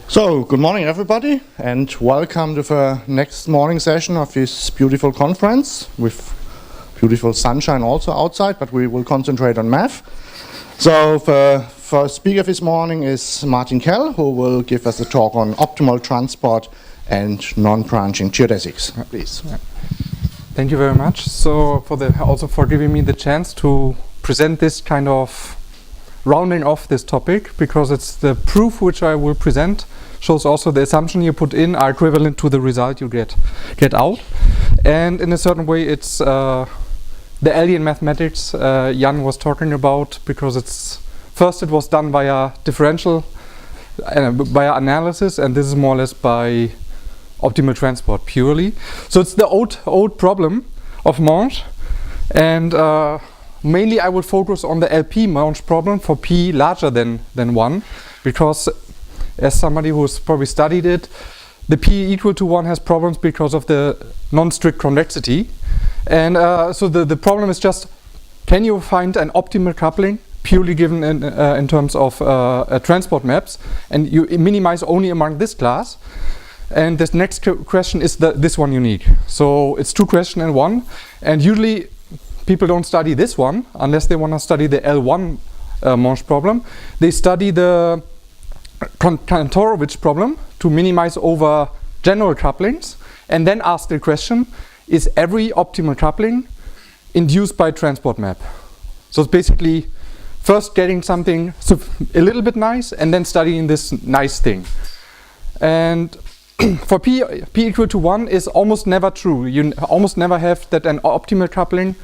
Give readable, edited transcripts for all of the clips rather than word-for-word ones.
So, good morning everybody, and welcome to the next morning session of this beautiful conference with beautiful sunshine also outside, but we will concentrate on math. So, the first speaker this morning is Martin Kell, who will give us a talk on optimal transport and non-branching geodesics. Please. Thank you very much. So, also for giving me the chance to present this kind of rounding off this topic, because it's the proof which I will present shows also the assumption you put in are equivalent to the result you get out, and in a certain way it's the alien mathematics Jan was talking about, because it was done via differential via analysis, and this is more or less by optimal transport purely. So it's the old problem of Monge, and mainly I will focus on the LP Monge problem for p larger than 1, because as somebody who's probably studied it, the p equal to 1 has problems because of the non-strict convexity. And so the problem is just, can you find an optimal coupling purely given in terms of transport maps, and you minimize only among this class? And this next question is this one unique. So it's 2 questions in 1, and usually people don't study this one unless they want to study the L1 Monge problem. They study the Monge-Kantorovich problem to minimize over general couplings, and then ask the question, is every optimal coupling induced by transport map? So it's basically first getting something a little bit nice and then studying this nice thing. And for p equal to 1 is almost never true. You almost never have that an optimal coupling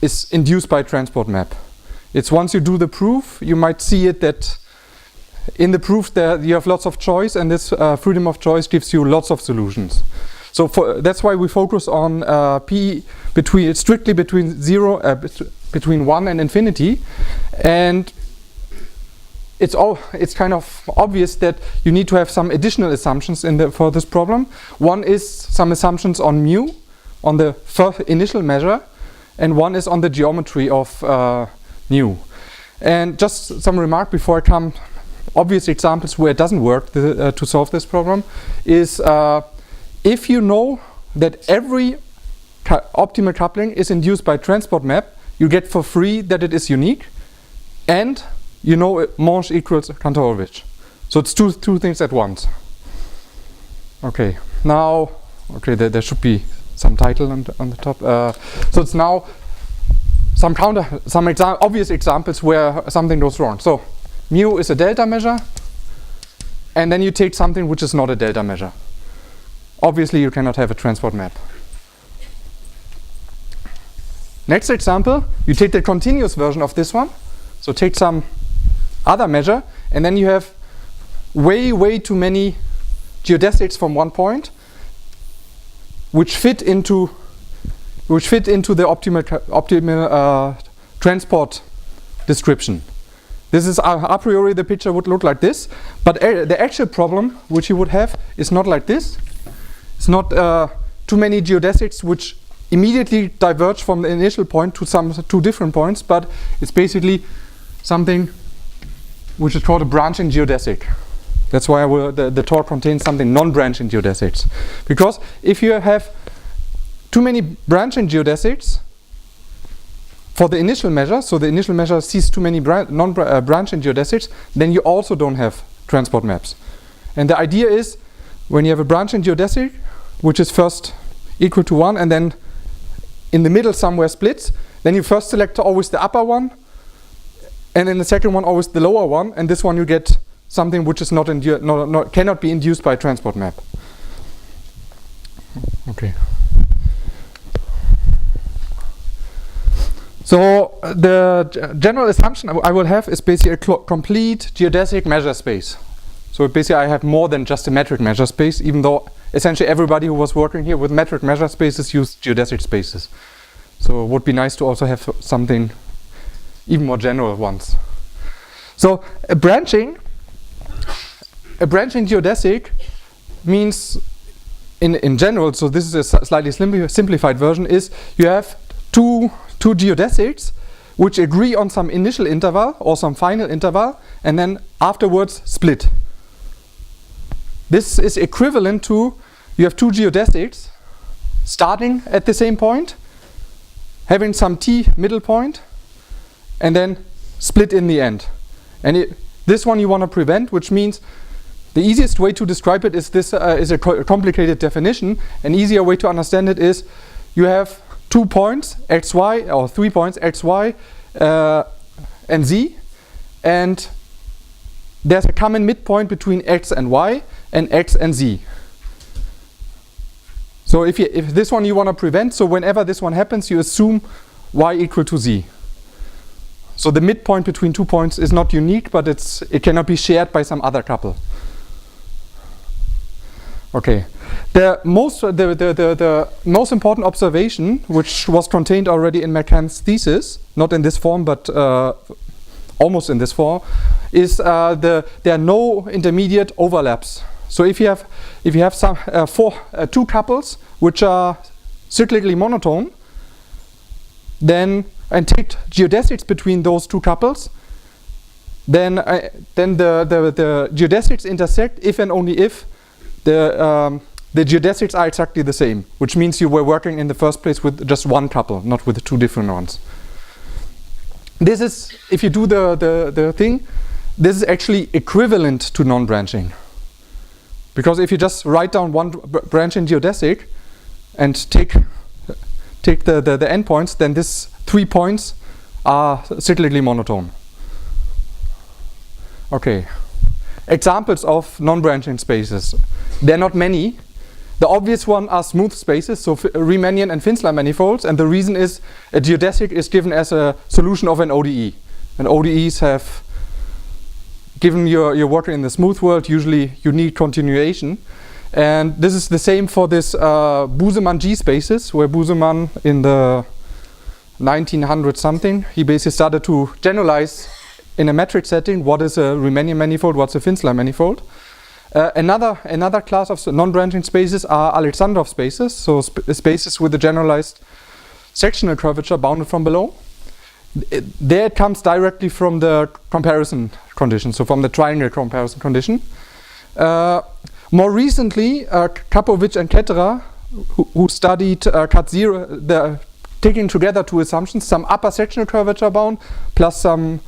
is induced by transport map. It's once you do the proof, you might see it that in the proof that you have lots of choice, and this freedom of choice gives you lots of solutions. So that's why we focus on p strictly between 1 and infinity, and it's kind of obvious that you need to have some additional assumptions for this problem. One is some assumptions on mu, on the first initial measure, and one is on the geometry of nu. And just some remark before I come. Obvious examples where it doesn't work to solve this problem is if you know that every optimal coupling is induced by transport map, you get for free that it is unique, and you know Monge equals Kantorovich. So it's two things at once. Okay, now there should be some title on the top. So it's now some obvious examples where something goes wrong. So mu is a delta measure, and then you take something which is not a delta measure. Obviously you cannot have a transport map. Next example, you take the continuous version of this one, so take some other measure, and then you have way too many geodesics from one point which fit into the optimal transport description. This is a priori the picture would look like this, but the actual problem which you would have is not like this. It's not too many geodesics which immediately diverge from the initial point to two different points, but it's basically something which is called a branching geodesic. That's why the talk contains something non-branching geodesics. Because if you have too many branching geodesics for the initial measure, so the initial measure sees too many non-branching geodesics, then you also don't have transport maps. And the idea is, when you have a branching geodesic, which is first equal to 1, and then in the middle somewhere splits, then you first select always the upper one, and in the second one always the lower one, and this one you get something which is cannot be induced by a transport map. Okay. So the general assumption I will have is basically a complete geodesic measure space. So basically I have more than just a metric measure space, even though essentially everybody who was working here with metric measure spaces used geodesic spaces. So it would be nice to also have something even more general ones. So a branching geodesic means in general, so this is a slightly simplified version, is you have two geodesics which agree on some initial interval or some final interval, and then afterwards split. this is equivalent to, you have two geodesics starting at the same point, having some t middle point, and then split in the end. And this one you want to prevent, which means the easiest way to describe it is this is a complicated definition. An easier way to understand it is you have 2 points, xy, or 3 points, xy and z, and there's a common midpoint between x and y and x and z. So if this one you want to prevent, so whenever this one happens, you assume y equal to z. So the midpoint between 2 points is not unique, but it cannot be shared by some other couple. Okay. The most important observation, which was contained already in McCann's thesis, not in this form, but almost in this form, is there are no intermediate overlaps. So if you have some two couples which are cyclically monotone, then and take geodesics between those two couples, then the geodesics intersect if and only if the geodesics are exactly the same, which means you were working in the first place with just one couple, not with two different ones. This is, if you do the thing, this is actually equivalent to non-branching. Because if you just write down one branching geodesic and take the endpoints, then these 3 points are cyclically monotone. Okay. Examples of non-branching spaces. There are not many. The obvious one are smooth spaces, so Riemannian and Finsler manifolds, and the reason is a geodesic is given as a solution of an ODE. And ODEs have, given you're working in the smooth world, usually you need continuation. And this is the same for this Busemann G spaces, where Busemann in the 1900 something, he basically started to generalize in a metric setting what is a Riemannian manifold, what's a Finsler manifold. Another class of non-branching spaces are Alexandrov spaces, so spaces with a generalized sectional curvature bounded from below. There it comes directly from the comparison condition, so from the triangle comparison condition. More recently, Kapovic and Ketterer, who studied cut zero, taking together two assumptions, some upper sectional curvature bound plus some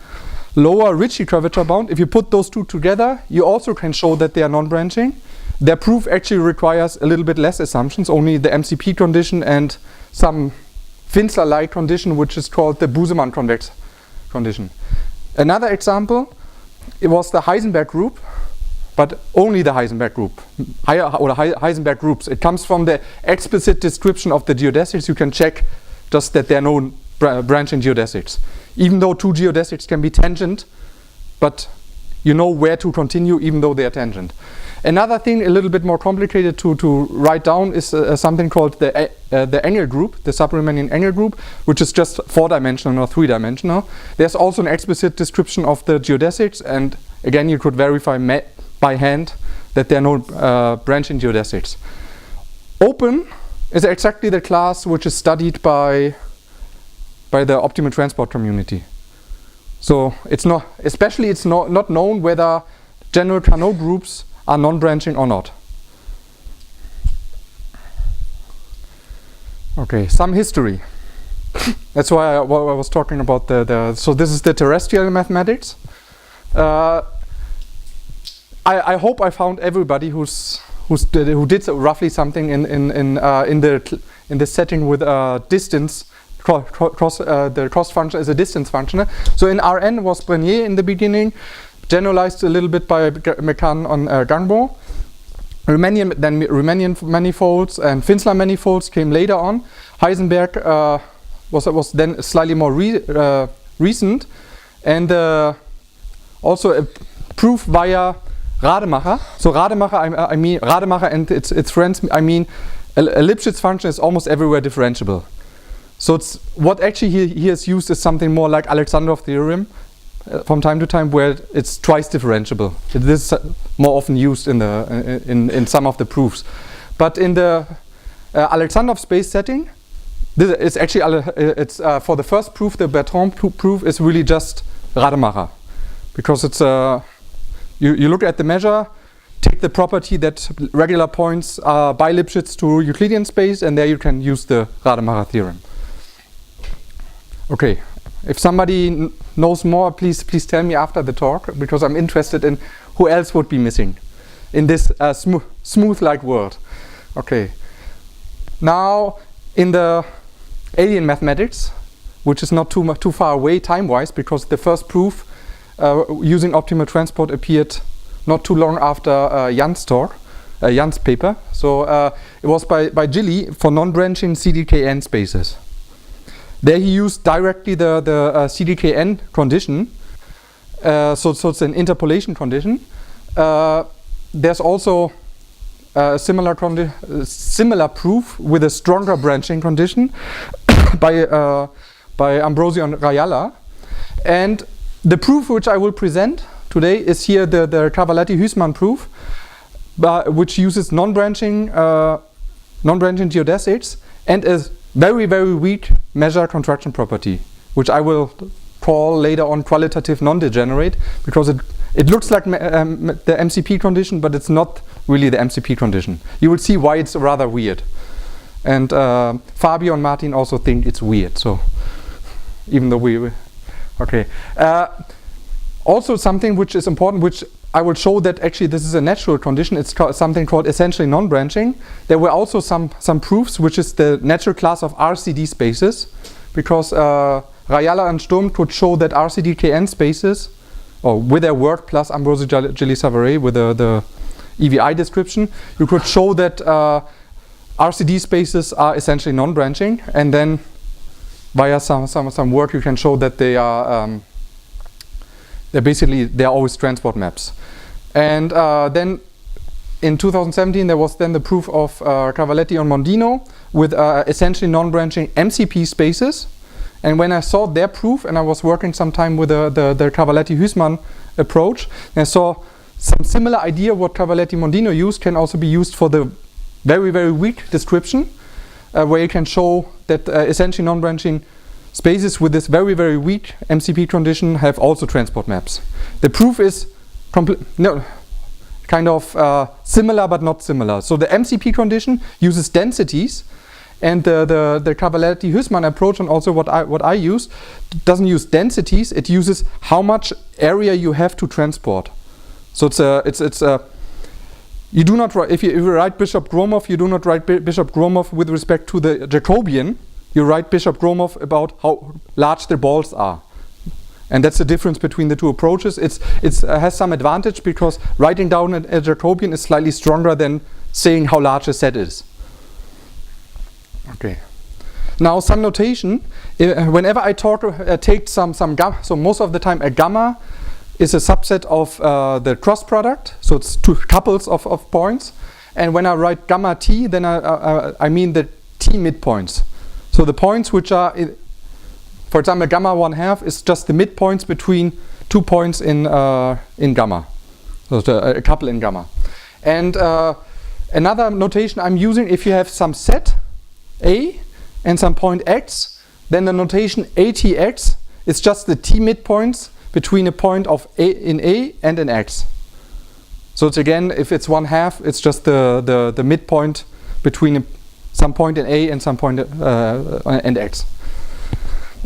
lower Ricci curvature bound. If you put those two together, you also can show that they are non-branching. Their proof actually requires a little bit less assumptions, only the MCP condition and some Finsler-like condition, which is called the Busemann convex condition. Another example, it was the Heisenberg group, but only the Heisenberg group, Heisenberg groups. It comes from the explicit description of the geodesics. You can check just that there are no branching geodesics. Even though two geodesics can be tangent, but you know where to continue even though they are tangent. Another thing a little bit more complicated to write down is something called the Engel group, the sub-Riemannian Engel group, which is just 4-dimensional or 3-dimensional. There's also an explicit description of the geodesics, and again you could verify by hand that there are no branching geodesics. Open is exactly the class which is studied by the optimal transport community. So it's not, especially it's not known whether general Carnot groups are non-branching or not. Okay, some history. That's why I was talking about so this is the terrestrial mathematics. I hope I found everybody who did roughly something in the setting with distance. The cost function is a distance function. So in Rn was Brenier in the beginning, generalized a little bit by McCann on Gangbo. Riemannian manifolds and Finsler manifolds came later on. Heisenberg was then slightly more recent, and also a proof via Rademacher. So Rademacher, I mean Rademacher and its friends. I mean, a Lipschitz function is almost everywhere differentiable. So it's what actually he has used is something more like Alexandrov theorem from time to time, where it's twice differentiable. This is more often used in some of the proofs. But in the Alexandrov space setting, this is actually it's for the first proof, the Bertrand proof is really just Rademacher, because it's you look at the measure, take the property that regular points are bi-Lipschitz to Euclidean space, and there you can use the Rademacher theorem. Okay, if somebody knows more, please tell me after the talk, because I'm interested in who else would be missing in this smooth-like world. Okay, now in the alien mathematics, which is not too far away time-wise, because the first proof using optimal transport appeared not too long after Jan's talk, Jan's paper. So it was by Gigli for non-branching CDKN spaces. There he used directly the CDKN condition, so it's an interpolation condition. There's also a similar proof with a stronger branching condition by Ambrosio and Rajala. And the proof which I will present today is here the Cavaletti-Huysman proof, which uses non-branching geodesics and a very, very weak measure contraction property, which I will call later on qualitative non-degenerate, because it looks like the MCP condition, but it's not really the MCP condition. You will see why it's rather weird. And Fabio and Martin also think it's weird, so even though okay. Also something which is important, which I will show that actually this is a natural condition. It's something called essentially non-branching. There were also some proofs, which is the natural class of RCD spaces, because Rajala and Sturm could show that RCD-KN spaces, or with their work plus Ambrosio, Gigli, Savary with the EVI description, you could show that RCD spaces are essentially non-branching, and then via some work you can show that they are they're always transport maps. And then in 2017 there was then the proof of Cavaletti and Mondino with essentially non-branching MCP spaces. And when I saw their proof, and I was working some time with the Cavaletti-Huysman approach, and I saw some similar idea what Cavaletti-Mondino used can also be used for the very, very weak description, where you can show that essentially non-branching spaces with this very, very weak MCP condition have also transport maps. The proof is kind of similar but not similar. So the MCP condition uses densities, and the Cavaletti-Huysman approach, and also what I use, doesn't use densities. It uses how much area you have to transport. So you do not write, if you write Bishop Gromov, you do not write Bishop Gromov with respect to the Jacobian. You write Bishop Gromov about how large the balls are. And that's the difference between the two approaches. It has some advantage, because writing down a Jacobian is slightly stronger than saying how large a set is. Okay. Now some notation. Whenever I take some gamma, so most of the time a gamma is a subset of the cross product, so it's two couples of points. And when I write gamma t, then I mean the t midpoints. So the points which are, for example, gamma 1/2 is just the midpoints between 2 points in gamma. So it's a couple in gamma. And another notation I'm using, if you have some set A and some point x, then the notation ATX is just the t midpoints between a point of in A and in x. So it's again, if it's 1/2, it's just the midpoint between some point in A and some point and x.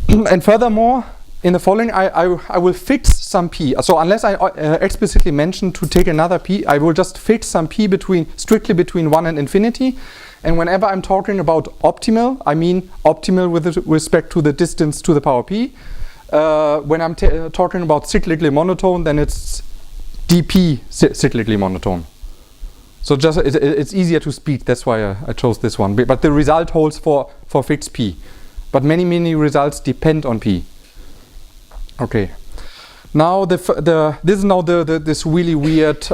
And furthermore, in the following, I will fix some p. So unless I explicitly mention to take another p, I will just fix some p strictly between 1 and infinity. And whenever I'm talking about optimal, I mean optimal with respect to the distance to the power p. When I'm talking about cyclically monotone, then it's dp cyclically monotone. So just it's easier to speak. That's why I chose this one. But the result holds for fixed p. But many results depend on p. Okay. Now this is now this really weird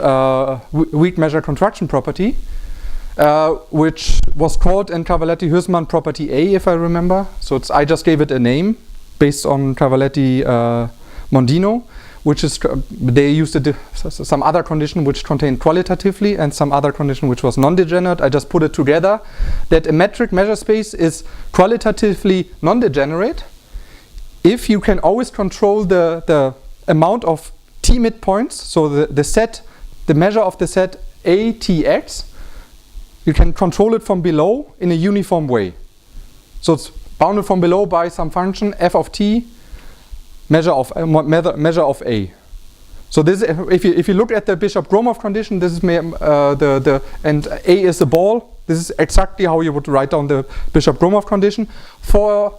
weak measure contraction property, which was called in Cavaletti-Huysman property A, if I remember. So I just gave it a name based on Cavaletti-Mondino, which is they used some other condition which contained qualitatively and some other condition which was non-degenerate. I just put it together that a metric measure space is qualitatively non-degenerate if you can always control the amount of t midpoints, so the measure of the set ATX, you can control it from below in a uniform way. So it's bounded from below by some function f of t, measure of A. So this, if you look at the Bishop-Gromov condition, this is and A is the ball. This is exactly how you would write down the Bishop-Gromov condition. For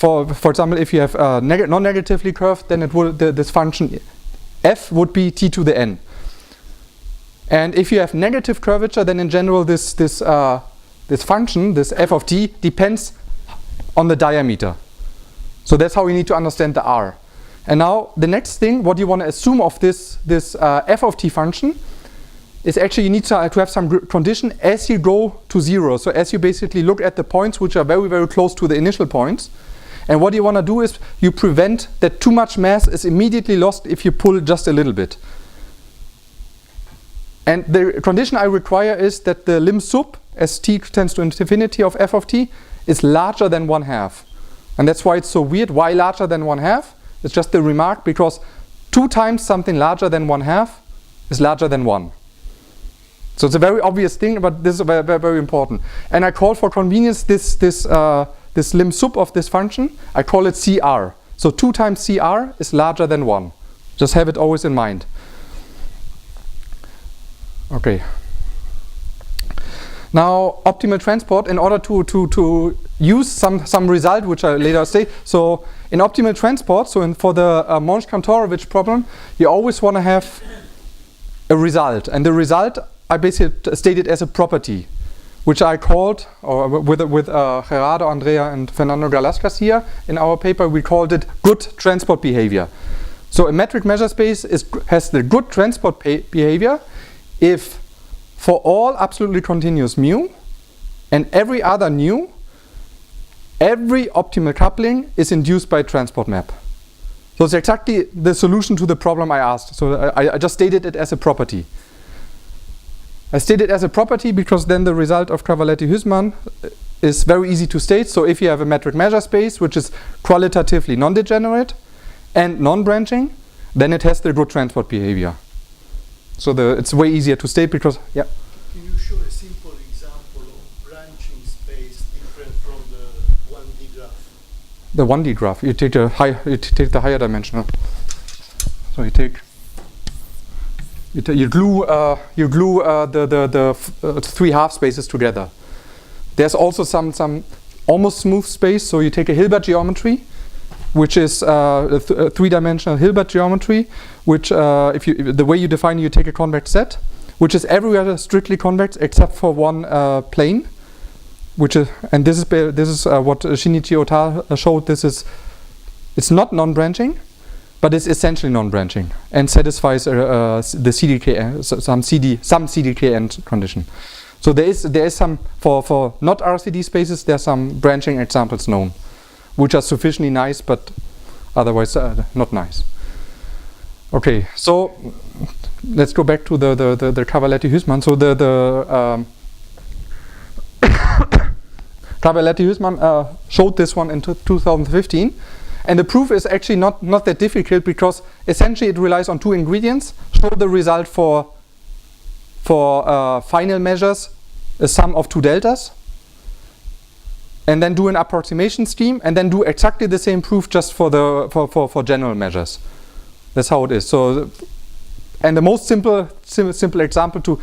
example, if you have non-negatively curved, then it will this function f would be t to the n. And if you have negative curvature, then in general this function, this f of t, depends on the diameter. So that's how we need to understand the r. And now the next thing, what you want to assume of this f of t function is actually you need to have some condition as you go to 0. So as you basically look at the points which are very, very close to the initial points. And what you want to do is you prevent that too much mass is immediately lost if you pull just a little bit. And the condition I require is that the lim sub, as t tends to infinity of f of t, is larger than 1/2. And that's why it's so weird. Why larger than 1/2? It's just a remark, because 2 times something larger than 1/2 is larger than 1. So it's a very obvious thing, but this is very, very, very important. And I call for convenience this lim sub of this function, I call it CR. So 2 times CR is larger than 1. Just have it always in mind. Okay. Now, optimal transport, in order to use some result, which I later say. So in optimal transport, for the Monge-Kantorovich problem, you always want to have a result. And the result I basically stated as a property, which I called, or with Gerardo, Andrea, and Fernando Galascas here in our paper, we called it good transport behavior. So a metric measure space has the good transport behavior if for all absolutely continuous mu and every other nu, every optimal coupling is induced by a transport map. So it's exactly the solution to the problem I asked. So I just stated it as a property. I state it as a property because then the result of Cavaletti-Huysman is very easy to state. So if you have a metric measure space which is qualitatively non-degenerate and non-branching, then it has the good transport behavior. So it's way easier to state because, yeah. Can you show a simple example of branching space different from the 1D graph? The 1D graph, you take the higher dimensional. So you glue the 3 half spaces together. There's also some almost smooth space. So you take a Hilbert geometry, which is a 3-dimensional Hilbert geometry, which the way you define it, you take a convex set, which is everywhere strictly convex except for one plane, which is, and this is what Shinichi Ota showed. It's not non-branching, but it's essentially non-branching and satisfies the CDK, some CDK end condition. So there is some for not RCD spaces. There are some branching examples known, which are sufficiently nice, but otherwise not nice. Okay, so let's go back to the Cavaletti-Huysman. So the Cavaletti-Huysman showed this one in 2015. And the proof is actually not that difficult because essentially it relies on 2 ingredients. Show the result for final measures, a sum of 2 deltas, and then do an approximation scheme, and then do exactly the same proof just for general measures. That's how it is. So, and the most simple example to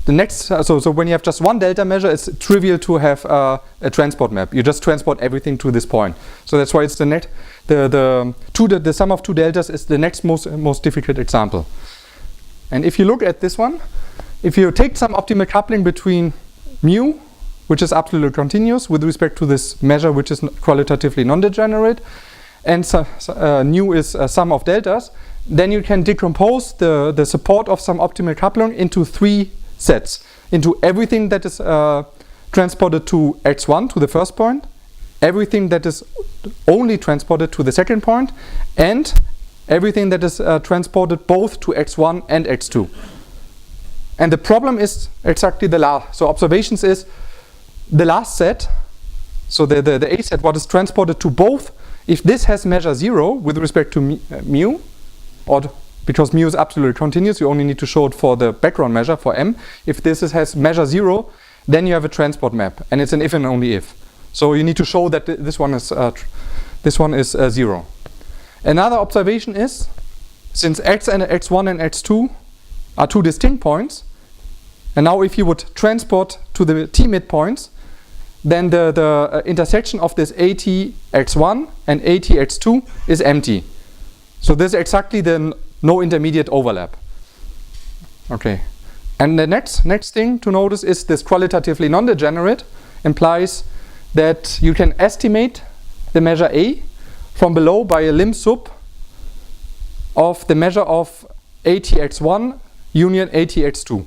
the next. So when you have just 1 delta measure, it's trivial to have a transport map. You just transport everything to this point. So that's why it's the sum of 2 deltas is the next most difficult example. And if you look at this one, if you take some optimal coupling between mu, which is absolutely continuous with respect to this measure, which is qualitatively non-degenerate, and nu is a sum of deltas, then you can decompose the support of some optimal coupling into 3 sets, into everything that is transported to x1, to the first point, everything that is only transported to the second point, and everything that is transported both to x1 and x2. And the problem is exactly the last. So observations is the last set, so the A set, what is transported to both, if this has measure 0 with respect to mu, or because mu is absolutely continuous, you only need to show it for the background measure, for m. If has measure 0, then you have a transport map, and it's an if and only if. So you need to show that this one is 0. Another observation is, since x and x1 and x2 are two distinct points, and now if you would transport to the t midpoints, then the intersection of this at x1 and at x2 is empty. So this is exactly the no intermediate overlap. Okay. And the next thing to notice is this qualitatively non-degenerate implies that you can estimate the measure A from below by a lim sub of the measure of ATX1 union ATX2.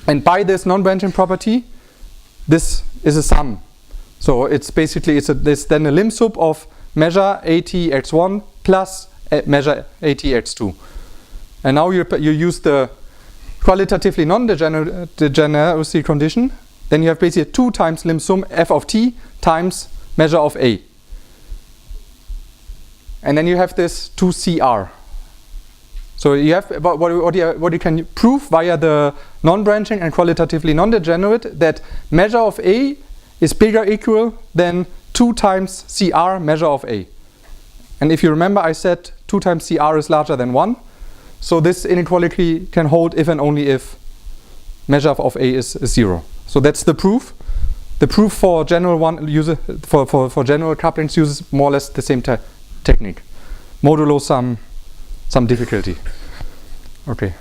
And by this non-branching property, this is a sum. So it's basically this then a lim sub of measure ATX1 plus measure ATX2. And now you use the qualitatively non-degeneracy condition. Then you have basically 2 times lim sum f of t times measure of A. And then you have this 2CR. So you have what you can prove via the non-branching and qualitatively non-degenerate that measure of A is bigger or equal than 2 times CR measure of A. And if you remember, I said 2 times CR is larger than 1. So this inequality can hold if and only if measure of A is 0. So that's the proof. The proof for general for general couplings uses more or less the same technique, modulo some difficulty. Okay.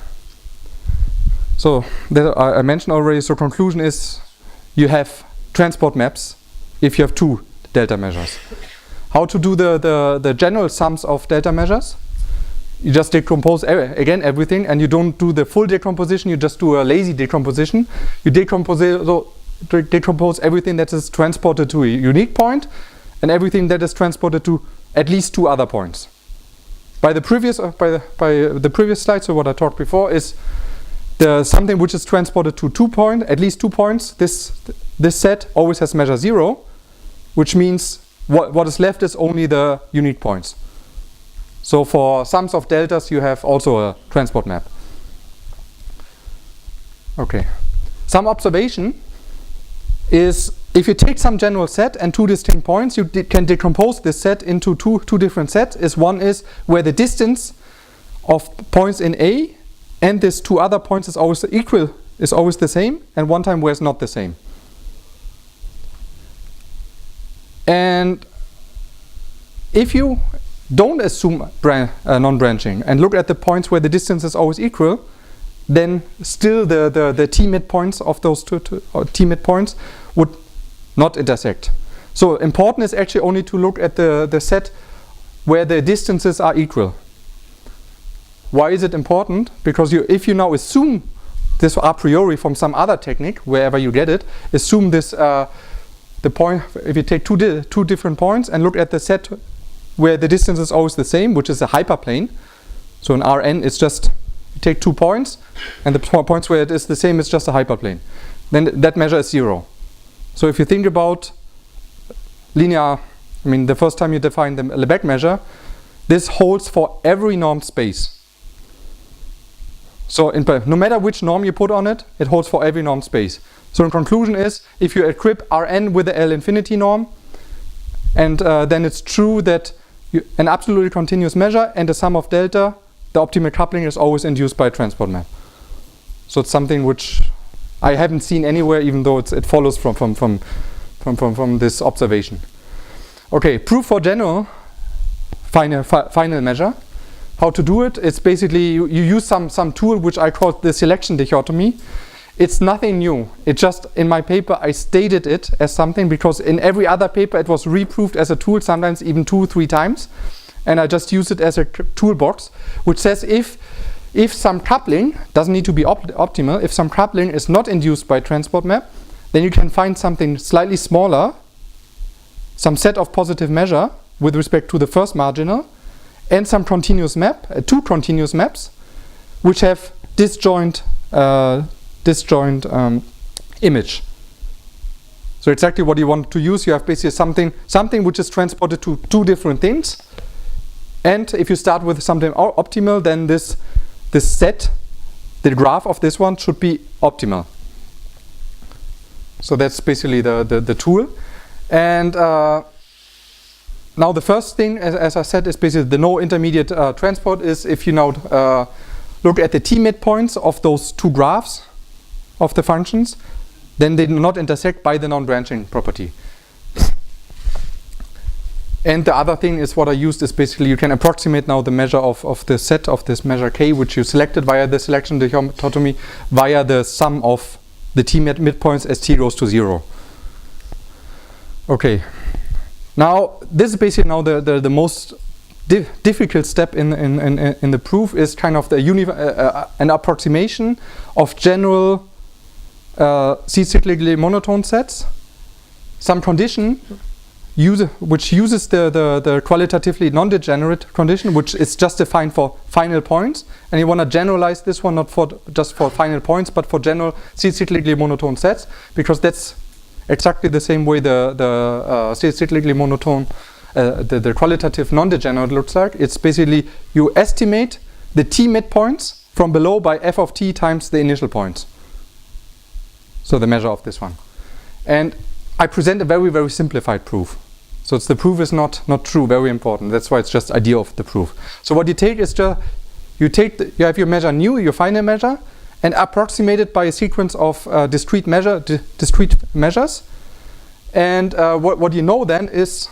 So that I mentioned already. So conclusion is you have transport maps if you have 2 delta measures. How to do the general sums of delta measures? You just decompose again everything, and you don't do the full decomposition. You just do a lazy decomposition. You decompose everything that is transported to a unique point, and everything that is transported to at least 2 other points. By the previous slide, so what I talked before is something which is transported to at least 2 points. This set always has measure 0, which means what is left is only the unique points. So for sums of deltas, you have also a transport map. Okay. Some observation is if you take some general set and 2 distinct points, you can decompose this set into two different sets. One is where the distance of points in A and these 2 other points is always equal, is always the same, and one time where it's not the same. And if you don't assume non-branching and look at the points where the distance is always equal, then still the t midpoints of those two t midpoints would not intersect. So important is actually only to look at the set where the distances are equal. Why is it important? Because if you now assume this a priori from some other technique, wherever you get it, assume this the point. If you take two different points and look at the set where the distance is always the same, which is a hyperplane. So in Rn, it's just you take 2 points, and the points where it is the same is just a hyperplane. Then that measure is 0. So if you think about linear, the first time you define the Lebesgue measure, this holds for every normed space. So no matter which norm you put on it, it holds for every normed space. So in conclusion is, if you equip Rn with the L infinity norm, and then it's true that an absolutely continuous measure and the sum of delta, the optimal coupling is always induced by a transport map. So it's something which I haven't seen anywhere, even though it follows from this observation. Okay, proof for general final measure. How to do it? It's basically you use some tool which I call the selection dichotomy. It's nothing new. It just, in my paper, I stated it as something because in every other paper it was reproved as a tool, sometimes even 2-3 times. And I just use it as a toolbox, which says if some coupling, doesn't need to be optimal, if some coupling is not induced by transport map, then you can find something slightly smaller, some set of positive measure with respect to the first marginal, and some continuous map, 2 continuous maps, which have disjoint image. So exactly what you want to use, you have basically something which is transported to 2 different things, And if you start with something optimal, then this set, the graph of this one should be optimal. So that's basically the tool. And now the first thing, as I said, is basically the no intermediate transport is if you now look at the t midpoints of those two graphs of the functions, then they do not intersect by the non-branching property. And the other thing is what I used is basically you can approximate now the measure of the set of this measure k, which you selected via the selection dichotomy, via the sum of the t midpoints as t goes to 0. Okay. Now this is basically now the most difficult step in the proof is kind of the an approximation of general C-cyclically monotone sets. Some condition which uses the qualitatively non-degenerate condition, which is just defined for final points, and you want to generalize this one not for just for final points, but for general C-cyclically monotone sets, because that's exactly the same way the C-cyclically monotone, the qualitative non-degenerate looks like. It's basically you estimate the t midpoints from below by f of t times the initial points. So the measure of this one. And I present a very, very simplified proof. So the proof is not true, very important. That's why it's just idea of the proof. So what you take is just, you have your measure nu, your final measure, and approximate it by a sequence of discrete measures. And what you know then is,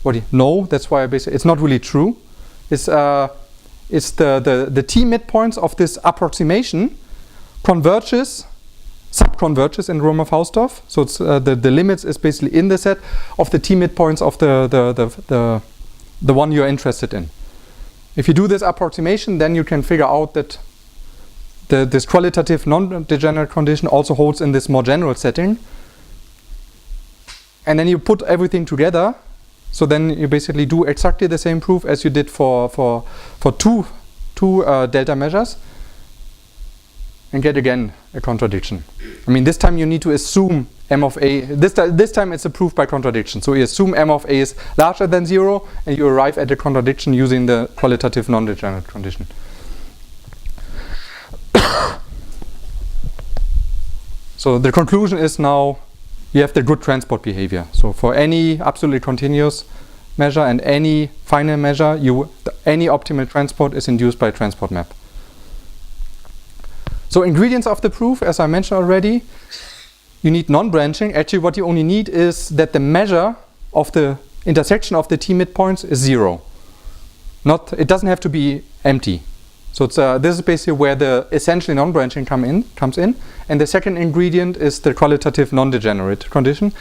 what you know, that's why I basically, it's not really true, is the t midpoints of this approximation subconverges in Romer-Hausdorff. So it's the limits is basically in the set of the t midpoints of the one you're interested in. If you do this approximation, then you can figure out that this qualitative non-degenerate condition also holds in this more general setting. And then you put everything together. So then you basically do exactly the same proof as you did for two delta measures, and get again a contradiction. I mean, this time you need to assume m of a. This time it's a proof by contradiction. So you assume m of a is larger than 0, and you arrive at a contradiction using the qualitative non-degenerate condition. So the conclusion is now you have the good transport behavior. So for any absolutely continuous measure and any final measure, any optimal transport is induced by a transport map. So ingredients of the proof, as I mentioned already, you need non-branching. Actually, what you only need is that the measure of the intersection of the t midpoints is 0. It doesn't have to be empty. So this is basically where the essentially non-branching comes in. And the second ingredient is the qualitative non-degenerate condition,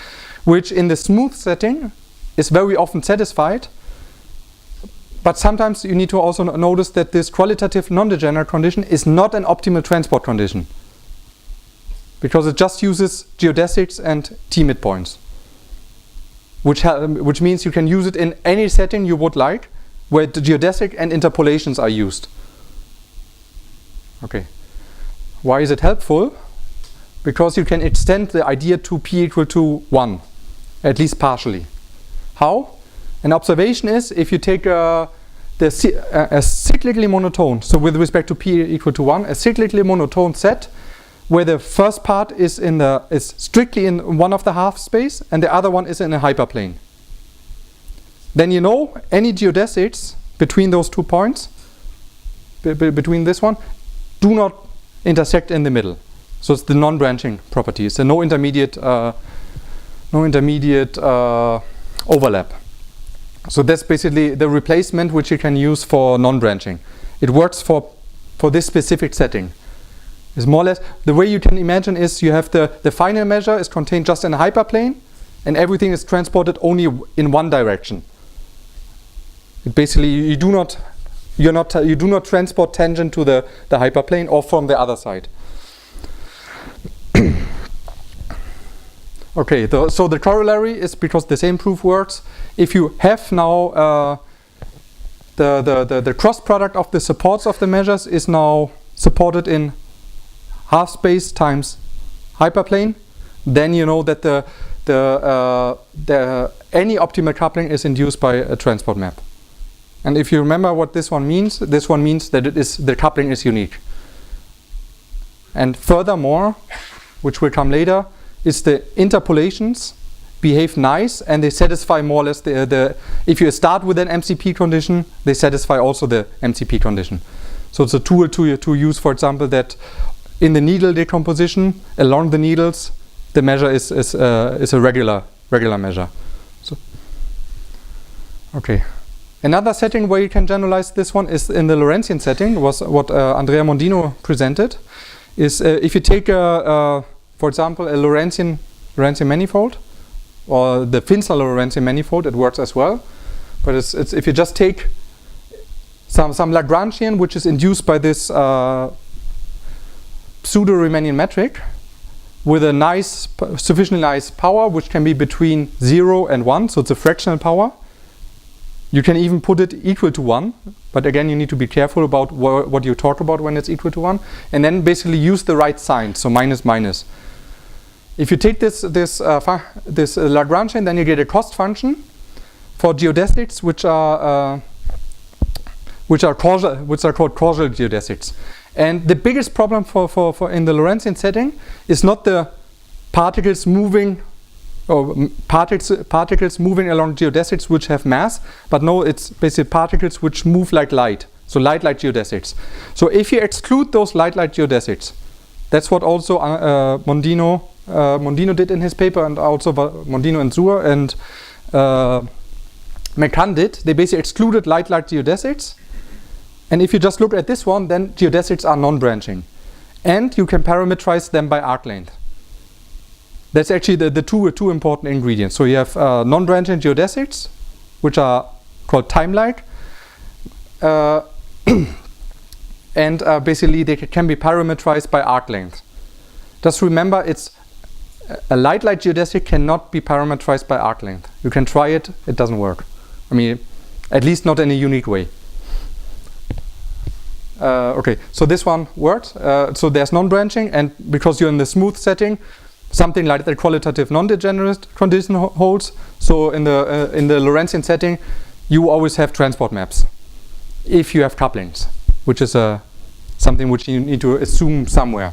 which in the smooth setting is very often satisfied. But sometimes you need to also notice that this qualitative non-degenerate condition is not an optimal transport condition, because it just uses geodesics and t midpoints, which means you can use it in any setting you would like, where the geodesic and interpolations are used. Okay. Why is it helpful? Because you can extend the idea to p equal to 1, at least partially. How? An observation is if you take a cyclically monotone, so with respect to p equal to 1, a cyclically monotone set where the first part is strictly in one of the half space and the other one is in a hyperplane. Then you know any geodesics between those 2 points, between this one, do not intersect in the middle. So it's the non-branching property. It's a no intermediate overlap. So that's basically the replacement which you can use for non-branching. It works for this specific setting. It's more or less the way you can imagine is you have the final measure is contained just in a hyperplane, and everything is transported only in one direction. It basically you do not transport tangent to the hyperplane or from the other side. Okay, so the corollary is, because the same proof works, if you have now the cross product of the supports of the measures is now supported in half space times hyperplane, then you know that any optimal coupling is induced by a transport map. And if you remember what this one means that the coupling is unique. And furthermore, which will come later, is the interpolations behave nice and they satisfy more or less if you start with an MCP condition, they satisfy also the MCP condition. So it's a tool to use, for example, that in the needle decomposition along the needles, the measure is a regular measure. So, okay. Another setting where you can generalize this one is in the Lorentzian setting. Was what Andrea Mondino presented. Is if you take for example a Lorentzian manifold, or the Finsler Lorentzian manifold, it works as well. But it's if you just take some Lagrangian which is induced by this pseudo-Riemannian metric with a sufficiently nice power which can be between 0 and 1, so it's a fractional power. You can even put it equal to 1, but again you need to be careful about what you talk about when it's equal to 1, and then basically use the right sign, so minus minus. If you take this Lagrangian, then you get a cost function for geodesics which are called causal geodesics. And the biggest problem for in the Lorentzian setting is not the particles moving particles moving along geodesics which have mass, but no, it's basically particles which move like light. So light geodesics. So if you exclude those light geodesics, that's what also Mondino did in his paper, and also Mondino and Zur and McCann did. They basically excluded light geodesics. And if you just look at this one, then geodesics are non-branching. And you can parameterize them by arc length. That's actually the two important ingredients. So you have non-branching geodesics, which are called time-like. And basically they can be parameterized by arc length. Just remember, it's a light geodesic cannot be parameterized by arc length. You can try it, it doesn't work. I mean, at least not in a unique way. Okay, so this one works. So there's non-branching, and because you're in the smooth setting, something like the qualitative non-degenerate condition holds. So in the Lorentzian setting, you always have transport maps if you have couplings, which is something which you need to assume somewhere.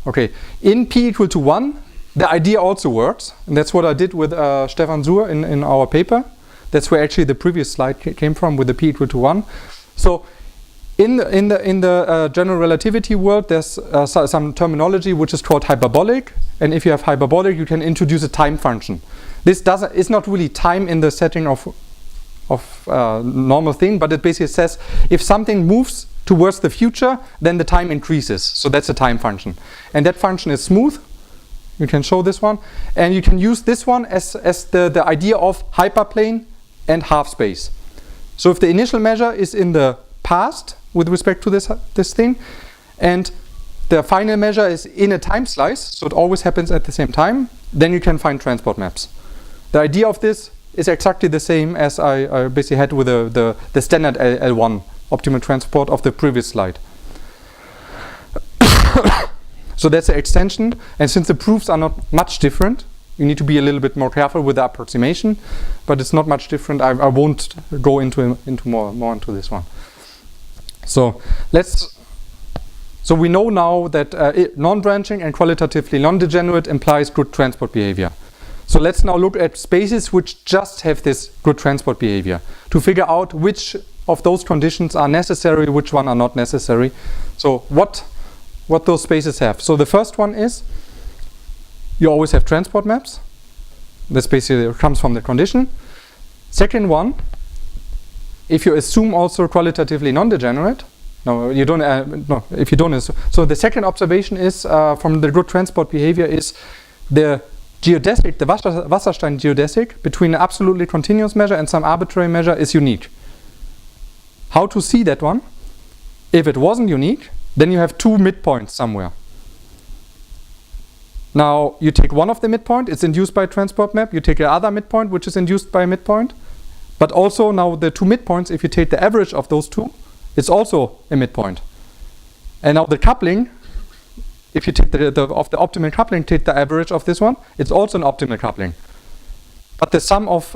Okay, in p equal to 1, the idea also works, and that's what I did with Stefan Zur in our paper. That's where actually the previous slide came from, with the p equal to 1. So in the general relativity world, there's some terminology which is called hyperbolic, and if you have hyperbolic, you can introduce a time function. This is not really time in the setting of normal thing, but it basically says if something moves towards the future, then the time increases. So that's a time function, and that function is smooth. You can show this one, and you can use this one as the idea of hyperplane and half space. So if the initial measure is in the past with respect to this thing, and the final measure is in a time slice, so it always happens at the same time, then you can find transport maps. The idea of this is exactly the same as I basically had with the standard L1 optimal transport of the previous slide. So that's the extension, and since the proofs are not much different, you need to be a little bit more careful with the approximation, but it's not much different. I won't go into more into this one. So so we know now that non-branching and qualitatively non-degenerate implies good transport behavior. So let's now look at spaces which just have this good transport behavior to figure out which of those conditions are necessary, which one are not necessary. So what those spaces have. So the first one is you always have transport maps. This basically comes from the condition. Second one, if you assume also qualitatively non-degenerate, if you don't assume. So the second observation is from the good transport behavior is the geodesic, the Wasserstein geodesic between an absolutely continuous measure and some arbitrary measure is unique. How to see that one? If it wasn't unique, then you have two midpoints somewhere. Now you take one of the midpoint, it's induced by a transport map. You take the other midpoint, which is induced by a midpoint. But also now the two midpoints, if you take the average of those two, it's also a midpoint. And now the coupling, if you take of the optimal coupling, take the average of this one, it's also an optimal coupling. But the sum of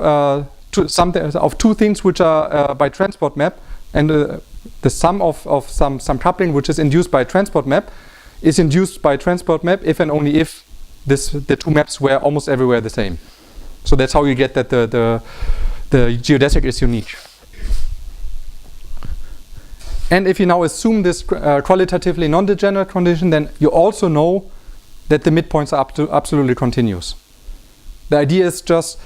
two things which are by transport map, and the sum of some coupling which is induced by transport map is induced by transport map if and only if the two maps were almost everywhere the same. So that's how you get that the geodesic is unique. And if you now assume this qualitatively non-degenerate condition, then you also know that the midpoints are absolutely continuous. The idea is just,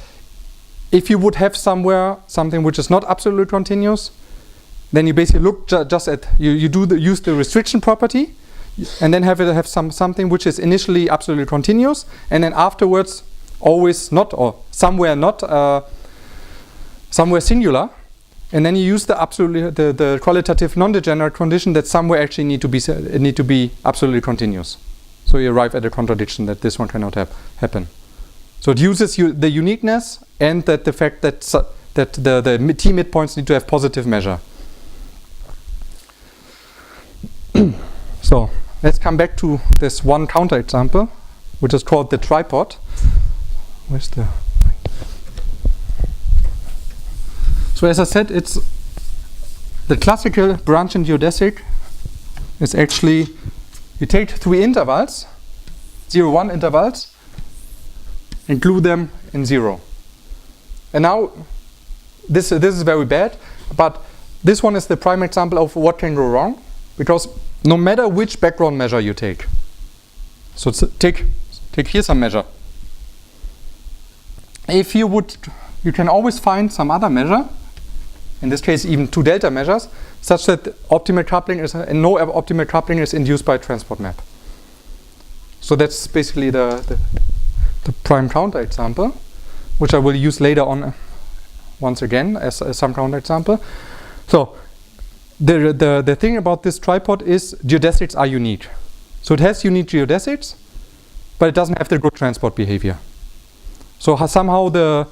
if you would have somewhere something which is not absolutely continuous, then you basically look just at, use the restriction property, and then have something which is initially absolutely continuous, and then afterwards always not, or somewhere not, somewhere singular, and then you use the qualitative non-degenerate condition that somewhere actually need to be absolutely continuous. So you arrive at a contradiction that this one cannot happen. So it uses the uniqueness and that the fact that the t midpoints need to have positive measure. So let's come back to this one counterexample, which is called the tripod. Where's the? So as I said, it's the classical branching geodesic is actually, you take three intervals, 0, 1 intervals, and glue them in 0. And now this is very bad, but this one is the prime example of what can go wrong, because no matter which background measure you take, so take here some measure. If you can always find some other measure, in this case even two delta measures, such that optimal coupling and no optimal coupling is induced by transport map. So that's basically the prime counterexample, which I will use later on once again as some counterexample. So the thing about this tripod is geodesics are unique. So it has unique geodesics, but it doesn't have the good transport behavior. So somehow the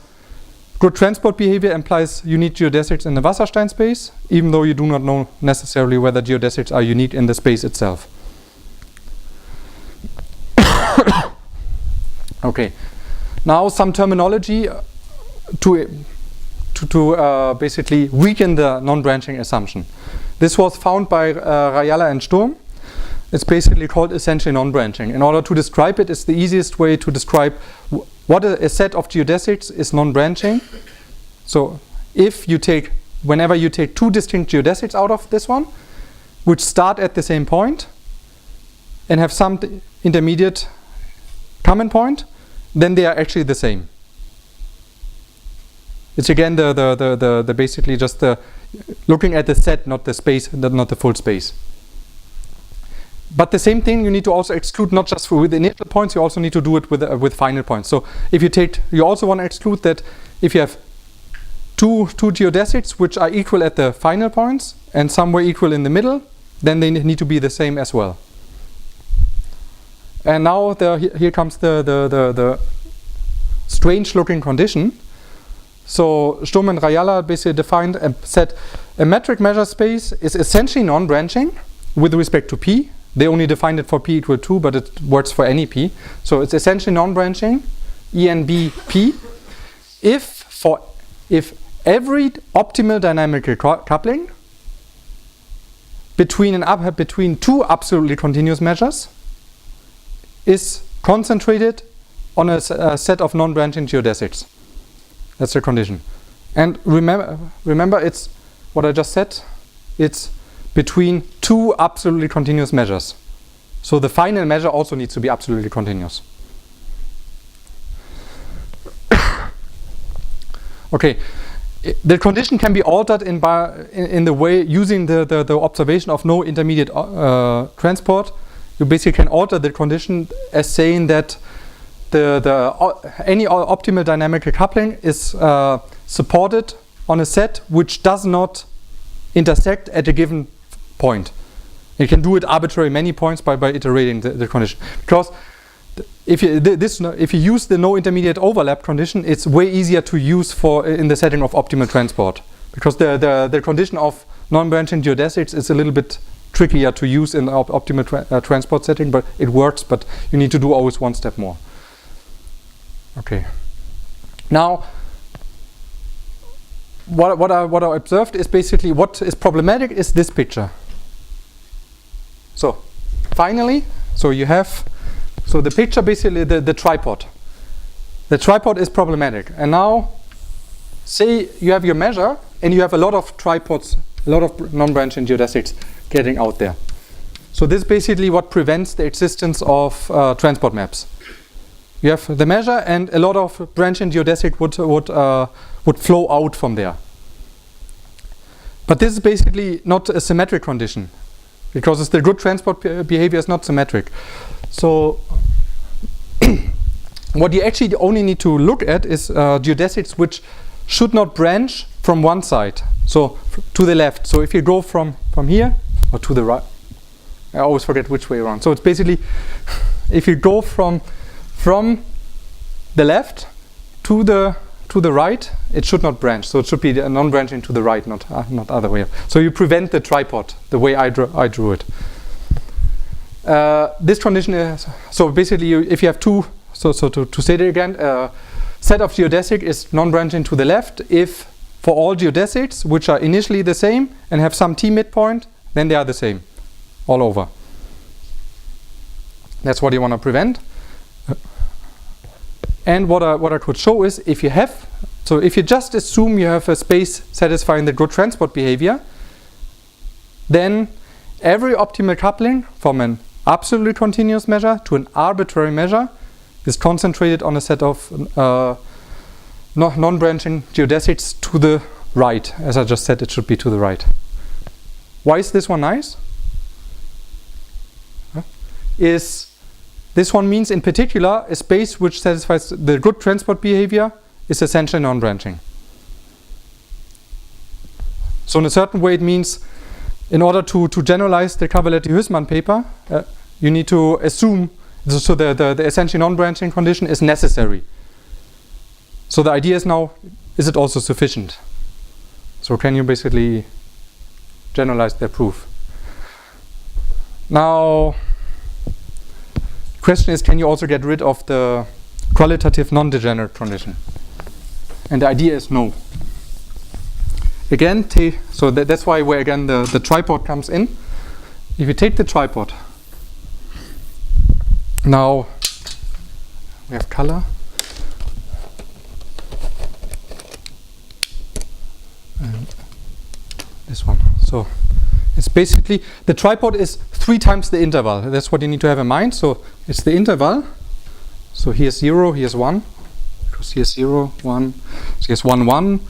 good transport behavior implies unique geodesics in the Wasserstein space, even though you do not know necessarily whether geodesics are unique in the space itself. Okay, now some terminology to basically weaken the non-branching assumption. This was found by Rajala and Sturm. It's basically called essentially non-branching. In order to describe it, it's the easiest way to describe what a set of geodesics is non-branching. So whenever you take two distinct geodesics out of this one, which start at the same point and have some intermediate common point, then they are actually the same. It's again the basically just the looking at the set, not the space, not the full space. But the same thing you need to also exclude not just with initial points, you also need to do it with final points. So if you also want to exclude that if you have two geodesics which are equal at the final points and somewhere equal in the middle, then they need to be the same as well. And now here comes the strange looking condition. So Sturm and Rajala basically defined and said a metric measure space is essentially non-branching with respect to P. They only defined it for P equal 2, but it works for any P. So it's essentially non-branching, ENB P, if every optimal dynamical coupling between two absolutely continuous measures is concentrated on a set of non-branching geodesics. That's the condition. And remember, it's what I just said. It's between two absolutely continuous measures. So the final measure also needs to be absolutely continuous. Okay, the condition can be altered in the way using the observation of no intermediate transport. You basically can alter the condition as saying that any optimal dynamical coupling is supported on a set which does not intersect at a given point. You can do it arbitrarily many points by iterating the condition. Because if you use the no intermediate overlap condition, it's way easier to use in the setting of optimal transport. Because the condition of non-branching geodesics is a little bit trickier to use in the optimal transport setting, but it works, but you need to do always one step more. Okay. Now, what I observed is basically what is problematic is this picture. So finally, so you have, so the picture basically the tripod. The tripod is problematic. And now say you have your measure and you have a lot of tripods, a lot of non-branching geodesics getting out there. So this is basically what prevents the existence of transport maps. You have the measure and a lot of branching geodesic would flow out from there. But this is basically not a symmetric condition because the good transport behavior is not symmetric. So what you actually only need to look at is geodesics which should not branch from one side, so to the left. So if you go from here or to the right, I always forget which way around. So it's basically if you go from the left to the right, it should not branch. So it should be a non-branching to the right, not other way. So you prevent the tripod the way I drew it. This condition is, so basically if you have two, so to say it again, set of geodesic is non-branching to the left if for all geodesics which are initially the same and have some t midpoint, then they are the same all over. That's what you want to prevent. And what I could show is if you have, so if you just assume you have a space satisfying the good transport behavior, then every optimal coupling from an absolutely continuous measure to an arbitrary measure is concentrated on a set of non-branching geodesics to the right. As I just said, it should be to the right. Why is this one nice? This one means in particular a space which satisfies the good transport behavior is essentially non-branching. So in a certain way it means in order to generalize the Cavaletti-Huysman paper, you need to assume so the essentially non-branching condition is necessary. So the idea is now, is it also sufficient? So can you basically generalize their proof? Now, the question is, can you also get rid of the qualitative non-degenerate condition? And the idea is no. Again, so that's why where again the tripod comes in. If you take the tripod, now we have color. And this one. So it's basically, the tripod is 3 times the interval. That's what you need to have in mind. So it's the interval. So here's 0, here's 1. Because here's 0, 1. So here's 1, 1,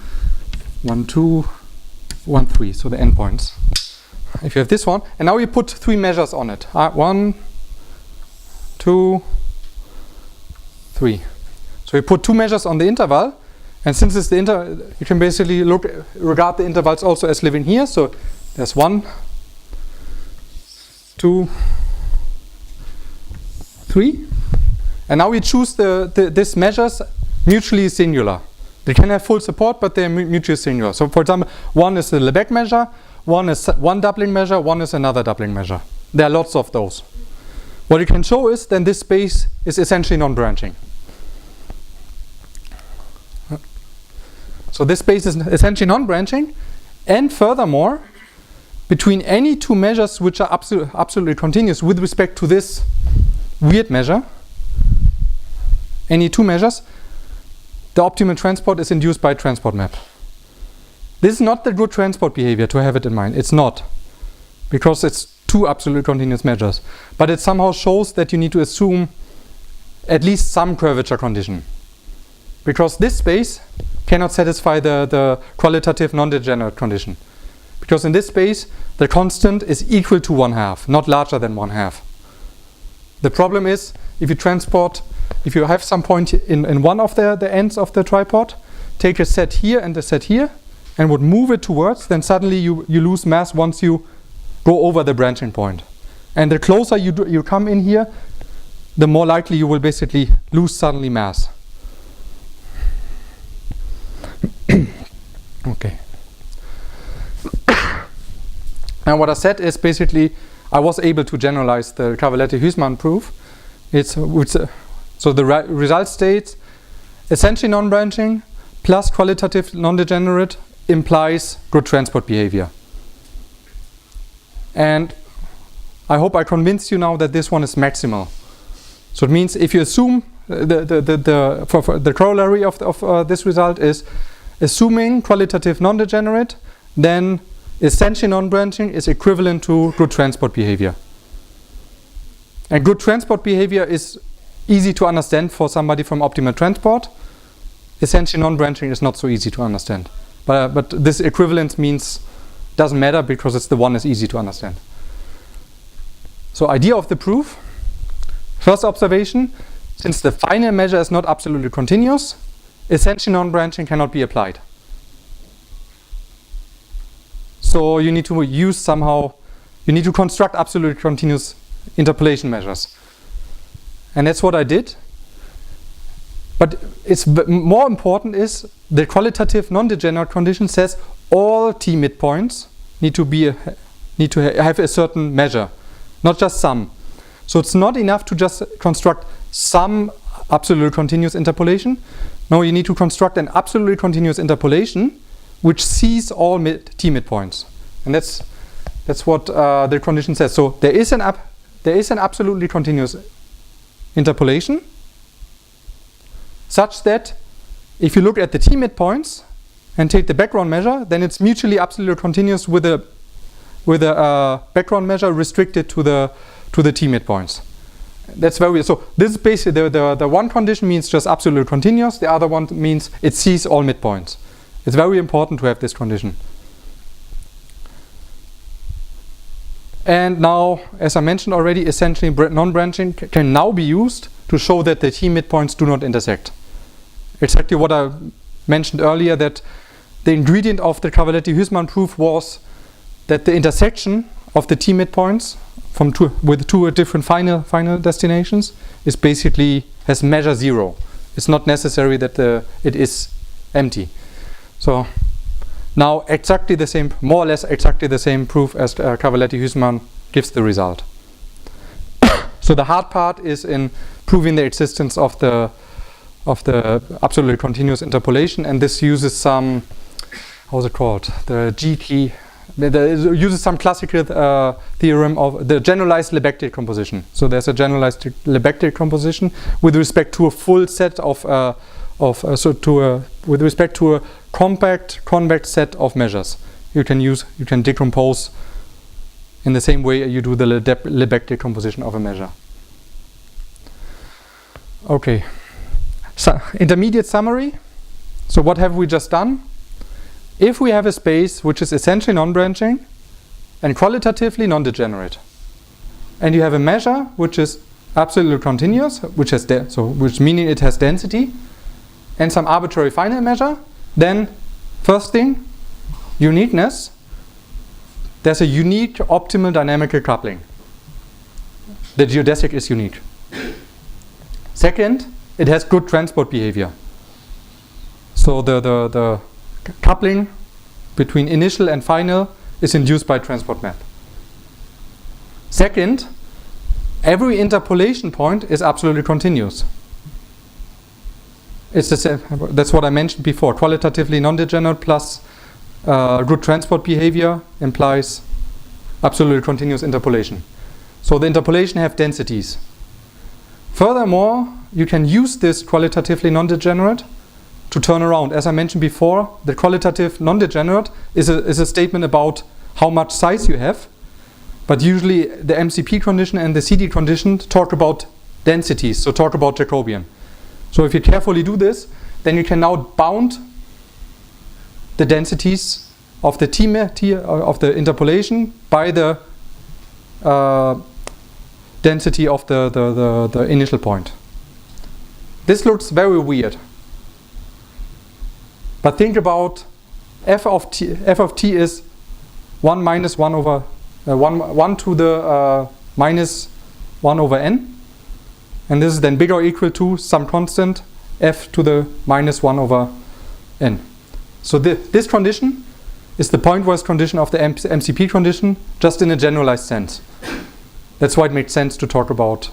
1, 2, 1, 3. So the endpoints. If you have this one, and now you put 3 measures on it. 1, 2, 3. So you put 2 measures on the interval. And since it's the you can basically regard the intervals also as living here. So there's 1, 2, 3. And now we choose these measures mutually singular. They can have full support, but they're mutually singular. So for example, 1 is the Lebesgue measure, 1 is one doubling measure, 1 is another doubling measure. There are lots of those. What you can show is then this space is essentially non-branching. So this space is essentially non-branching, and furthermore, between any 2 measures which are absolutely continuous with respect to this weird measure, any 2 measures, the optimal transport is induced by a transport map. This is not the good transport behavior, to have it in mind. It's not, because it's 2 absolutely continuous measures. But it somehow shows that you need to assume at least some curvature condition, because this space cannot satisfy the qualitative non-degenerate condition. Because in this space, the constant is equal to 1/2, not larger than 1/2. The problem is, if you have some point in one of the ends of the tripod, take a set here and a set here, and would move it towards, then suddenly you lose mass once you go over the branching point. And the closer you come in here, the more likely you will basically lose suddenly mass. Okay. Now what I said is basically I was able to generalize the Cavaletti-Huysman proof. So the result states essentially non-branching plus qualitative non-degenerate implies good transport behavior. And I hope I convinced you now that this one is maximal. So it means if you assume the corollary of this result is assuming qualitative non-degenerate, then essentially non-branching is equivalent to good transport behavior. And good transport behavior is easy to understand for somebody from optimal transport. Essentially non-branching is not so easy to understand. But this equivalence means doesn't matter because it's the one is easy to understand. So idea of the proof. First observation, since the final measure is not absolutely continuous, essentially non-branching cannot be applied. So you need to use somehow, you need to construct absolutely continuous interpolation measures. And that's what I did. But it's more important is the qualitative non-degenerate condition says all t midpoints need to have a certain measure, not just some. So it's not enough to just construct some absolutely continuous interpolation. No, you need to construct an absolutely continuous interpolation which sees all t midpoints, and that's what the condition says. So there is an absolutely continuous interpolation, such that if you look at the t midpoints and take the background measure, then it's mutually absolutely continuous with a background measure restricted to the t midpoints. That's very weird. So this is basically the one condition means just absolutely continuous. The other one means it sees all midpoints. It's very important to have this condition. And now, as I mentioned already, essentially non-branching can now be used to show that the t midpoints do not intersect. Exactly what I mentioned earlier, that the ingredient of the Cavaletti-Huysman proof was that the intersection of the t midpoints with two different final destinations is basically has measure 0. It's not necessary that it is empty. So now exactly the same, more or less exactly the same proof as Cavaletti-Huysman gives the result. So the hard part is in proving the existence of the absolutely continuous interpolation, and this uses some, how's it called? The Gigli. It uses some classical theorem of the generalized Lebesgue decomposition. So there's a generalized Lebesgue decomposition with respect to a full set with respect to a compact convex set of measures. You can decompose in the same way you do the Lebesgue decomposition of a measure. Okay. So intermediate summary. So what have we just done? If we have a space which is essentially non-branching and qualitatively non-degenerate, and you have a measure which is absolutely continuous, which meaning it has density, and some arbitrary final measure, then first thing, uniqueness. There's a unique optimal dynamical coupling. The geodesic is unique. Second, it has good transport behavior. So the coupling between initial and final is induced by transport map. Second, every interpolation point is absolutely continuous. It's the same. That's what I mentioned before. Qualitatively non-degenerate plus good transport behavior implies absolutely continuous interpolation. So the interpolation have densities. Furthermore, you can use this qualitatively non-degenerate to turn around. As I mentioned before, the qualitative non-degenerate is a statement about how much size you have, but usually the MCP condition and the CD condition talk about densities, so talk about Jacobian. So if you carefully do this, then you can now bound the densities of the of the interpolation by the density of the initial point. This looks very weird. But think about f of t is 1 minus 1 over 1 to the minus 1 over n. And this is then bigger or equal to some constant f to the minus 1 over n. So this condition is the pointwise condition of the MCP condition, just in a generalized sense. That's why it makes sense to talk about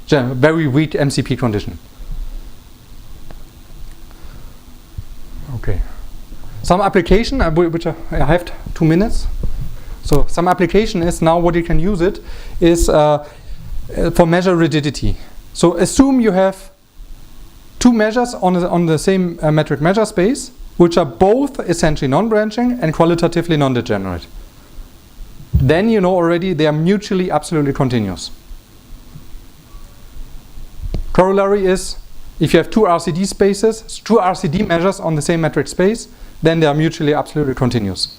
very weak MCP condition. Okay. some application, which I have 2 minutes. So some application is now what you can use it is for measure rigidity. So assume you have 2 measures on the same metric measure space, which are both essentially non-branching and qualitatively non-degenerate. Then you know already they are mutually absolutely continuous. Corollary is, if you have 2 RCD spaces, 2 RCD measures on the same metric space, then they are mutually absolutely continuous.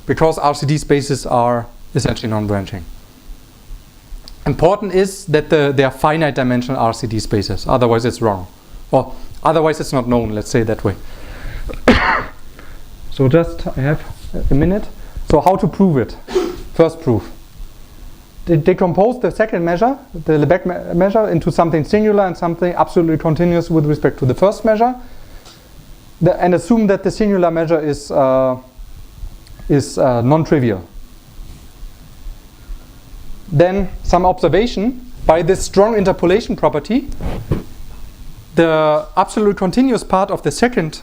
Because RCD spaces are essentially non-branching. Important is that they are finite dimensional RCD spaces, otherwise it's wrong. Or otherwise it's not known, let's say it that way. So just, I have a minute. So how to prove it? First proof. Decompose the second measure, the Lebesgue measure, into something singular and something absolutely continuous with respect to the first measure. And assume that the singular measure is non-trivial. Then some observation. By this strong interpolation property, the absolutely continuous part of the second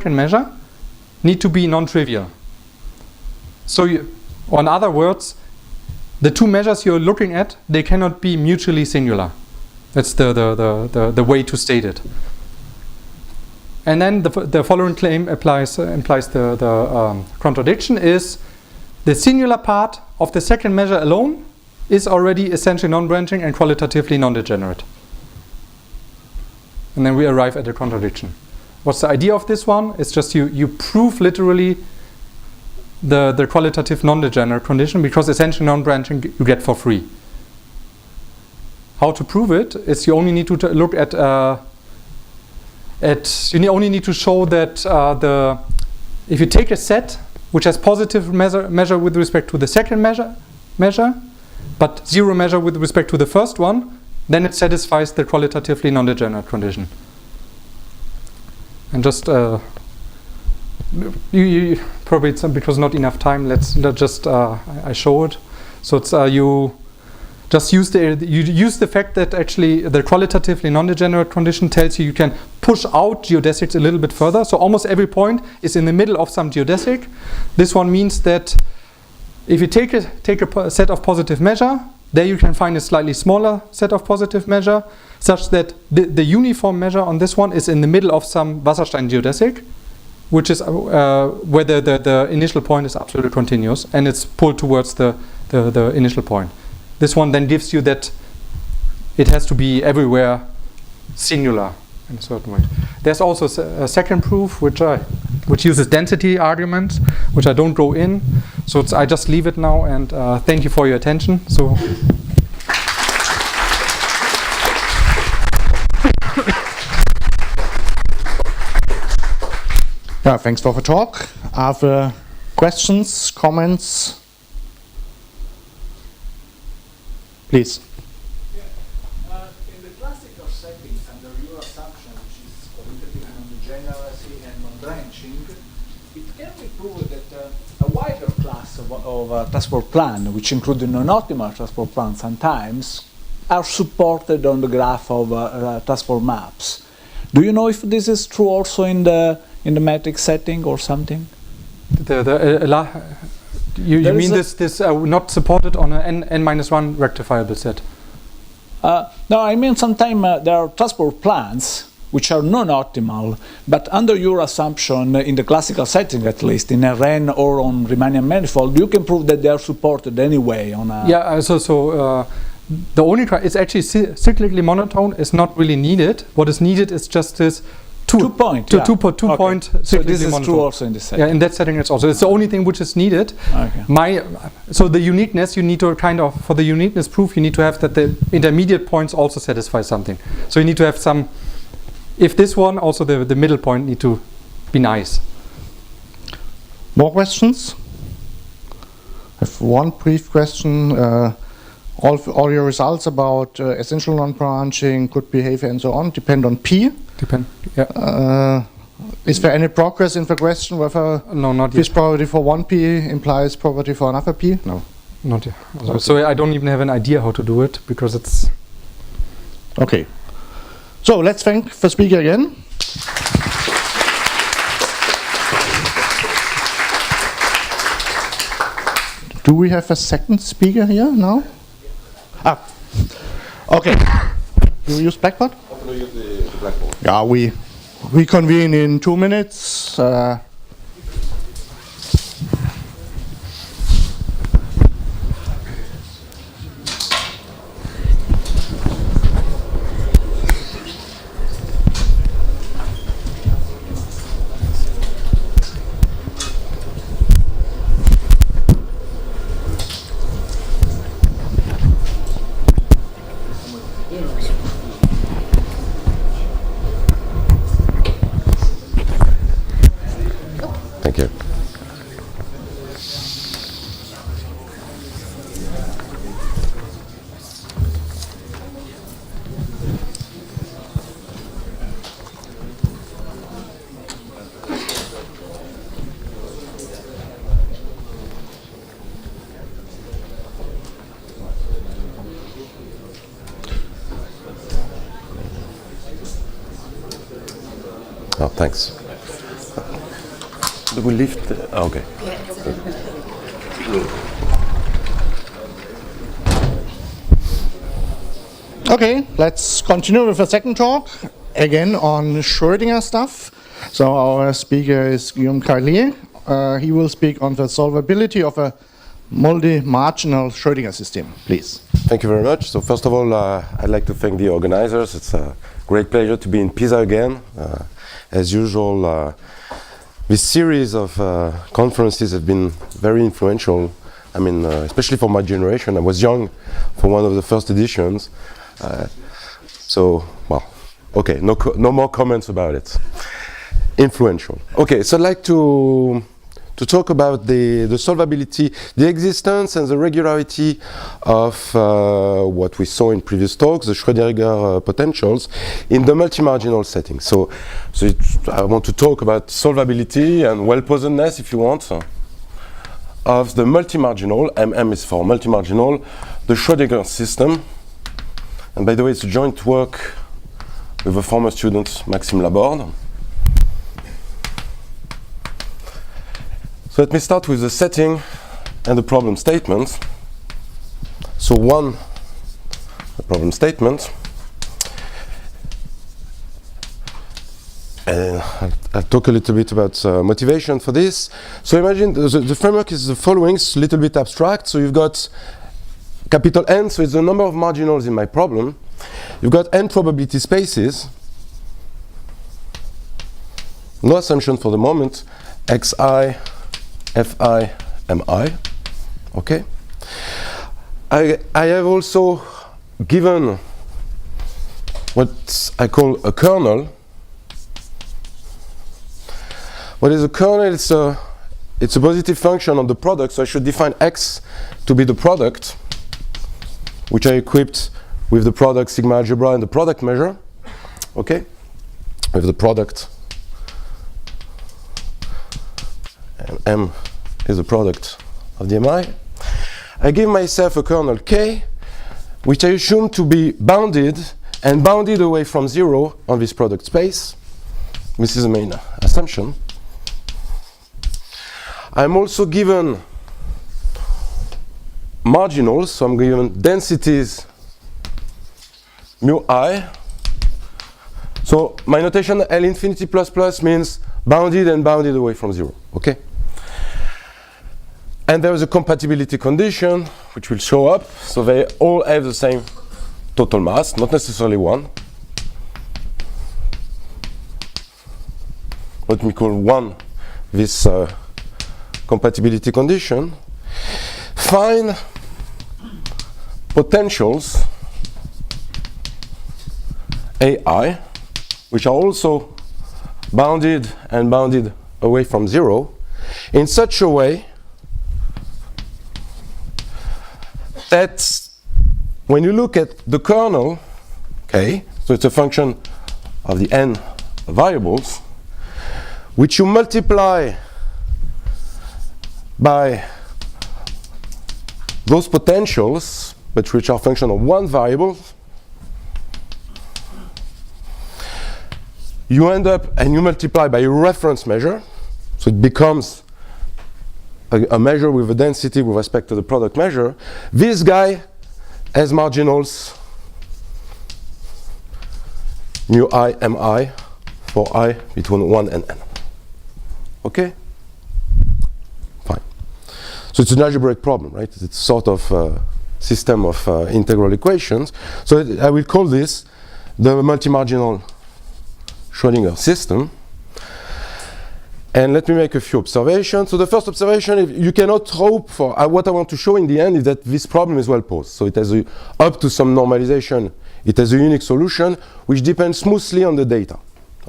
measure need to be non-trivial. So or in other words, the 2 measures you're looking at, they cannot be mutually singular. That's the way to state it. And then the following claim implies the contradiction is the singular part of the second measure alone is already essentially non-branching and qualitatively non-degenerate. And then we arrive at a contradiction. What's the idea of this one? It's just you prove literally the qualitative non-degenerate condition, because essentially non-branching you get for free. How to prove it is you only need to look at you only need to show that if you take a set which has positive measure with respect to the second measure, but 0 measure with respect to the first one, then it satisfies the qualitatively non-degenerate condition. And just you probably it's because not enough time. Let's just I show it. So it's you just use the fact that actually the qualitatively non-degenerate condition tells you can push out geodesics a little bit further. So almost every point is in the middle of some geodesic. This one means that if you take a set of positive measure, there you can find a slightly smaller set of positive measure, such that the uniform measure on this one is in the middle of some Wasserstein geodesic, which is where the initial point is absolutely continuous, and it's pulled towards the initial point. This one then gives you that it has to be everywhere singular in a certain way. There's also a second proof which uses density arguments, which I don't go in. So I just leave it now, and thank you for your attention. So. Yeah, thanks for the talk. Are there questions, comments? Please. In the classical settings, under your assumption, which is qualitative non-degeneracy and non-branching, it can be proved that a wider class of transport plan, which include the non-optimal transport plan sometimes, are supported on the graph of transport maps. Do you know if this is true also in the metric setting or something? You mean this not supported on an n-1 rectifiable set? No, I mean sometimes there are transport plans which are non-optimal, but under your assumption, in the classical setting at least, in a Rn or on Riemannian manifold, you can prove that they are supported anyway on a... Yeah, the only it's actually cyclically monotone is not really needed. What is needed is just this two point. So this is true also in this setting. Yeah, in that setting it's the only thing which is needed. Okay. So the uniqueness, you need to for the uniqueness proof, you need to have that the intermediate points also satisfy something. So you need to have some, if this one, also the middle point need to be nice. More questions? I have one brief question. All your results about essential non-branching, good behavior and so on depend on P. Yeah. Is there any progress in the question whether this probability for one P implies probability for another P? No. Not yet. So I don't even have an idea how to do it, because it's... Okay. So let's thank the speaker again. Do we have a second speaker here now? Ah, okay. Do you use Blackboard? I'm going to use the Blackboard. Yeah, we convene in 2 minutes. Thank you. Oh, thanks. Do we lift? Okay. Okay, let's continue with the second talk, again on Schrödinger stuff. So our speaker is Guillaume Carlier. He will speak on the solvability of a multi-marginal Schrödinger system, please. Thank you very much. So first of all, I'd like to thank the organizers. It's a great pleasure to be in Pisa again. As usual, this series of conferences have been very influential. I mean, especially for my generation. I was young for one of the first editions. So, well, okay, no more comments about it. Influential. Okay, so I'd like to talk about the solvability, the existence and the regularity of what we saw in previous talks, the Schrödinger potentials in the multi-marginal setting. So I want to talk about solvability and well-posedness, if you want, of the multi-marginal, MM is for multi-marginal, the Schrödinger system. And by the way, it's a joint work with a former student, Maxime Laborde. So let me start with the setting and the problem statement. So the problem statement. And I'll talk a little bit about motivation for this. So imagine the framework is the following, it's a little bit abstract. So you've got capital N, so it's the number of marginals in my problem. You've got n probability spaces. No assumption for the moment. Xi, Fi, Mi. Okay. I have also given what I call a kernel. What is a kernel? It's a positive function on the product, so I should define X to be the product, which I equipped with the product sigma algebra and the product measure. Okay? With the product. And M is the product of the Mi. I give myself a kernel K, which I assume to be bounded and bounded away from 0 on this product space. This is the main assumption. I'm also given marginals, so I'm given densities mu I. So my notation L infinity plus plus means bounded and bounded away from 0. Okay? And there is a compatibility condition which will show up. So they all have the same total mass, not necessarily 1. Let me call 1 this compatibility condition. Find potentials AI, which are also bounded and bounded away from 0, in such a way that when you look at the kernel, okay, so it's a function of the n variables, which you multiply by those potentials, but which are function of one variable, you end up and you multiply by a reference measure, so it becomes a measure with a density with respect to the product measure, this guy has marginals mu I mi for I between 1 and n. Okay? Fine. So it's an algebraic problem, right? It's sort of system of integral equations. So I will call this the multi-marginal Schrödinger system. And let me make a few observations. So the first observation, you cannot hope for, what I want to show in the end is that this problem is well posed. So it has up to some normalization, it has a unique solution which depends smoothly on the data.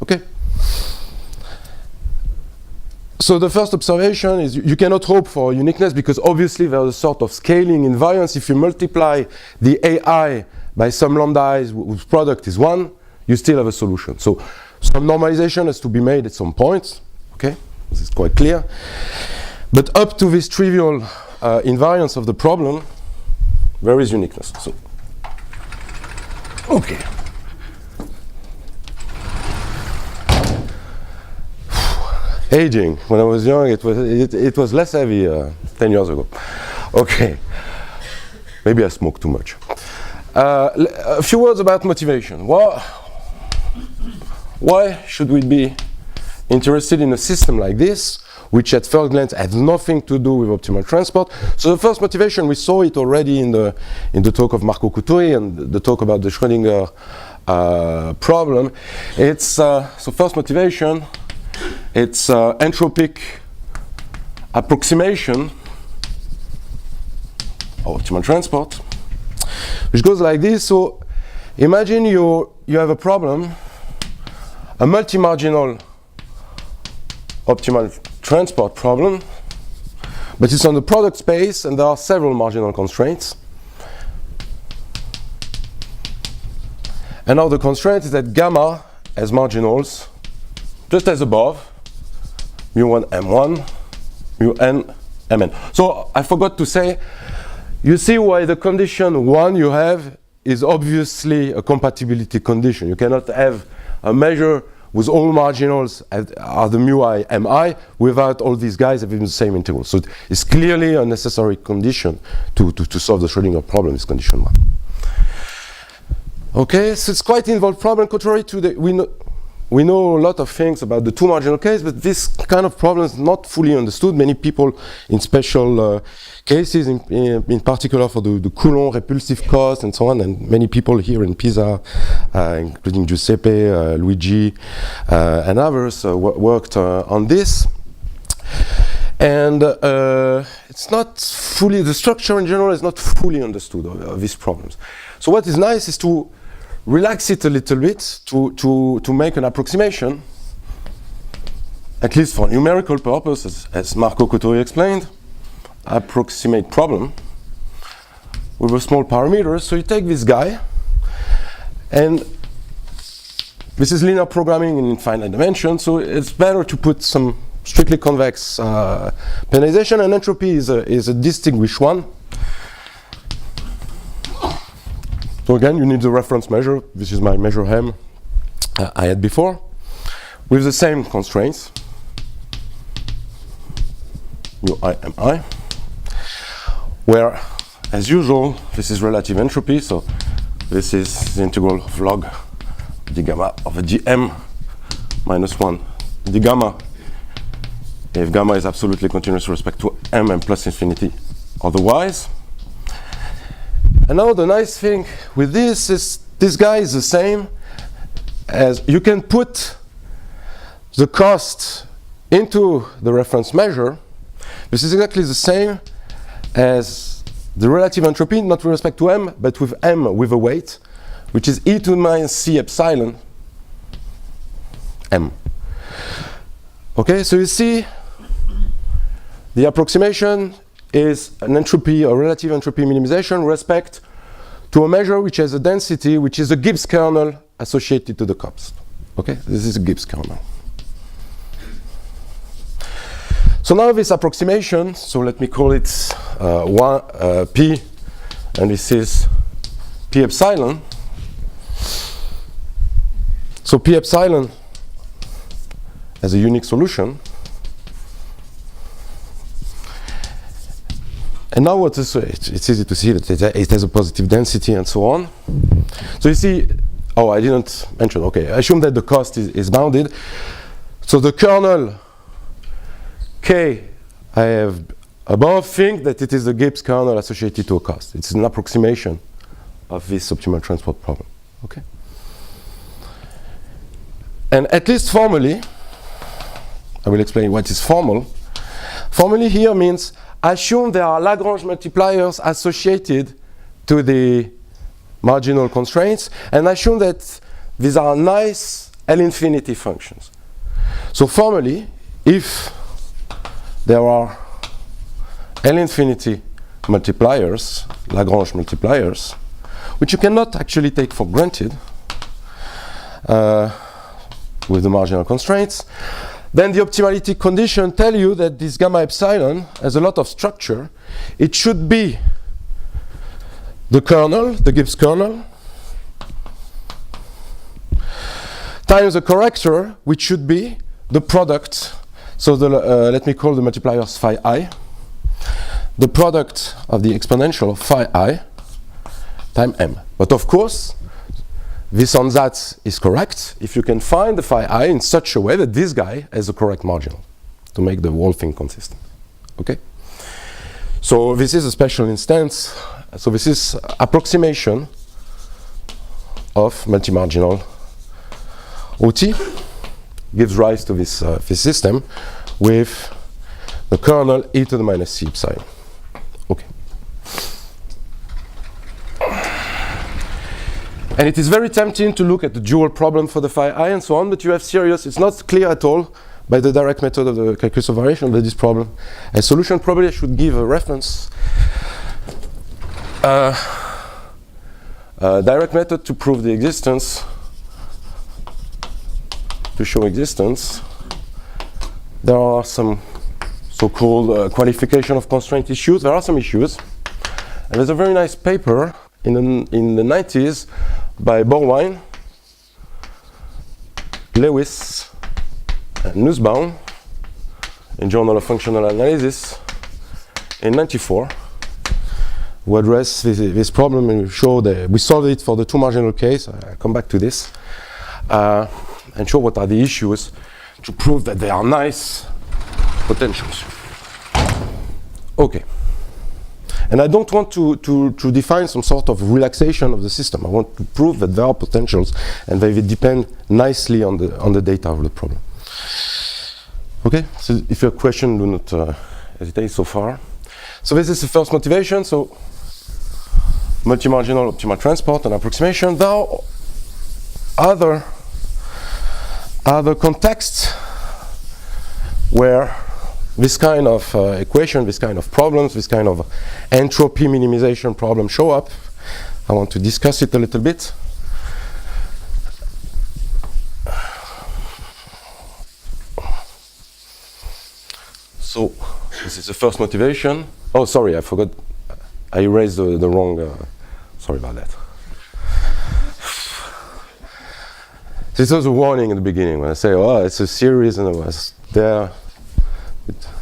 Okay? So the first observation is you cannot hope for uniqueness because obviously there's a sort of scaling invariance. If you multiply the AI by some lambda i's whose product is 1, you still have a solution. So some normalization has to be made at some point. Okay, this is quite clear. But up to this trivial invariance of the problem, there is uniqueness. So, okay. Aging. When I was young, it was less heavy 10 years ago. Okay. Maybe I smoked too much. A few words about motivation. Why should we be interested in a system like this, which at first glance has nothing to do with optimal transport? So the first motivation, we saw it already in the talk of Marco Couturi and the talk about the Schrödinger problem. It's so first motivation, it's entropic approximation of optimal transport, which goes like this. So imagine you have a problem, a multi-marginal optimal transport problem, but it's on the product space and there are several marginal constraints. And now the constraint is that gamma has marginals just as above, mu1 m1, mu_n mn. So I forgot to say, you see why the condition 1 you have is obviously a compatibility condition. You cannot have a measure with all marginals are the mu I mi without all these guys having the same integral. So it's clearly a necessary condition to solve the Schrödinger problem, is condition 1. Okay, so it's quite involved problem, contrary to the, we know a lot of things about the two marginal case, but this kind of problem is not fully understood. Many people in special cases, in particular for the Coulomb repulsive cost and so on, and many people here in Pisa, including Giuseppe, Luigi, and others, worked on this. And it's not fully, the structure in general is not fully understood of these problems. So what is nice is to relax it a little bit, to make an approximation, at least for numerical purposes, as Marco Couturi explained, approximate problem with a small parameter. So you take this guy, and this is linear programming in infinite dimension, so it's better to put some strictly convex penalization, and entropy is a distinguished one. So again, you need the reference measure. This is my measure M I had before, with the same constraints, mu I mi, where, as usual, this is relative entropy. So this is the integral of log d gamma of a dm minus 1 d gamma, if gamma is absolutely continuous with respect to m and plus infinity otherwise. And now the nice thing with this is this guy is the same as you can put the cost into the reference measure. This is exactly the same as the relative entropy, not with respect to m, but with m with a weight, which is e to the minus c epsilon m. Okay, so you see the approximation is an entropy or relative entropy minimization with respect to a measure which has a density which is a Gibbs kernel associated to the cost. Okay, this is a Gibbs kernel. So now this approximation, so let me call it P, and this is P epsilon. So P epsilon has a unique solution. And now what is it's easy to see that it has a positive density and so on. So you see, oh, I didn't mention, okay, I assume that the cost is bounded. So the kernel K I have above, think that it is the Gibbs kernel associated to a cost. It's an approximation of this optimal transport problem, okay? And at least formally, I will explain what is formal. Formally here means assume there are Lagrange multipliers associated to the marginal constraints, and assume that these are nice L-infinity functions. So formally, if there are L-infinity multipliers, Lagrange multipliers, which you cannot actually take for granted with the marginal constraints, then the optimality condition tell you that this gamma epsilon has a lot of structure. It should be the kernel, the Gibbs kernel, times the corrector, which should be the product. So the, let me call the multipliers phi I. The product of the exponential of phi I times m. But of course, this on that is correct if you can find the phi I in such a way that this guy has the correct marginal to make the whole thing consistent. Okay? So this is a special instance. So this is approximation of multi-marginal OT gives rise to this, this system with the kernel e to the minus c epsilon. Okay. And it is very tempting to look at the dual problem for the phi I and so on, but you have serious, it's not clear at all by the direct method of the calculus of variation that this problem. A solution probably I should give a reference. Direct method to prove the existence, to show existence. There are some so-called qualification of constraint issues. There are some issues. And there's a very nice paper in the 90s by Borwein, Lewis, and Nussbaum in Journal of Functional Analysis in 94, who address this problem and show that we solved it for the two marginal case. I'll come back to this and show what are the issues to prove that they are nice potentials. Okay. And I don't want to define some sort of relaxation of the system. I want to prove that there are potentials and they depend nicely on the data of the problem. Okay, so if you have a question, do not hesitate so far. So this is the first motivation. So multi-marginal optimal transport and approximation. There are other contexts where this kind of equation, this kind of problems, this kind of entropy minimization problem show up. I want to discuss it a little bit. So this is the first motivation. Oh, sorry, I forgot. I erased the wrong. Sorry about that. This was a warning in the beginning when I say, "Oh, it's a series," and I was there.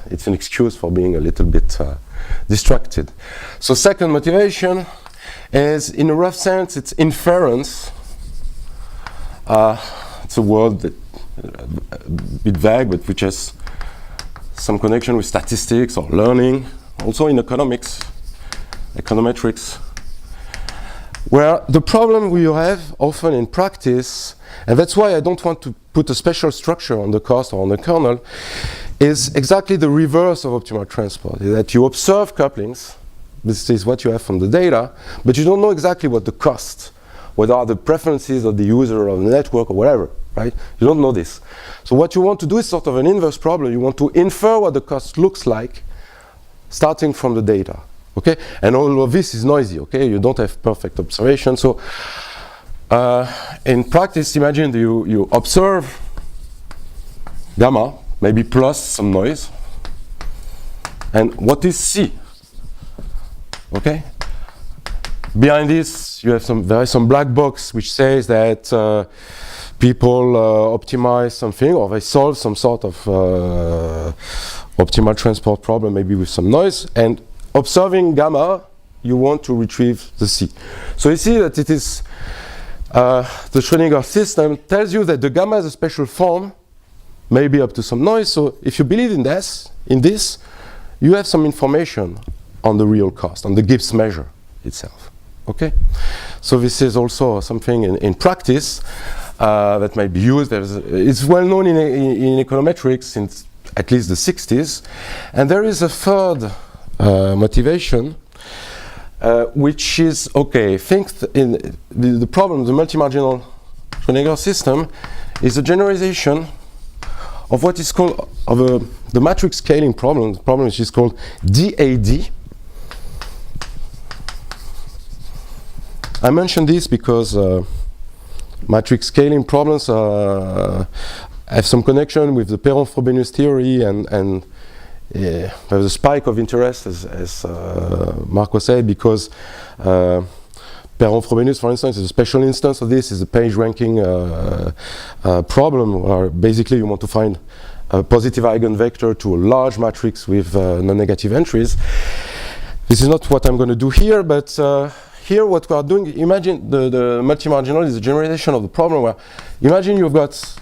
It's an excuse for being a little bit distracted. So second motivation is, in a rough sense, it's inference. It's a word that a bit vague, but which has some connection with statistics or learning, also in economics, econometrics, where the problem we have often in practice, and that's why I don't want to put a special structure on the cost or on the kernel, is exactly the reverse of optimal transport, that you observe couplings, this is what you have from the data, but you don't know exactly what the cost, what are the preferences of the user or the network or whatever, right? You don't know this. So what you want to do is sort of an inverse problem. You want to infer what the cost looks like starting from the data, okay? And all of this is noisy, okay? You don't have perfect observation. So in practice, imagine you observe gamma, maybe plus some noise. And what is C? Okay? Behind this, you have there is some black box which says that people optimize something, or they solve some sort of optimal transport problem, maybe with some noise. And observing gamma, you want to retrieve the C. So you see that it is the Schrödinger system tells you that the gamma is a special form, maybe up to some noise. So if you believe in this, you have some information on the real cost, on the Gibbs measure itself. Okay, so this is also something in practice that might be used. It's well known in econometrics since at least the 60s. And there is a third motivation, which is, okay, think in the problem, the multi-marginal Schrödinger system is a generalization of what is called, the matrix scaling problem, the problem which is called DAD. I mention this because matrix scaling problems have some connection with the Perron-Frobenius theory, and there's a spike of interest, as Marco said, because Perron-Frobenius, for instance, is a special instance of this, is a page ranking problem, where basically you want to find a positive eigenvector to a large matrix with non-negative entries. This is not what I'm going to do here, but here what we are doing, imagine the multi-marginal is a generalization of the problem where, imagine you've got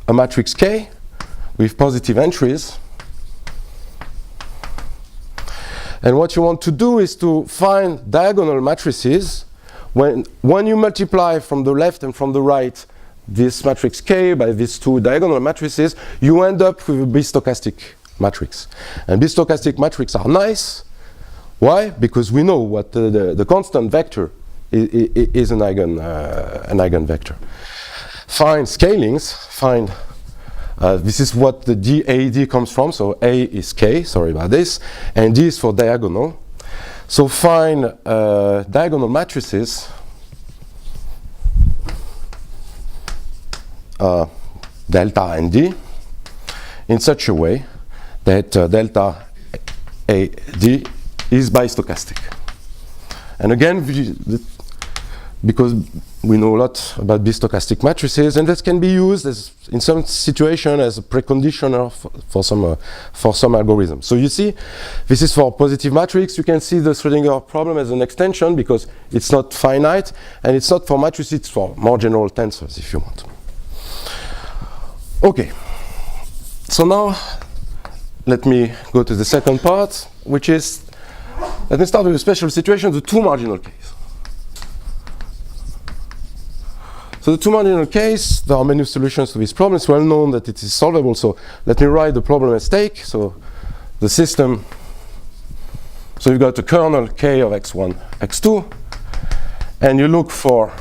a matrix K with positive entries, and what you want to do is to find diagonal matrices. When you multiply from the left and from the right this matrix K by these two diagonal matrices, you end up with a bistochastic matrix. And bistochastic matrices are nice. Why? Because we know what the constant vector is an eigenvector. Find scalings, this is what the DAD comes from, so A is K, sorry about this, and D is for diagonal. So find diagonal matrices delta and D in such a way that delta AD is bistochastic. And again, because we know a lot about bistochastic matrices, and this can be used as, in some situation, as a preconditioner for some algorithm. So you see, this is for positive matrix. You can see the Schrödinger problem as an extension because it's not finite, and it's not for matrices, it's for more general tensors, if you want. Okay. So now, let me go to the second part, which is, let me start with a special situation, the two-marginal case. So the two-marginal case, there are many solutions to this problem. It's well known that it is solvable, so let me write the problem at stake. So the system, so you've got a kernel K of x1, x2, and you look for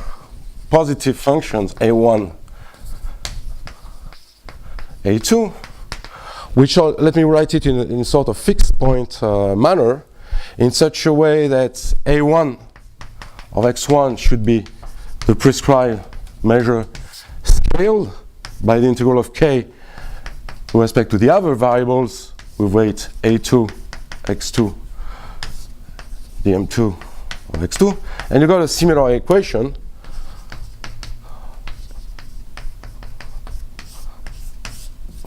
positive functions a1, a2, which are, let me write it in sort of fixed point manner, in such a way that a1 of x1 should be the prescribed measure scaled by the integral of k with respect to the other variables with weight a2, x2, dm2 of x2. And you got a similar equation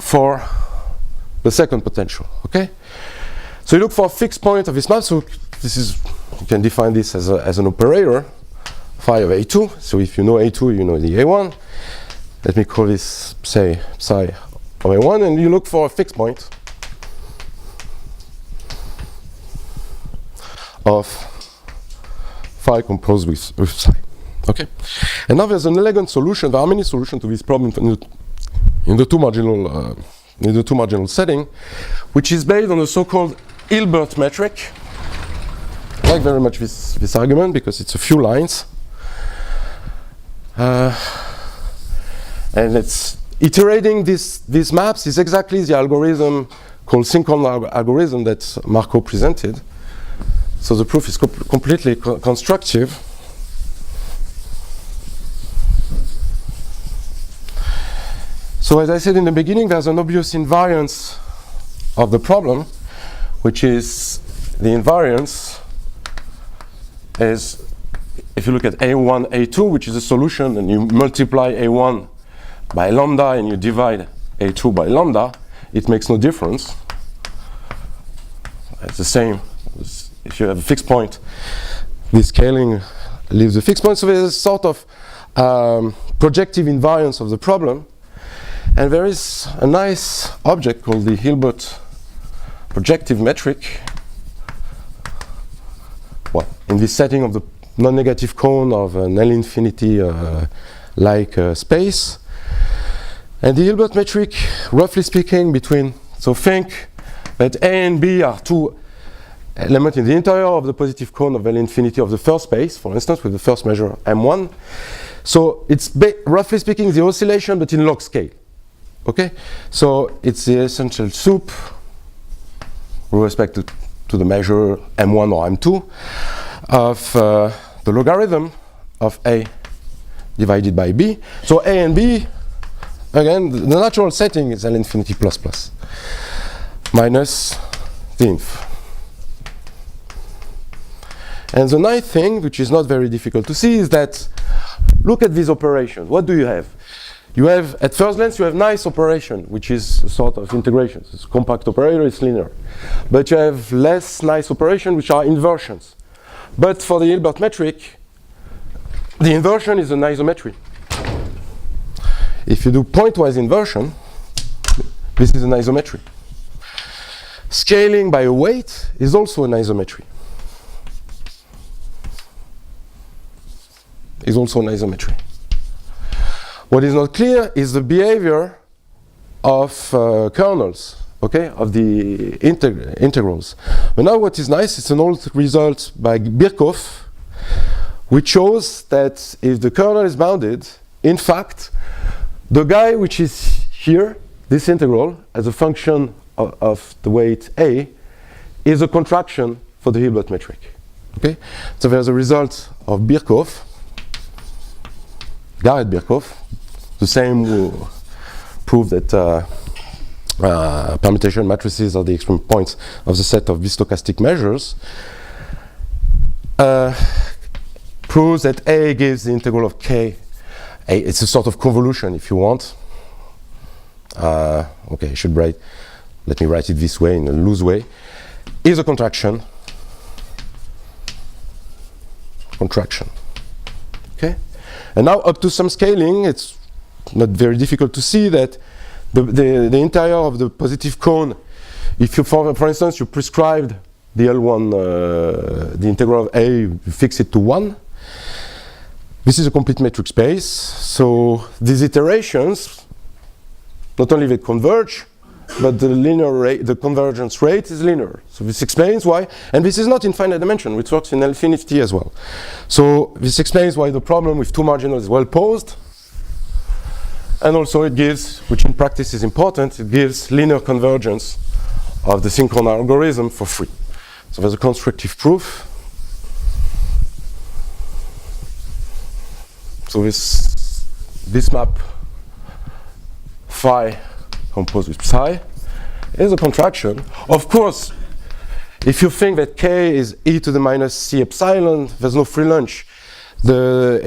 for the second potential, okay? So you look for a fixed point of this map. So this is, you can define this as an operator, phi of a2. So if you know a2, you know the a1. Let me call this, say, psi of a1, and you look for a fixed point of phi composed with psi. Okay. And now there's an elegant solution. There are many solutions to this problem in the two-marginal setting, which is based on the so-called Hilbert metric. I like very much this argument because it's a few lines. And it's iterating these maps is exactly the algorithm called synchron algorithm that Marco presented. So the proof is completely constructive. So as I said in the beginning, there's an obvious invariance of the problem, which is the invariance is, if you look at A1, A2, which is a solution, and you multiply A1 by lambda and you divide A2 by lambda, it makes no difference. It's the same if you have a fixed point, this scaling leaves a fixed point. So there's a sort of projective invariance of the problem. And there is a nice object called the Hilbert projective metric. Well, in this setting of the non-negative cone of an L infinity like space. And the Hilbert metric, roughly speaking, so think that A and B are two elements in the interior of the positive cone of L infinity of the first space, for instance, with the first measure M1. So it's roughly speaking the oscillation, but in log scale. Okay? So it's the essential soup with respect to the measure M1 or M2 of the logarithm of A divided by B. So A and B, again, the natural setting is L infinity plus plus minus the inf. And the nice thing, which is not very difficult to see, is that look at these operations. What do you have? You have, at first glance, you have nice operation, which is a sort of integration. It's a compact operator, it's linear. But you have less nice operation, which are inversions. But for the Hilbert metric, the inversion is an isometry. If you do pointwise inversion, this is an isometry. Scaling by a weight is also an isometry. Is also an isometry. What is not clear is the behavior of kernels, okay, of the integrals. But now what is nice, it's an old result by Birkhoff, which shows that if the kernel is bounded, in fact, the guy which is here, this integral, as a function of the weight A, is a contraction for the Hilbert metric. Okay? So there's a result of Birkhoff, Garrett Birkhoff, the same who proved that permutation matrices are the extreme points of the set of stochastic measures, proves that A gives the integral of K. It's a sort of convolution, if you want. Okay, I should write, let me write it this way, in a loose way, is a contraction. Okay? And now up to some scaling, it's not very difficult to see that the interior of the positive cone, if you, for instance, you prescribed the L1, the integral of A, you fix it to 1. This is a complete metric space. So these iterations, not only they converge, but the linear rate, the convergence rate is linear. So this explains why, and this is not in finite dimension, which works in infinity as well. So this explains why the problem with two marginals is well posed. And also it gives, which in practice is important, it gives linear convergence of the synchron algorithm for free. So there's a constructive proof. So this map phi composed with psi is a contraction. Of course, if you think that K is e to the minus c epsilon, there's no free lunch. The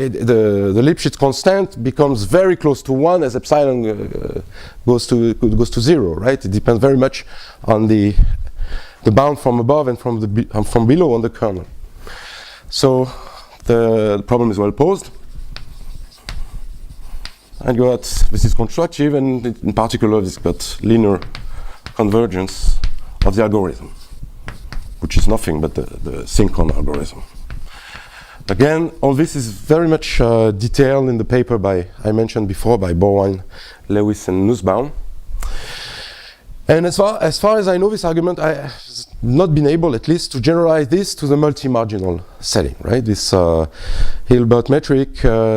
Lipschitz constant becomes very close to 1 as epsilon goes to 0, right? It depends very much on the bound from above and from below on the kernel. So the problem is well posed. And this is constructive, and in particular, this got linear convergence of the algorithm, which is nothing but the synchron algorithm. Again, all this is very much detailed in the paper I mentioned before by Borwein, Lewis, and Nussbaum. And as far as I know, this argument, I have not been able, at least, to generalize this to the multi-marginal setting, right? This Hilbert metric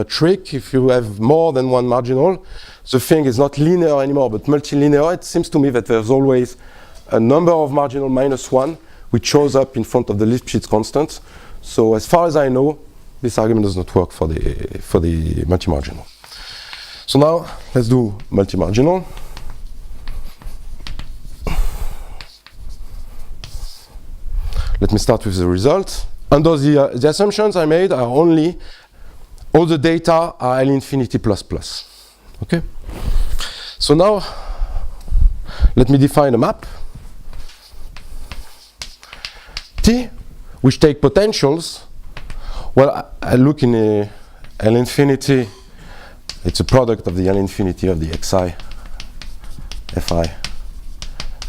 trick, if you have more than one marginal, the thing is not linear anymore, but multilinear. It seems to me that there's always a number of marginal minus 1, which shows up in front of the Lipschitz constant. So as far as I know, this argument does not work for the multi-marginal. So now, let's do multi-marginal. Let me start with the result. Under the assumptions I made are only all the data are L infinity plus plus. Okay? So now, let me define a map. T, which take potentials. Well, I look in L infinity. It's a product of the L infinity of the xi, fi,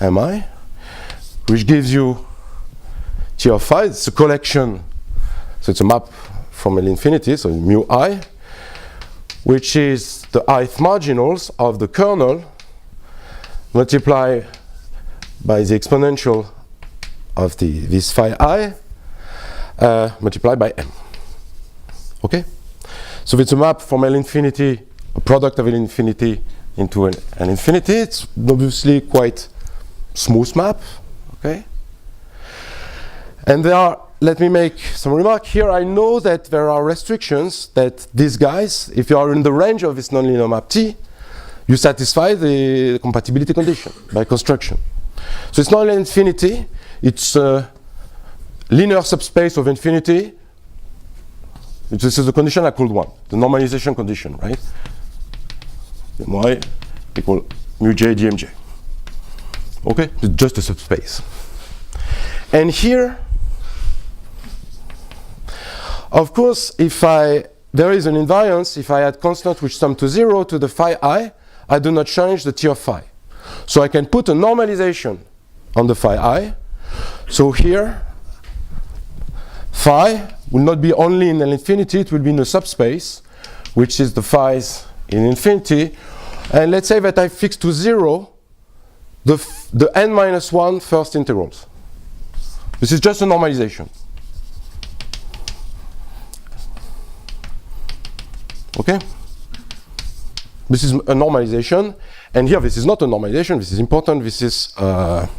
mi, which gives you T of phi. It's a collection, so it's a map from L infinity, so mu I, which is the ith marginals of the kernel multiplied by the exponential of this phi I multiplied by m. Okay? So it's a map from L infinity, a product of L infinity into L infinity. It's obviously quite smooth map. Okay? And there are, let me make some remark here. I know that there are restrictions that these guys, if you are in the range of this nonlinear map T, you satisfy the compatibility condition by construction. So it's not L infinity, it's a linear subspace of infinity. This is the condition I called 1, the normalization condition, right? Y equal mu j dmj. Okay, it's just a subspace. And here, of course, if there is an invariance, if I add constant which sum to 0 to the phi I do not change the T of phi. So I can put a normalization on the phi I. So here, phi will not be only in L infinity, it will be in a subspace, which is the phi's in infinity. And let's say that I fix to 0 the n minus 1 first integrals. This is just a normalization. Okay? This is a normalization. And here, this is not a normalization, this is important, this is a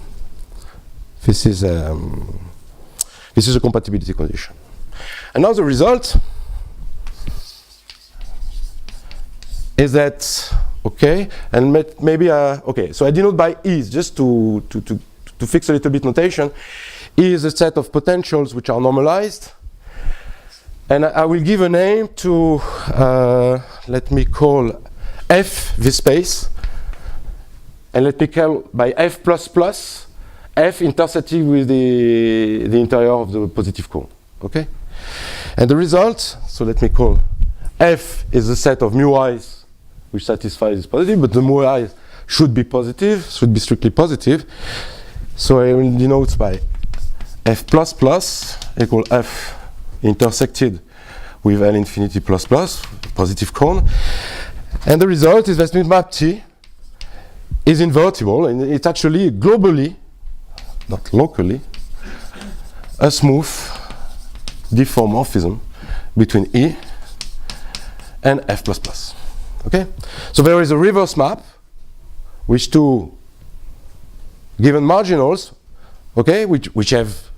compatibility condition. And now the result is that, okay, and maybe, okay, so I denote by E, just to fix a little bit notation. E is a set of potentials which are normalized. And I will give a name to, let me call F this space. And let me call by F plus plus, F intersecting with the interior of the positive cone. Okay? And the result, so let me call F is a set of mu i's which satisfies this positive, but the mu i's should be positive, should be strictly positive. So I will denote by F plus plus equal F intersected with L infinity plus plus, positive cone. And the result is that map T is invertible, and it's actually globally, not locally, a smooth diffeomorphism between E and F plus plus. Okay? So there is a reverse map which two given marginals, okay, which have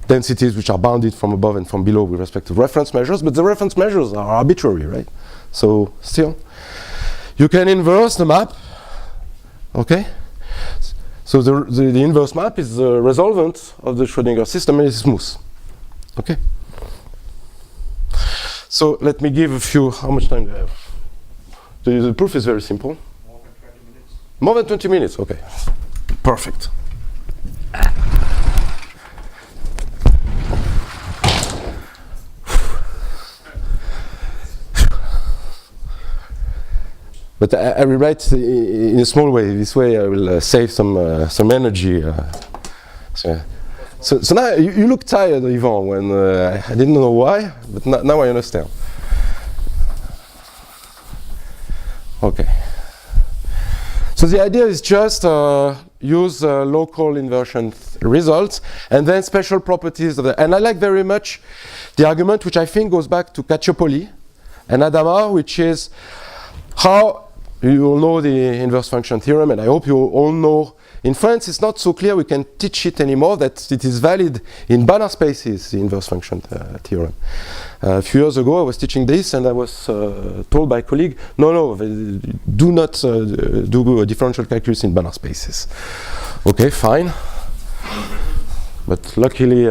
densities which are bounded from above and from below with respect to reference measures, but the reference measures are arbitrary, right? So still, you can inverse the map, okay? So the inverse map is the resolvent of the Schrödinger system and it's smooth, okay? So let me give a few, how much time do I have? The proof is very simple. More than 20 minutes. More than 20 minutes, okay. Perfect. But I will write in a small way. This way I will save some energy. So now you look tired, Yvon, when I didn't know why, but now I understand. Okay. So the idea is just use local inversion results and then special properties of the. And I like very much the argument which I think goes back to Cacciopoli and Adama, which is how you all know the inverse function theorem, and I hope you all know. In France, it's not so clear we can teach it anymore that it is valid in Banach spaces, the inverse function theorem. A few years ago, I was teaching this, and I was told by a colleague, no, do not do a differential calculus in Banach spaces. Okay, fine. But luckily,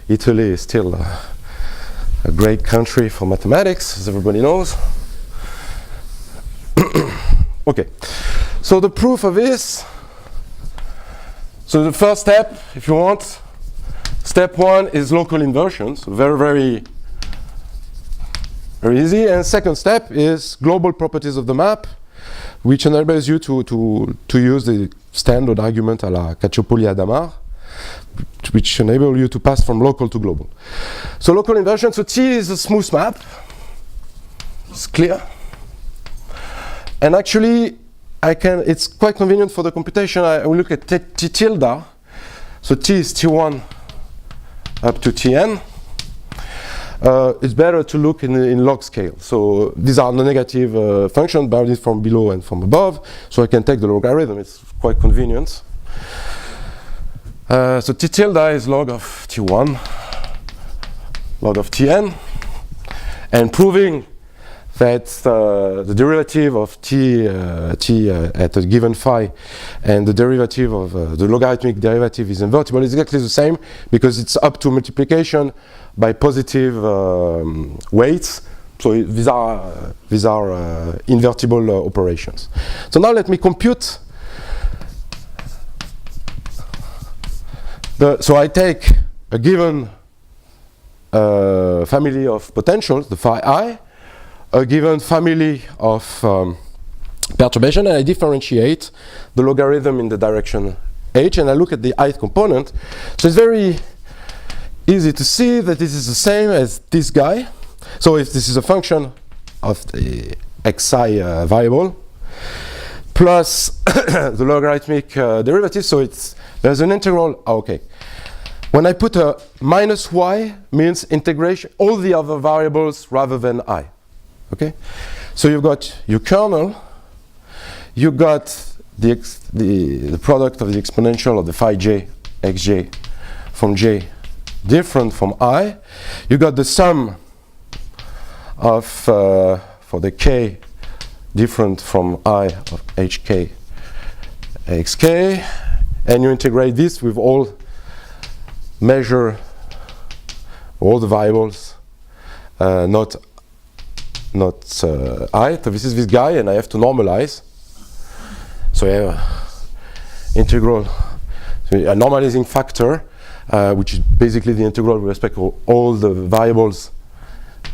Italy is still a great country for mathematics, as everybody knows. Okay, so the proof of this. So the first step, if you want, Step one is local inversion, so very easy. And second step is global properties of the map, which enables you to use the standard argument a la Cacciopoli-Hadamard, which enable you to pass from local to global. So local inversion, so T is a smooth map. It's clear. And actually, it's quite convenient for the computation. I will look at T tilde. So T is T1 up to Tn. It's better to look in log scale. So these are non-negative functions bounded from below and from above. So I can take the logarithm. It's quite convenient. So T tilde is log of T1, log of Tn. And proving that the derivative of t at a given phi and the derivative of the logarithmic derivative is invertible is exactly the same, because it's up to multiplication by positive weights. So these are invertible operations. So now let me compute. So I take a given family of potentials, the phi I, a given family of perturbation, and I differentiate the logarithm in the direction h, and I look at the ith component. So it's very easy to see that this is the same as this guy. So if this is a function of the xi variable plus the logarithmic derivative, so there's an integral. Okay. When I put a minus y, means integration all the other variables rather than I. Okay, so you've got your kernel, you got the product of the exponential of the phi j xj from j different from I. You got the sum of for the k different from I of hk xk, and you integrate this with all measure all the variables, not I. So this is this guy, and I have to normalize. So I have integral, so a normalizing factor, which is basically the integral with respect to all the variables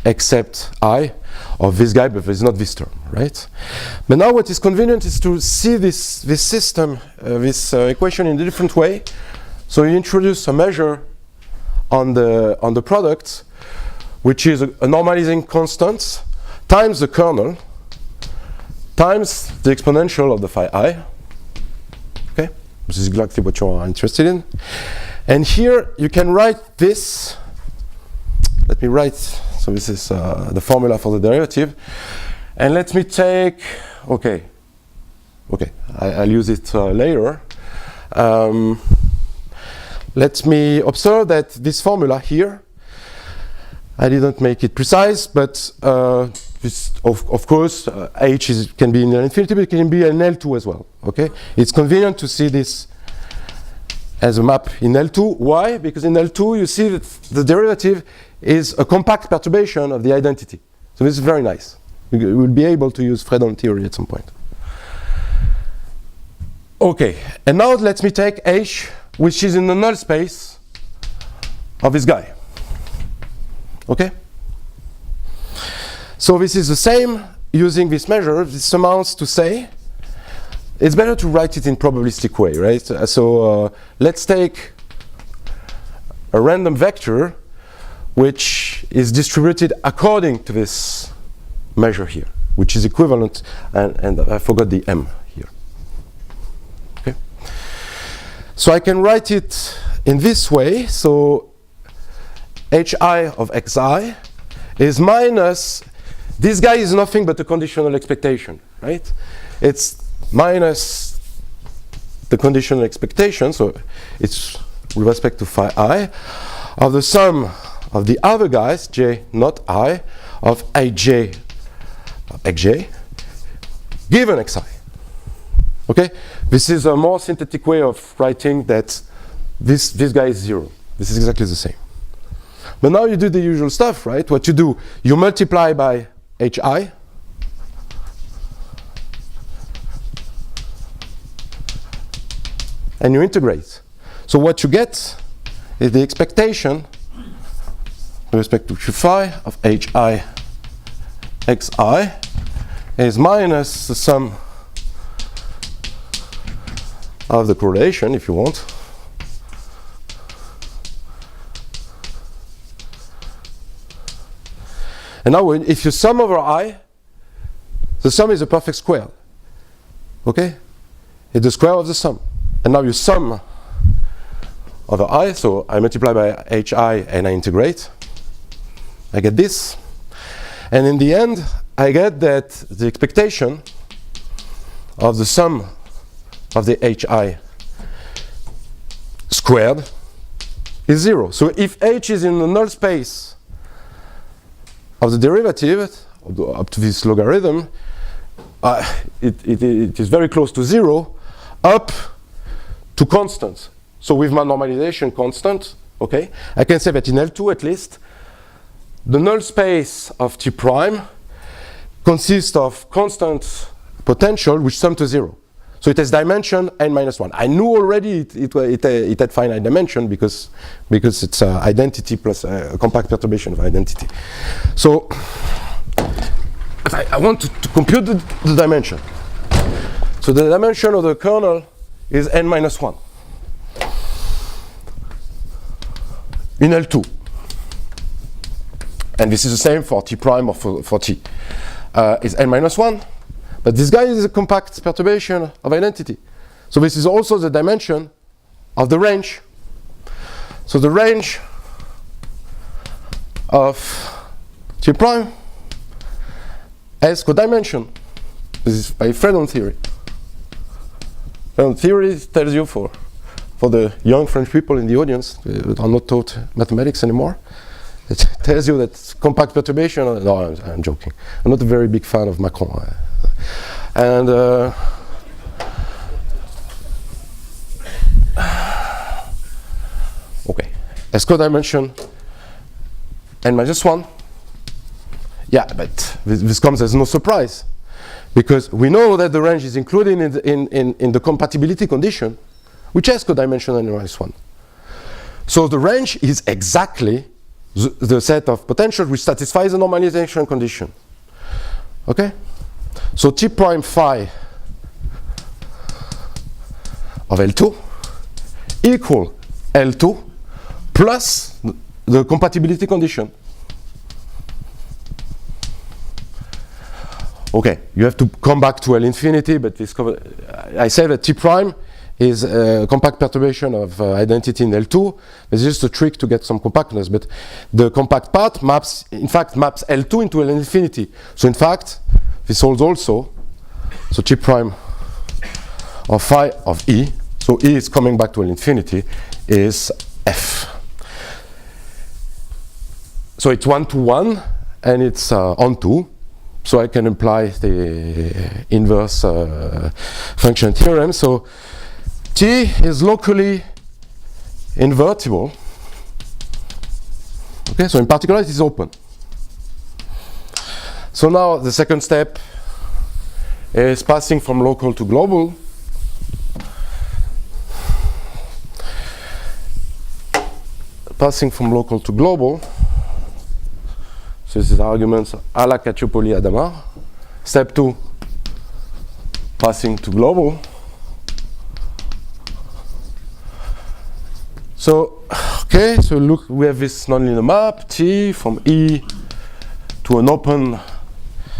except I of this guy, but it's not this term, right? But now what is convenient is to see this system, this equation in a different way. So you introduce a measure on the product, which is a normalizing constant times the kernel times the exponential of the phi I. Okay, this is exactly what you are interested in. And here you can write this. Let me write. So this is the formula for the derivative. And let me take. Okay. I'll use it later. Let me observe that this formula here, I didn't make it precise, but this, of course, h can be in an infinity, but it can be an L2 as well. Okay, it's convenient to see this as a map in L2. Why? Because in L2 you see that the derivative is a compact perturbation of the identity. So this is very nice. You will be able to use Fredholm theory at some point. Okay, and now let me take h, which is in the null space of this guy. Okay? So this is the same using this measure. This amounts to say, it's better to write it in probabilistic way, right? So let's take a random vector which is distributed according to this measure here, which is equivalent, and I forgot the m here. Okay? So I can write it in this way. So hi of xi is minus, this guy is nothing but a conditional expectation, right? It's minus the conditional expectation, so it's with respect to phi I, of the sum of the other guys, j not I, of aj of xj, given xi. Okay? This is a more synthetic way of writing that this guy is 0. This is exactly the same. But now you do the usual stuff, right? What you do, you multiply by hi, and you integrate. So what you get is the expectation with respect to Q phi of hi xi is minus the sum of the correlation, if you want, and now if you sum over I, the sum is a perfect square. Okay? It's the square of the sum. And now you sum over I, so I multiply by hi and I integrate. I get this. And in the end, I get that the expectation of the sum of the hi squared is 0. So if h is in the null space of the derivative up to this logarithm, it is very close to 0 up to constant. So with my normalization constant, okay, I can say that in L2 at least, the null space of T prime consists of constant potential which sum to 0. So it has dimension n minus 1. I knew already it had finite dimension because it's identity plus a compact perturbation of identity. So I want to compute the dimension. So the dimension of the kernel is n minus 1 in L2. And this is the same for T prime or for T. Is n minus 1. But this guy is a compact perturbation of identity. So this is also the dimension of the range. So the range of T prime has codimension. This is by Fredon theory. Fredon theory tells you for the young French people in the audience that are not taught mathematics anymore, it tells you that compact perturbation, no, I'm joking. I'm not a very big fan of Macron. And okay, as codimension n minus 1. Yeah, but this comes as no surprise because we know that the range is included in the compatibility condition, which has codimension n minus 1. So the range is exactly the set of potentials which satisfies the normalization condition. Okay? So T prime phi of L2 equal L2 plus the compatibility condition. Okay, you have to come back to L infinity, but this I say that T prime is a compact perturbation of identity in L2. It's just a trick to get some compactness, but the compact part maps L2 into L infinity. So in fact, this holds also. So T prime of phi of E, so E is coming back to L infinity, is F. So it's 1 to 1, and it's onto. So I can apply the inverse function theorem. So T is locally invertible. Okay, so in particular it is open. So now the second step is passing from local to global. Passing from local to global. So this is arguments a la Cacciopoli-Adama. Step 2, passing to global. So, okay, so look, we have this nonlinear map, T from E to an open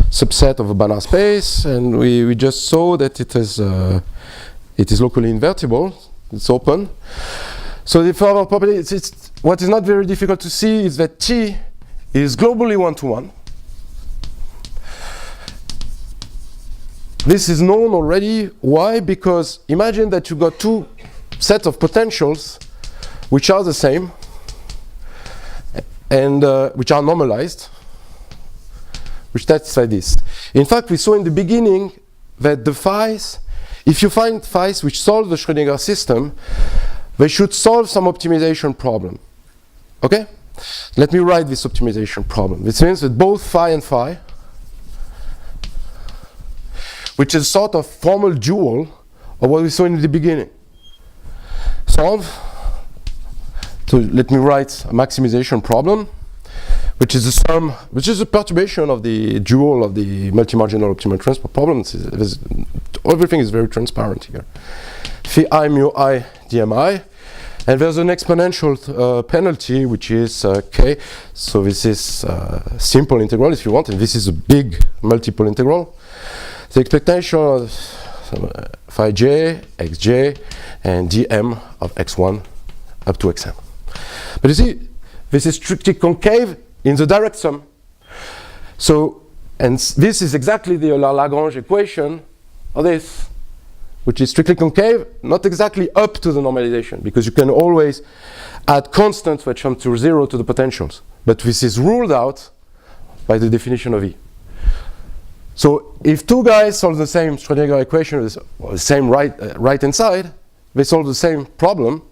subset of a Banach space, and we just saw that it is locally invertible, it's open. So the further property, what is not very difficult to see is that T is globally 1-to-1. This is known already. Why? Because imagine that you got two sets of potentials which are the same and which are normalized, which satisfy this. In fact, we saw in the beginning that the phi's, if you find phi's which solve the Schrödinger system, they should solve some optimization problem. Okay? Let me write this optimization problem. This means that both phi and phi, which is sort of formal dual of what we saw in the beginning, solve So let me write a maximization problem, which is a sum, which is a perturbation of the dual of the multi-marginal optimal transport problem. Everything is very transparent here. Phi I mu I dmi, and there's an exponential penalty, which is k. So this is simple integral if you want, and this is a big multiple integral. The expectation of phi j, xj, and dm of x1 up to xn. But you see, this is strictly concave in the direct sum. So, and this is exactly the Lagrange equation of this, which is strictly concave, not exactly up to the normalization, because you can always add constants which come to 0 to the potentials. But this is ruled out by the definition of E. So if two guys solve the same Schrödinger equation, or the same right-hand side, they solve the same problem.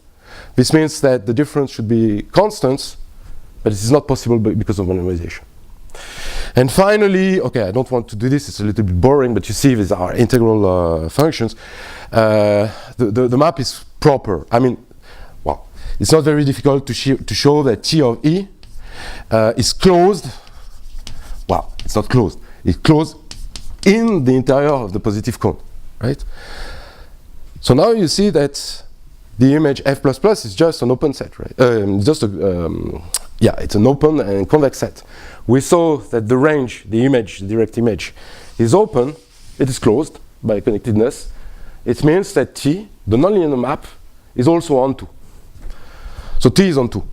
This means that the difference should be constants, but it is not possible because of normalization. And finally, okay, I don't want to do this, it's a little bit boring, but you see these are integral functions. The map is proper. I mean, well, it's not very difficult to show that T of E is closed. Well, it's not closed. It's closed in the interior of the positive cone, right? So now you see that the image F++ is just an open set, right? Yeah, it's an open and convex set. We saw that the range, the image, the direct image, is open. It is closed by connectedness. It means that T, the nonlinear map, is also on 2. So T is on 2.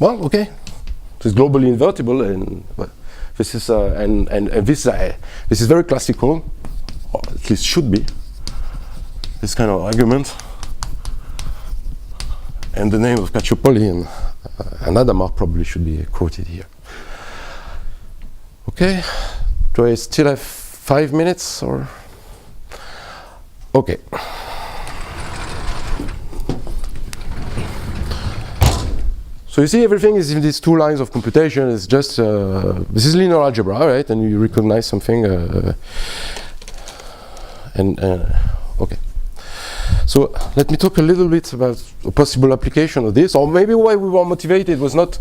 Well, okay. So it's globally invertible, and well, this is this is very classical, or at least should be. This kind of argument, and the name of Cacciopoli and Adamar probably should be quoted here. Okay, do I still have 5 minutes or? Okay. So you see, everything is in these two lines of computation. It's just this is linear algebra, right? And you recognize something. Okay. So let me talk a little bit about a possible application of this, or maybe why we were motivated was not.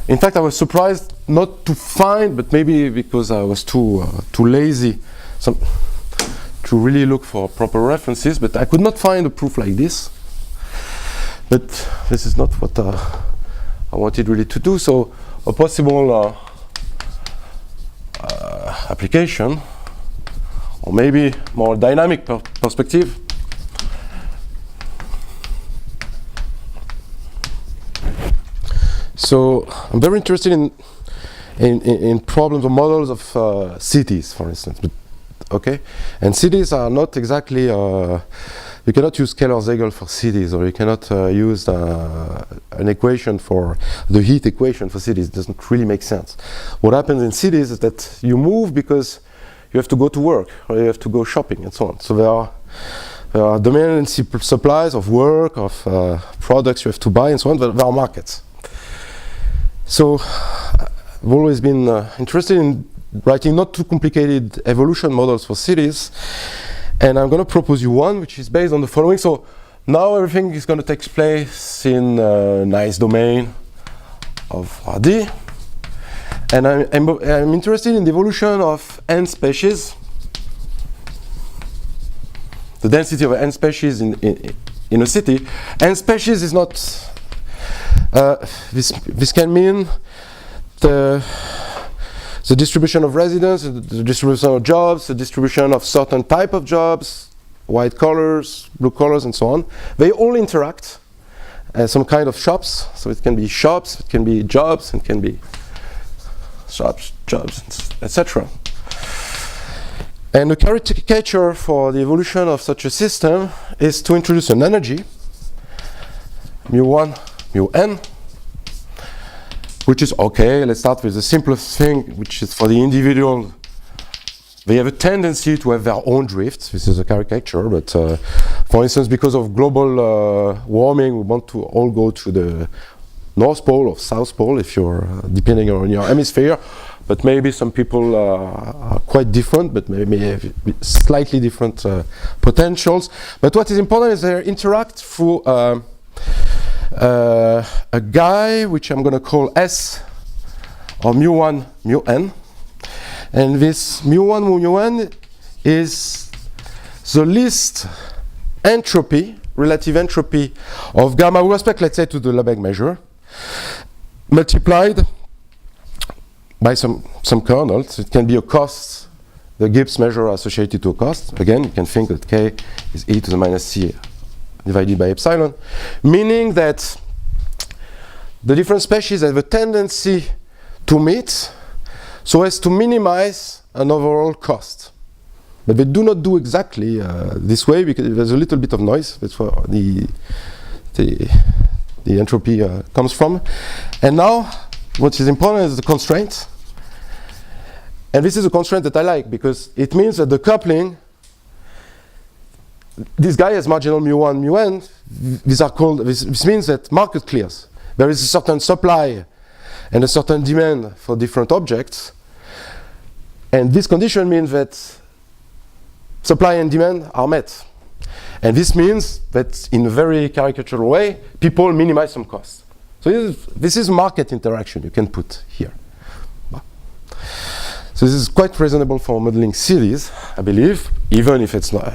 In fact, I was surprised not to find, but maybe because I was too lazy, to really look for proper references. But I could not find a proof like this. But this is not what I wanted really to do. So a possible application, or maybe more dynamic perspective. So I'm very interested in problems or models of cities, for instance. But, okay, and cities are not exactly. You cannot use Keller-Zegel for cities, or you cannot use an equation for the heat equation for cities. It doesn't really make sense. What happens in cities is that you move because you have to go to work, or you have to go shopping, and so on. So there are demand and supplies of work, of products you have to buy, and so on. There are markets. So I've always been interested in writing not too complicated evolution models for cities, and I'm going to propose you one which is based on the following. So now everything is going to take place in a nice domain of RD. And I'm interested in the evolution of n species, the density of n species in a city. N species is not, this can mean the distribution of residents, the distribution of jobs, the distribution of certain type of jobs, white collars, blue collars, and so on. They all interact as some kind of shops. So it can be shops, it can be jobs, it can be shops, jobs, etc. And the caricature for the evolution of such a system is to introduce an energy, mu1, mu_n, which is okay. Let's start with the simplest thing, which is for the individual. They have a tendency to have their own drifts. This is a caricature, but for instance, because of global warming, we want to all go to the North Pole or South Pole, if you're depending on your hemisphere. but maybe some people are quite different, but maybe have slightly different potentials. But what is important is they interact through a guy which I'm going to call S, or mu1, mu-n. And this mu1, mu-n is the least entropy, relative entropy of gamma with respect, let's say, to the Lebesgue measure, multiplied by some kernels. It can be a cost, the Gibbs measure associated to a cost. Again, you can think that k is e to the minus c divided by epsilon, meaning that the different species have a tendency to meet so as to minimize an overall cost. But they do not do exactly this way because there's a little bit of noise. That's where the entropy comes from. And now, what is important is the constraint. And this is a constraint that I like because it means that the coupling, this guy has marginal mu1, mu-n. These are called, this means that market clears. There is a certain supply and a certain demand for different objects. And this condition means that supply and demand are met. And this means that in a very caricatural way, people minimize some costs. So this is market interaction you can put here. So this is quite reasonable for modeling cities, I believe, even if it's not,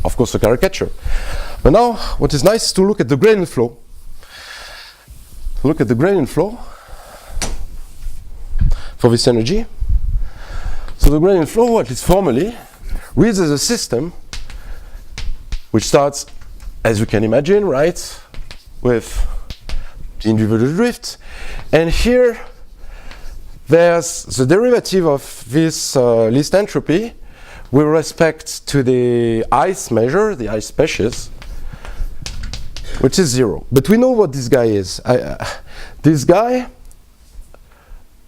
of course, a caricature. But now, what is nice is to look at the gradient flow. Look at the gradient flow for this energy. So the gradient flow, at least formally, reads as a system which starts, as you can imagine, right, with the individual drift. And here, there's the derivative of this least entropy with respect to the ice measure, the ice species, which is 0. But we know what this guy is. This guy,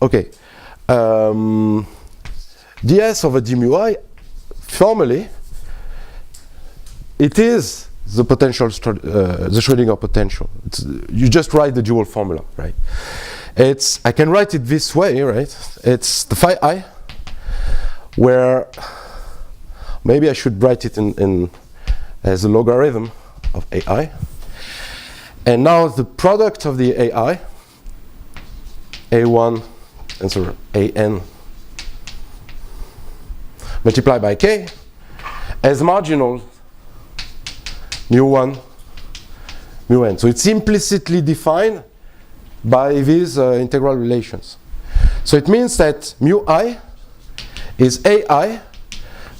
okay, ds over d mu I, formally, it is the potential, the Schrödinger potential. You just write the dual formula, right? I can write it this way, right? It's the phi I, where maybe I should write it in as a logarithm of AI. And now the product of the AI, A1 and so AN multiplied by K as marginal mu1, mu-n. So it's implicitly defined by these integral relations. So it means that mu I is AI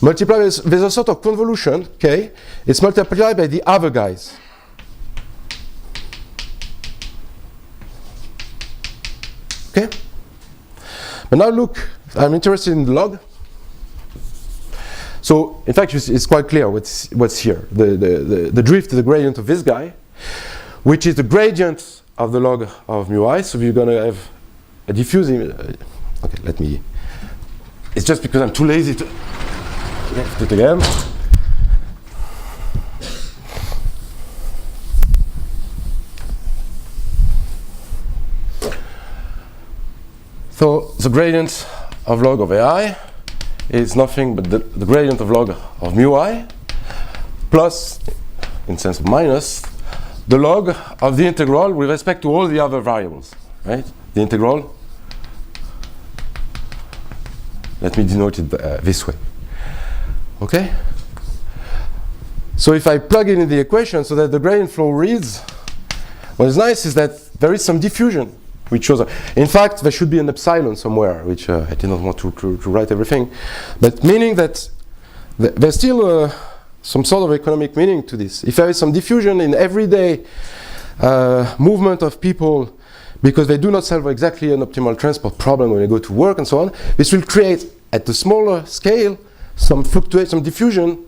multiplied with a sort of convolution, K. It's multiplied by the other guys. Okay? But now look, I'm interested in the log. So in fact, it's quite clear what's here. The drift is the gradient of this guy, which is the gradient of the log of mu I. So we're going to have a diffusing. Okay, let me. It's just because I'm too lazy to do it again. So the gradient of log of AI is nothing but the gradient of log of mu I plus, in sense of minus, the log of the integral with respect to all the other variables, right? The integral, let me denote it this way, okay? So if I plug it in the equation so that the gradient flow reads, what is nice is that there is some diffusion, which shows, in fact, there should be an epsilon somewhere, which I did not want to write everything, but meaning that there's still some sort of economic meaning to this. If there is some diffusion in everyday movement of people because they do not solve exactly an optimal transport problem when they go to work and so on, this will create, at the smaller scale, some fluctuation, some diffusion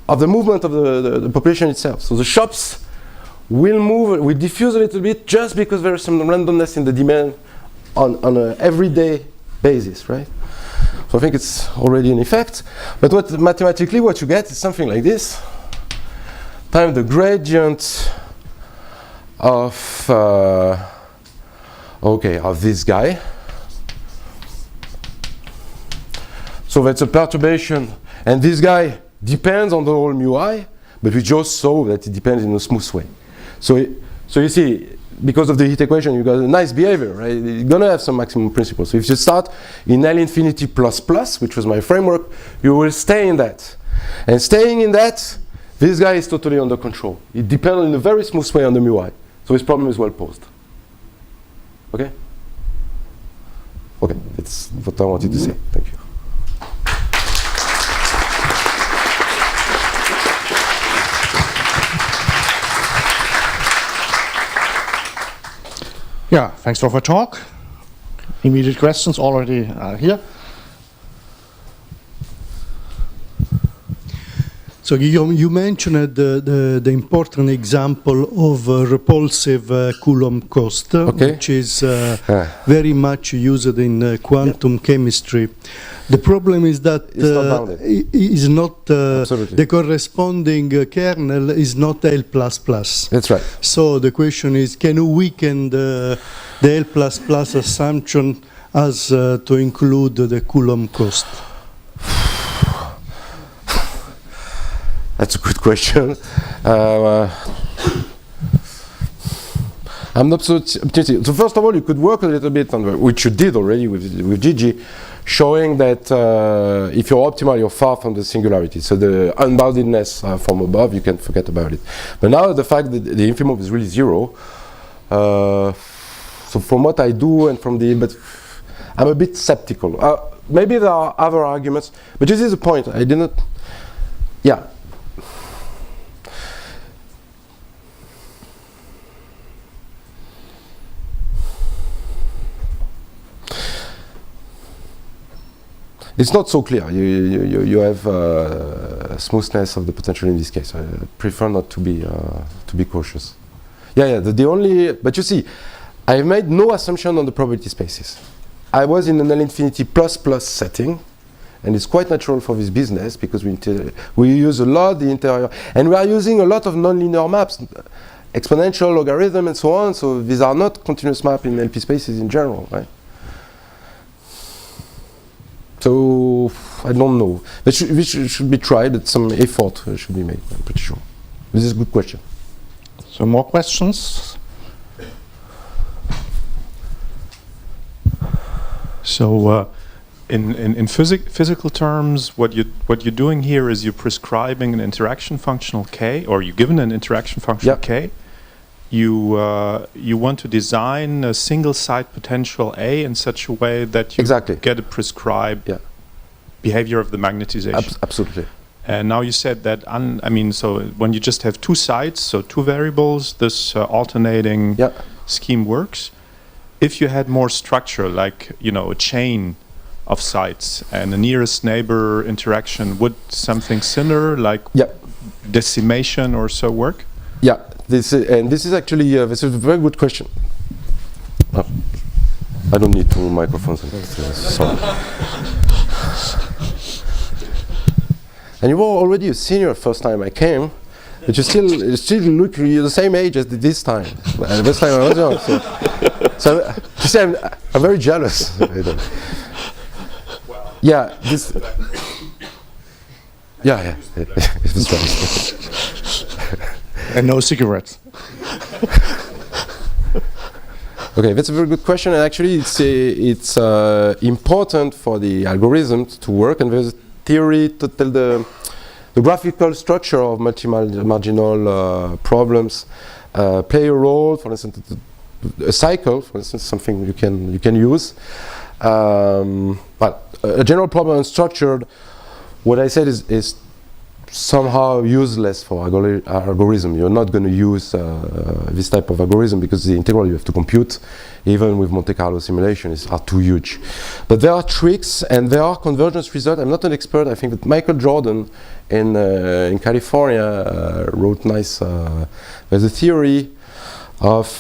of the movement of the population itself. So the shops will move, will diffuse a little bit just because there is some randomness in the demand on an everyday basis, right? So I think it's already an effect. But mathematically what you get is something like this, times the gradient of of this guy, So that's a perturbation, and this guy depends on the whole mu I, but we just saw that it depends in a smooth way. So you see, because of the heat equation, you got a nice behavior, right? You're gonna have some maximum principle. So if you start in L infinity plus plus, which was my framework, you will stay in that. And staying in that, this guy is totally under control. It depends in a very smooth way on the mu I. So his problem is well posed. Okay? Okay, that's what I wanted to say. Thank you. Yeah, thanks for the talk. Immediate questions already here. So Guillaume, you mentioned the important example of repulsive Coulomb cost, which is very much used in quantum chemistry. The problem is that is not the corresponding kernel is not L++. That's right. So the question is, can you weaken the L++ assumption as to include the Coulomb cost? That's a good question. I'm not so optimistic. So first of all, you could work a little bit on which you did already with Gigli, showing that if you're optimal, you're far from the singularity. So the unboundedness from above, you can forget about it. But now the fact that the infimum is really zero. So from what I do and from but I'm a bit skeptical. Maybe there are other arguments, but this is the point. I didn't. Yeah. It's not so clear. You have smoothness of the potential in this case. I prefer not to be cautious. Yeah. The only, but you see, I made no assumption on the probability spaces. I was in an L infinity plus plus setting, and it's quite natural for this business because we use a lot the interior, and we are using a lot of nonlinear maps, exponential, logarithm, and so on. So these are not continuous maps in LP spaces in general, right? So I don't know, but this should be tried. But some effort should be made. I'm pretty sure. This is a good question. So more questions? So in physical terms, what you're doing here is you're prescribing an interaction functional K, or you're given an interaction function K. You want to design a single site potential A in such a way that you get a prescribed behavior of the magnetization. Absolutely. And now you said that, so when you just have two sites, so two variables, this alternating scheme works. If you had more structure, like a chain of sites and a nearest neighbor interaction, would something similar, like decimation or so, work? Yeah. This is actually this is a very good question. Oh, I don't need two microphones. Sorry. And you were already a senior first time I came, but you still look the same age as this time. This time I was young. So you see, I'm very jealous. Yeah. This. Yeah. And no cigarettes. Okay, that's a very good question, and actually it's important for the algorithms to work, and there's a theory to tell the graphical structure of multi-marginal problems play a role. For instance, a cycle, for instance, something you can use. But a general problem unstructured, what I said is somehow useless for algorithm. You're not going to use this type of algorithm because the integral you have to compute, even with Monte Carlo simulations, are too huge. But there are tricks and there are convergence results. I'm not an expert. I think that Michael Jordan in California wrote nice. There's a theory of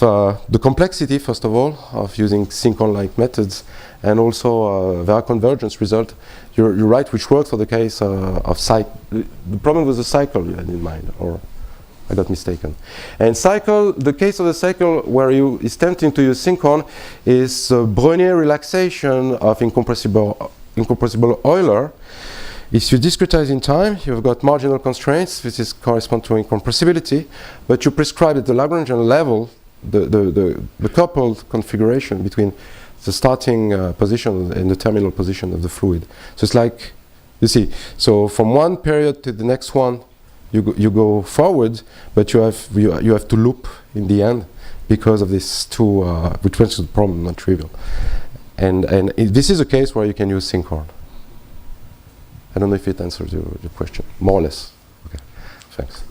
the complexity, first of all, of using synchron-like methods, and also there are convergence results. You're right, which works for the case of cycle. The problem was the cycle you had in mind, or I got mistaken. And cycle, the case of the cycle where is tempting to use synchron is Brownian relaxation of incompressible incompressible Euler, if you discretize in time, you've got marginal constraints. This is correspond to incompressibility, but you prescribe at the Lagrangian level the coupled configuration between the starting position and the terminal position of the fluid. So it's like, you see, so from one period to the next one, you go forward, but you have to loop in the end because of these two, which makes the problem not trivial. And this is a case where you can use synchron. I don't know if it answers your question, more or less. Okay, thanks.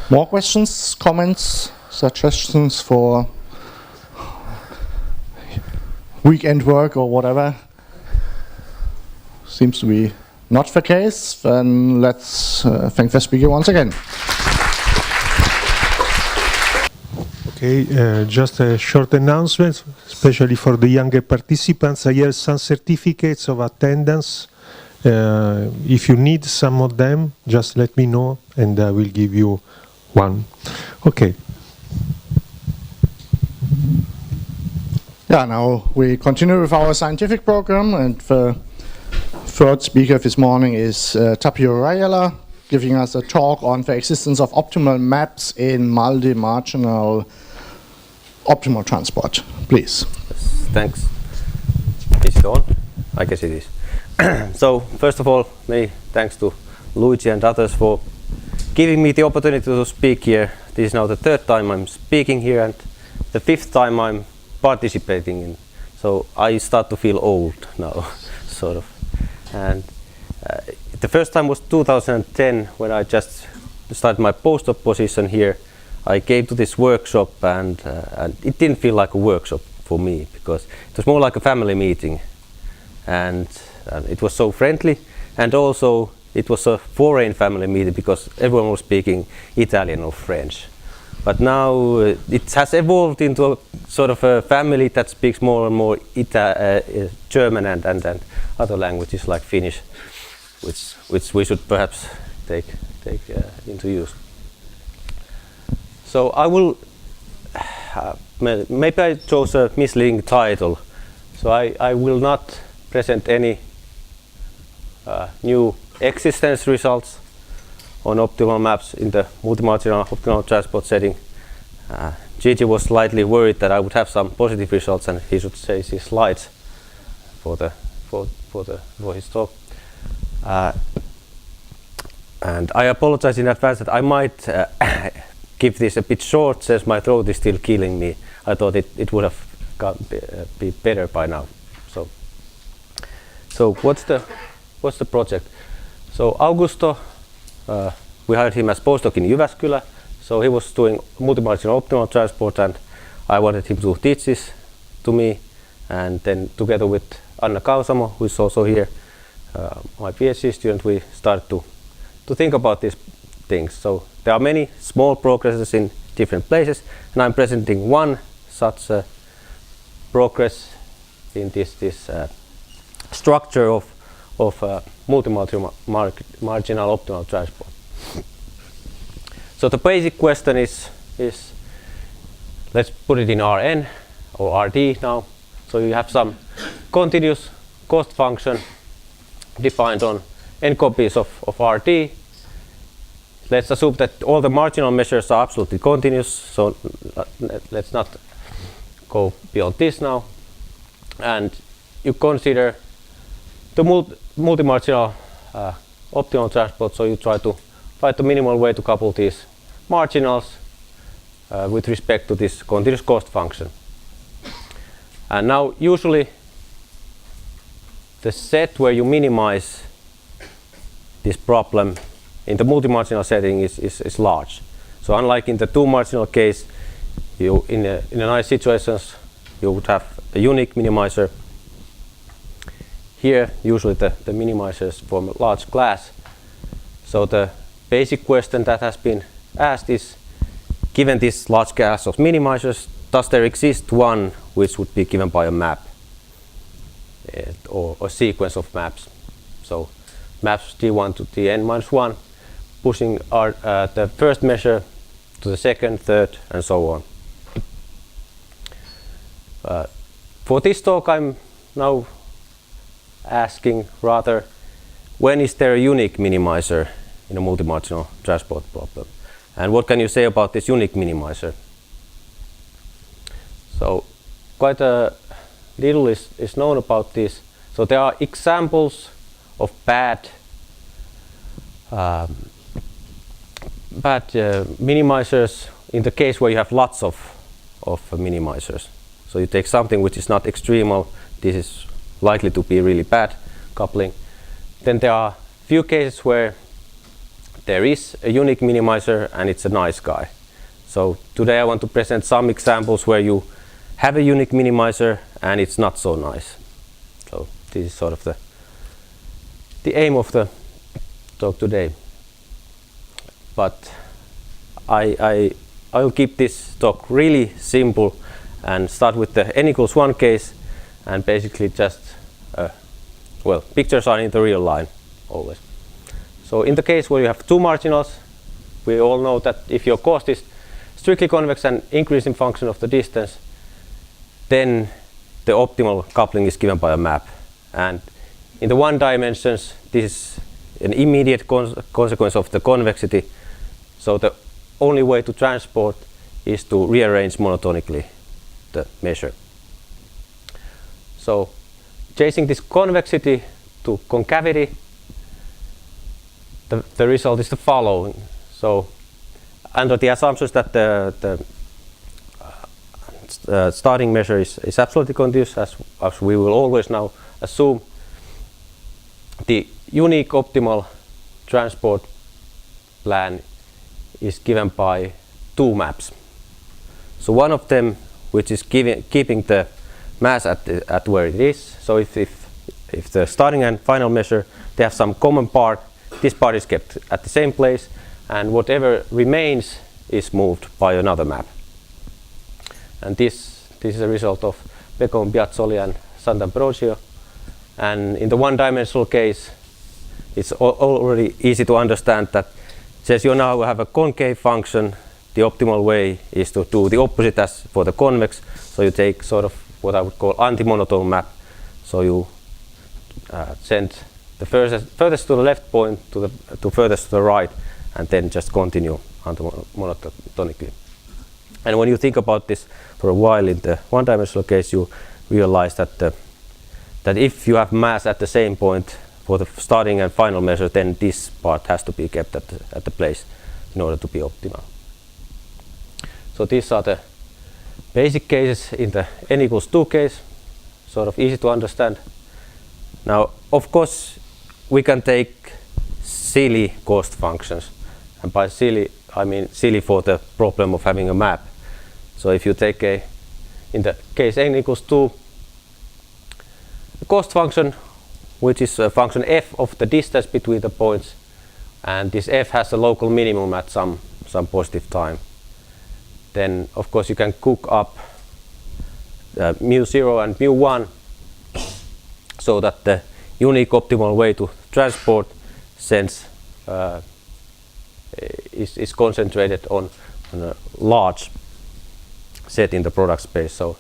More questions, comments, suggestions for weekend work or whatever? Seems to be not the case. Then let's thank the speaker once again. Okay, just a short announcement, especially for the younger participants. I have some certificates of attendance. If you need some of them, just let me know and I will give you one. Okay. Yeah, now we continue with our scientific program, and the third speaker this morning is Tapio Rajala, giving us a talk on the existence of optimal maps in multi-marginal optimal transport. Please. Yes, thanks. Is it on? I guess it is. So, first of all, many thanks to Luigi and others for giving me the opportunity to speak here. This is now the third time I'm speaking here and the fifth time I'm participating in. So I start to feel old now, sort of. And the first time was 2010 when I just started my postdoc position here. I came to this workshop and it didn't feel like a workshop for me because it was more like a family meeting. And it was so friendly, and also it was a foreign family meeting because everyone was speaking Italian or French. But now it has evolved into a sort of a family that speaks more and more German and other languages like Finnish, which we should perhaps take into use. So I will maybe I chose a misleading title, so I will not present any new existence results on optimal maps in the multi-marginal optimal transport setting. Gigli was slightly worried that I would have some positive results and he should change his slides for his talk. And I apologize in advance that I might give this a bit short since my throat is still killing me. I thought it would have be better by now. So what's the project? So Augusto, we hired him as postdoc in Jyväskylä. So he was doing multi-marginal optimal transport, and I wanted him to teach this to me. And then together with Anna Kausamo, who is also here, my PhD student, we started to think about these things. So there are many small progresses in different places, and I'm presenting one such progress in this structure of multi-marginal optimal transport. So the basic question is let's put it in Rn or Rd now. So you have some continuous cost function defined on n copies of Rd. Let's assume that all the marginal measures are absolutely continuous, so let's not go beyond this now. And you consider the multi-marginal optimal transport, so you try to find the minimal way to couple these marginals with respect to this continuous cost function. And now usually the set where you minimize this problem in the multi-marginal setting is large. So unlike in the two-marginal case, you in a nice situations you would have a unique minimizer. Here usually the minimizers form a large class. So the basic question that has been asked is, given this large class of minimizers, does there exist one which would be given by a map or a sequence of maps? So maps d1 to dn-1, pushing the first measure to the second, third, and so on. For this talk, I'm now asking rather, when is there a unique minimizer in a multi-marginal transport problem? And what can you say about this unique minimizer? So quite a little is known about this. So there are examples of bad minimizers in the case where you have lots of minimizers. So you take something which is not extremal, this is likely to be really bad coupling. Then there are few cases where there is a unique minimizer and it's a nice guy. So today I want to present some examples where you have a unique minimizer and it's not so nice. So this is sort of the aim of the talk today. But I'll keep this talk really simple and start with the n=1 case, and basically just pictures are in the real line always. So in the case where you have two marginals, we all know that if your cost is strictly convex and increasing function of the distance, then the optimal coupling is given by a map. And in the one dimensions, this is an immediate consequence of the convexity. So the only way to transport is to rearrange monotonically the measure. So chasing this convexity to concavity, the result is the following. So under the assumptions that the starting measure is absolutely continuous, as we will always now assume, the unique optimal transport plan is given by two maps. So one of them, which is keeping the mass at where it is. So if the starting and final measure, they have some common part, this part is kept at the same place, and whatever remains is moved by another map. And this is a result of Pecco, Piazzoli and Sant'Ambrosio. And in the one-dimensional case, it's already easy to understand that since you now have a concave function, the optimal way is to do the opposite as for the convex. So you take sort of what I would call anti-monotone map. So you send the furthest to the left point to furthest to the right, and then just continue monotonically. And when you think about this for a while in the one-dimensional case, you realize that that if you have mass at the same point for the starting and final measure, then this part has to be kept at the place in order to be optimal. So these are the basic cases in the n=2 case, sort of easy to understand. Now, of course, we can take silly cost functions, and by silly I mean silly for the problem of having a map. So if you take in the case n=2, the cost function, which is a function f of the distance between the points, and this f has a local minimum at some positive time, then of course you can cook up mu0 and mu1 so that the unique optimal way to transport sense is concentrated on a large set in the product space, so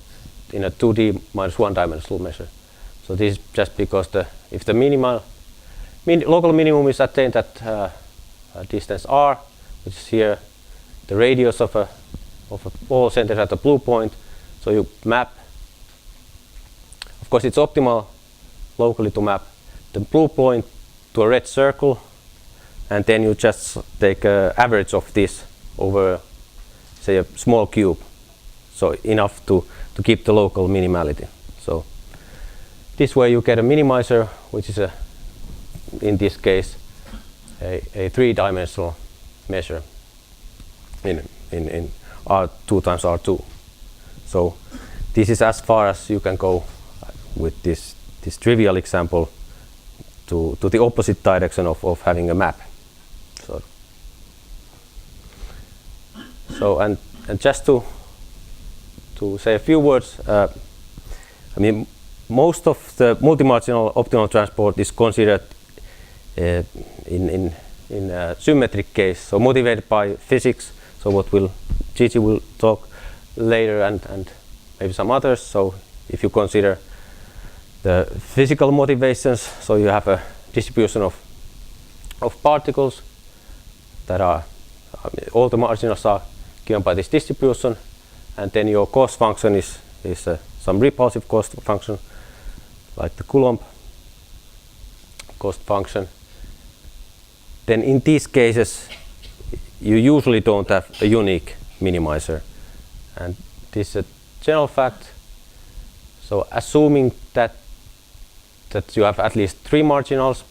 in a 2D minus one-dimensional measure. So this is just because if the local minimum is attained at a distance r, which is here the radius of a ball centered at the blue point, so you map. Of course, it's optimal locally to map the blue point to a red circle, and then you just take an average of this over, say, a small cube, so enough to keep the local minimality. So this way you get a minimizer, which is in this case a three-dimensional measure in R2 times R2. So this is as far as you can go with this trivial example to the opposite direction of having a map. So and just to say a few words, I mean, most of the multi-marginal optimal transport is considered in a symmetric case, so motivated by physics. So what Gigli will talk later, and maybe some others. So if you consider the physical motivations. So you have a distribution of particles that are all the marginals are given by this distribution, and then your cost function is some repulsive cost function like the Coulomb cost function. Then in these cases you usually don't have a unique minimizer, and this is a general fact. So assuming that you have at least 3 marginals,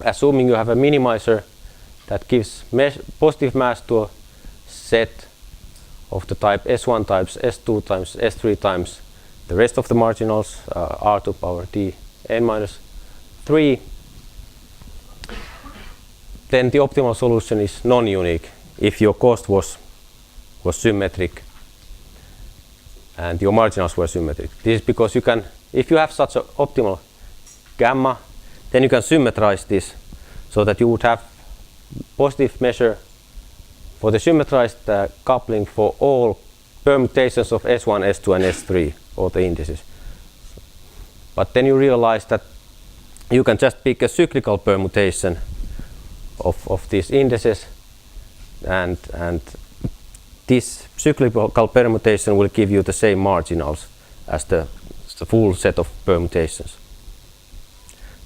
assuming you have a minimizer that gives positive mass to a set of the type S1 times S2 times S3 times the rest of the marginals, R to power d n minus 3, then the optimal solution is non-unique if your cost was symmetric and your marginals were symmetric. This is because you can, if you have such an optimal gamma, then you can symmetrize this so that you would have positive measure for the symmetrized coupling for all permutations of S1, S2 and S3, all the indices. But then you realize that you can just pick a cyclical permutation of these indices, and this cyclical permutation will give you the same marginals as the full set of permutations.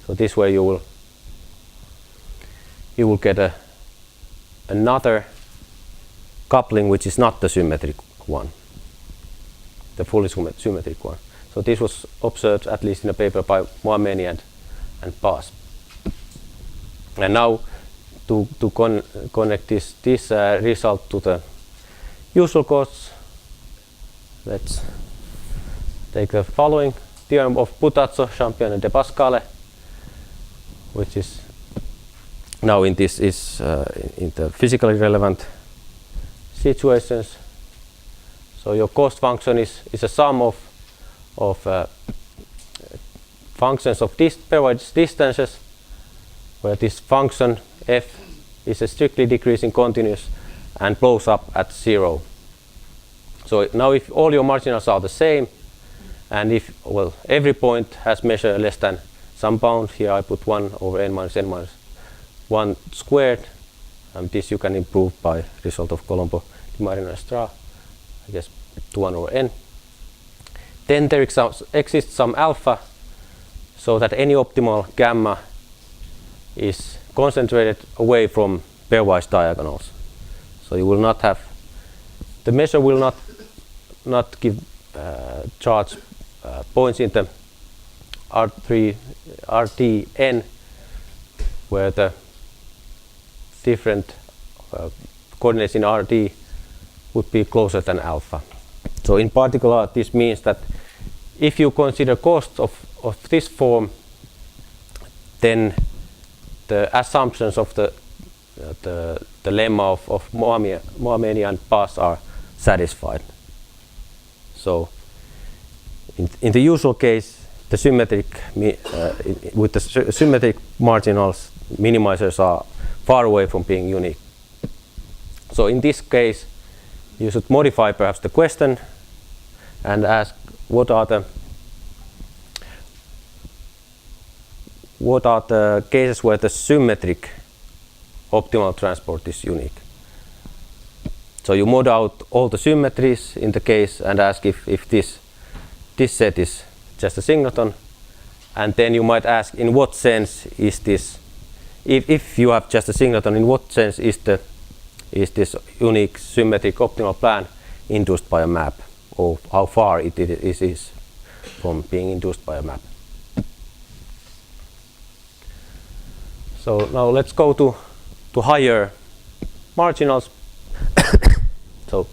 So this way you will get another coupling which is not the symmetric one, the fully symmetric one. So this was observed at least in a paper by Mohamedi and Paz. And now to connect this result to the usual costs, let's take the following theorem of Buttazzo, Champion and de Pasquale, which is now in this is in the physically relevant situations. So your cost function is a sum of functions of pairwise distances, where this function f is a strictly decreasing continuous and blows up at 0. So now if all your marginals are the same, and if every point has measure less than some bound, here I put 1 over n minus 1 squared, and this you can improve by result of Colombo, Di Marino and Stra, I guess to 1 over n. Then there exists some alpha, so that any optimal gamma is concentrated away from pairwise diagonals. So you will not have, the measure will not give charge points in the R3, RTN, where the different coordinates in RD would be closer than alpha. So in particular, this means that if you consider costs of this form, then the assumptions of the lemma of Mohamedi and Paz are satisfied. So in the usual case, the symmetric with the symmetric marginals, minimizers are far away from being unique. So in this case, you should modify perhaps the question and ask what are the cases where the symmetric optimal transport is unique. So you mod out all the symmetries in the case and ask if this set is just a singleton, and then you might ask in what sense is this, if you have just a singleton, in what sense is this unique symmetric optimal plan induced by a map, or how far it is from being induced by a map. So now let's go to higher marginals. So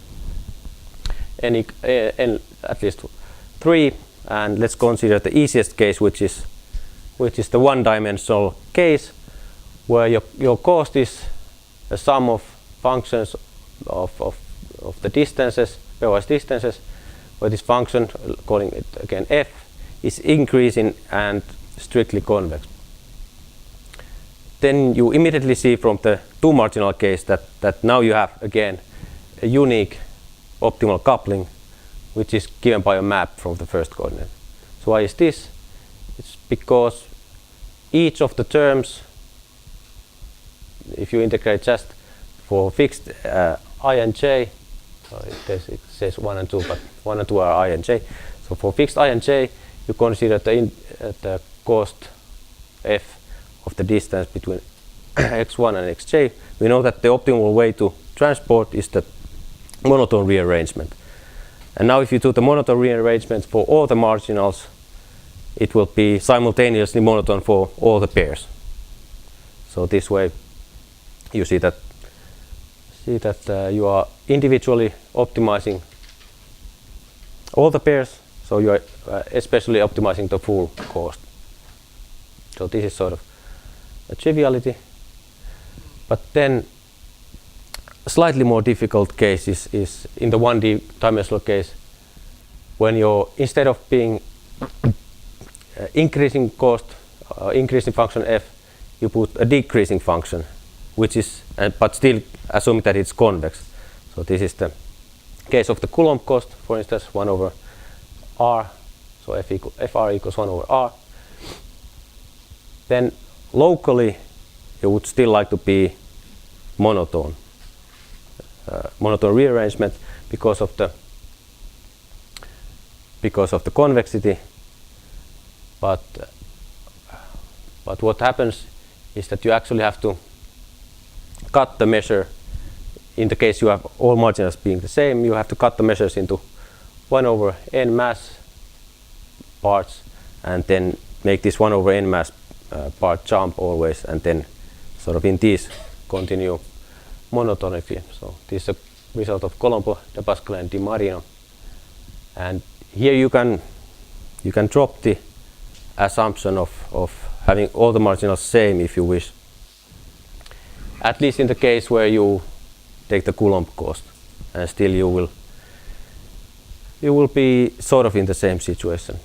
n at least 3, and let's consider the easiest case, which is the one-dimensional case, where your cost is a sum of functions of the distances, pairwise distances, where this function, calling it again f, is increasing and strictly convex. Then you immediately see from the two-marginal case that now you have again a unique optimal coupling, which is given by a map from the first coordinate. So why is this? It's because each of the terms, if you integrate just for fixed I and j, so it says 1 and 2, but 1 and 2 are I and j. So for fixed I and j, you consider the cost f of the distance between x1 and xj. We know that the optimal way to transport is the monotone rearrangement. And now if you do the monotone rearrangement for all the marginals, it will be simultaneously monotone for all the pairs. So this way you see that you are individually optimizing all the pairs, so you are especially optimizing the full cost. So this is sort of a triviality. But then a slightly more difficult case is in the 1D dimensional case, when you're, instead of being increasing cost, increasing function f, you put a decreasing function, which is, but still assuming that it's convex. So this is the case of the Coulomb cost, for instance, 1 over r, so fr equals 1 over r. Then locally, you would still like to be monotone, monotone rearrangement because of the convexity. But what happens is that you actually have to cut the measure. In the case you have all marginals being the same, you have to cut the measures into 1 over n mass parts, and then make this 1 over n mass part jump always, and then sort of in these continue monotonically. So this is a result of Colombo, De Pascal, and Di Marino. And here you can drop the assumption of having all the marginals same if you wish. At least in the case where you take the Coulomb cost, and still you will be sort of in the same situation,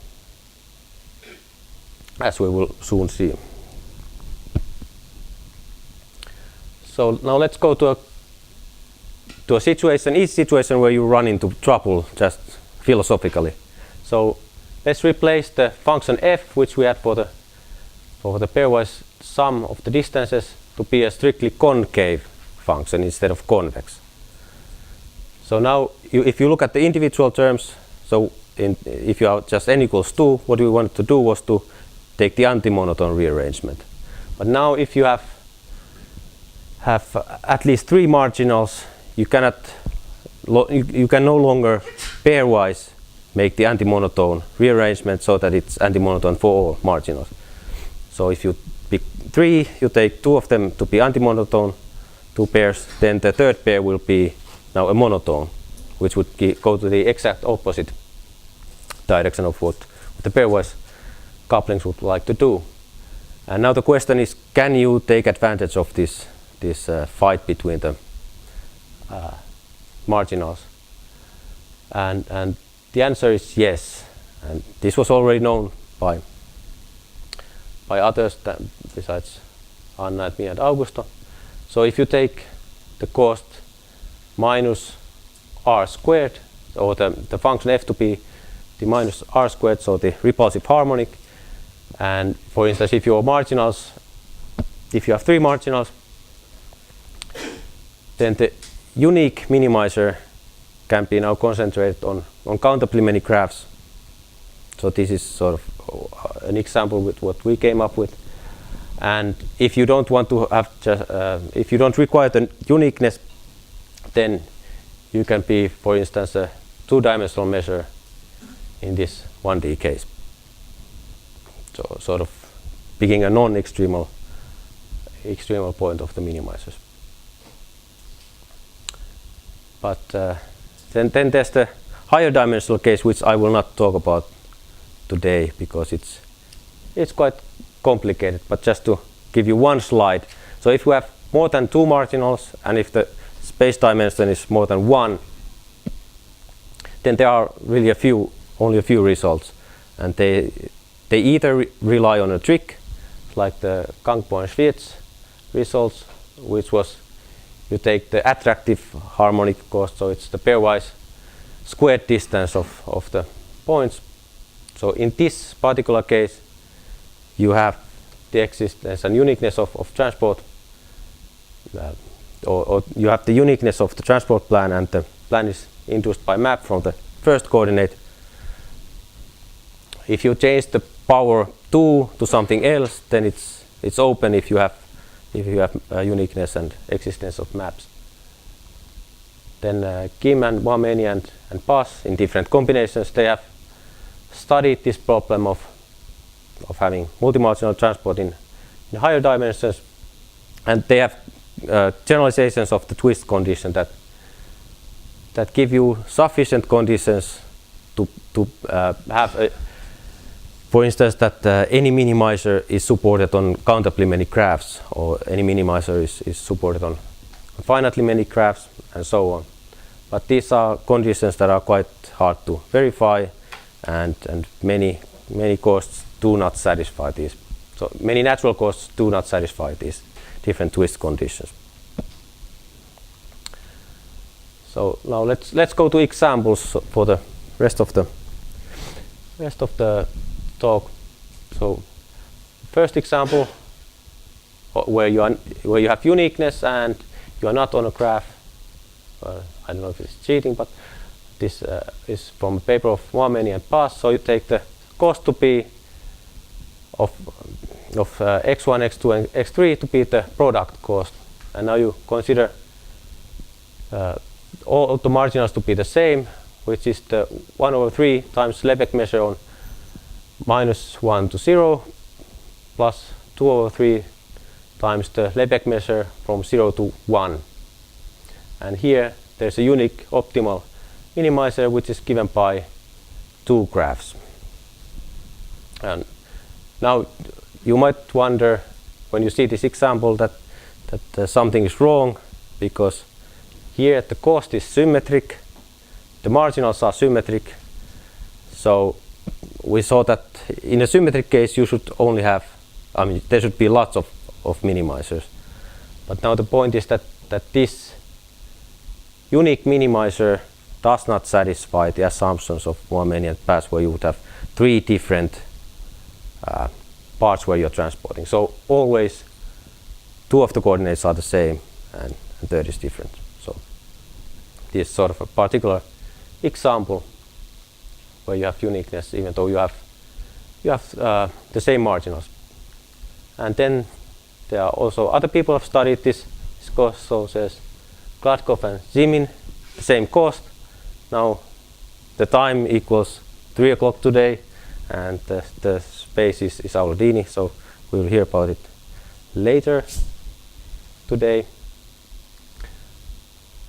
as we will soon see. So now let's go to a situation, each situation where you run into trouble just philosophically. So let's replace the function f, which we had for the pairwise sum of the distances, to be a strictly concave function instead of convex. So now if you look at the individual terms, so if you are just n equals 2, what we wanted to do was to take the anti-monotone rearrangement. But now if you have at least 3 marginals, you can no longer pairwise make the anti-monotone rearrangement so that it's anti-monotone for all marginals. So if you pick 3, you take 2 of them to be anti-monotone, 2 pairs, then the third pair will be now a monotone, which would go to the exact opposite direction of what the pairwise couplings would like to do. And now the question is, can you take advantage of this fight between the marginals? And the answer is yes. And this was already known by others besides Anna and me and Augusto. So if you take the cost minus r squared, or the function f to be the minus r squared, so the repulsive harmonic, and for instance if you have 3 marginals, then the unique minimizer can be now concentrated on countably many graphs. So this is sort of an example with what we came up with. And if you don't want to have if you don't require the uniqueness, then you can be, for instance, a 2-dimensional measure in this 1D case. So sort of picking a non-extremal point of the minimizers. But then there's the higher dimensional case, which I will not talk about today because it's quite complicated, but just to give you one slide. So if we have more than 2 marginals, and if the space dimension is more than 1, then there are really only a few results, and they either rely on a trick, like the Kangpo and Schwiertz results, which was you take the attractive harmonic cost, so it's the pairwise squared distance of the points. So in this particular case, you have the existence and uniqueness of transport, or you have the uniqueness of the transport plan, and the plan is induced by map from the first coordinate. If you change the power 2 to something else, then it's open if you have uniqueness and existence of maps. Then Kim and Wameni and Pas, in different combinations, they have studied this problem of having multi-marginal transport in higher dimensions, and they have generalizations of the twist condition that give you sufficient conditions to have for instance, that any minimizer is supported on countably many graphs, or any minimizer is supported on finitely many graphs, and so on. But these are conditions that are quite hard to verify, and many costs do not satisfy these. So many natural costs do not satisfy these different twist conditions. So now let's go to examples for the rest of the talk. So first example, where you have uniqueness and you are not on a graph. I don't know if it's cheating, but this is from a paper of Wameni and Pas. So you take the cost to be of x1, x2, and x3 to be the product cost, and now you consider all of the marginals to be the same, which is the 1/3 times Lebesgue measure on -1 to 0 plus 2/3 times the Lebesgue measure from 0 to 1. And here there's a unique optimal minimizer which is given by 2 graphs. And now you might wonder when you see this example that something is wrong, because here the cost is symmetric, the marginals are symmetric. So we saw that in a symmetric case you should only have, there should be lots of minimizers. But now the point is that this unique minimizer does not satisfy the assumptions of Wameni and Pas, where you would have 3 different parts where you're transporting. So always 2 of the coordinates are the same and the third is different. So this is sort of a particular example where you have uniqueness even though you have the same marginals. And then there are also other people have studied this cost. So says Gladkov and Zimin, the same cost. Now the time equals 3 o'clock today, and the space is Aula Dini, so we will hear about it later today.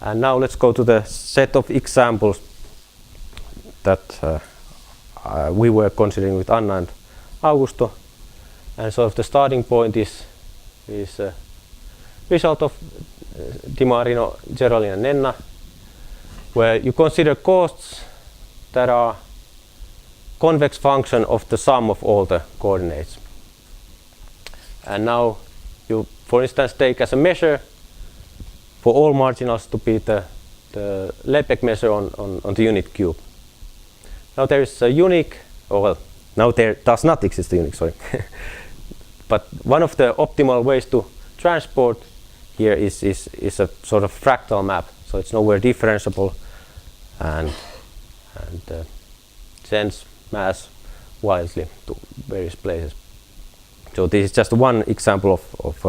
And now let's go to the set of examples that we were considering with Anna and Augusto. And so the starting point is a result of Di Marino, Geraldine and Nenna, where you consider costs that are convex function of the sum of all the coordinates. And now you, for instance, take as a measure for all marginals to be the Lebesgue measure on the unit cube. Now there is a unique, now there does not exist a unique, sorry. But one of the optimal ways to transport here is a sort of fractal map. So it's nowhere differentiable and sends mass wildly to various places. So this is just one example of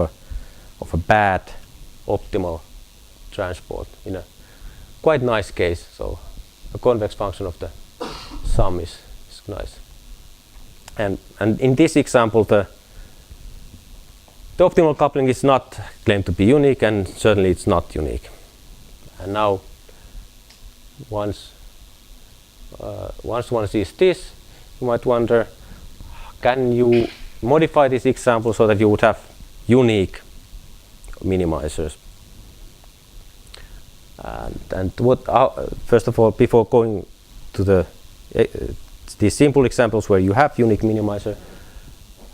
a bad optimal transport in a quite nice case. So a convex function of the sum is nice. And in this example the optimal coupling is not claimed to be unique, and certainly it's not unique. And now once one sees this, you might wonder, can you modify this example so that you would have unique minimizers? And what first of all, before going to these simple examples where you have unique minimizer,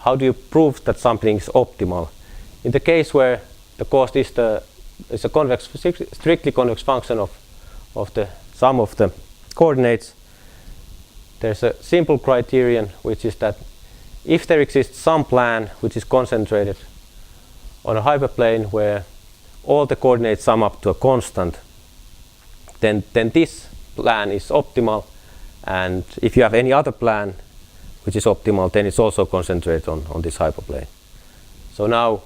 how do you prove that something is optimal? In the case where the cost is a strictly convex function of the sum of the coordinates, there's a simple criterion, which is that if there exists some plan which is concentrated on a hyperplane where all the coordinates sum up to a constant, then this plan is optimal, and if you have any other plan which is optimal, then it's also concentrated on this hyperplane. So now,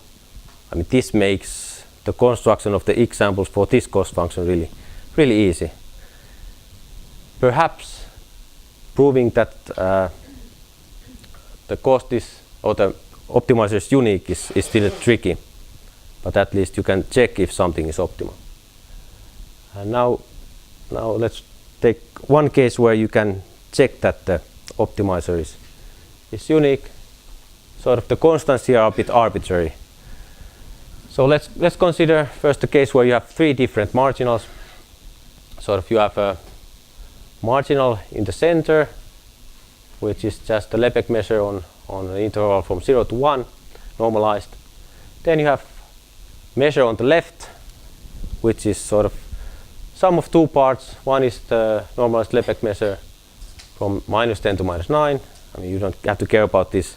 I mean, this makes the construction of the examples for this cost function really easy. Perhaps proving that the cost is, or the optimizer is unique is still tricky, but at least you can check if something is optimal. And now let's take one case where you can check that the optimizer is unique. Sort of the constants here are a bit arbitrary. So let's consider first the case where you have three different marginals. Sort of you have a marginal in the center, which is just the Lebesgue measure on an interval from 0 to 1, normalized. Then you have measure on the left, which is sort of sum of two parts. One is the normalized Lebesgue measure from -10 to -9. I mean, you don't have to care about these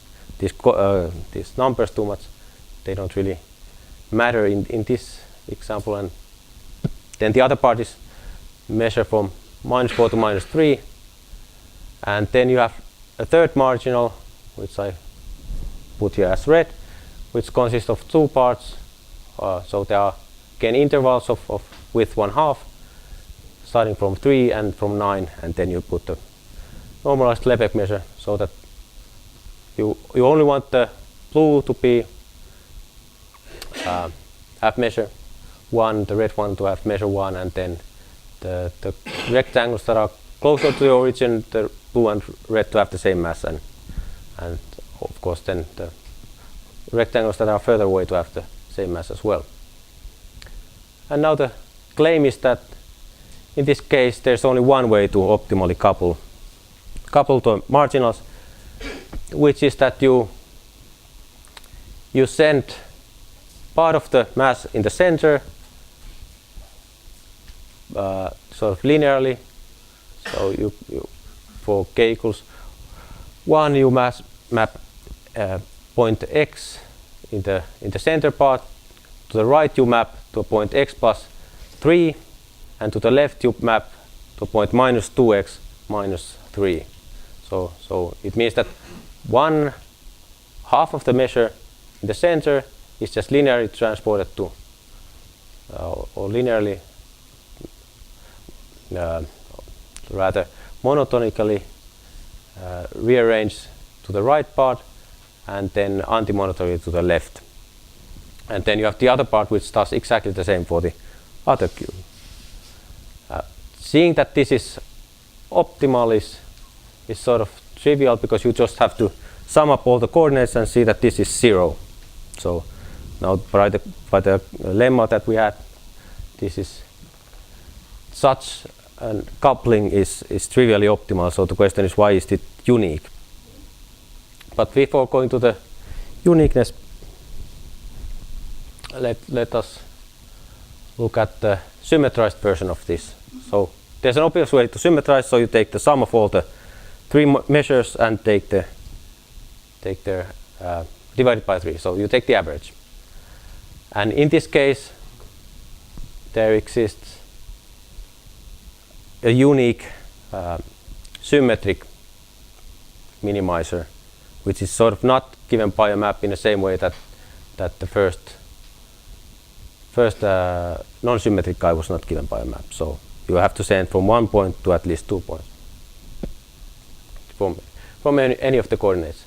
numbers too much. They don't really matter in this example. And then the other part is measure from -4 to -3. And then you have a third marginal, which I put here as red, which consists of two parts. So there are again intervals of width 1/2, starting from 3 and from 9, and then you put the normalized Lebesgue measure, so that you only want the blue to be have measure 1, the red one to have measure 1, and then the rectangles that are closer to the origin, the blue and red, to have the same mass, and of course then the rectangles that are further away to have the same mass as well. And now the claim is that in this case there's only one way to optimally couple the marginals, which is that you send part of the mass in the center sort of linearly. So you for k equals 1, you map point x in the center part. To the right you map to a point x plus 3, and to the left you map to a point -2x minus 3. So it means that 1/2 of the measure in the center is just linearly transported to or linearly rather monotonically rearranged to the right part, and then antimonotonically to the left. And then you have the other part which does exactly the same for the other cube. Seeing that this is optimal is sort of trivial, because you just have to sum up all the coordinates and see that this is 0. So now by the lemma that we had, this is such a coupling is trivially optimal. So the question is, why is it unique? But before going to the uniqueness, let us look at the symmetrized version of this. So there's an obvious way to symmetrize. So you take the sum of all the three measures and take their divided by 3. So you take the average. And in this case, there exists a unique symmetric minimizer, which is sort of not given by a map in the same way that the first non-symmetric guy was not given by a map. So you have to send from 1 point to at least 2 points from any of the coordinates.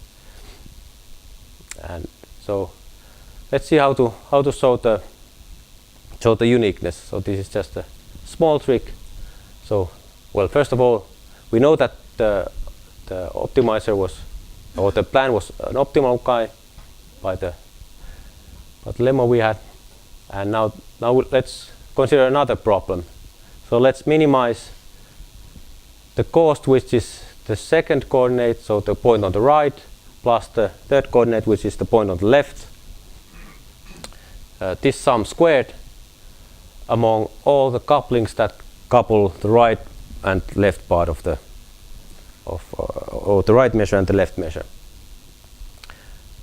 And so let's see how to show the uniqueness. So this is just a small trick. So, well, first of all, we know that the optimizer was, or the plan was an optimal guy by the lemma we had. And now let's consider another problem. So let's minimize the cost, which is the second coordinate, so the point on the right, plus the third coordinate, which is the point on the left. This sum squared among all the couplings that couple the right and left part of the right measure and the left measure.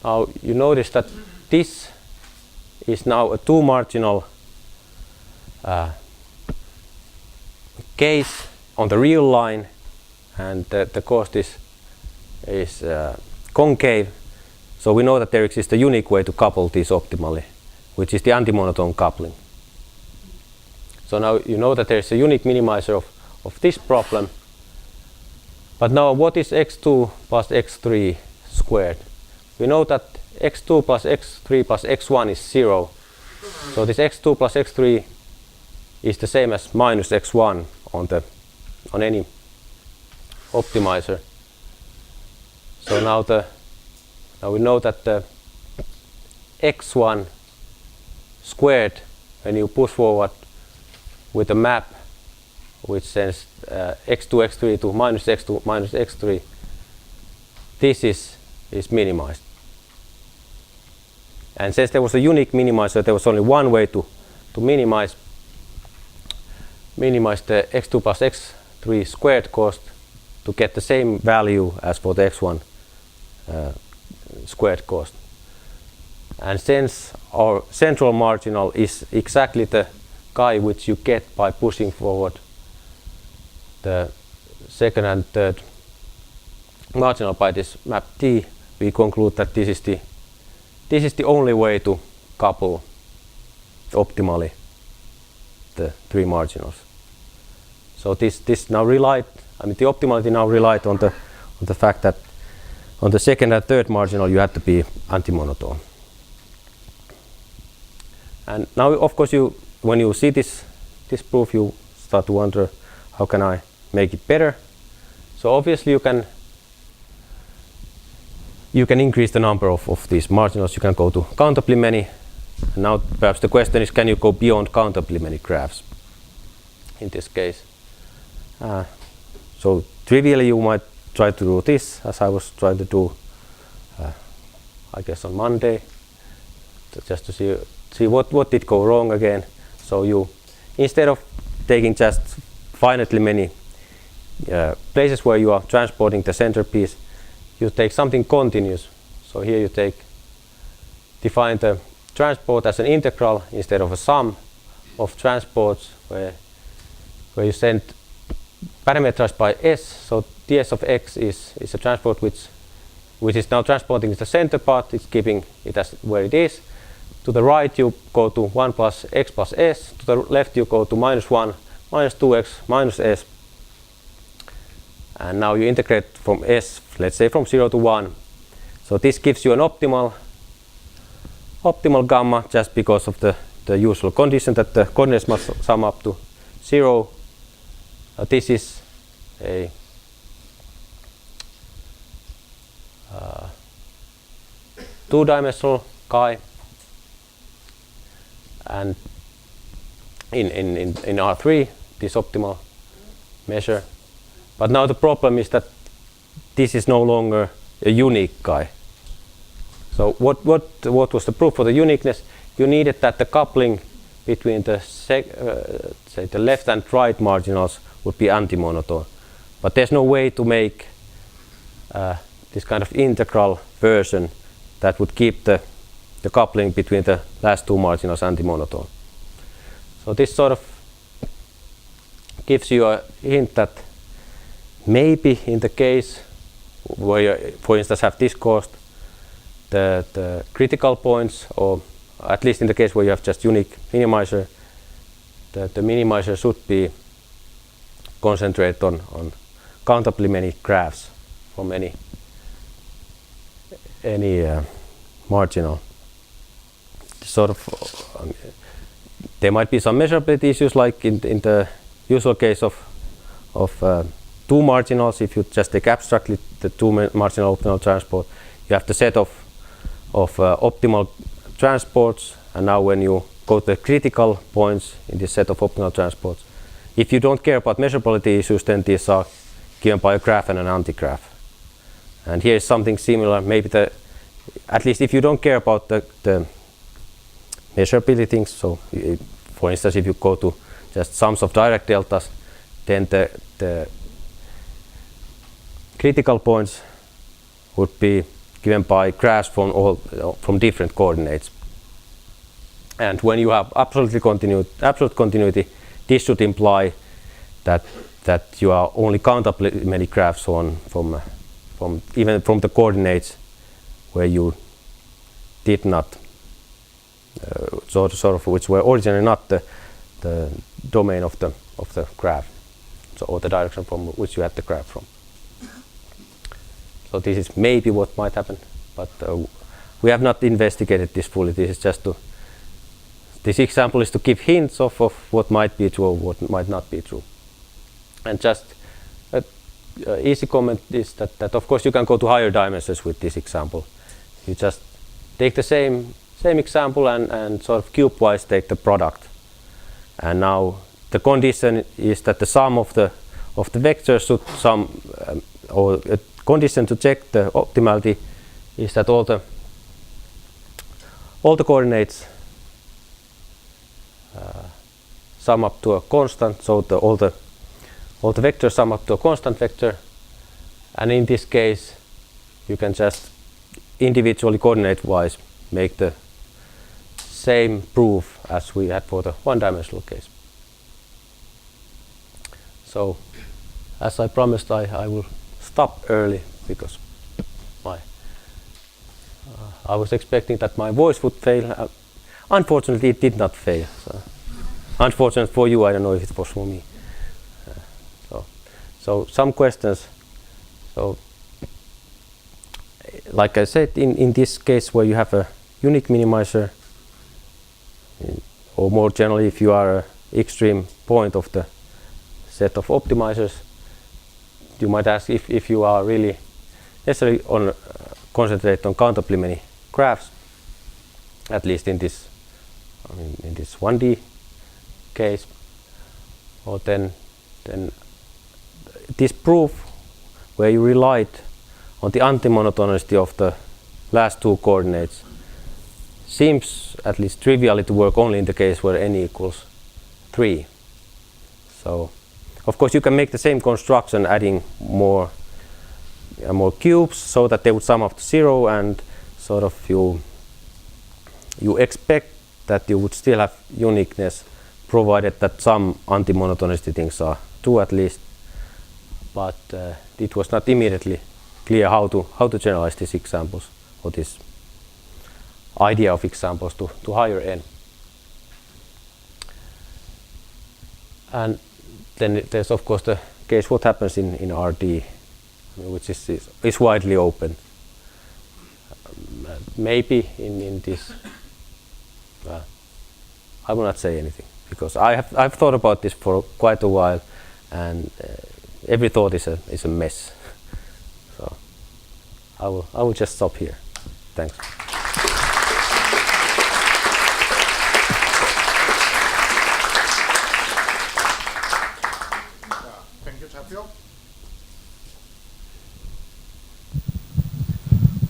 Now you notice that this is now a two-marginal case on the real line, and the cost is concave. So we know that there exists a unique way to couple these optimally, which is the anti-monotone coupling. So now you know that there is a unique minimizer of this problem. But now what is x2 plus x3 squared? We know that x2 plus x3 plus x1 is 0. So this x2 plus x3 is the same as minus x1 on any optimizer. So now we know that the x1 squared, when you push forward with a map which sends x2 x3 to minus x2 minus x3, this is minimized. And since there was a unique minimizer, there was only one way to minimize the x2 plus x3 squared cost to get the same value as for the x1 squared cost. And since our central marginal is exactly the guy which you get by pushing forward the second and third marginal by this map T, we conclude that this is the only way to couple optimally the three marginals. So this now relied, I mean the optimality now relied on the fact that on the second and third marginal you had to be anti-monotone. And now of course when you see this proof, you start to wonder, how can I make it better? So obviously you can increase the number of these marginals. You can go to countably many. And now perhaps the question is, can you go beyond countably many graphs in this case? So trivially you might try to do this, as I was trying to do I guess on Monday, just to see what did go wrong again. So you, instead of taking just finitely many places where you are transporting the centerpiece, you take something continuous. So here you define the transport as an integral instead of a sum of transports where you send parameterized by s. So ds of x is a transport which is now transporting the center part. It's keeping it as where it is. To the right you go to 1 plus x plus s. To the left you go to minus 1 minus 2x minus s. And now you integrate from s, let's say from 0 to 1. So this gives you an optimal gamma just because of the usual condition that the coordinates must sum up to 0. This is a two-dimensional chi, and in R3 this optimal measure. But now the problem is that this is no longer a unique chi. So what was the proof for the uniqueness? You needed that the coupling between the say the left and right marginals would be anti-monotone. But there's no way to make this kind of integral version that would keep the coupling between the last two marginals anti-monotone. So this sort of gives you a hint that maybe in the case where you, for instance, have this cost, the critical points, or at least in the case where you have just unique minimizer, the minimizer should be concentrated on countably many graphs from any marginal. Sort of, there might be some measurability issues, like in the usual case of two marginals. If you just take abstractly the two marginal optimal transport, you have the set of optimal transports, and now when you go to the critical points in this set of optimal transports, if you don't care about measurability issues, then these are given by a graph and an antigraph. And here is something similar. Maybe at least if you don't care about the measurability things, so for instance, if you go to just sums of direct deltas, then the critical points would be given by graphs from different coordinates. And when you have absolute continuity, this should imply that you are only countably many graphs from even from the coordinates where you did not sort of which were originally not the domain of the graph, so or the direction from which you had the graph from. So this is maybe what might happen, but we have not investigated this fully. This is just to this example is to give hints of what might be true or what might not be true. And just an easy comment is that of course you can go to higher dimensions with this example. You just take the same example and sort of cube-wise take the product. And now the condition is that the sum of the vectors should sum, or a condition to check the optimality is that all the coordinates sum up to a constant, so all the vectors sum up to a constant vector, and in this case you can just individually coordinate-wise make the same proof as we had for the one-dimensional case. So, as I promised, I will stop early because I was expecting that my voice would fail. Unfortunately, it did not fail. So, unfortunate for you, I don't know if it was for me. So some questions. So, like I said, in this case where you have a unique minimizer, or more generally, if you are an extreme point of the set of optimizers, you might ask if you are really necessarily concentrate on countably many graphs, at least in this 1D case, or then this proof where you relied on the anti-monotonicity of the last two coordinates seems at least trivially to work only in the case where n equals 3. So, of course, you can make the same construction adding more cubes so that they would sum up to 0, and sort of you expect that you would still have uniqueness provided that some anti-monotonicity things are true at least. But it was not immediately clear how to generalize these examples or this idea of examples to higher n. And then there's of course the case what happens in RD, which is widely open. Maybe in this, I will not say anything because I've thought about this for quite a while, and every thought is a mess. So I will just stop here. Thanks. Thank you, Tapio.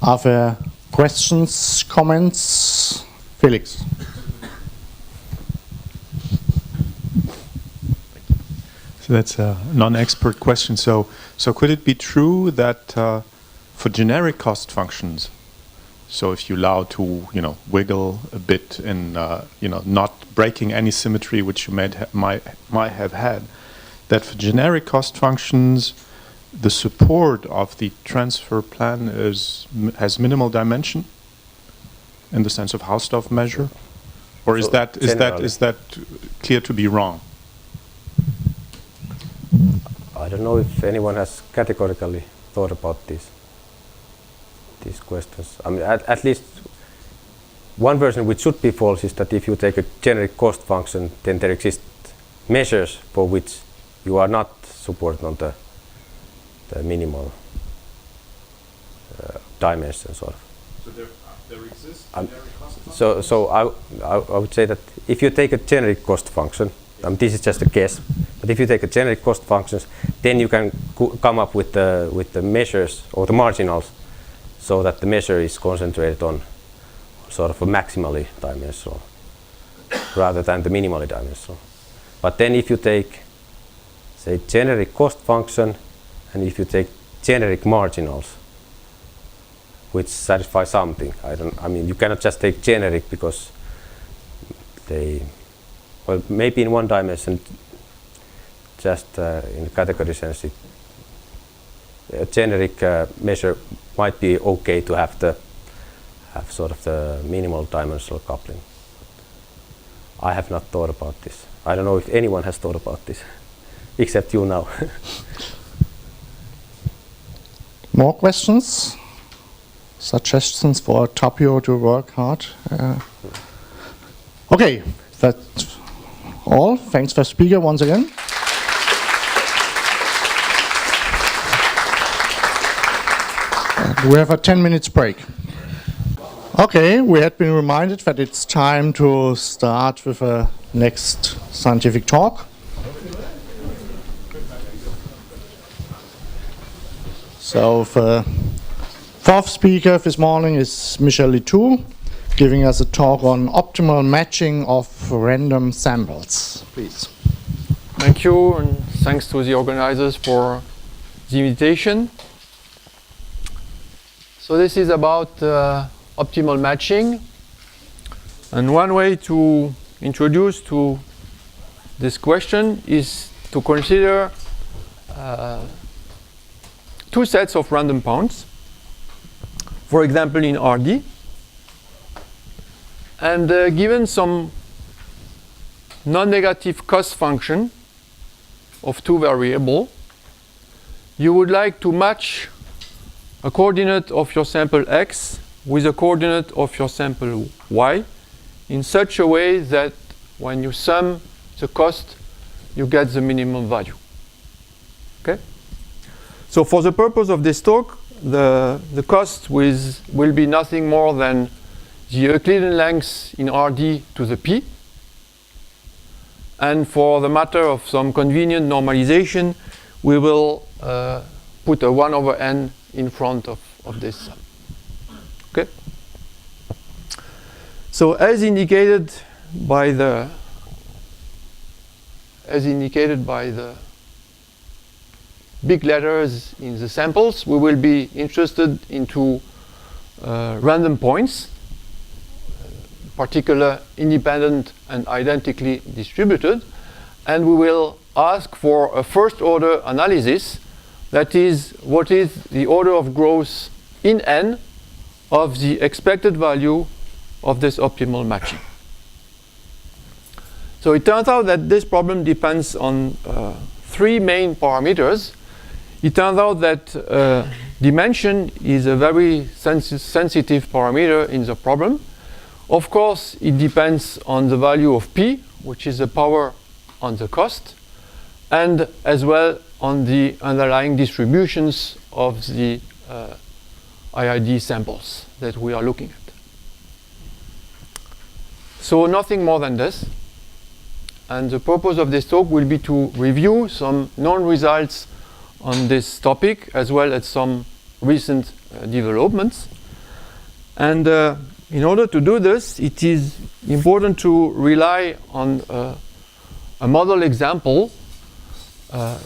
Are there questions, comments? Felix. So that's a non-expert question. So could it be true that for generic cost functions, so if you allow to wiggle a bit in not breaking any symmetry which you might have had, that for generic cost functions the support of the transfer plan has minimal dimension in the sense of Hausdorff measure, or is that clear to be wrong? I don't know if anyone has categorically thought about these questions. I mean, at least one version which should be false is that if you take a generic cost function, then there exist measures for which you are not supported on the minimal dimension, sort of. So there exists generic cost functions? So I would say that if you take a generic cost function, this is just a guess, but if you take a generic cost functions, then you can come up with the measures or the marginals, so that the measure is concentrated on sort of a maximally dimensional rather than the minimally dimensional. But then if you take, say, generic cost function, and if you take generic marginals, which satisfy something. I mean, you cannot just take generic because they, well, maybe in one dimension, just in category sense, a generic measure might be okay to have sort of the minimal dimensional coupling. I have not thought about this. I don't know if anyone has thought about this, except you now. More questions? Suggestions for Tapio to work hard? Okay, that's all. Thanks for speaker once again. We have a 10 minutes break. Okay, we had been reminded that it's time to start with a next scientific talk. So the fourth speaker this morning is Michel Ledoux, giving us a talk on optimal matching of random samples. Please. Thank you, and thanks to the organizers for the invitation. So this is about optimal matching, and one way to introduce to this question is to consider two sets of random points, for example in RD, and given some non-negative cost function of two variables, you would like to match a coordinate of your sample x with a coordinate of your sample y in such a way that when you sum the cost, you get the minimum value. Okay? So for the purpose of this talk, the cost will be nothing more than the Euclidean length in RD to the p. And for the matter of some convenient normalization, we will put a 1 over n in front of this sum. Okay? So as indicated by the big letters in the samples, we will be interested into random points, particular independent and identically distributed, and we will ask for a first order analysis, that is, what is the order of growth in n of the expected value of this optimal matching. So it turns out that this problem depends on three main parameters. It turns out that dimension is a very sensitive parameter in the problem. Of course, it depends on the value of p, which is the power on the cost, and as well on the underlying distributions of the IID samples that we are looking at. So nothing more than this. And the purpose of this talk will be to review some known results on this topic, as well as some recent developments. And in order to do this, it is important to rely on a model example,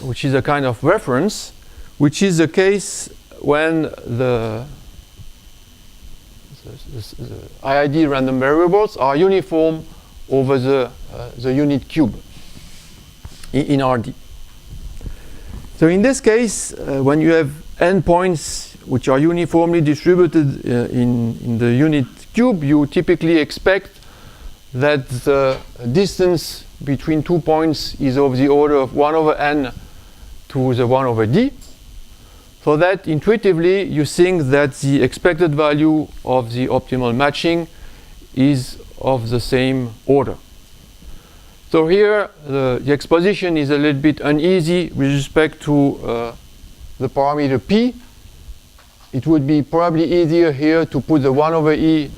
which is a kind of reference, which is the case when the IID random variables are uniform over the unit cube in RD. So in this case, when you have n points which are uniformly distributed in the unit cube, you typically expect that the distance between 2 points is of the order of 1 over n to the 1 over d, so that intuitively you think that the expected value of the optimal matching is of the same order. So here the exposition is a little bit uneasy with respect to the parameter p. It would be probably easier here to put the 1 over e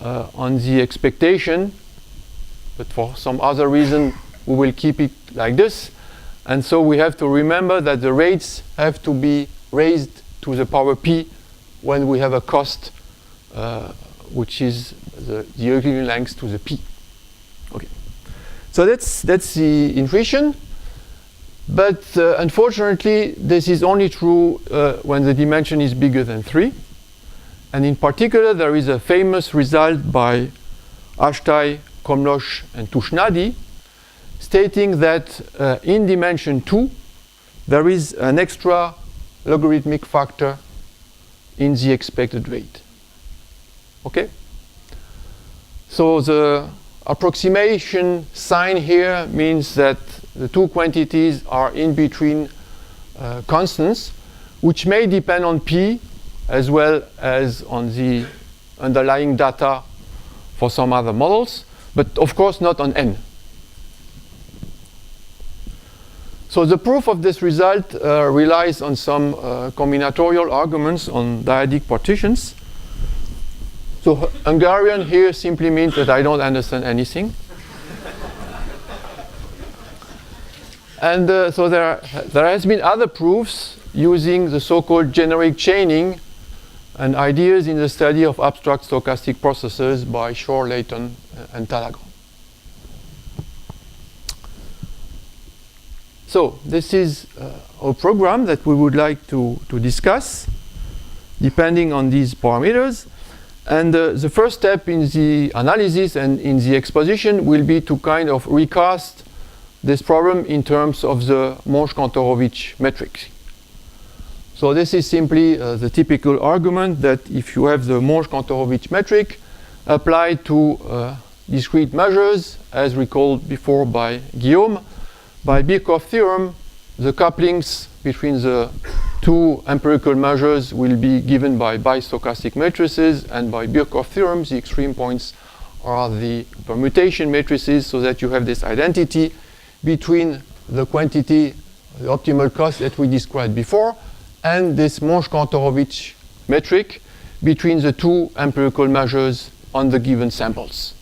on the expectation, but for some other reason we will keep it like this. And so we have to remember that the rates have to be raised to the power p when we have a cost which is the Euclidean length to the p. Okay, so that's the intuition, but unfortunately this is only true when the dimension is bigger than 3. And in particular, there is a famous result by Ashtai, Komlosh, and Tushnadi, stating that in dimension 2, there is an extra logarithmic factor in the expected rate. Okay? So the approximation sign here means that the two quantities are in between constants, which may depend on P as well as on the underlying data for some other models, but of course not on N. So the proof of this result relies on some combinatorial arguments on dyadic partitions. So Hungarian here simply means that I don't understand anything. And so there has been other proofs using the so-called generic chaining and ideas in the study of abstract stochastic processes by Shor, Layton, and Talagant. So this is a program that we would like to discuss depending on these parameters. And the first step in the analysis and in the exposition will be to kind of recast this problem in terms of the Monge-Kantorovich metric. So this is simply the typical argument that if you have the Monge-Kantorovich metric applied to discrete measures, as recalled before by Guillaume, by Birkhoff theorem, the couplings between the two empirical measures will be given by bistochastic matrices, and by Birkhoff theorem, the extreme points are the permutation matrices, so that you have this identity between the quantity, the optimal cost that we described before, and this Monge-Kantorovich metric between the two empirical measures on the given samples.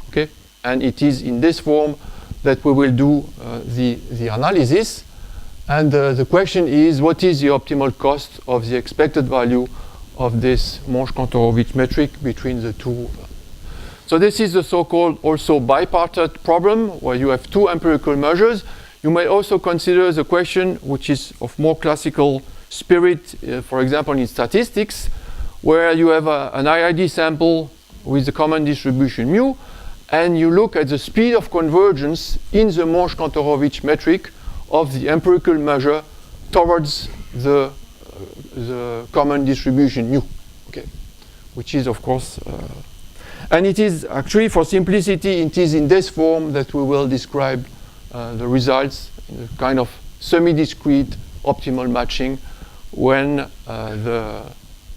Okay? And it is in this form that we will do the analysis. And the question is, what is the optimal cost of the expected value of this Monge-Kantorovich metric between the two? So this is the so-called also bipartite problem, where you have two empirical measures. You may also consider the question, which is of more classical spirit, for example, in statistics, where you have an IID sample with the common distribution mu, and you look at the speed of convergence in the Monge-Kantorovich metric of the empirical measure towards the common distribution mu, okay, which is of course, and it is actually, for simplicity, it is in this form that we will describe the results in a kind of semi-discrete optimal matching when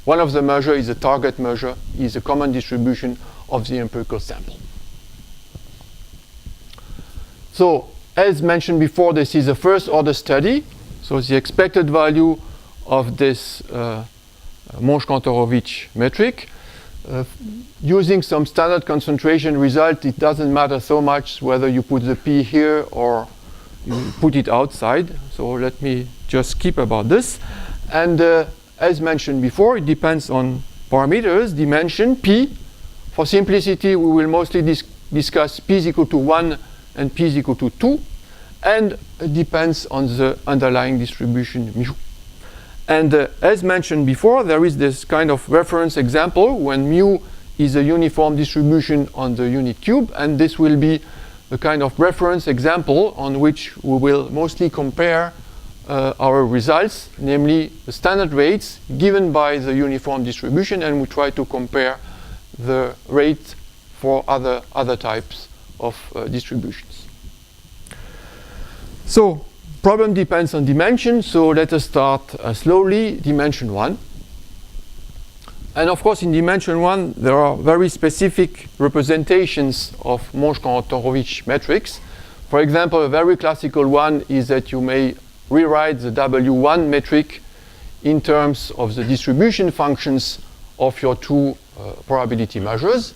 one of the measures is a target measure, is a common distribution of the empirical sample. So, as mentioned before, this is a first order study. So the expected value of this Monge-Kantorovich metric, using some standard concentration result, it doesn't matter so much whether you put the P here or you put it outside. So let me just skip about this. And as mentioned before, it depends on parameters, dimension, P. For simplicity, we will mostly discuss P is equal to 1 and P is equal to 2, and it depends on the underlying distribution mu. And as mentioned before, there is this kind of reference example when mu is a uniform distribution on the unit cube, and this will be a kind of reference example on which we will mostly compare our results, namely the standard rates given by the uniform distribution, and we try to compare the rate for other types of distributions. So problem depends on dimension, so let us start slowly. Dimension 1. And of course in dimension 1 there are very specific representations of Monge-Kantorovich metrics. For example, a very classical one is that you may rewrite the W1 metric in terms of the distribution functions of your two probability measures.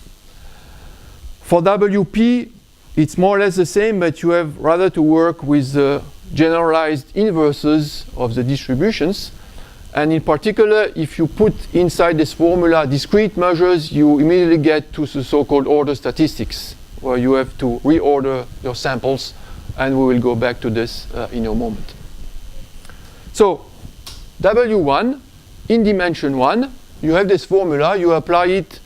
For WP, it's more or less the same, but you have rather to work with the generalized inverses of the distributions. And in particular, if you put inside this formula discrete measures, you immediately get to the so-called order statistics, where you have to reorder your samples, and we will go back to this in a moment. So W1 in dimension 1 you have this formula, you apply it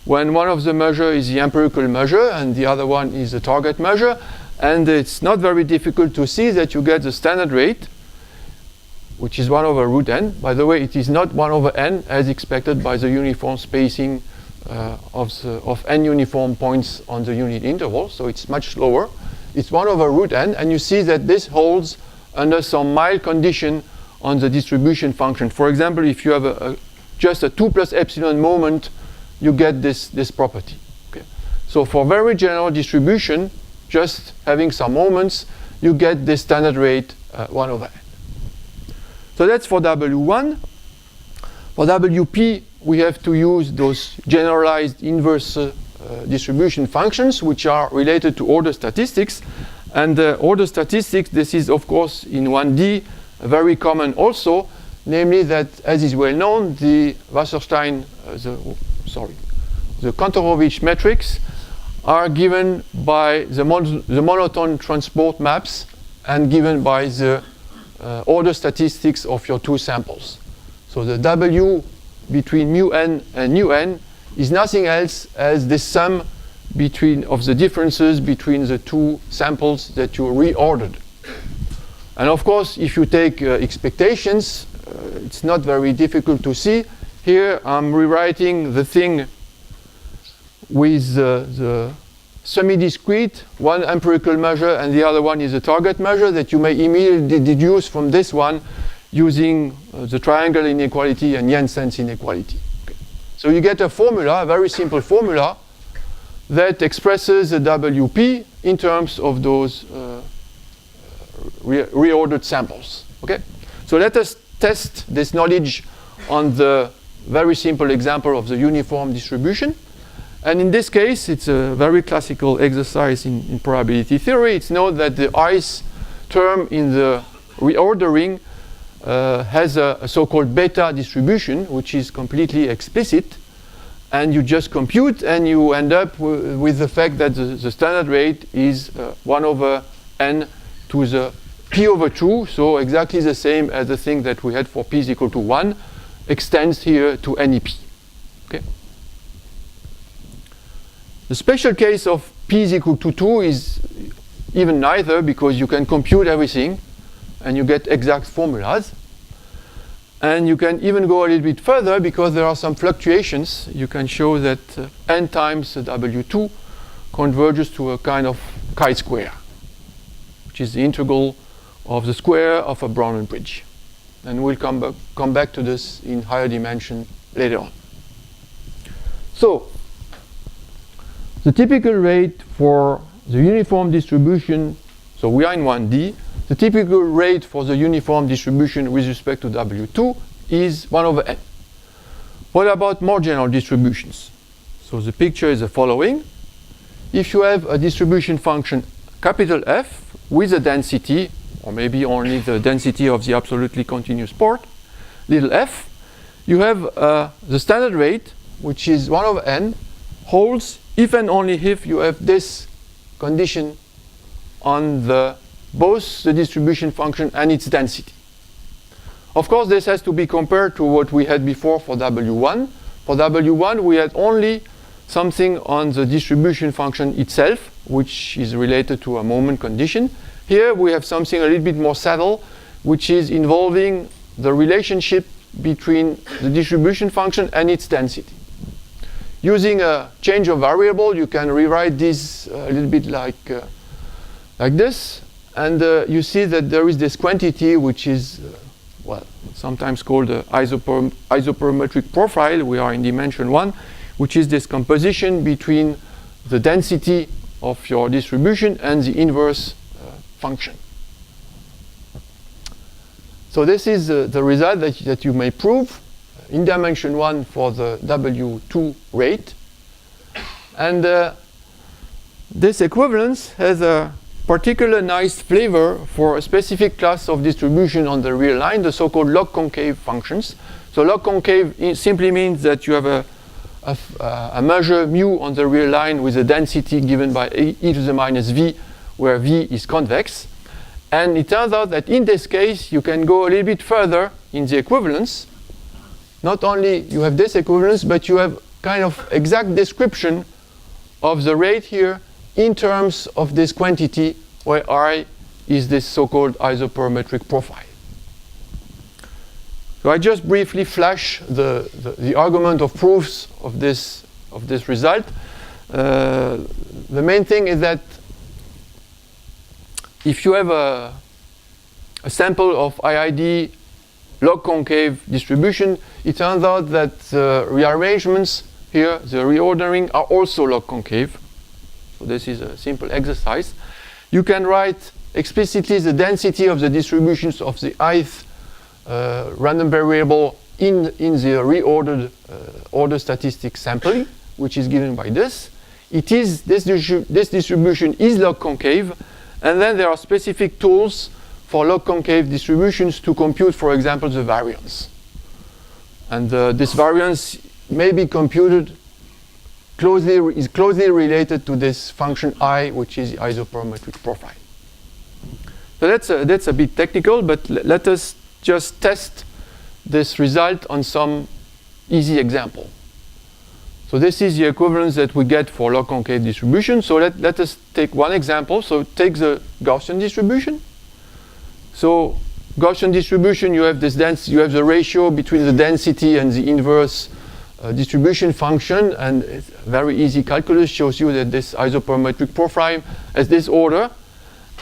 when one of the measure is the empirical measure and the other one is the target measure, and it's not very difficult to see that you get the standard rate, which is 1 over root n. By the way, it is not 1 over n as expected by the uniform spacing of n uniform points on the unit interval, so it's much slower. It's 1 over root n, and you see that this holds under some mild condition on the distribution function. For example, if you have just a 2 plus epsilon moment, you get this property. Okay. So for very general distribution, just having some moments, you get this standard rate 1 over n. So that's for W1. For WP, we have to use those generalized inverse distribution functions, which are related to order statistics. And order statistics, this is, of course, in 1D, very common also, namely that, as is well known, the Wasserstein, the Kantorovich metrics are given by the monotone transport maps and given by the order statistics of your two samples. So the W between mu n and nu n is nothing else as the sum of the differences between the two samples that you reordered. And of course, if you take expectations, it's not very difficult to see. Here I'm rewriting the thing with the semi-discrete, one empirical measure and the other one is a target measure that you may immediately deduce from this one using the triangle inequality and Jensen's inequality. Okay. So you get a formula, a very simple formula, that expresses the WP in terms of those reordered samples. Okay? So let us test this knowledge on the very simple example of the uniform distribution. And in this case, it's a very classical exercise in probability theory. It's known that the ith term in the reordering has a so-called beta distribution, which is completely explicit. And you just compute, and you end up with the fact that the standard rate is 1 over n to the p over 2, so exactly the same as the thing that we had for p is equal to 1, extends here to NEP. Okay? The special case of p is equal to 2 is even neither, because you can compute everything and you get exact formulas. And you can even go a little bit further because there are some fluctuations. You can show that n times W2 converges to a kind of chi-square, which is the integral of the square of a Brownell bridge. And we'll come back to this in higher dimension later on. So, the typical rate for the uniform distribution, so we are in 1D, the typical rate for the uniform distribution with respect to W2 is 1 over n. What about more general distributions? So the picture is the following. If you have a distribution function capital F with a density, or maybe only the density of the absolutely continuous part, little f, you have the standard rate, which is 1 over n, holds if and only if you have this condition on both the distribution function and its density. Of course, this has to be compared to what we had before for W1. For W1, we had only something on the distribution function itself, which is related to a moment condition. Here we have something a little bit more subtle, which is involving the relationship between the distribution function and its density. Using a change of variable, you can rewrite this a little bit like this. And you see that there is this quantity which is, well, sometimes called the isoperimetric profile. We are in dimension 1, which is this composition between the density of your distribution and the inverse function. So this is the result that you may prove in dimension 1 for the W2 rate. And this equivalence has a particular nice flavor for a specific class of distribution on the real line, the so-called log concave functions. So log concave simply means that you have a measure mu on the real line with a density given by e to the minus v, where v is convex. And it turns out that in this case, you can go a little bit further in the equivalence. not only you have this equivalence, but you have kind of exact description of the rate here in terms of this quantity where I is this so-called isoperimetric profile. So I just briefly flash the argument of proofs of this result. The main thing is that if you have a sample of IID log concave distribution, it turns out that the rearrangements here, the reordering, are also log concave. So this is a simple exercise. You can write explicitly the density of the distributions of the ith random variable in the reordered order statistic sampling, which is given by this. It is this distribution is log concave, and then there are specific tools for log concave distributions to compute, for example, the variance. And this variance may be computed is closely related to this function I, which is the isoperimetric profile. So that's a bit technical, but let us just test this result on some easy example. So this is the equivalence that we get for log concave distribution. So let us take one example. So take the Gaussian distribution. So Gaussian distribution, you have this you have the ratio between the density and the inverse distribution function, and it's very easy calculus shows you that this isoperimetric profile has this order.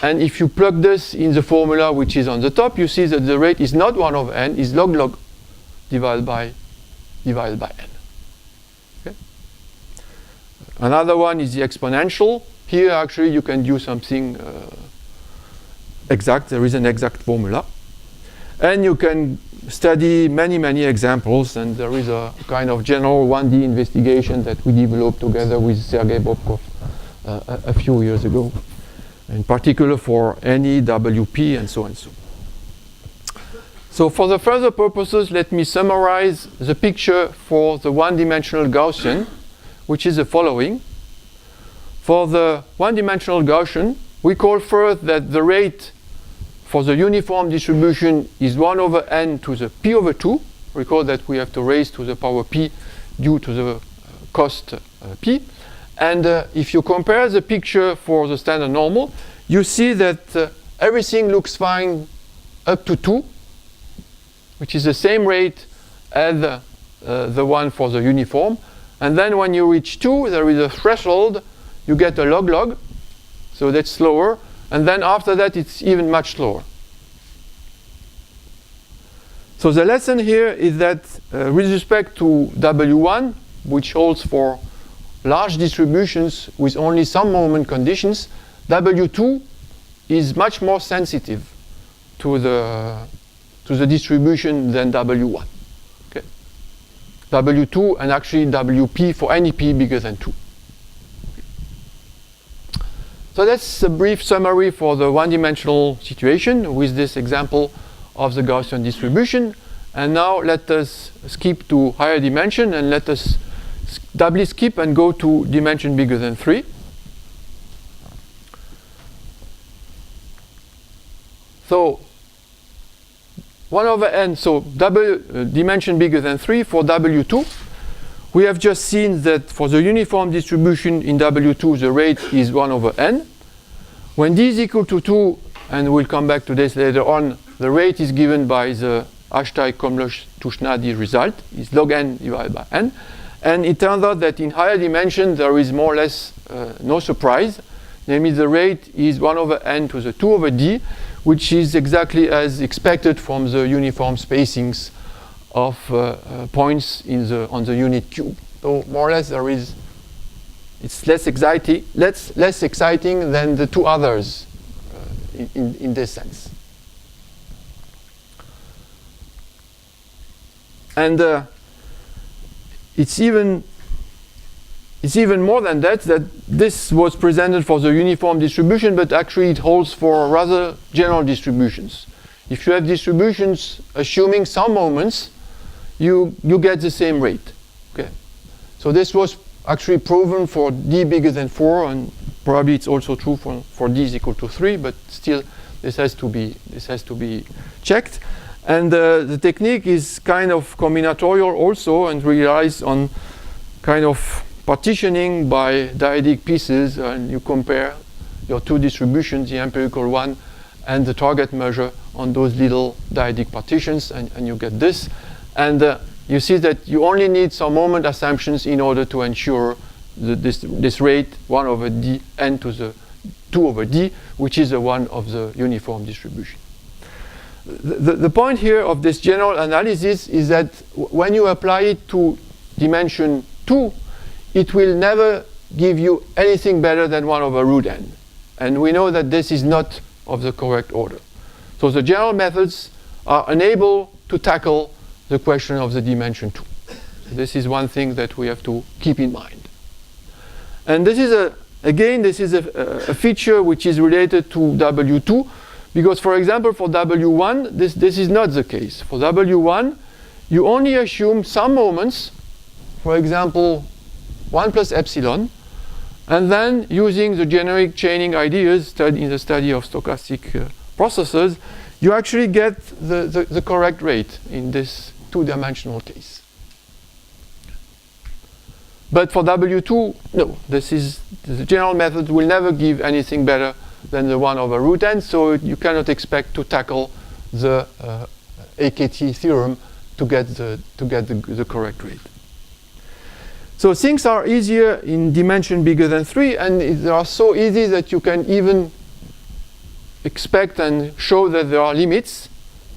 And if you plug this in the formula which is on the top, you see that the rate is not 1 over n, is log log divided by n. Okay? Another one is the exponential. Here actually you can do something exact. There is an exact formula. And you can study many examples, and there is a kind of general 1D investigation that we developed together with Sergei Bobkov a few years ago, in particular for any WP and so on. So for the further purposes, let me summarize the picture for the one-dimensional Gaussian, which is the following. For the one-dimensional Gaussian, we call first that the rate for the uniform distribution is 1 over n to the p over 2. Recall that we have to raise to the power p due to the cost p. And if you compare the picture for the standard normal, you see that everything looks fine up to 2, which is the same rate as the one for the uniform. And then when you reach 2, there is a threshold. You get a log log, so that's slower. And then after that, it's even much slower. So the lesson here is that with respect to W1, which holds for large distributions with only some moment conditions, W2 is much more sensitive to the distribution than W1. Okay. W2 and actually WP for any p bigger than 2. So that's a brief summary for the one-dimensional situation with this example of the Gaussian distribution. And now let us skip to higher dimension, and let us doubly skip and go to dimension bigger than 3. So 1 over n, so dimension bigger than 3 for W2. We have just seen that for the uniform distribution in W2, the rate is 1 over n. When d is equal to 2, and we'll come back to this later on, the rate is given by the Ashtai-Komlosh-Tushnadi result, is log n divided by n. And it turns out that in higher dimension, there is more or less no surprise. Namely, the rate is 1 over n to the 2 over d, which is exactly as expected from the uniform spacings of points on the unit cube. So more or less it's less exciting than the two others in this sense. And it's even more than that this was presented for the uniform distribution, but actually it holds for rather general distributions. If you have distributions assuming some moments, you get the same rate. Okay. So this was actually proven for d bigger than 4, and probably it's also true for d is equal to 3, but still this has to be checked. And the technique is kind of combinatorial also and relies on kind of partitioning by dyadic pieces, and you compare your two distributions, the empirical one and the target measure, on those little dyadic partitions, and you get this. And you see that you only need some moment assumptions in order to ensure this rate 1 over d n to the 2 over d, which is the one of the uniform distribution. The point here of this general analysis is that when you apply it to dimension 2, it will never give you anything better than 1 over root n. And we know that this is not of the correct order. So the general methods are unable to tackle the question of the dimension 2. This is one thing that we have to keep in mind. And this is a feature which is related to W2, because, for example, for W1, this is not the case. For W1, you only assume some moments, for example, 1 plus epsilon, and then using the generic chaining ideas in the study of stochastic processes, you actually get the correct rate in this two-dimensional case. But for W2, no, the general method will never give anything better than the 1 over root n, so you cannot expect to tackle the AKT theorem to get the correct rate. So things are easier in dimension bigger than 3, and they are so easy that you can even expect and show that there are limits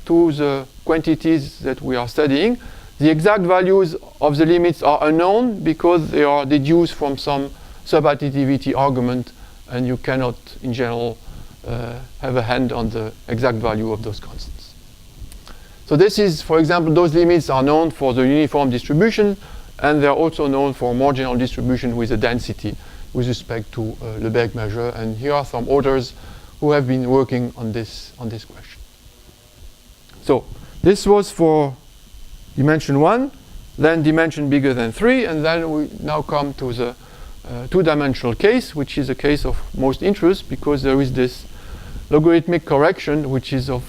to the quantities that we are studying. The exact values of the limits are unknown because they are deduced from some subadditivity argument, and you cannot, in general, have a hand on the exact value of those constants. So this is, for example, those limits are known for the uniform distribution, and they're also known for marginal distribution with a density with respect to Lebesgue measure. And here are some authors who have been working on this question. So this was for dimension 1, then dimension bigger than 3, and then we now come to the two-dimensional case, which is a case of most interest because there is this logarithmic correction which is of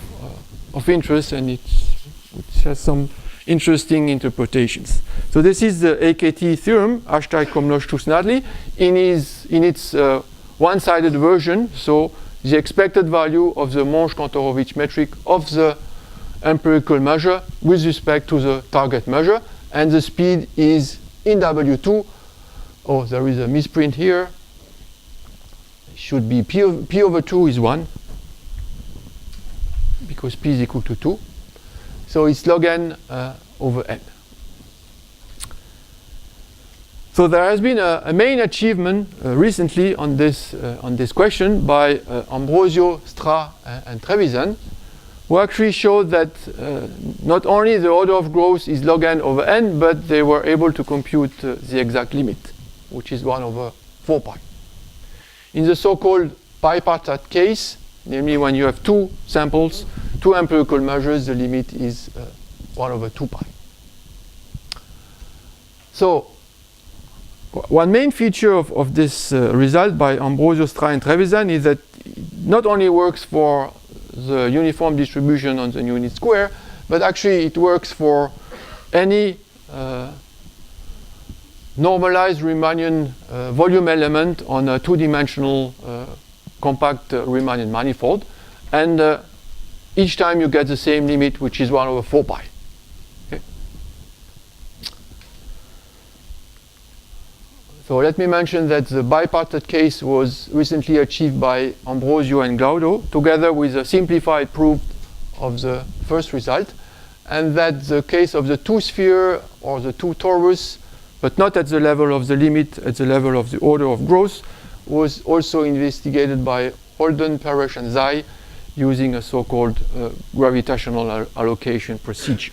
interest, and which has some interesting interpretations. So this is the AKT theorem, Hashtag-Komnosh-Tusnadli, in its one-sided version. So the expected value of the Monge-Kantorovich metric of the empirical measure with respect to the target measure, and the speed is in W2. Oh, there is a misprint here. It should be P over 2 is 1 because P is equal to 2. So it's log n over n. So there has been a main achievement recently on this question by Ambrosio, Stra, and Trevisan, who actually showed that not only the order of growth is log n over n, but they were able to compute the exact limit, which is 1 over 4 pi. In the so-called bipartite case, namely when you have two samples, two empirical measures, the limit is 1 over 2 pi. So one main feature of this result by Ambrosio, Stra, and Trevisan is that it not only works for the uniform distribution on the unit square, but actually it works for any normalized Riemannian volume element on a two-dimensional compact Riemannian manifold, and each time you get the same limit, which is 1 over 4 pi. Okay. So let me mention that the bipartite case was recently achieved by Ambrosio and Glaudo, together with a simplified proof of the first result, and that the case of the two-sphere or the two-torus, but not at the level of the limit, at the level of the order of growth, was also investigated by Holden, Paresh, and Zai using a so-called gravitational allocation procedure.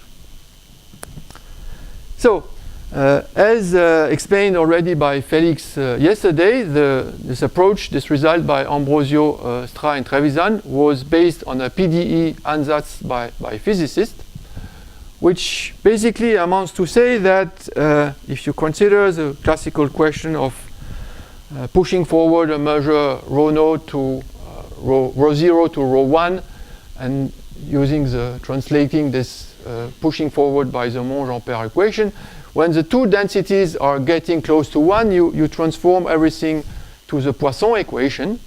So, as explained already by Felix yesterday, this approach, this result by Ambrosio, Stra, and Trevisan was based on a PDE ansatz by physicists, which basically amounts to say that if you consider the classical question of pushing forward a measure rho 0 to rho 1, and using the translating this pushing forward by the Monge-Ampère equation. When the two densities are getting close to 1, you transform everything to the Poisson equation,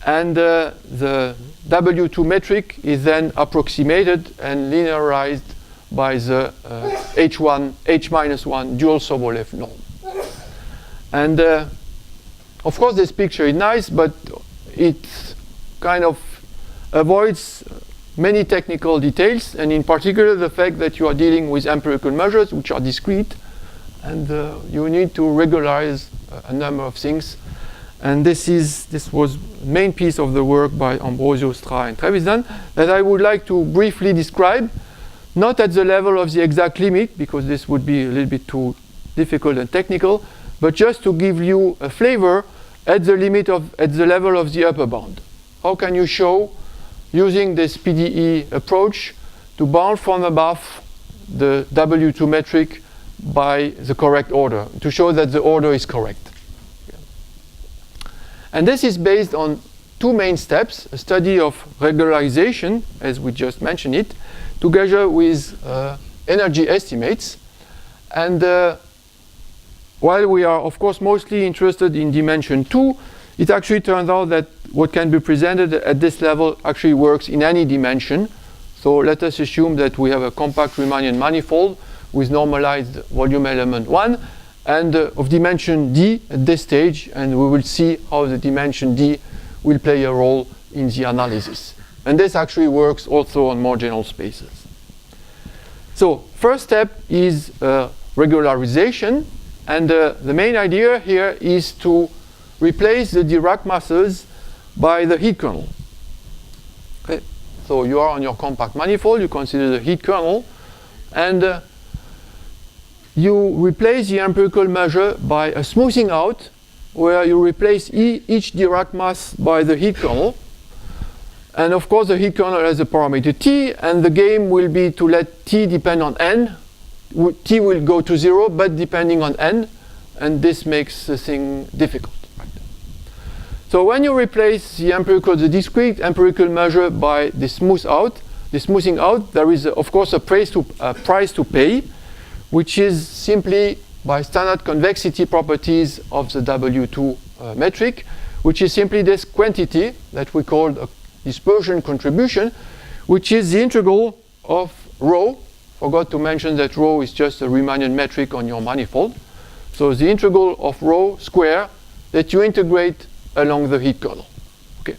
and the W2 metric is then approximated and linearized by the H-1 dual Sobolev norm. And of course this picture is nice, but it kind of avoids many technical details, and in particular the fact that you are dealing with empirical measures which are discrete, and you need to regularize a number of things. And this was the main piece of the work by Ambrosio, Stra, and Trevisan that I would like to briefly describe, not at the level of the exact limit, because this would be a little bit too difficult and technical, but just to give you a flavor at the level of the upper bound. How can you show, using this PDE approach, to bound from above the W2 metric by the correct order, to show that the order is correct. And this is based on two main steps: a study of regularization, as we just mentioned it, together with energy estimates. And while we are, of course, mostly interested in dimension 2, it actually turns out that what can be presented at this level actually works in any dimension. So let us assume that we have a compact Riemannian manifold with normalized volume element 1 and of dimension d at this stage, and we will see how the dimension d will play a role in the analysis. And this actually works also on more general spaces. So first step is regularization, and the main idea here is to replace the Dirac masses by the heat kernel. Okay. So you are on your compact manifold, you consider the heat kernel, and you replace the empirical measure by a smoothing out, where you replace each Dirac mass by the heat kernel. And of course the heat kernel has a parameter t, and the game will be to let t depend on n. T will go to 0, but depending on n, and this makes the thing difficult. Right? So when you replace the discrete empirical measure by the smoothing out, there is of course a price to pay, which is simply by standard convexity properties of the W2 metric, which is simply this quantity that we call a dispersion contribution, which is the integral of rho. Forgot to mention that rho is just a Riemannian metric on your manifold. So the integral of rho square that you integrate along the heat kernel. Okay.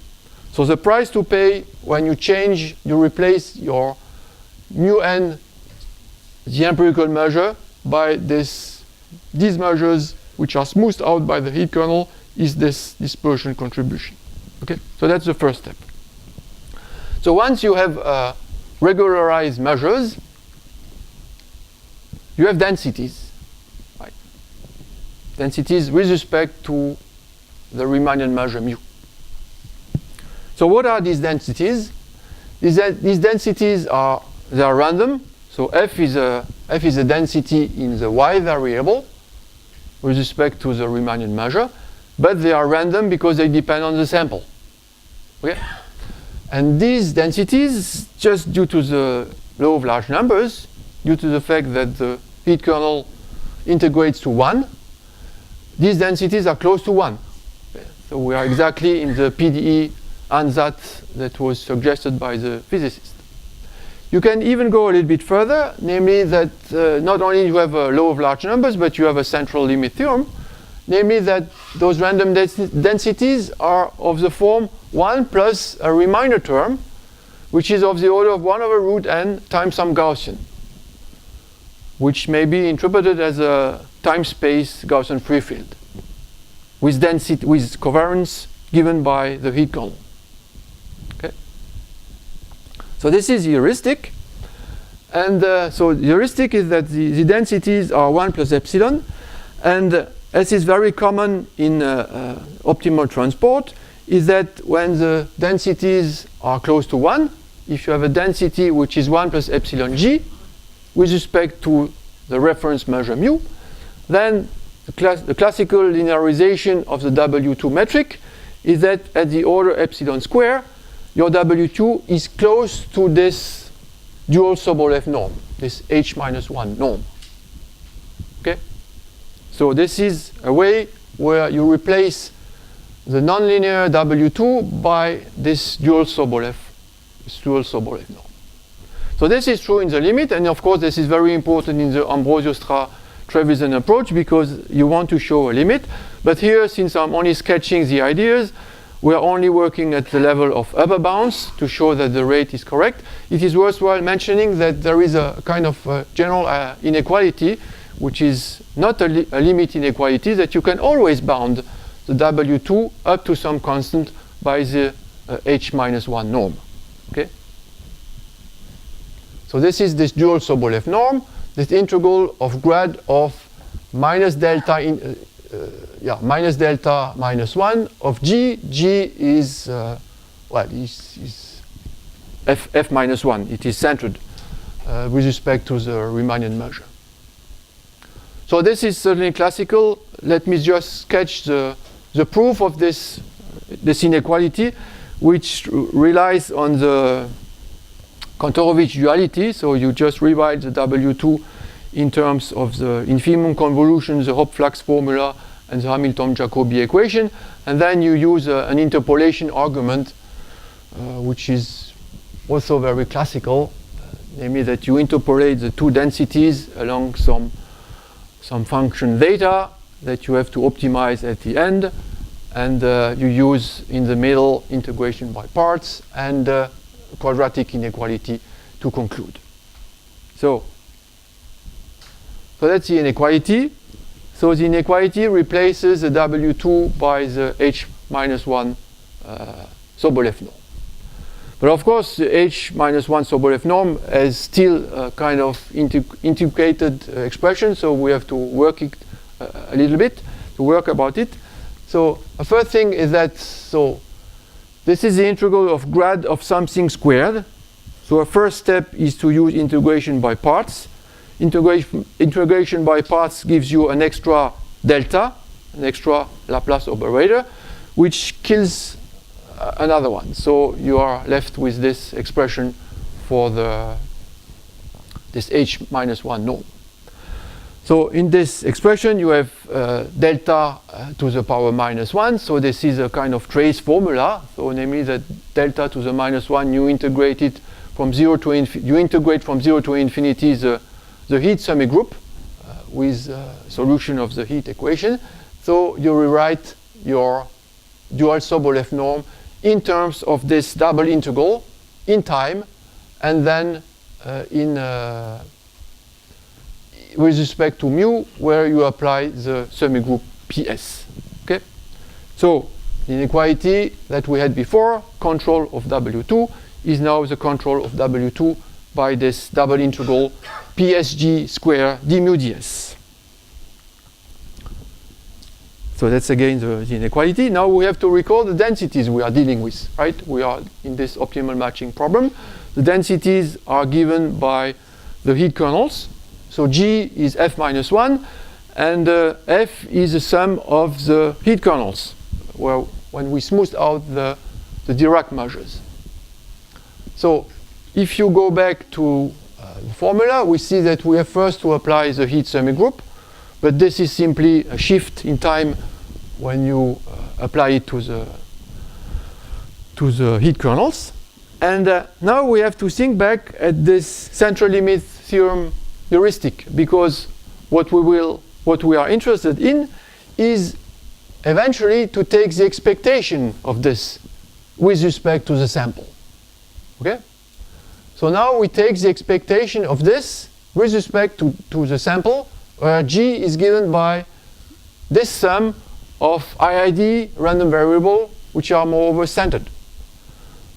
So the price to pay when you replace your mu n, the empirical measure, by these measures which are smoothed out by the heat kernel, is this dispersion contribution. Okay. So that's the first step. So once you have regularized measures, you have densities, right? Densities with respect to the Riemannian measure mu. So what are these densities? These densities are random. So f is a density in the y variable with respect to the Riemannian measure, but they are random because they depend on the sample. Okay? And these densities, just due to the law of large numbers, due to the fact that the heat kernel integrates to 1, these densities are close to 1. So we are exactly in the PDE ansatz that was suggested by the physicist. You can even go a little bit further, namely that not only you have a law of large numbers, but you have a central limit theorem, namely that those random densities are of the form 1 plus a Riemannian term, which is of the order of 1 over root n times some Gaussian, which may be interpreted as a time-space Gaussian free field with density, with covariance given by the heat kernel. Okay. So this is the heuristic, and so the heuristic is that the densities are 1 plus epsilon, and as is very common in optimal transport, is that when the densities are close to 1, if you have a density which is 1 plus epsilon g with respect to the reference measure mu, then the classical linearization of the W2 metric is that at the order epsilon square, your W2 is close to this dual Sobolev norm, this H-1 norm. Okay? So this is a way where you replace the nonlinear W2 by this dual Sobolev norm. So this is true in the limit, and of course this is very important in the Ambrosio-Trevisan approach because you want to show a limit. But here, since I'm only sketching the ideas, we're only working at the level of upper bounds to show that the rate is correct. It is worthwhile mentioning that there is a kind of general inequality, which is not a limit inequality, that you can always bound the W2 up to some constant by the H-1 norm. Okay? So this is this dual Sobolev norm, this integral of grad of minus delta minus 1 of G. G is, is F minus 1. It is centered with respect to the Riemannian measure. So this is certainly classical. Let me just sketch the proof of this inequality, which relies on the Kantorovich duality. So you just rewrite the W2 in terms of the infimum convolution, the Hopf-Flachs formula, and the Hamilton-Jacobi equation, and then you use an interpolation argument, which is also very classical, namely that you interpolate the two densities along some function theta that you have to optimize at the end, and you use in the middle integration by parts and quadratic inequality to conclude. So that's the inequality. So the inequality replaces the W2 by the H-1 Sobolev norm. But of course, the H-1 Sobolev norm is still a kind of integrated expression, so we have to work it a little bit to work about it. So the first thing is that, so this is the integral of grad of something squared. So our first step is to use integration by parts. Integration by parts gives you an extra delta, an extra Laplace operator, which kills another one. So you are left with this expression for this H-1 norm. So in this expression you have delta to the power minus 1. So this is a kind of trace formula. So namely that delta to the minus 1, you integrate it from 0 to you integrate from 0 to infinity the heat semigroup with solution of the heat equation. So you rewrite your dual Sobolev norm in terms of this double integral in time, and then with respect to mu, where you apply the semigroup PS. Okay? So the inequality that we had before, control of W2, is now the control of W2 by this double integral PSG square d mu ds. So that's again the inequality. Now we have to recall the densities we are dealing with, right? We are in this optimal matching problem. The densities are given by the heat kernels. So G is F minus 1, and F is the sum of the heat kernels, when we smooth out the Dirac measures. So if you go back to the formula, we see that we have first to apply the heat semigroup, but this is simply a shift in time when you apply it to the heat kernels. And now we have to think back at this central limit theorem heuristic, because what we are interested in is eventually to take the expectation of this with respect to the sample. Okay? So now we take the expectation of this with respect to the sample, where G is given by this sum of IID random variable, which are moreover centered.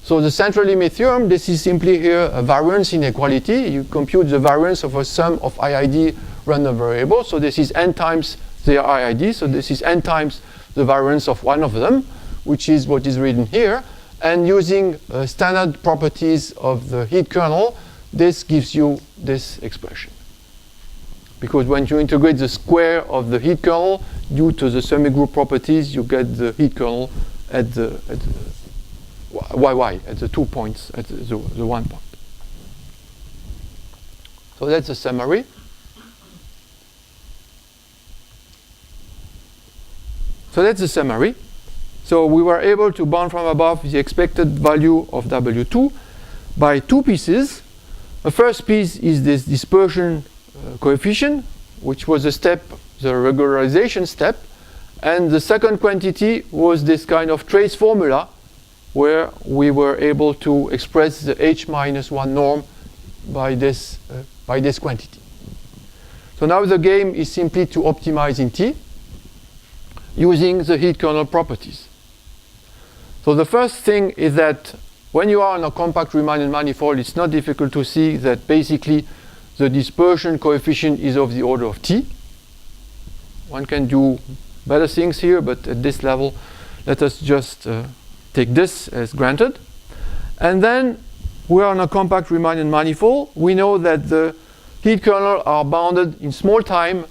So the central limit theorem, this is simply here a variance inequality. You compute the variance of a sum of IID random variables. So this is n times their IID. So this is n times the variance of one of them, which is what is written here. And using standard properties of the heat kernel, this gives you this expression. Because when you integrate the square of the heat kernel, due to the semigroup properties, you get the heat kernel at the yy at the 2 points, at the 1 point. So that's a summary. So that's the summary. So we were able to bound from above the expected value of W2 by 2 pieces. The first piece is this dispersion coefficient, which was a step, the regularization step. And the second quantity was this kind of trace formula where we were able to express the h-1 norm by this quantity. So now the game is simply to optimize in T using the heat kernel properties. So the first thing is that when you are on a compact Riemannian manifold, it's not difficult to see that basically the dispersion coefficient is of the order of T. One can do better things here, but at this level, let us just take this as granted. And then we are on a compact Riemannian manifold. We know that the heat kernel are bounded in small time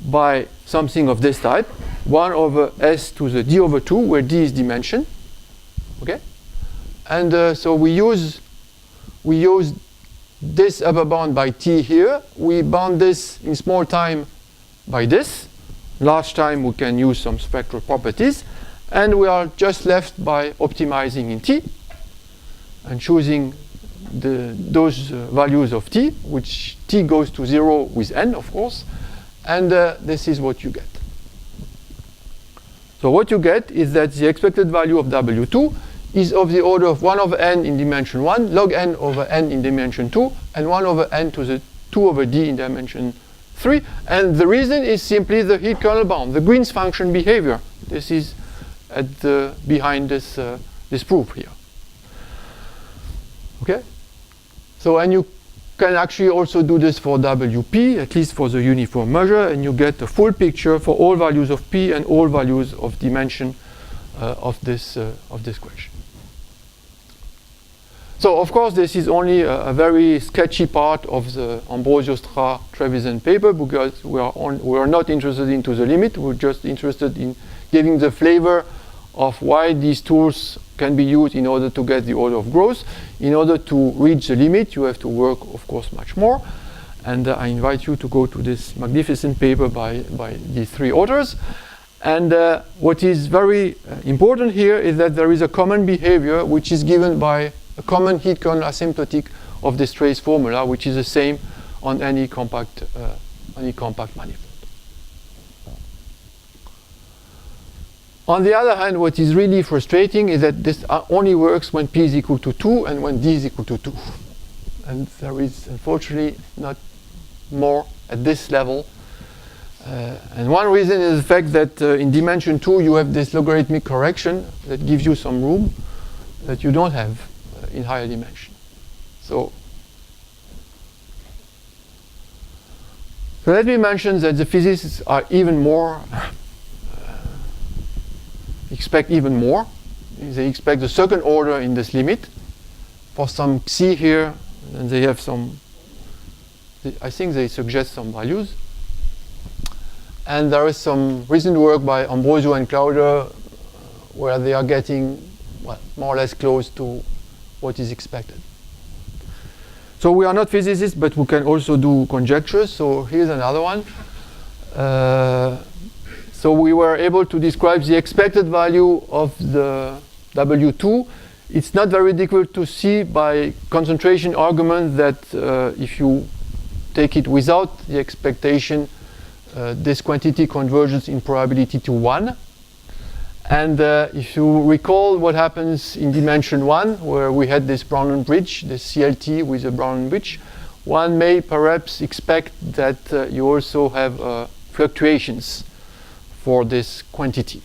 by something of this type, 1 over s to the d over 2, where d is dimension. Okay? And so we use this upper bound by t here. We bound this in small time by this. Large time we can use some spectral properties. And we are just left by optimizing in t and choosing those values of t, which t goes to 0 with n, of course. And this is what you get. So what you get is that the expected value of W2 is of the order of 1 over n in dimension 1, log n over n in dimension 2, and 1 over n to the 2 over d in dimension 3. And the reason is simply the heat kernel bound, the Green's function behavior. This is behind this proof here. Okay? So, and you can actually also do this for WP, at least for the uniform measure, and you get a full picture for all values of P and all values of dimension of this question. So, of course, this is only a very sketchy part of the Ambrosio Trevisan paper, because we are not interested into the limit. We're just interested in giving the flavor of why these tools can be used in order to get the order of growth. In order to reach the limit, you have to work, of course, much more. And I invite you to go to this magnificent paper by these 3 authors. And what is very important here is that there is a common behavior which is given by a common heat kernel asymptotic of this trace formula, which is the same on any compact manifold. On the other hand, what is really frustrating is that this only works when p is equal to 2 and when d is equal to 2. And there is, unfortunately, not more at this level. And one reason is the fact that in dimension 2 you have this logarithmic correction that gives you some room that you don't have in higher dimension. So let me mention that the physicists are even more expect even more. They expect the second order in this limit for some xi here, and they have some, I think they suggest some values. And there is some recent work by Ambrosio and Clauder where they are getting, well, more or less close to what is expected. So we are not physicists, but we can also do conjectures. So here's another one. So we were able to describe the expected value of the W2. It's not very difficult to see by concentration argument that if you take it without the expectation, this quantity converges in probability to 1. And if you recall what happens in dimension 1, where we had this Brownell bridge, this CLT with a Brownell bridge, one may perhaps expect that you also have fluctuations for this quantity,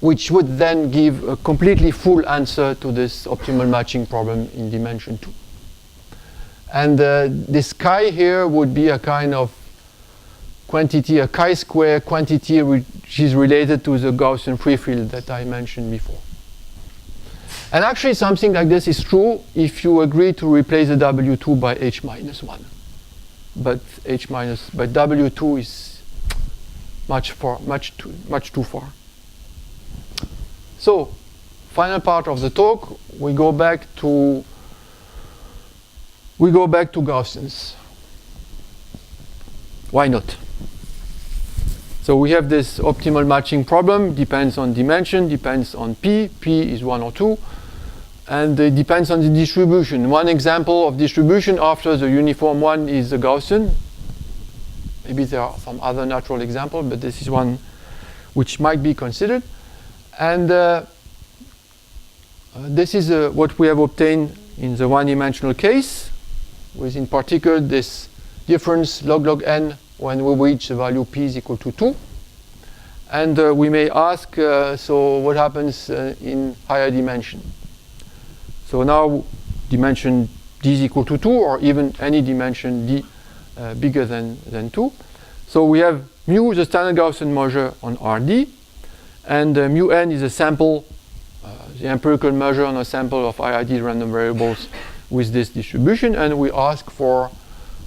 which would then give a completely full answer to this optimal matching problem in dimension 2. And this chi here would be a kind of quantity, a chi-square quantity which is related to the Gaussian free field that I mentioned before. And actually something like this is true if you agree to replace the W2 by h-1. But W2 is much too far. So final part of the talk, we go back to Gaussians. Why not? So we have this optimal matching problem, depends on dimension, depends on P is 1 or 2, and it depends on the distribution. One example of distribution after the uniform one is the Gaussian. Maybe there are some other natural examples, but this is one which might be considered. And this is what we have obtained in the one-dimensional case, with in particular this difference log n when we reach the value p is equal to 2. And we may ask, so what happens in higher dimension? So now dimension d is equal to 2, or even any dimension d bigger than 2. So we have mu, the standard Gaussian measure on Rd, and mu n is a sample, the empirical measure on a sample of IID random variables with this distribution, and we ask for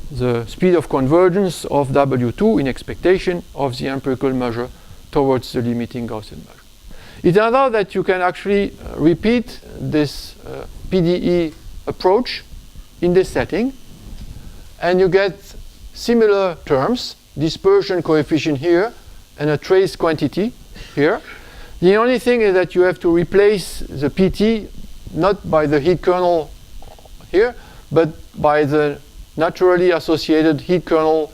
the speed of convergence of W2 in expectation of the empirical measure towards the limiting Gaussian measure. It turns out that you can actually repeat this PDE approach in this setting, and you get similar terms, dispersion coefficient here and a trace quantity here. The only thing is that you have to replace the PT not by the heat kernel here, but by the naturally associated heat kernel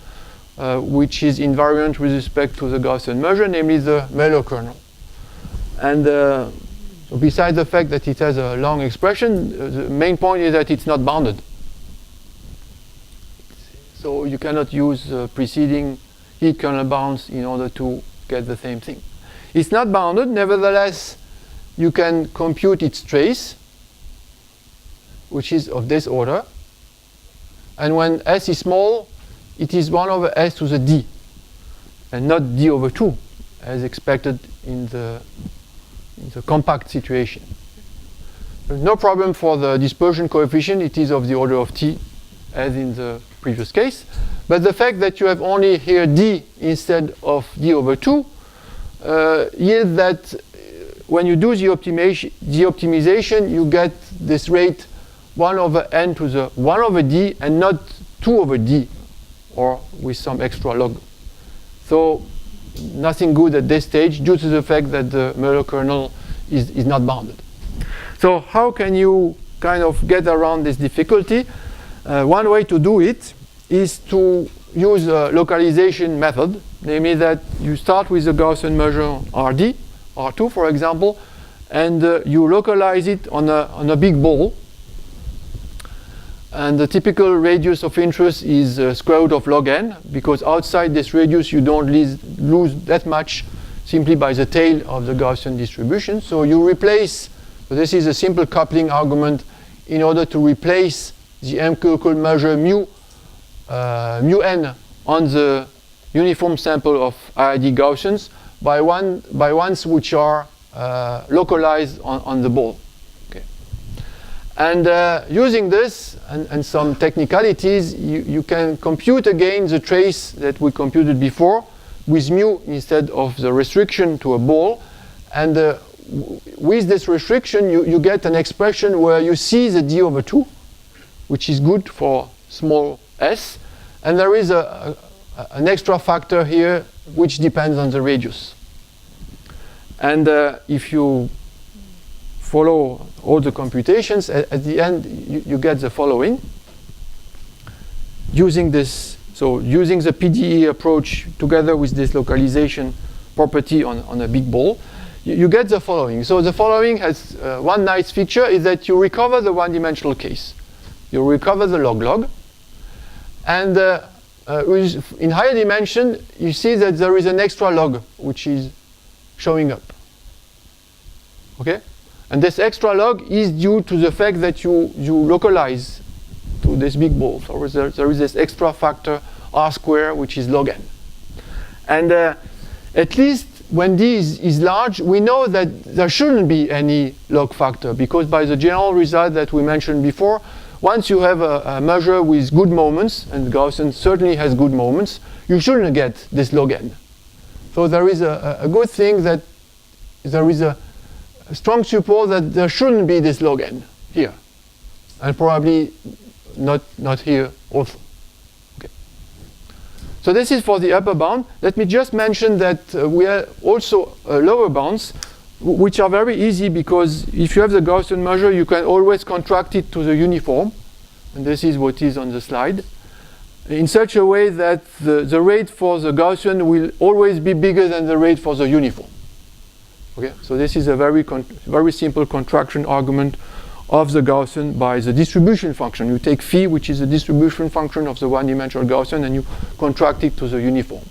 which is invariant with respect to the Gaussian measure, namely the Miller kernel. And besides the fact that it has a long expression, the main point is that it's not bounded. So you cannot use preceding heat kernel bounds in order to get the same thing. It's not bounded, nevertheless you can compute its trace, which is of this order. And when s is small, it is 1 over s to the d, and not d over 2, as expected in the compact situation. There's no problem for the dispersion coefficient. It is of the order of t, as in the previous case. But the fact that you have only here d instead of d over 2 yields that when you do the optimization, you get this rate 1 over n to the 1 over d and not 2 over d, or with some extra log. So nothing good at this stage due to the fact that the Miller kernel is not bounded. So how can you kind of get around this difficulty? One way to do it is to use a localization method, namely that you start with the Gaussian measure Rd, R2 for example, and you localize it on a big ball. And the typical radius of interest is square root of log n, because outside this radius you don't lose that much simply by the tail of the Gaussian distribution. So you replace, so this is a simple coupling argument in order to replace the empirical measure mu n on the uniform sample of IID Gaussians by ones which are localized on the ball. And using this and some technicalities, you can compute again the trace that we computed before with mu instead of the restriction to a ball. And with this restriction, you get an expression where you see the d over 2, which is good for small s. And there is an extra factor here which depends on the radius. And if you follow all the computations, at the end you get the following. Using this, so using the PDE approach together with this localization property on a big ball, you get the following. So the following has one nice feature is that you recover the one-dimensional case. You recover the log-log. And in higher dimension, you see that there is an extra log which is showing up. Okay? And this extra log is due to the fact that you localize to this big ball. So there is this extra factor r squared, which is log n. And at least when d is large, we know that there shouldn't be any log factor, because by the general result that we mentioned before, once you have a measure with good moments, and Gaussian certainly has good moments, you shouldn't get this log n. So there is a good thing that there is strong support that there shouldn't be this log n here, and probably not here also. Okay. So this is for the upper bound. Let me just mention that we have also lower bounds, which are very easy, because if you have the Gaussian measure, you can always contract it to the uniform, and this is what is on the slide, in such a way that the rate for the Gaussian will always be bigger than the rate for the uniform. Okay, so this is a very simple contraction argument of the Gaussian by the distribution function. You take phi, which is the distribution function of the one-dimensional Gaussian, and you contract it to the uniform.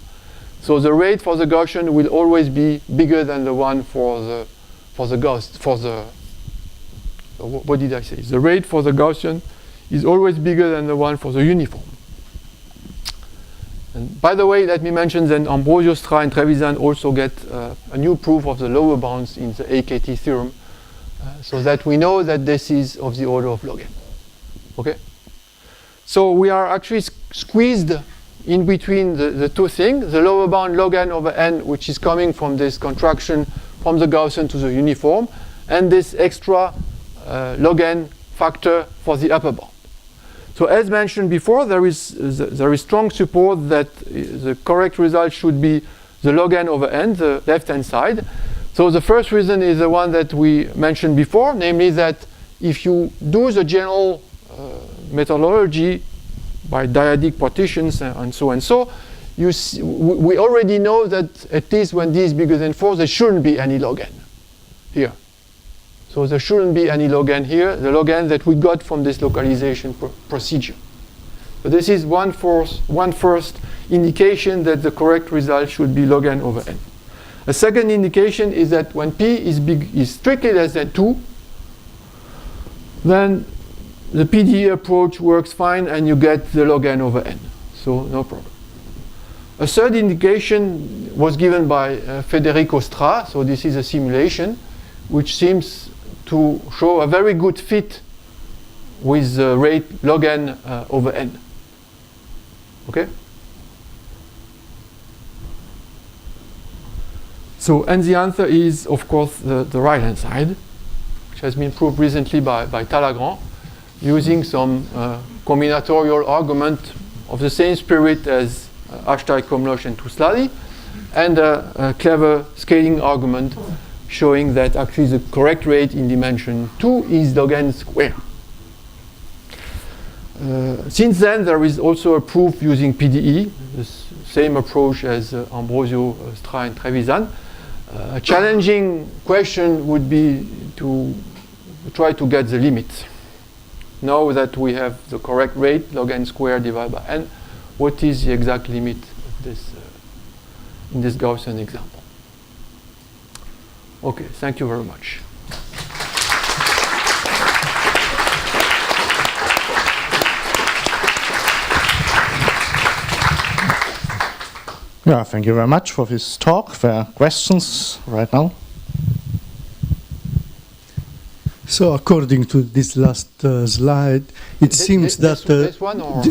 So the rate for the Gaussian will always be bigger than the one for the what did I say? The rate for the Gaussian is always bigger than the one for the uniform. And by the way, let me mention that Ambrosio, Stra, and Trevisan also get a new proof of the lower bounds in the AKT theorem, so that we know that this is of the order of log n. Okay? So we are actually squeezed in between the two things, the lower bound log n over n, which is coming from this contraction from the Gaussian to the uniform, and this extra log n factor for the upper bound. So as mentioned before, there is strong support that the correct result should be the log n over n, the left-hand side. So the first reason is the one that we mentioned before, namely that if you do the general methodology by dyadic partitions and so, we already know that at least when d is bigger than 4, there shouldn't be any log n here. So there shouldn't be any log n here, the log n that we got from this localization procedure. So this is one first indication that the correct result should be log n over n. A second indication is that when p is strictly less than 2, then the PDE approach works fine and you get the log n over n. So no problem. A third indication was given by Federico Stra, so this is a simulation which seems to show a very good fit with the rate log n over n. Okay? So, and the answer is, of course, the right-hand side, which has been proved recently by Talagrand, using some combinatorial argument of the same spirit as Ashtai-Komlosh and Tuslali, and a clever scaling argument showing that actually the correct rate in dimension 2 is log n squared. Since then, there is also a proof using PDE, the same approach as Ambrosio, Stra, and Trevisan. A challenging question would be to try to get the limit. Now that we have the correct rate, log n squared divided by n, what is the exact limit of this in this Gaussian example? Okay, thank you very much. Yeah, thank you very much for this talk. There are questions right now. So according to this last slide, it seems that this one, or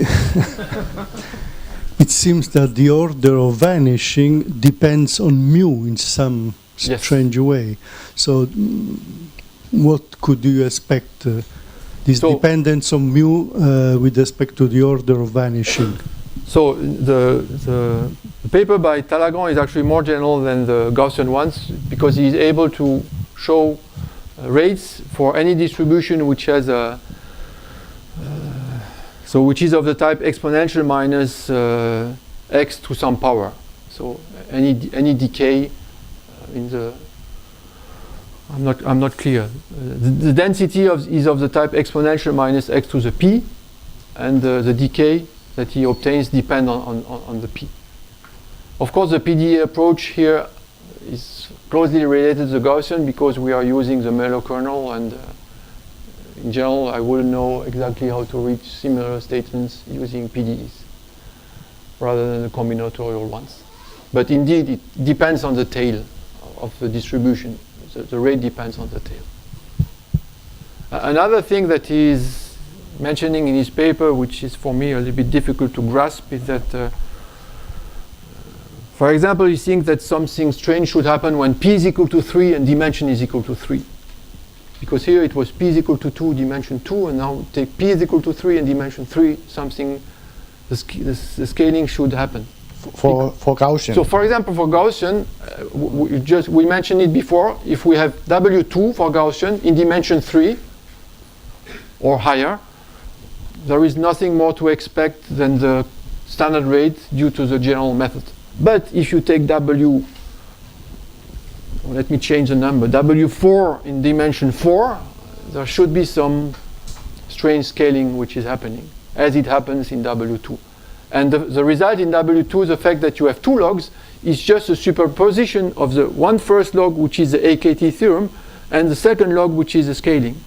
it seems that the order of vanishing depends on mu in some strange way. So what could you expect? This dependence on mu with respect to the order of vanishing? So the paper by Talagrand is actually more general than the Gaussian ones, because he is able to show rates for any distribution which has a which is of the type exponential minus x to some power. So any decay in the I'm not clear. The density is of the type exponential minus x to the p, and the decay that he obtains depend on the p. Of course, the PDE approach here is closely related to the Gaussian because we are using the Melo kernel, and in general, I wouldn't know exactly how to reach similar statements using PDEs rather than the combinatorial ones. But indeed, it depends on the tail of the distribution. The rate depends on the tail. Another thing that he is mentioning in his paper, which is for me a little bit difficult to grasp, is that for example, he thinks that something strange should happen when p is equal to 3 and dimension is equal to 3. because here it was p is equal to 2, dimension 2, and now take p is equal to 3 and dimension 3, something, the scaling should happen. For Gaussian. So for example, for Gaussian, we mentioned it before, if we have W2 for Gaussian in dimension 3 or higher, there is nothing more to expect than the standard rate due to the general method. But if you take let me change the number, W4 in dimension 4, there should be some strange scaling which is happening, as it happens in W2. And the result in W2, the fact that you have two logs, is just a superposition of the one first log, which is the AKT theorem, and the second log, which is the scaling.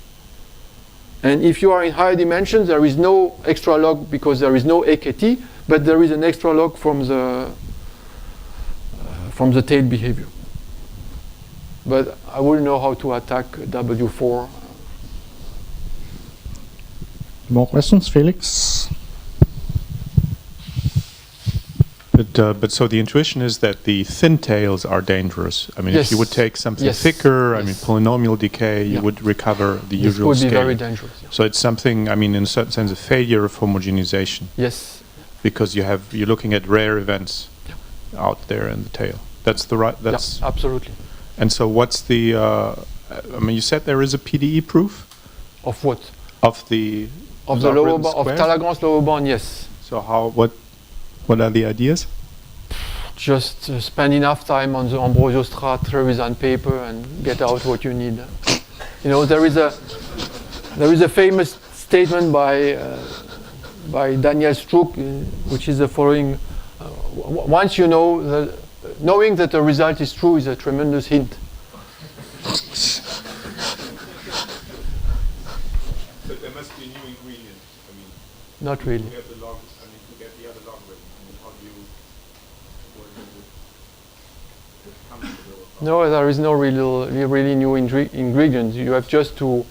And if you are in higher dimensions, there is no extra log because there is no AKT, but there is an extra log from the tail behavior. But I wouldn't know how to attack W4. More questions, Felix? But so the intuition is that the thin tails are dangerous. I mean, Yes. if you would take something Yes. thicker, I mean, Yes. polynomial decay, you Yeah. would recover the This usual would be scale. very dangerous. Yeah. So it's something, I mean, in a certain sense, a failure of homogenization, Yes. because you're looking at rare events out there in the tail. That's the right. That's Yeah, absolutely. And so what's the? I mean, you said there is a PDE proof Of what? of the Of the lower logarithm bound, of squares? Talleyrand's lower bound, yes. So what are the ideas? Just spend enough time on the Ambrosio Strat Trevisan paper and get out what you need. You know, there is a famous statement by Daniel Struck, which is the following: once you know knowing that the result is true is a tremendous hint. But there must be a new ingredient. I mean, Not really. to get the other logarithm. I mean, how do you? No, there is no really new ingredient. You have just to.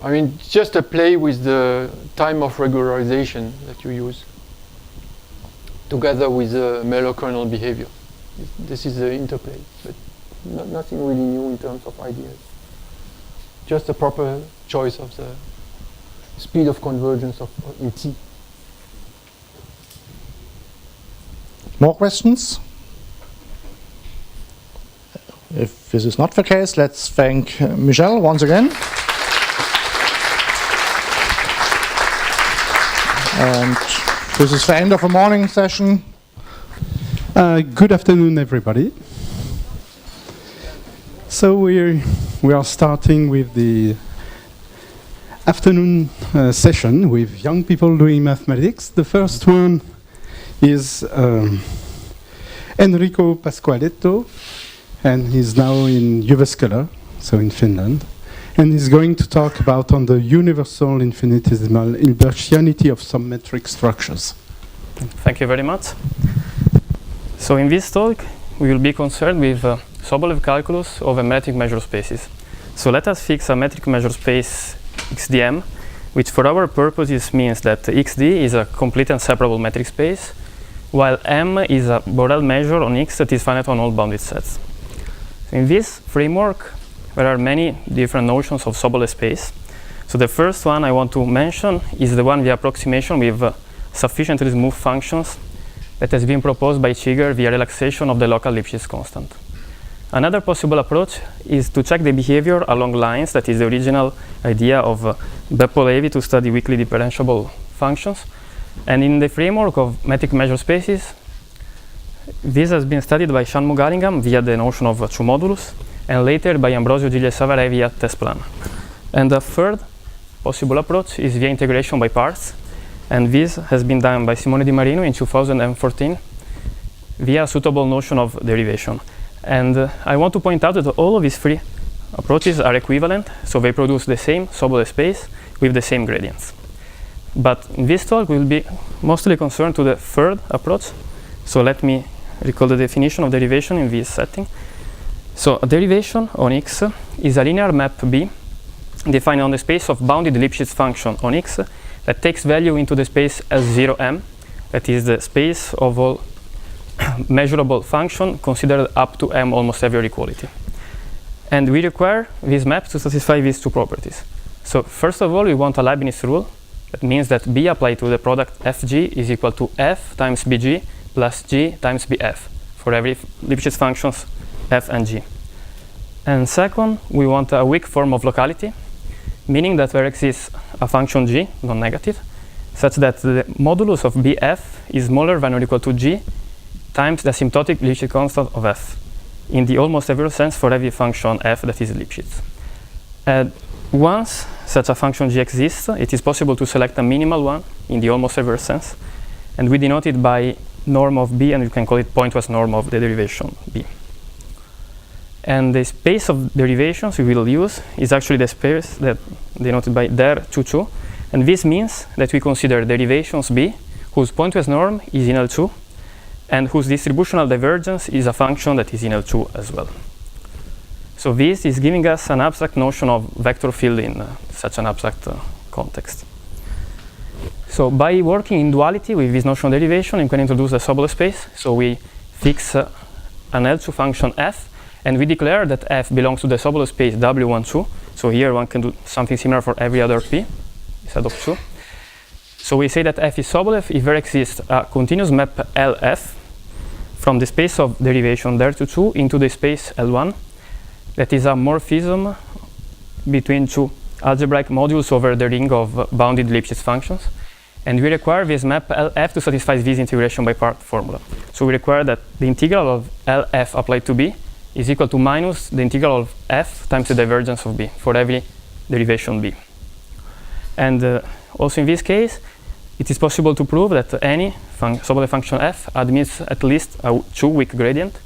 I mean, just a play with the time of regularization that you use, together with the Mellor-kernel behavior. This is the interplay, but nothing really new in terms of ideas. Just a proper choice of the speed of convergence in T. More questions? If this is not the case, let's thank Michel once again. And this is the end of the morning session. Good afternoon, everybody. So we are starting with the afternoon session with young people doing mathematics. The first one is Enrico Pasqualetto, and he's now in Jyväskylä, so in Finland. And he's going to talk about on the universal infinitesimal invertibility of some metric structures. Thank you very much. So in this talk, we will be concerned with Sobolev calculus of a metric measure spaces. So let us fix a metric measure space XDM, which for our purposes means that XD is a complete and separable metric space, while M is a Borel measure on X that is finite on all bounded sets. In this framework, there are many different notions of Sobolev space. So the first one I want to mention is the one via approximation with sufficiently smooth functions that has been proposed by Chigger via relaxation of the local Lipschitz constant. Another possible approach is to check the behavior along lines, that is the original idea of Beppo-Levi to study weakly differentiable functions. And in the framework of metric measure spaces, this has been studied by Shanmugalingham via the notion of true modulus, and later by Ambrosio, Gigli, and Savary via test plan. And the third possible approach is via integration by parts, and this has been done by Simone Di Marino in 2014 via a suitable notion of derivation. And I want to point out that all of these three approaches are equivalent, so they produce the same Sobolev space with the same gradients. But in this talk, we will be mostly concerned to the third approach. So let me recall the definition of derivation in this setting. So a derivation on X is a linear map B defined on the space of bounded Lipschitz function on X that takes value into the space S0M, that is the space of all measurable function considered up to m almost every equality. And we require this map to satisfy these two properties. So first of all, we want a Leibniz rule. That means that B applied to the product Fg is equal to F times Bg plus G times Bf for every Lipschitz functions F and G. And second, we want a weak form of locality, meaning that there exists a function G, non-negative, such that the modulus of Bf is smaller than or equal to G times the asymptotic Lipschitz constant of F, in the almost every sense for every function F that is Lipschitz. Once such a function G exists, it is possible to select a minimal one in the almost every sense, and we denote it by norm of B, and you can call it pointwise norm of the derivation B. And the space of derivations we will use is actually the space that denoted by der 2, and this means that we consider derivations B whose pointwise norm is in L2 and whose distributional divergence is a function that is in L2 as well. So this is giving us an abstract notion of vector field in such an abstract context. So by working in duality with this notion of derivation, you can introduce a Sobolev space. So we fix an L2 function f, and we declare that f belongs to the Sobolev space W12. So here one can do something similar for every other p instead of 2. So we say that f is Sobolev if there exists a continuous map LF from the space of derivation der to 2 into the space L1 that is a morphism between two algebraic modules over the ring of bounded Lipschitz functions. And we require this map LF to satisfy this integration by part formula. So we require that the integral of LF applied to B is equal to minus the integral of f times the divergence of B for every derivation B. And also in this case, it is possible to prove that any Sobolev function f admits at least a 2 weak gradient.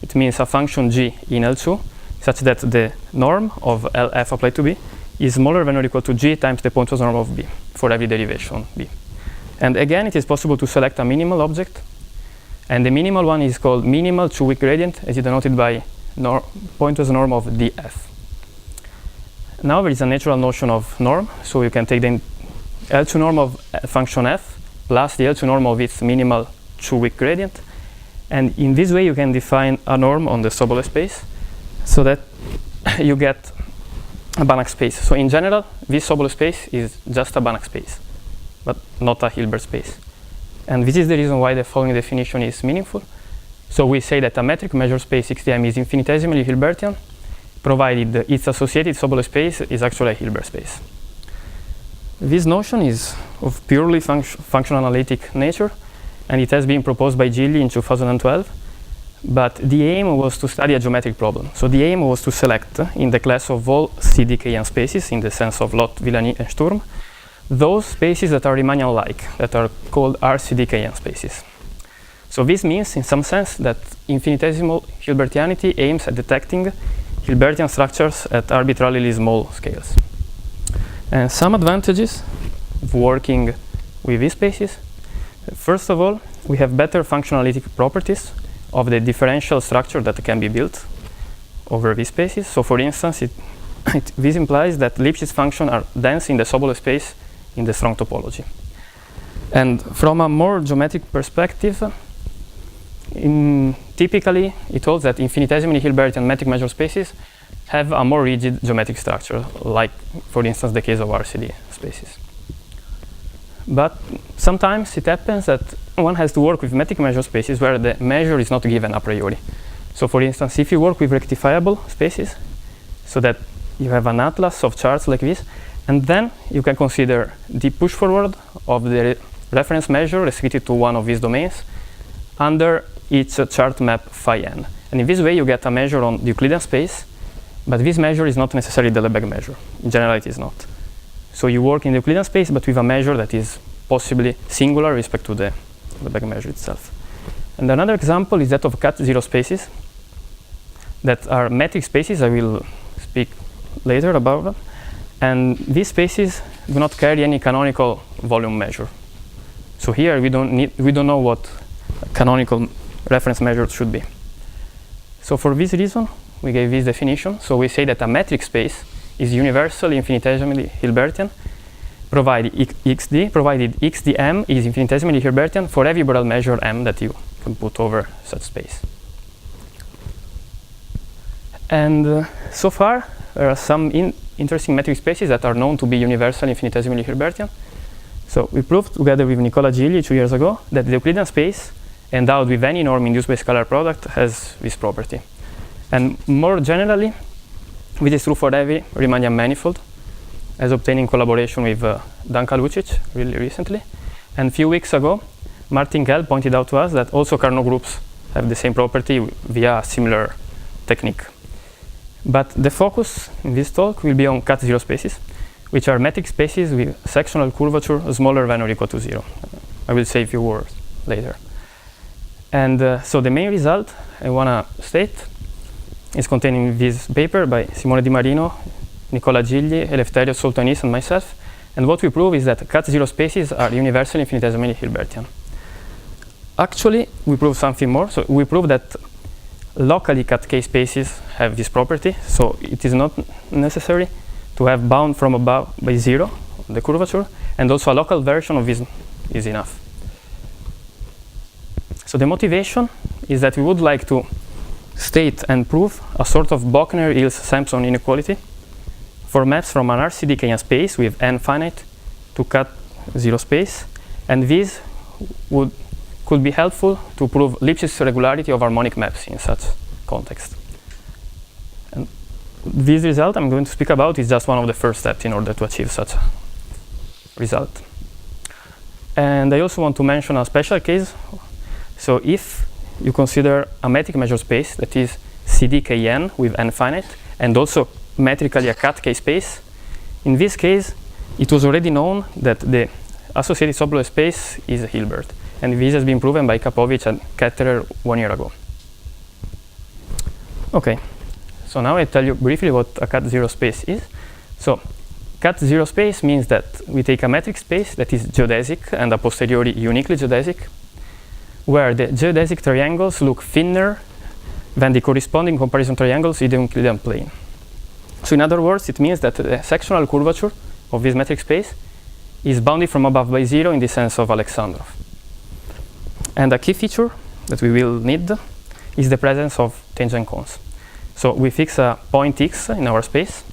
It means a function g in L2 such that the norm of LF applied to B is smaller than or equal to g times the pointwise norm of B for every derivation B. And again, it is possible to select a minimal object, and the minimal one is called minimal 2 weak gradient, as is denoted by pointwise norm of df. Now there is a natural notion of norm, so you can take the L2 norm of function f plus the L2 norm of its minimal 2 weak gradient, and in this way you can define a norm on the Sobolev space so that you get a Banach space. So in general, this Sobolev space is just a Banach space, but not a Hilbert space. And this is the reason why the following definition is meaningful. So we say that a metric measure space XDM is infinitesimally Hilbertian, provided its associated Sobolev space is actually a Hilbert space. This notion is of purely functional analytic nature, and it has been proposed by Gigli in 2012. But the aim was to study a geometric problem. So the aim was to select, in the class of all CDKN spaces, in the sense of Lot, Villani, and Sturm, those spaces that are Riemannian-like, that are called RCDKN spaces. So this means, in some sense, that infinitesimal Hilbertianity aims at detecting Hilbertian structures at arbitrarily small scales. And some advantages of working with these spaces. First of all, we have better functional analytic properties of the differential structure that can be built over these spaces. So for instance, this implies that Lipschitz functions are dense in the Sobolev space in the strong topology. And from a more geometric perspective, typically it holds that infinitesimally Hilbertian metric measure spaces have a more rigid geometric structure, like for instance the case of RCD spaces. But sometimes it happens that one has to work with metric measure spaces where the measure is not given a priori. So for instance, if you work with rectifiable spaces, so that you have an atlas of charts like this, and then you can consider the push forward of the reference measure restricted to one of these domains under each chart map phi n. And in this way you get a measure on the Euclidean space, but this measure is not necessarily the Lebesgue measure. In general it is not. So you work in the Euclidean space, but with a measure that is possibly singular with respect to the Lebesgue measure itself. And another example is that of cat-zero spaces that are metric spaces. I will speak later about them. And these spaces do not carry any canonical volume measure. So here we don't know what canonical reference measure should be. So for this reason, we gave this definition. So we say that a metric space is universally infinitesimally Hilbertian, provided xdm is infinitesimally Hilbertian for every Borel measure m that you can put over such space. And so far, there are some interesting metric spaces that are known to be universal infinitesimally Hilbertian. So we proved together with Nicola Gigli 2 years ago that the Euclidean space endowed with any norm induced by scalar product has this property. And more generally, this is true for every Riemannian manifold, as obtained in collaboration with Danka Lucic really recently. And a few weeks ago, Martin Kell pointed out to us that also Carnot groups have the same property via a similar technique. But the focus in this talk will be on cut zero spaces, which are metric spaces with sectional curvature smaller than or equal to 0. I will say a few words later. And so the main result I want to state is contained in this paper by Simone Di Marino, Nicola Gigli, Eleftherios Soltanis, and myself. And what we prove is that cut zero spaces are universally infinitesimally Hilbertian. Actually, we prove something more. So we prove that locally cut K spaces have this property. So it is not necessary to have bound from above by 0, the curvature, and also a local version of this is enough. So the motivation is that we would like to state and prove a sort of Bochner-Hills-Sampson inequality for maps from an RCD-Kyan space with n finite to cut zero space, and this could be helpful to prove Lipschitz regularity of harmonic maps in such context. And this result I'm going to speak about is just one of the first steps in order to achieve such a result. And I also want to mention a special case. So if you consider a metric measure space that is CD-Kn with n finite, and also metrically a cut K space, in this case, it was already known that the associated Sobolev space is a Hilbert. And this has been proven by Kapovic and Ketterer 1 year ago. Okay, so now I tell you briefly what a cut zero space is. So cut zero space means that we take a metric space that is geodesic and a posteriori uniquely geodesic, where the geodesic triangles look thinner than the corresponding comparison triangles in the Euclidean plane. So in other words, it means that the sectional curvature of this metric space is bounded from above by 0 in the sense of Alexandrov. And a key feature that we will need is the presence of tangent cones. So we fix a point x in our space.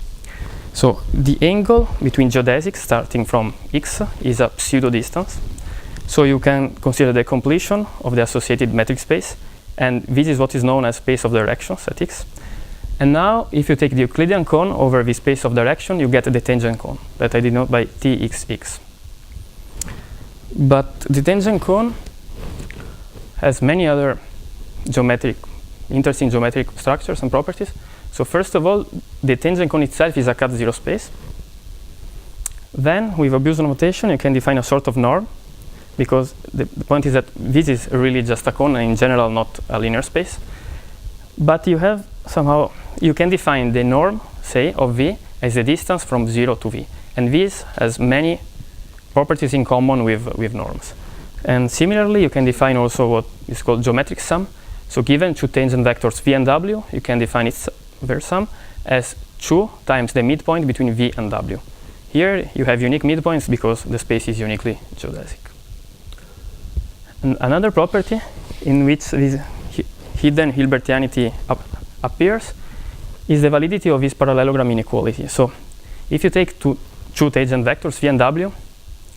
So the angle between geodesics starting from x is a pseudo distance. So you can consider the completion of the associated metric space, and this is what is known as space of directions at x. And now, if you take the Euclidean cone over the space of direction, you get the tangent cone that I denote by txx. But the tangent cone has many other interesting geometric structures and properties. So first of all, the tangent cone itself is a cut zero space. Then, with abuse notation, you can define a sort of norm, because the point is that this is really just a cone, and in general not a linear space. But you have somehow, you can define the norm, say, of V as the distance from 0 to V. And this has many properties in common with norms. And similarly, you can define also what is called geometric sum. So given two tangent vectors V and W, you can define their sum as 2 times the midpoint between V and W. Here you have unique midpoints because the space is uniquely geodesic. And another property in which this hidden Hilbertianity appears is the validity of this parallelogram inequality. So if you take two tangent vectors V and W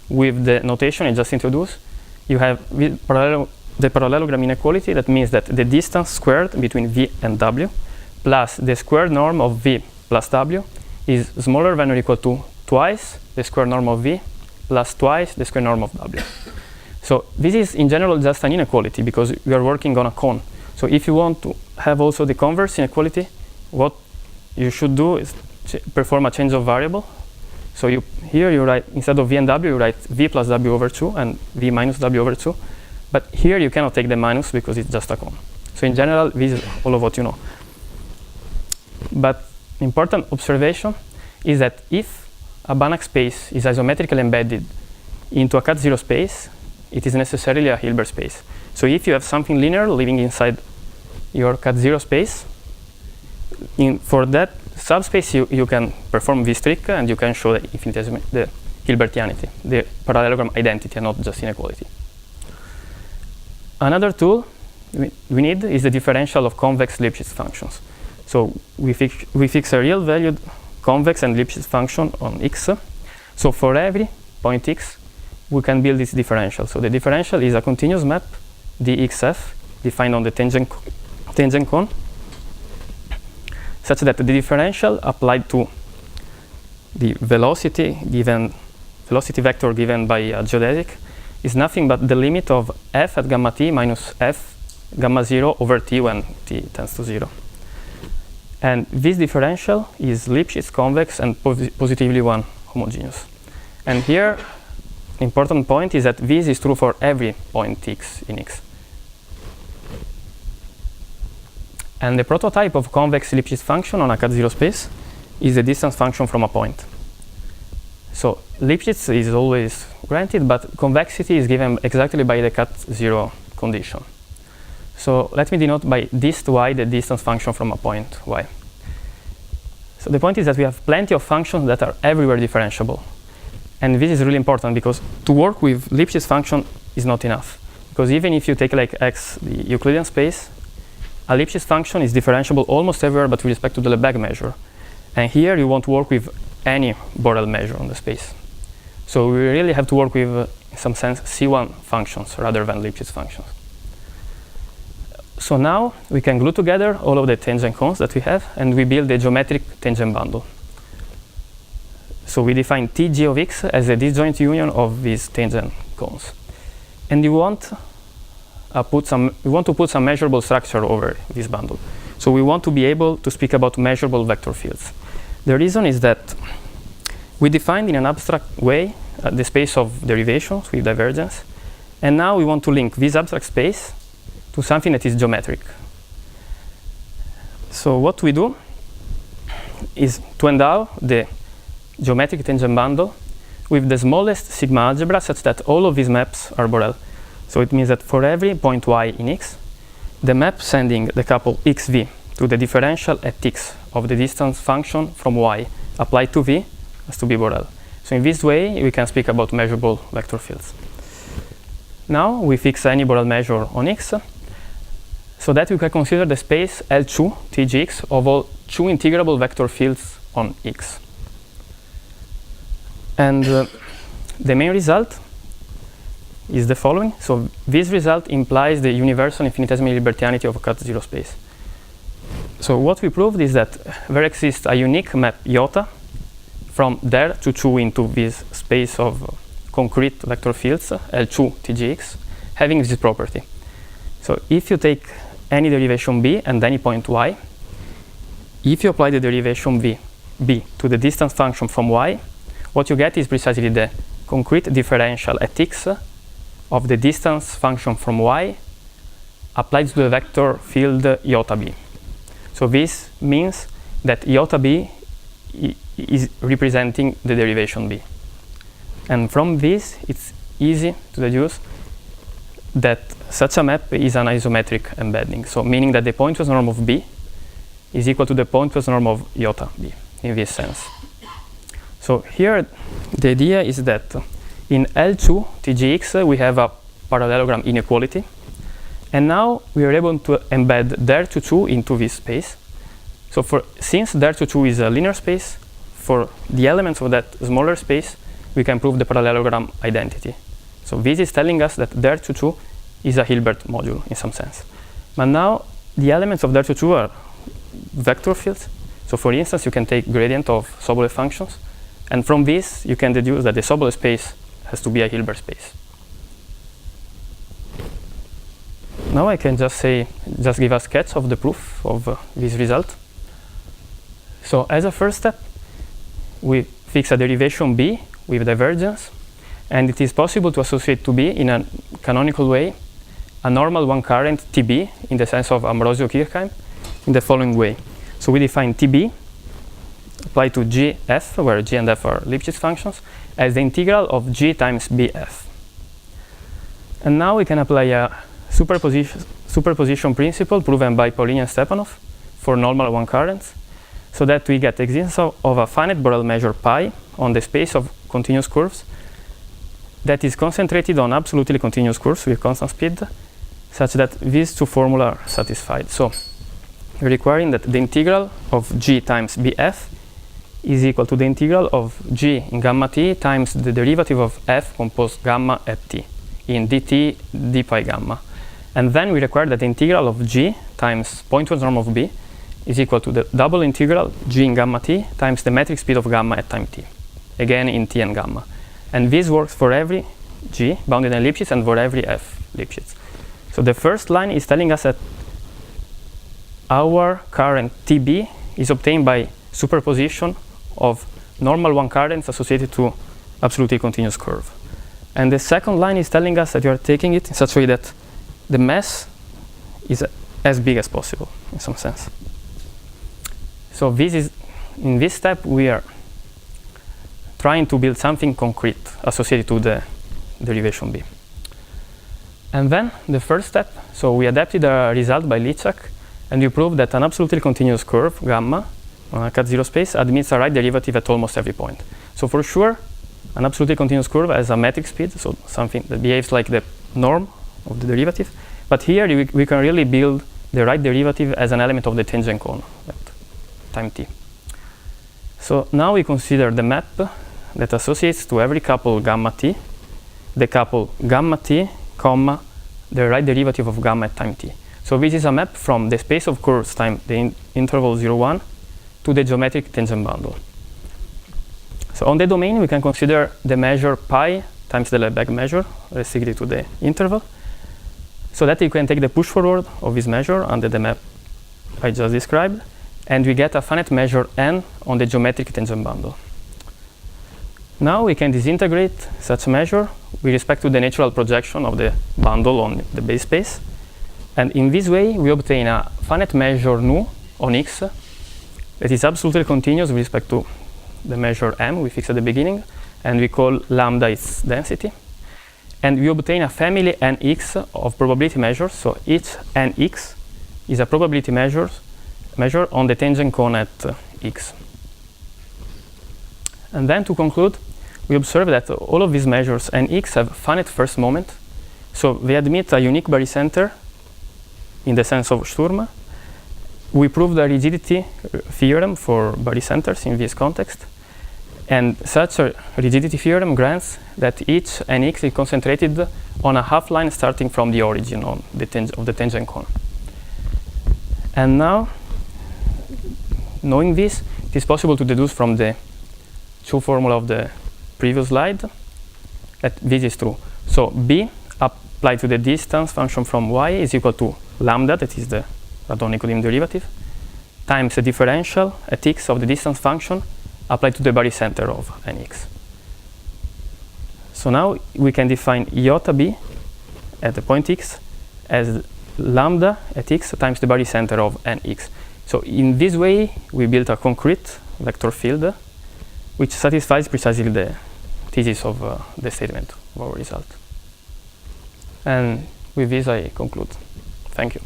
with the notation I just introduced, you have the parallelogram inequality. That means that the distance squared between V and W plus the square norm of V plus W is smaller than or equal to twice the square norm of V plus twice the square norm of W. So this is in general just an inequality because we are working on a cone. So if you want to have also the converse inequality, what you should do is perform a change of variable. So here you write, instead of V and W, you write V plus W over 2 and V minus W over 2. But here you cannot take the minus because it's just a cone. So in general, this is all of what you know. But important observation is that if a Banach space is isometrically embedded into a cut zero space, it is necessarily a Hilbert space. So if you have something linear living inside your cut zero space, for that subspace you can perform this trick and you can show the Hilbertianity, the parallelogram identity and not just inequality. Another tool we need is the differential of convex Lipschitz functions. So we fix a real valued convex and Lipschitz function on x. So for every point x, we can build this differential. So the differential is a continuous map, dxf, defined on the tangent cone, such that the differential applied to the velocity vector given by a geodesic is nothing but the limit of f at gamma t minus f gamma 0 over t when t tends to 0. And this differential is Lipschitz convex and positively one homogeneous. And here, important point is that this is true for every point x in x. And the prototype of convex Lipschitz function on a cut-0 space is the distance function from a point. So Lipschitz is always granted, but convexity is given exactly by the cut-0 condition. So let me denote by dist y the distance function from a point y. So the point is that we have plenty of functions that are everywhere differentiable. And this is really important because to work with Lipschitz function is not enough. Because even if you take like X, the Euclidean space, a Lipschitz function is differentiable almost everywhere but with respect to the Lebesgue measure. And here you won't work with any Borel measure on the space. So we really have to work with, in some sense, C1 functions rather than Lipschitz functions. So now we can glue together all of the tangent cones that we have and we build a geometric tangent bundle. So we define Tg of x as a disjoint union of these tangent cones. And we want to put some measurable structure over this bundle. So we want to be able to speak about measurable vector fields. The reason is that we defined in an abstract way the space of derivations with divergence. And now we want to link this abstract space to something that is geometric. So what we do is to endow the geometric tangent bundle with the smallest sigma algebra such that all of these maps are Borel. So it means that for every point y in x, the map sending the couple xv to the differential at x of the distance function from y applied to v has to be Borel. So in this way, we can speak about measurable vector fields. Now we fix any Borel measure on x, so that we can consider the space L2 Tgx of all two integrable vector fields on x. And the main result is the following. So this result implies the universal infinitesimal libertianity of a cut-0 space. So what we proved is that there exists a unique map iota from there to 2 into this space of concrete vector fields, L2 Tgx, having this property. So if you take any derivation b and any point y, if you apply the derivation b to the distance function from y, what you get is precisely the concrete differential at x of the distance function from y applied to the vector field iota b. So this means that iota b is representing the derivation b. And from this, it's easy to deduce that such a map is an isometric embedding. So meaning that the pointwise norm of b is equal to the pointwise norm of iota b in this sense. So here, the idea is that in L2 Tgx, we have a parallelogram inequality. And now we are able to embed there to 2 into this space. So since there to 2 is a linear space, for the elements of that smaller space, we can prove the parallelogram identity. So this is telling us that there to 2 is a Hilbert module in some sense. But now the elements of there to 2 are vector fields. So for instance, you can take gradient of Sobolev functions. And from this, you can deduce that the Sobolev space has to be a Hilbert space. Now I can just give a sketch of the proof of this result. So as a first step, we fix a derivation b with divergence, and it is possible to associate to b in a canonical way a normal one current Tb in the sense of Ambrosio-Kirchheim in the following way. So we define Tb applied to gf, where g and f are Lipschitz functions, as the integral of g times bf. And now we can apply a superposition principle proven by Paulini and Stepanov for normal one currents, so that we get the existence of a finite Borel measure pi on the space of continuous curves that is concentrated on absolutely continuous curves with constant speed, such that these two formula are satisfied. So we're requiring that the integral of g times bf is equal to the integral of g in gamma t times the derivative of f composed gamma at t in dt d pi gamma. And then we require that the integral of g times pointwise norm of b is equal to the double integral g in gamma t times the metric speed of gamma at time t, again in t and gamma. And this works for every g bounded in Lipschitz and for every f Lipschitz. So the first line is telling us that our current TB is obtained by superposition of normal one currents associated to absolutely continuous curve. And the second line is telling us that you are taking it in such a way that the mass is as big as possible, in some sense. So this is, in this step, we are trying to build something concrete associated to the derivation B. And then the first step, so we adapted a result by Lichak, and we proved that an absolutely continuous curve, gamma, on a cut zero space, admits a right derivative at almost every point. So for sure, an absolutely continuous curve has a metric speed, so something that behaves like the norm of the derivative. But here we can really build the right derivative as an element of the tangent cone at time t. So now we consider the map that associates to every couple gamma t, the couple gamma t, comma, the right derivative of gamma at time t. So this is a map from the space of curves times the interval 0, 1 to the geometric tangent bundle. So on the domain, we can consider the measure pi times the Lebesgue measure restricted to the interval, so that you can take the push forward of this measure under the map I just described, and we get a finite measure n on the geometric tangent bundle. Now we can disintegrate such measure with respect to the natural projection of the bundle on the base space, and in this way we obtain a finite measure nu on X that is absolutely continuous with respect to the measure m we fixed at the beginning, and we call lambda its density. And we obtain a family nx of probability measures, so each nx is a probability measure on the tangent cone at x. And then to conclude, we observe that all of these measures nx have finite first moment, so they admit a unique barycenter in the sense of Sturm. We proved a rigidity theorem for barycenters in this context, and such a rigidity theorem grants that each nx is concentrated on a half line starting from the origin of the tangent cone. And now, knowing this, it is possible to deduce from the two formula of the previous slide that this is true. So b applied to the distance function from y is equal to lambda, that is the Radon-Nikodym derivative, times the differential at x of the distance function applied to the barycenter of nx. So now we can define iota b at the point x as lambda at x times the barycenter of nx. So in this way, we built a concrete vector field which satisfies precisely the thesis of the statement of our result. And with this, I conclude. Thank you.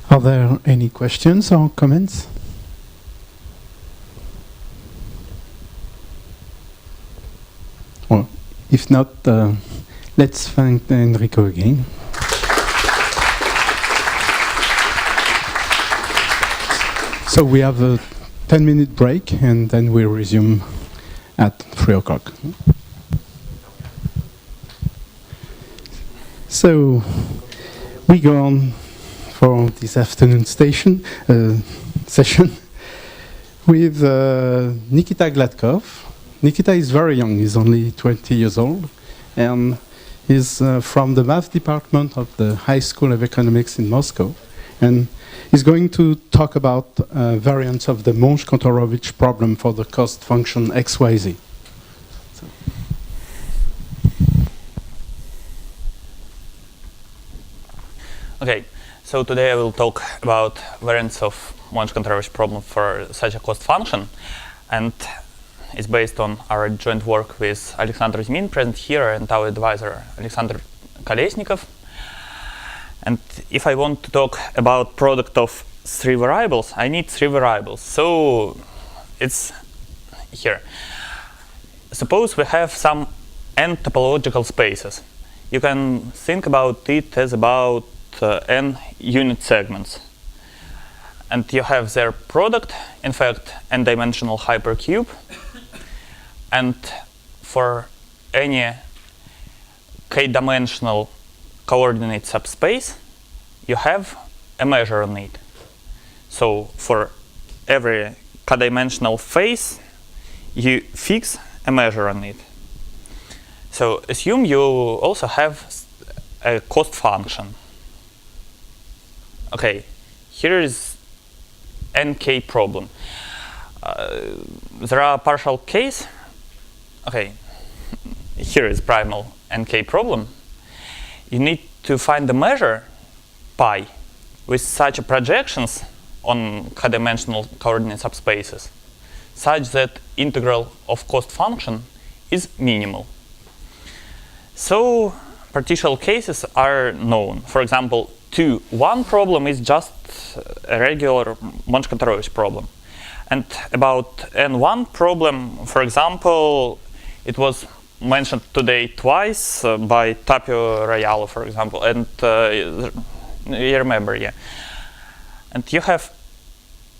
Are there any questions or comments? Well, if not, let's thank Enrico again. So we have a 10-minute break, and then we resume at 3 o'clock. So we go on for this afternoon session with Nikita Gladkov. Nikita is very young, he's only 20 years old, and he's from the math department of the High School of Economics in Moscow, and he's going to talk about variants of the Monge-Kantorovich problem for the cost function xyz. Okay, so today I will talk about variants of Monge-Kantorovich problem for such a cost function, and it's based on our joint work with Alexander Zmin, present here, and our advisor Alexander Kolesnikov. And if I want to talk about product of 3 variables, I need 3 variables. So it's here. Suppose we have some n topological spaces. You can think about it as about n unit segments. And you have their product, in fact, n-dimensional hypercube. And for any k-dimensional coordinate subspace, you have a measure on it. So for every k-dimensional face, you fix a measure on it. So assume you also have a cost function. Okay, here is nk problem. There are partial case. Okay, here is primal nk problem. You need to find the measure pi with such projections on k-dimensional coordinate subspaces, such that integral of cost function is minimal. So partial cases are known. For example, 2.1 problem is just a regular Monge-Kantorovich problem. And about n1 problem, for example, it was mentioned today twice by Tapio, Rajala, for example, and you remember, yeah. And you have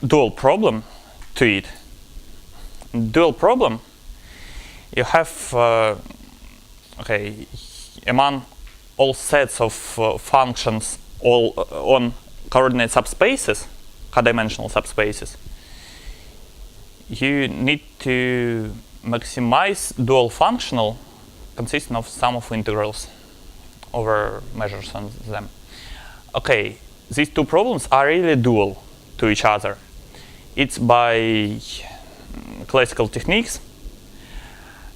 dual problem to it. Dual problem, you have, okay, among all sets of functions all on coordinate subspaces, k-dimensional subspaces, you need to maximize dual functional consisting of sum of integrals over measures on them. Okay, these two problems are really dual to each other. It's by classical techniques.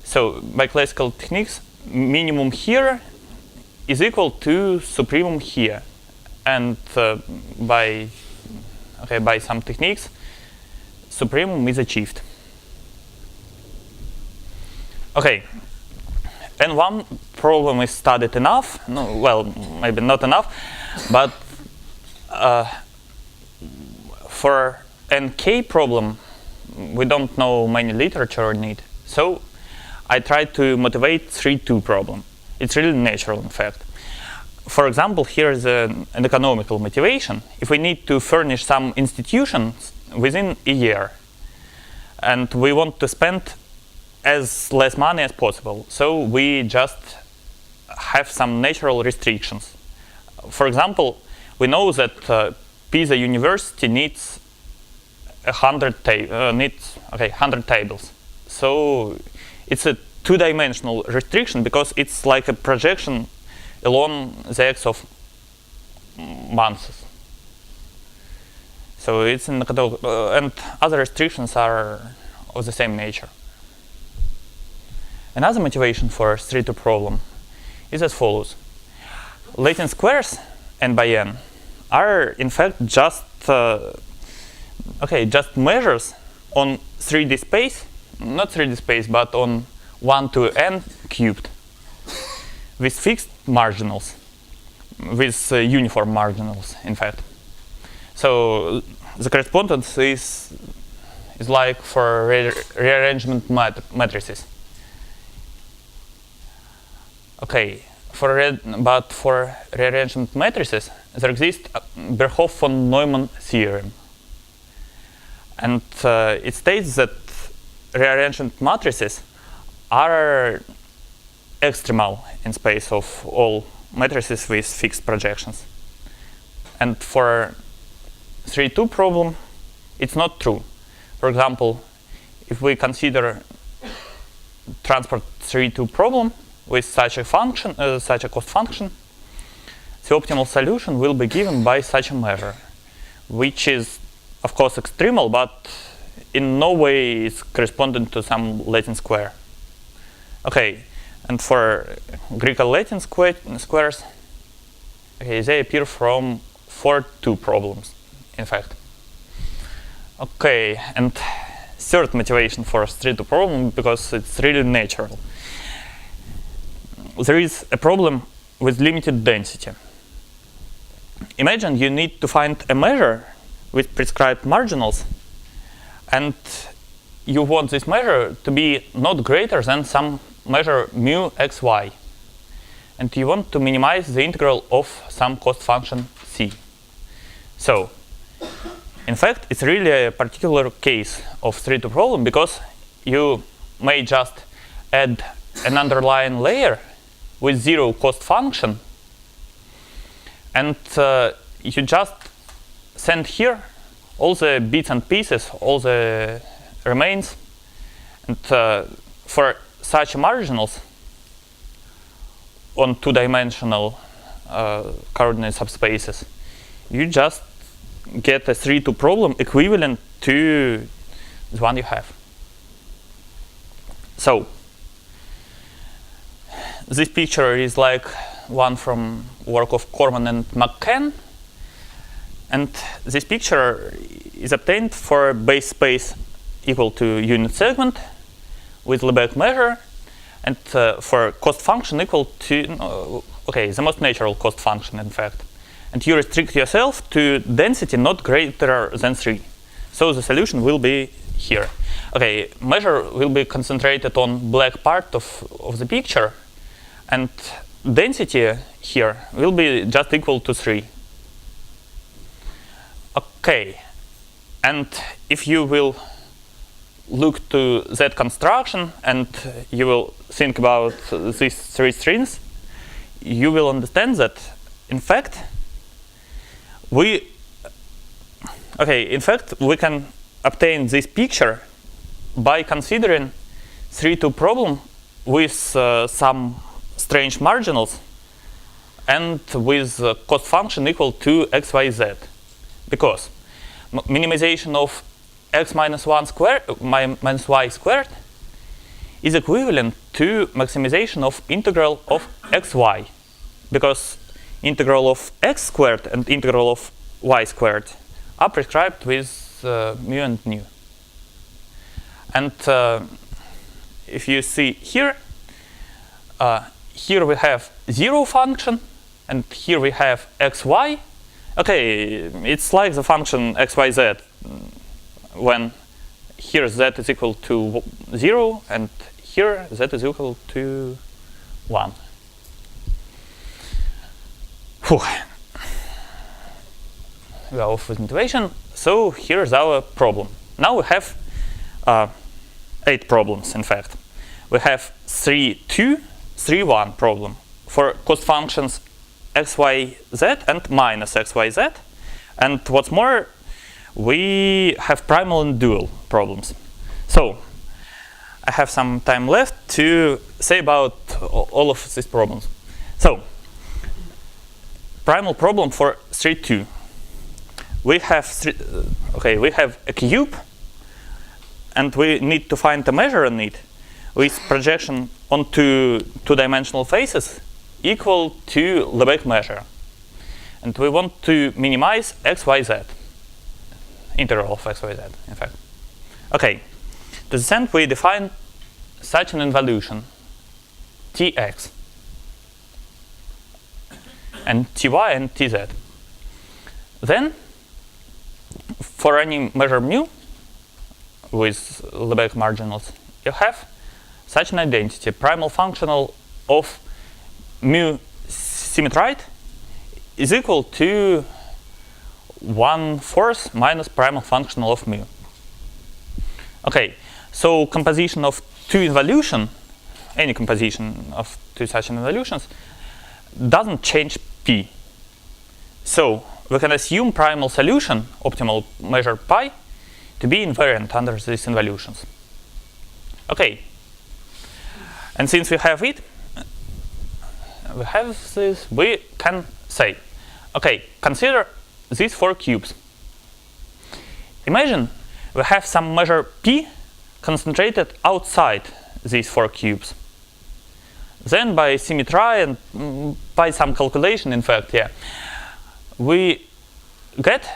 So by classical techniques, minimum here is equal to supremum here. And by some techniques, supremum is achieved. Okay, n1 problem is studied enough. No, well, maybe not enough, but for nk problem, we don't know many literature on it. So I tried to motivate 3.2 problem. It's really natural, in fact. For example, here is an economical motivation. If we need to furnish some institutions within a year, and we want to spend as less money as possible, so we just have some natural restrictions. For example, we know that Pisa University needs 100 tables. So it's a two-dimensional restriction because it's like a projection along the axis of months. So it's in the and other restrictions are of the same nature. Another motivation for 3.2 problem is as follows. Latin squares n by n are in fact just just measures on 3D space, not 3D space, but on 1 to n cubed with fixed marginals, with uniform marginals, in fact. So the correspondence is like for rearrangement matrices. Okay, but for rearrangement matrices, there exists Berhoff von Neumann theorem. And it states that rearrangement matrices are extremal in space of all matrices with fixed projections. And for 3.2 problem, it's not true. For example, if we consider transport 3.2 problem with such a function, such a cost function, the optimal solution will be given by such a measure, which is of course extremal, but in no way is corresponding to some Latin square. Okay, and for Greek Latin squares, okay, they appear from 4.2 problems, in fact. Okay, and third motivation for 3.2 problem, because it's really natural. There is a problem with limited density. Imagine you need to find a measure with prescribed marginals, and you want this measure to be not greater than some measure mu xy, and you want to minimize the integral of some cost function c. So, in fact, it's really a particular case of 3-2 problem, because you may just add an underlying layer with 0 cost function, and you just send here all the bits and pieces, all the remains, and for such marginals on 2-dimensional coordinate subspaces, you just get a 3-2 problem equivalent to the one you have. So, this picture is like one from work of Corman and McCann, and this picture is obtained for a base space equal to unit segment with Lebesgue measure, and for cost function equal to the most natural cost function, in fact. And you restrict yourself to density not greater than 3. So the solution will be here. Okay, measure will be concentrated on black part of the picture, and density here will be just equal to 3. Okay, and if you will look to that construction and you will think about these 3 strings, you will understand that, in fact, we can obtain this picture by considering 3-2 problem with some strange marginals and with cost function equal to xyz, because minimization of x minus 1 squared minus y squared is equivalent to maximization of integral of xy, because integral of x squared and integral of y squared are prescribed with mu and nu. And if you see here, here we have 0 function, and here we have xy. Okay, it's like the function xyz, when here z is equal to 0, and here z is equal to 1. We are off with motivation. So here's our problem. Now we have 8 problems, in fact. We have 3-2, 3-1 problem for cost functions xyz and minus xyz. And what's more, we have primal and dual problems. So I have some time left to say about all of these problems. So, primal problem for 3-2. We have a cube, and we need to find a measure on it with projection onto 2-dimensional faces equal to Lebesgue measure. And we want to minimize xyz, integral of xyz, in fact. Okay, to this end we define such an involution, tx, and ty and tz. Then, for any measure mu with Lebesgue marginals, you have such an identity, primal functional of mu symmetrite is equal to 1/4 minus primal functional of mu. Okay, so composition of 2 involution, any composition of 2 such involutions, doesn't change p. So we can assume primal solution, optimal measure pi, to be invariant under these involutions. Okay, and since we have it, we can say, okay, consider these 4 cubes. Imagine we have some measure p concentrated outside these 4 cubes. Then by symmetry and by some calculation, in fact, we get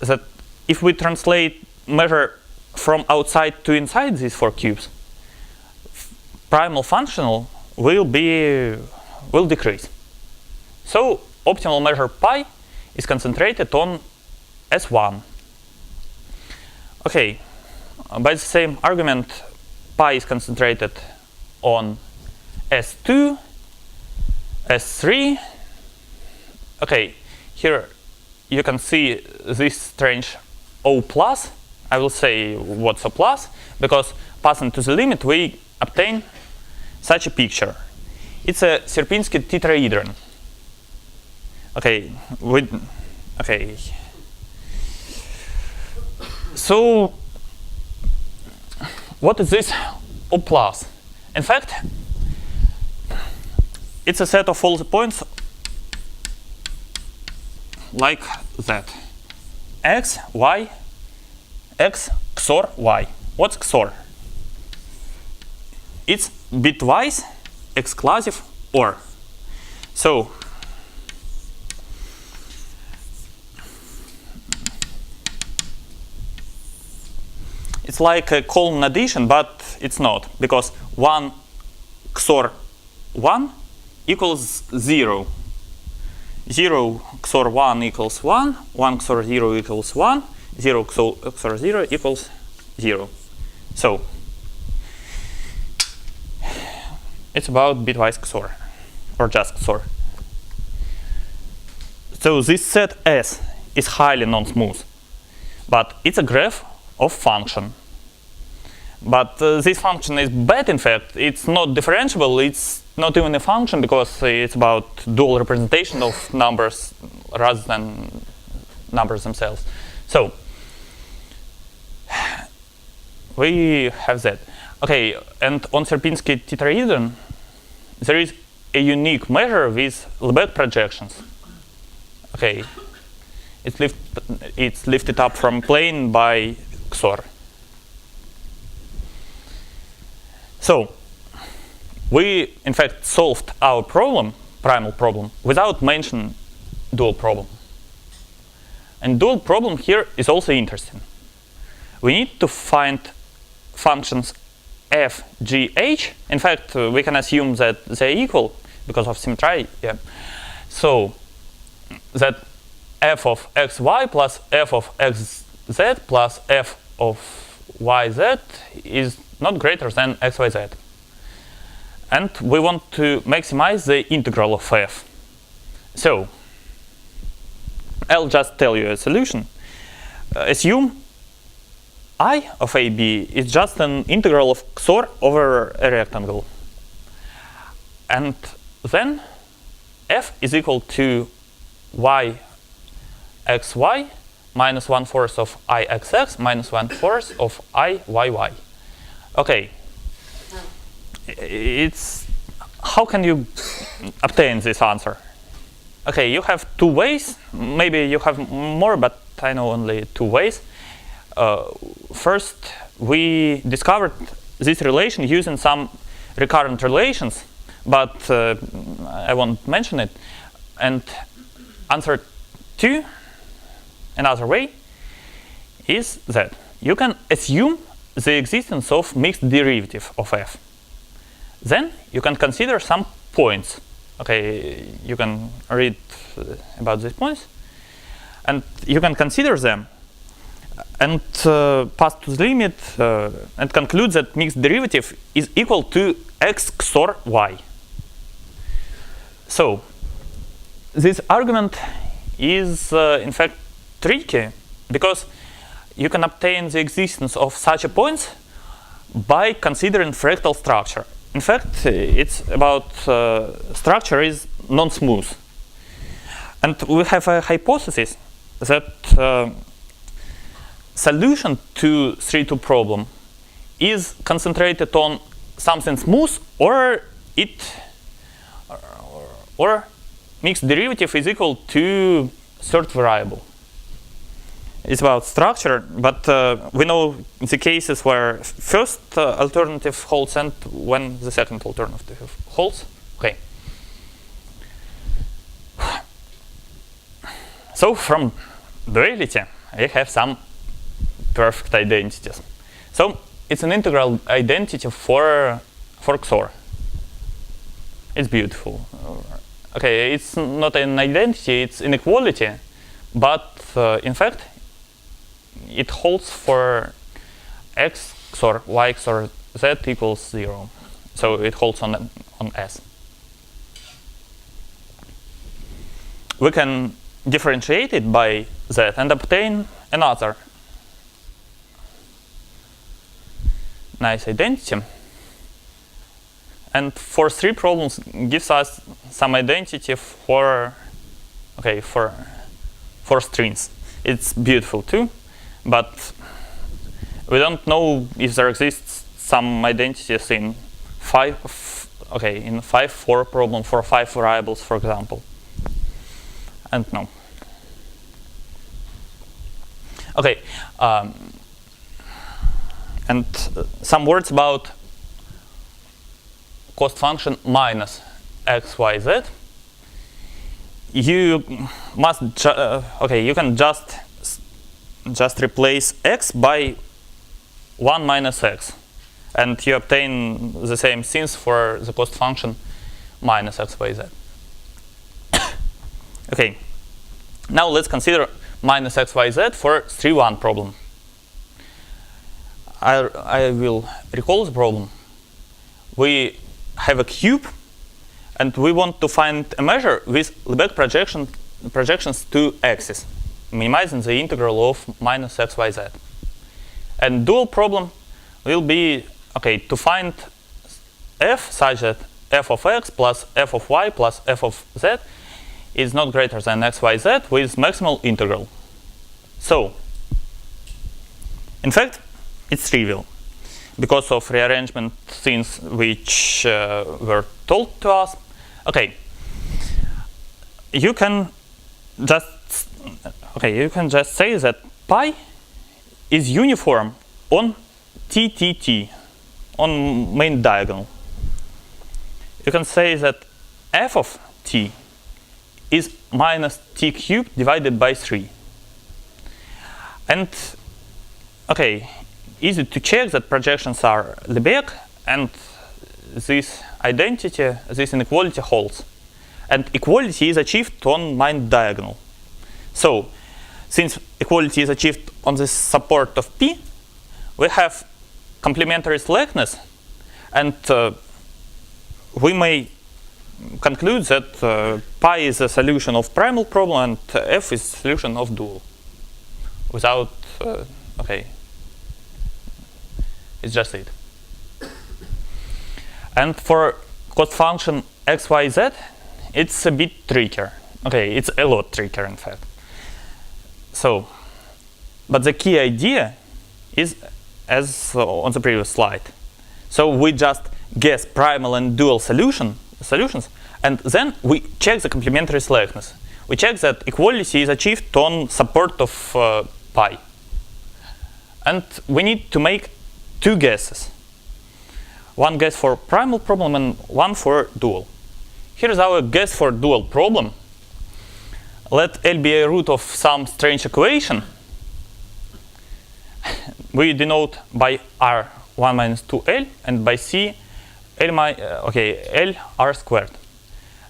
that if we translate measure from outside to inside these 4 cubes, primal functional will decrease. So optimal measure pi is concentrated on S1, Okay, by the same argument, pi is concentrated on S2, S3. Okay, here you can see this strange O plus. I will say what's O plus, because passing to the limit we obtain such a picture. It's a Sierpinski tetrahedron. Okay, okay. So, what is this O plus? In fact, it's a set of all the points like that. X, Y, X, XOR, Y. What's XOR? It's bitwise exclusive OR. So, it's like a column addition, but it's not, because 1 XOR 1 equals 0. 0 XOR 1 equals 1, 1 XOR 0 equals 1, 0 XOR 0 equals 0. So, it's about bitwise XOR, or just XOR. So this set S is highly non-smooth, but it's a graph of function. But this function is bad, in fact. It's not differentiable. It's not even a function, because it's about dual representation of numbers rather than numbers themselves. So, we have that. Okay, and on Sierpinski tetrahedron, there is a unique measure with Lebesgue projections. Okay, it's lifted up from plane by XOR. So, we in fact solved our problem, primal problem, without mentioning dual problem. And dual problem here is also interesting. We need to find functions f, g, h. In fact, we can assume that they're equal because of symmetry. Yeah. So that f of xy plus f of xz plus f of yz is not greater than xyz. And we want to maximize the integral of f. So I'll just tell you a solution. Assume I of AB is just an integral of XOR over a rectangle. And then f is equal to y xy minus 1/4 of I xx minus 1/4 of I yy. Okay. It's how can you obtain this answer? Okay, you have two ways. Maybe you have more, but I know only two ways. First, we discovered this relation using some recurrent relations, but I won't mention it. And answer 2, another way, is that you can assume the existence of mixed derivative of f. Then you can consider some points. Okay, you can read about these points, and you can consider them and pass to the limit and conclude that mixed derivative is equal to x XOR y. So this argument is in fact tricky, because you can obtain the existence of such a points by considering fractal structure. In fact, it's about structure is non-smooth. And we have a hypothesis that solution to 3-2 problem is concentrated on something smooth, or mixed derivative is equal to third variable. It's about structure, but we know the cases where first alternative holds and when the second alternative holds. Okay. So from duality, we have some perfect identities. So it's an integral identity for XOR. It's beautiful. Okay, it's not an identity, it's inequality, but in fact, it holds for x XOR y XOR z equals 0. So it holds on S. We can differentiate it by z and obtain another nice identity. And for 3 problems gives us some identity for strings. It's beautiful too, but we don't know if there exists some identities in 5-4 problem for 5 variables, for example. And no. Okay, and some words about cost function minus xyz. You must you can just replace x by 1 minus x, and you obtain the same things for the cost function minus xyz. Okay, now let's consider minus xyz for 3-1 problem. I will recall the problem. We have a cube, and we want to find a measure with Lebesgue projections to axes, minimizing the integral of minus xyz. And dual problem will be to find f such that f of x plus f of y plus f of z is not greater than xyz with maximal integral. So, in fact, it's trivial because of rearrangement things which were told to us. Okay, you can just say that pi is uniform on TTT, on main diagonal. You can say that f of t is minus t cubed divided by 3. And easy to check that projections are Lebesgue, and this identity, this inequality holds. And equality is achieved on main diagonal. So, since equality is achieved on the support of P, we have complementary slackness, and we may conclude that pi is a solution of primal problem and f is a solution of dual. Without, it's just it. And for cost function xyz, it's a bit trickier. It's a lot trickier, in fact. So, but the key idea is as on the previous slide. So we just guess primal and dual solutions, and then we check the complementary slackness. We check that equality is achieved on support of pi. And we need to make 2 guesses. One guess for primal problem and one for dual. Here's our guess for dual problem. Let L be a root of some strange equation. We denote by R 1 minus 2L and by C L R squared.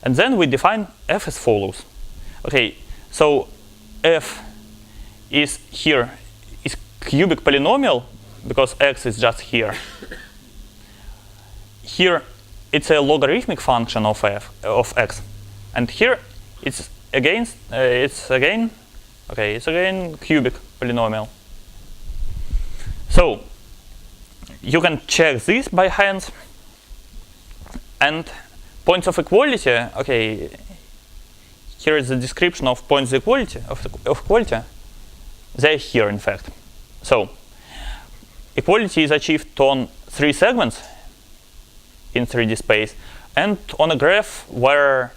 And then we define f as follows. So f is here is cubic polynomial because x is just here. Here it's a logarithmic function of x, and here it's again cubic polynomial. So you can check this by hands, and points of equality. Here is the description of points of equality. They're here, in fact. So equality is achieved on 3 segments in 3D space, and on a graph where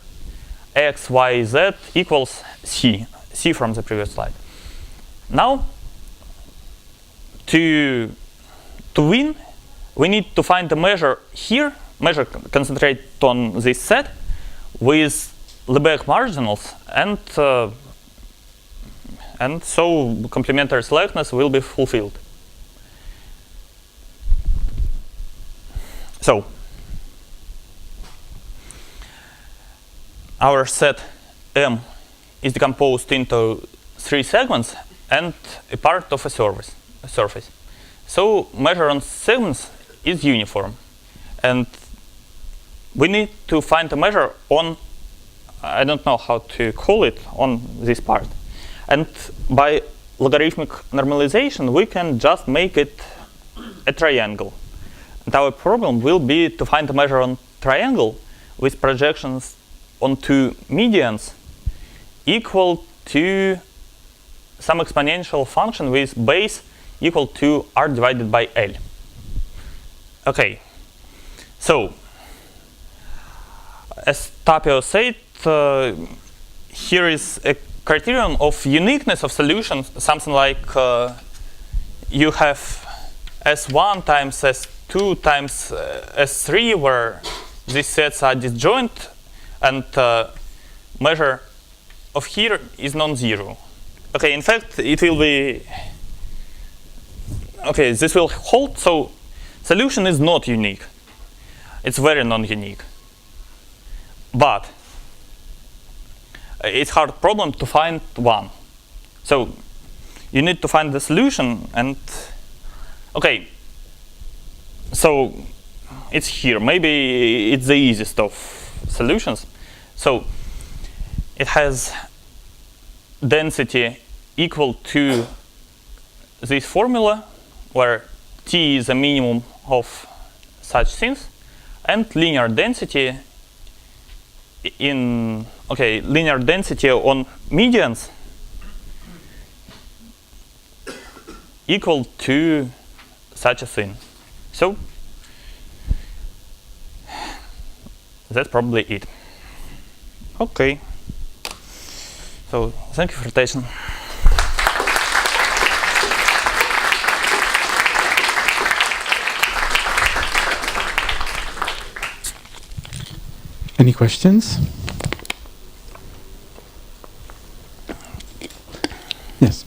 x, y, z equals c from the previous slide. Now, to win, we need to find a measure here, concentrate on this set with Lebesgue marginals, and so complementary slackness will be fulfilled. So our set M is decomposed into 3 segments and a part of a surface. So measure on segments is uniform, and we need to find a measure on, I don't know how to call it, on this part. And by logarithmic normalization, we can just make it a triangle. And our problem will be to find a measure on triangle with projections on two medians equal to some exponential function with base equal to r divided by L. Okay, so as Tapio said, here is a criterion of uniqueness of solutions, something like you have S1 times S2 times S3, where these sets are disjoint, and measure of here is non-zero. Okay, in fact, it will be, okay, this will hold, so solution is not unique. It's very non-unique. But it's hard problem to find one. So you need to find the solution, and okay, so it's here. Maybe it's the easiest of solutions. So it has density equal to this formula, where T is a minimum of such things, and linear density in, okay, linear density on medians equal to such a thing. So that's probably it. Okay. So thank you for attention. Any questions? Yes.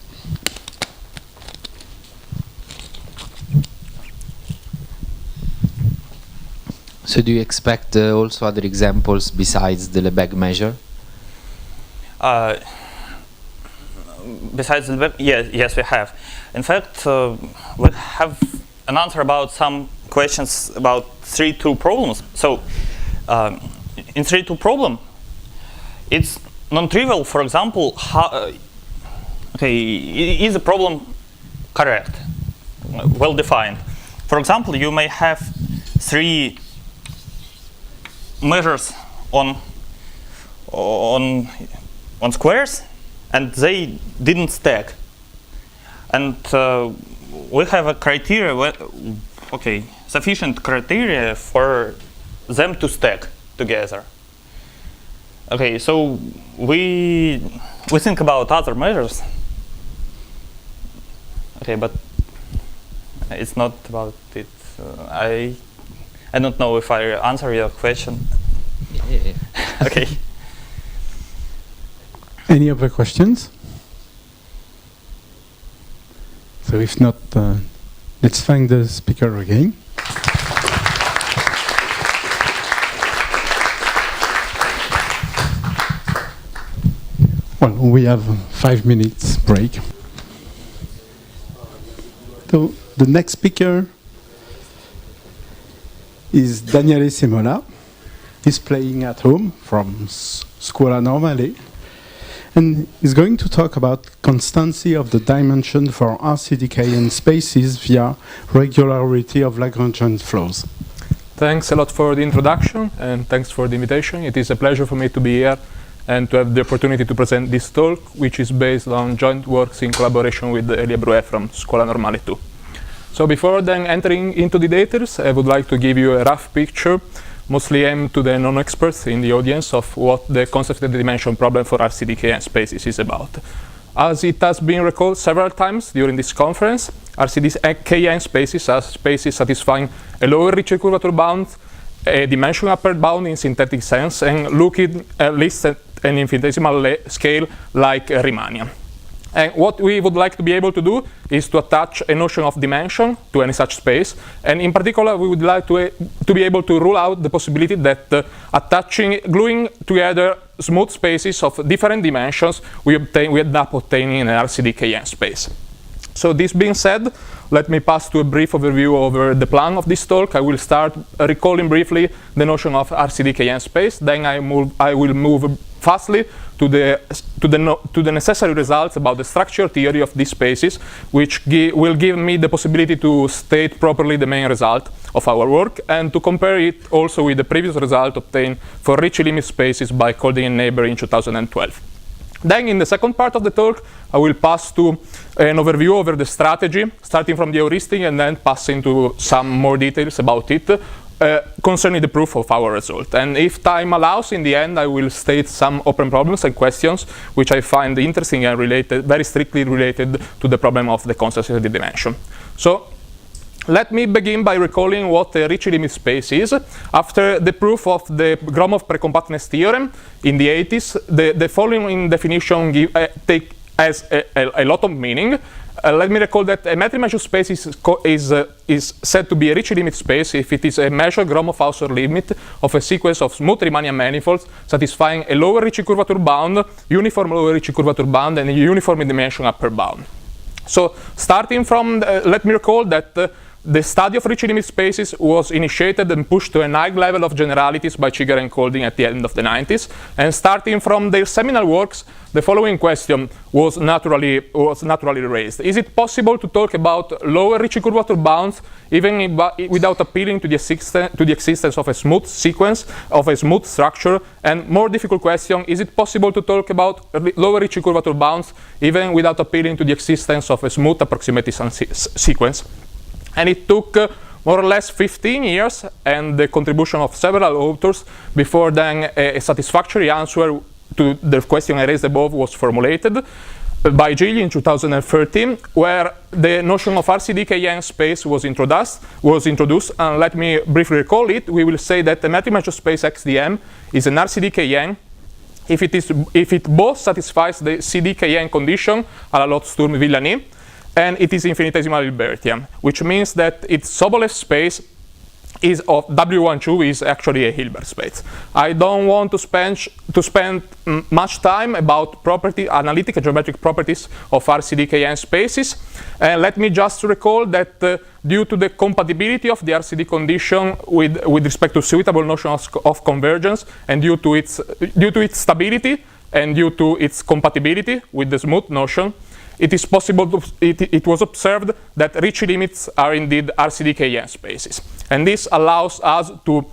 So do you expect also other examples besides the Lebesgue measure? Besides the Lebesgue, yes, we have. In fact, we have an answer about some questions about 3-2 problems. So in 3-2 problem, it's non-trivial. For example, how, is the problem correct, well defined? For example, you may have 3 measures on squares, and they didn't stack. And we have a criteria, sufficient criteria for them to stack together. Okay, so we think about other measures. Okay, but it's not about it. I don't know if I answer your question. Yeah. Okay. Any other questions? So if not, let's thank the speaker again. Well, we have 5 minutes break. So the next speaker is Daniele Semola. He's playing at home from Scuola Normale, and he's going to talk about constancy of the dimension for RCDKN spaces via regularity of Lagrangian flows. Thanks a lot for the introduction, and thanks for the invitation. It is a pleasure for me to be here and to have the opportunity to present this talk, which is based on joint works in collaboration with Elia Brouet from Scuola Normale 2. So before then entering into the details, I would like to give you a rough picture, mostly aimed to the non-experts in the audience, of what the concentrated dimension problem for RCDKN spaces is about. As it has been recalled several times during this conference, RCDKN spaces are spaces satisfying a lower Ricci curvature bound, a dimension upper bound in synthetic sense, and looking at least at an infinitesimal scale like Riemannian. And what we would like to be able to do is to attach a notion of dimension to any such space, and in particular we would like to be able to rule out the possibility that gluing together smooth spaces of different dimensions we end up obtaining an RCDKN space. So this being said, let me pass to a brief overview over the plan of this talk. I will start recalling briefly the notion of RCD-KN space. Then I will move fastly to the necessary results about the structure theory of these spaces, which will give me the possibility to state properly the main result of our work and to compare it also with the previous result obtained for Ricci limit spaces by Colding and Neighbor in 2012. Then in the second part of the talk, I will pass to an overview over the strategy, starting from the heuristic and then passing to some more details about it, concerning the proof of our result. And if time allows, in the end, I will state some open problems and questions which I find interesting and related, very strictly related to the problem of the constancy of the dimension. So let me begin by recalling what a Ricci limit space is. After the proof of the Gromov precompactness theorem in the 80s, the following definition has a lot of meaning. Let me recall that a metric measure space is said to be a Ricci limit space if it is a measured Gromov-Hausdorff limit of a sequence of smooth Riemannian manifolds satisfying a lower Ricci curvature bound, uniform lower Ricci curvature bound, and a uniform in dimension upper bound. So starting from, let me recall that the study of Ricci limit spaces was initiated and pushed to a high level of generalities by Chigger and Colding at the end of the 90s. And starting from their seminal works, the following question was naturally raised. Is it possible to talk about lower Ricci curvature bounds even without appealing to the existence of a smooth sequence, of a smooth structure? And more difficult question, is it possible to talk about lower Ricci curvature bounds even without appealing to the existence of a smooth approximative sequence? And it took more or less 15 years and the contribution of several authors before then a satisfactory answer to the question I raised above was formulated by Gigli in 2013, where the notion of RCD-KN space was introduced. And let me briefly recall it. We will say that the metric measure space XDM is an RCD-KN if it both satisfies the CD-KN condition a la Lott-Sturm-Villani, and it is infinitesimal Hilbertian, which means that its Sobolev space is of W12 is actually a Hilbert space. I don't want to spend much time about analytic and geometric properties of RCD-KN spaces. Let me just recall that due to the compatibility of the RCD condition with respect to suitable notions of convergence, and due to its stability and due to its compatibility with the smooth notion, it is possible it was observed that Ricci limits are indeed RCD-KN spaces. And this allows us to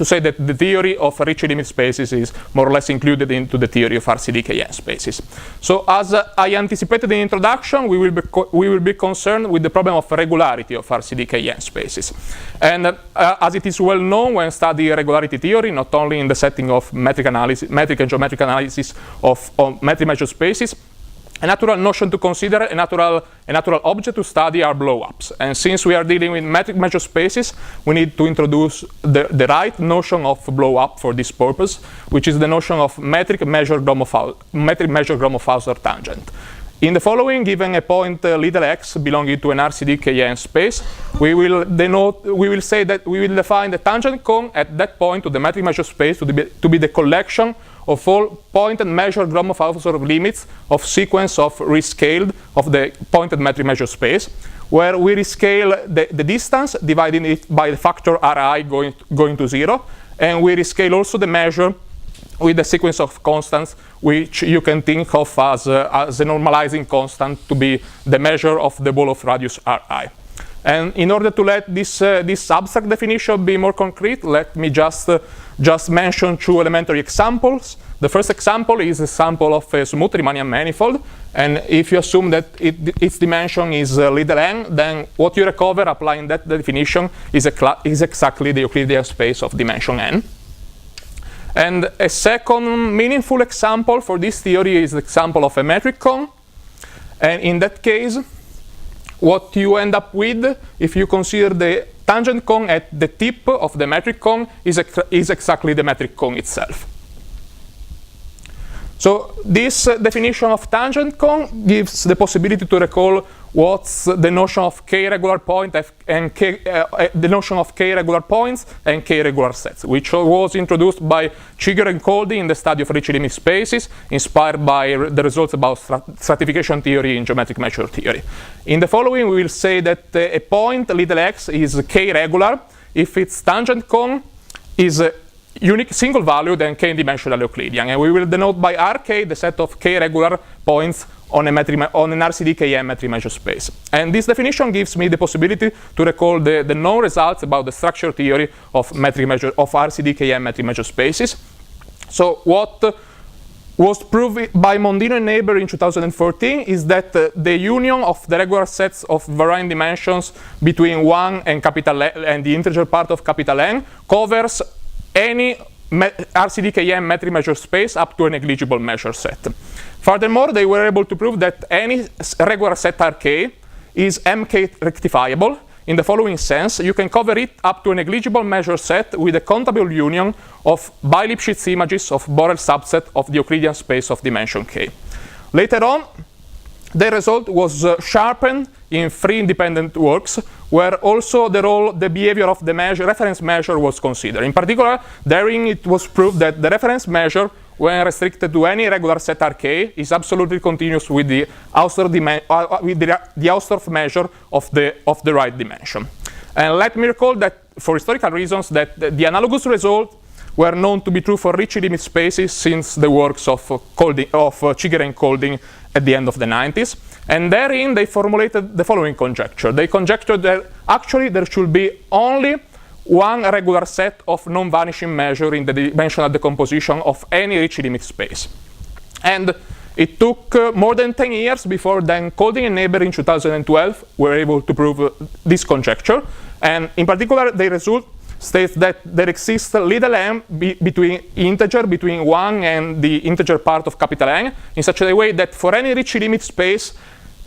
say that the theory of Ricci limit spaces is more or less included into the theory of RCD-KN spaces. So as I anticipated in the introduction, we will be concerned with the problem of regularity of RCD-KN spaces. And as it is well known when studying regularity theory, not only in the setting of metric and geometric analysis of metric measure spaces, a natural notion to consider, a natural object to study are blow-ups. And since we are dealing with metric measure spaces, we need to introduce the right notion of blow-up for this purpose, which is the notion of metric measure Gromov-Hausdorff tangent. In the following, given a point little x belonging to an RCD-KN space, we will say that we will define the tangent cone at that point to the metric measure space to be the collection of all pointed measured Gromov-Hausdorff limits of sequence of rescaled of the pointed metric measure space, where we rescale the distance, dividing it by the factor Ri going to 0, and we rescale also the measure with the sequence of constants, which you can think of as a normalizing constant to be the measure of the ball of radius Ri. And in order to let this abstract definition be more concrete, let me just mention two elementary examples. The first example is a sample of a smooth Riemannian manifold, and if you assume that its dimension is little n, then what you recover applying that definition is exactly the Euclidean space of dimension n. And a second meaningful example for this theory is the example of a metric cone, and in that case, what you end up with, if you consider the tangent cone at the tip of the metric cone, is exactly the metric cone itself. So this definition of tangent cone gives the possibility to recall what's the notion of k-regular point and the notion of k-regular points and k-regular sets, which was introduced by Chigger and Coldy in the study of Ricci limit spaces, inspired by the results about stratification theory in geometric measure theory. In the following, we will say that a point, little x, is k-regular if its tangent cone is unique single valued and k-dimensional Euclidean, and we will denote by Rk the set of k-regular points on an RCD-KM metric measure space. And this definition gives me the possibility to recall the known results about the structure theory of RCD-KM metric measure spaces. So what was proved by Mondino and Neighbor in 2014 is that the union of the regular sets of varying dimensions between 1 and capital N and the integer part of capital N covers any RCD-KM metric measure space up to a negligible measure set. Furthermore, they were able to prove that any regular set Rk is MK rectifiable in the following sense: you can cover it up to a negligible measure set with a countable union of bi-Lipschitz images of Borel subset of the Euclidean space of dimension k. Later on, the result was sharpened in 3 independent works, where also the behavior of the reference measure was considered. In particular, therein it was proved that the reference measure, when restricted to any regular set Rk, is absolutely continuous with the Hausdorff measure of the right dimension. And let me recall that for historical reasons that the analogous results were known to be true for Ricci limit spaces since the works of Chigger and Coldy at the end of the 90s. And therein they formulated the following conjecture. They conjectured that actually there should be only one regular set of non-vanishing measure in the dimensional decomposition of any Ricci limit space. And it took more than 10 years before then Coldy and Neighbor in 2012 were able to prove this conjecture. And in particular, the result states that there exists little m integer between 1 and the integer part of capital N in such a way that for any Ricci limit space,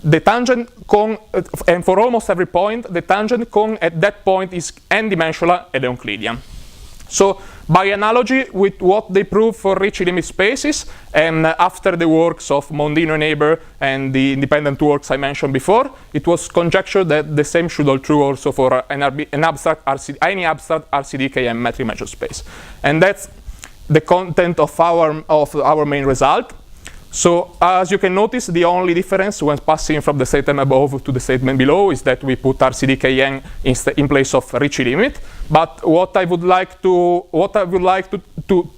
the tangent cone, and for almost every point, the tangent cone at that point is n-dimensional and Euclidean. So by analogy with what they proved for Ricci limit spaces, and after the works of Mondino and Neighbor and the independent works I mentioned before, it was conjectured that the same should hold true also for any abstract RCD-KM metric measure space. And that's the content of our main result. So as you can notice, the only difference when passing from the statement above to the statement below is that we put RCD-KM in place of Ricci limit. But what I would like to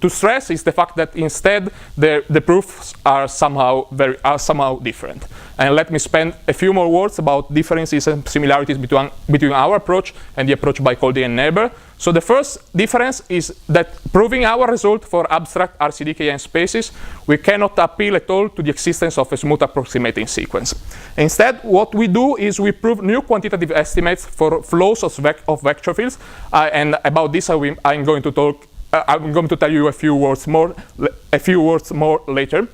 stress is the fact that instead the proofs are somehow different. And let me spend a few more words about differences and similarities between our approach and the approach by Coldy and Neighbor. So the first difference is that proving our result for abstract RCD-KM spaces, we cannot appeal at all to the existence of a smooth approximating sequence. Instead, what we do is we prove new quantitative estimates for flows of vector fields, and about this I'm going to tell you a few words more later.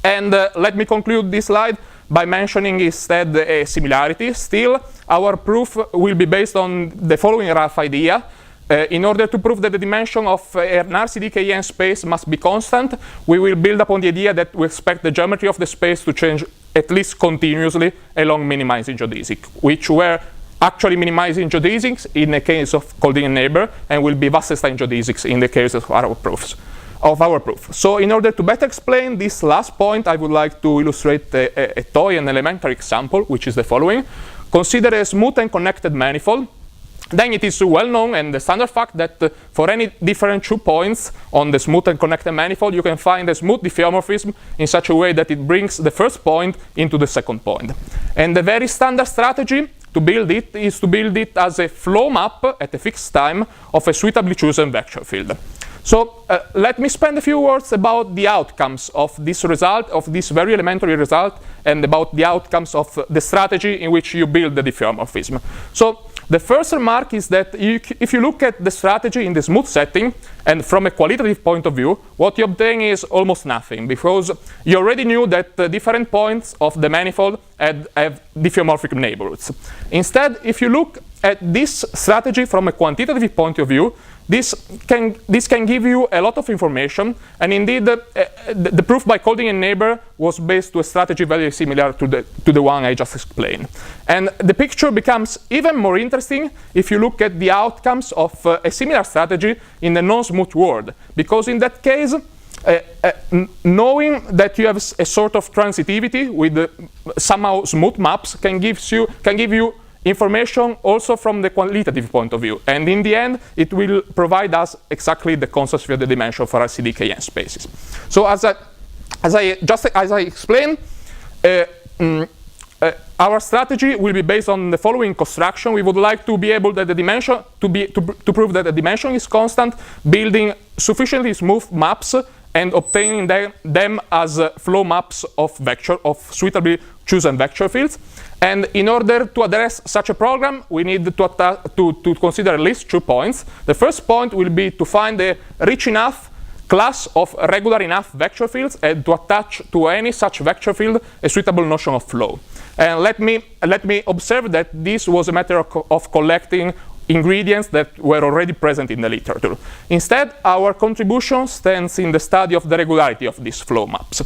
And let me conclude this slide by mentioning instead a similarity. Still, our proof will be based on the following rough idea. In order to prove that the dimension of an RCD-KM space must be constant, we will build upon the idea that we expect the geometry of the space to change at least continuously along minimizing geodesic, which were actually minimizing geodesics in the case of Coldy and Neighbor, and will be Wasserstein geodesics in the case of our proof. So in order to better explain this last point, I would like to illustrate a toy and elementary example, which is the following. Consider a smooth and connected manifold. Then it is well known and the standard fact that for any different 2 points on the smooth and connected manifold, you can find a smooth diffeomorphism in such a way that it brings the first point into the second point. And the very standard strategy to build it is to build it as a flow map at a fixed time of a suitably chosen vector field. So let me spend a few words about the outcomes of this result, of this very elementary result, and about the outcomes of the strategy in which you build the diffeomorphism. So the first remark is that if you look at the strategy in the smooth setting, and from a qualitative point of view, what you obtain is almost nothing, because you already knew that the different points of the manifold have diffeomorphic neighborhoods. Instead, if you look at this strategy from a quantitative point of view, This can give you a lot of information, and indeed the proof by calling a neighbor was based to a strategy very similar to the one I just explained. And the picture becomes even more interesting if you look at the outcomes of a similar strategy in the non-smooth world, because in that case, knowing that you have a sort of transitivity with somehow smooth maps can give you information also from the qualitative point of view. And in the end, it will provide us exactly the constants of the dimension for RCD-KN spaces. So as I explained, our strategy will be based on the following construction. We would like to be able that the dimension to prove that the dimension is constant, building sufficiently smooth maps and obtaining them as flow maps of suitably chosen vector fields. And in order to address such a program, we need to consider at least 2 points. The first point will be to find a rich enough class of regular enough vector fields and to attach to any such vector field a suitable notion of flow. And let me observe that this was a matter of collecting ingredients that were already present in the literature. Instead, our contribution stands in the study of the regularity of these flow maps.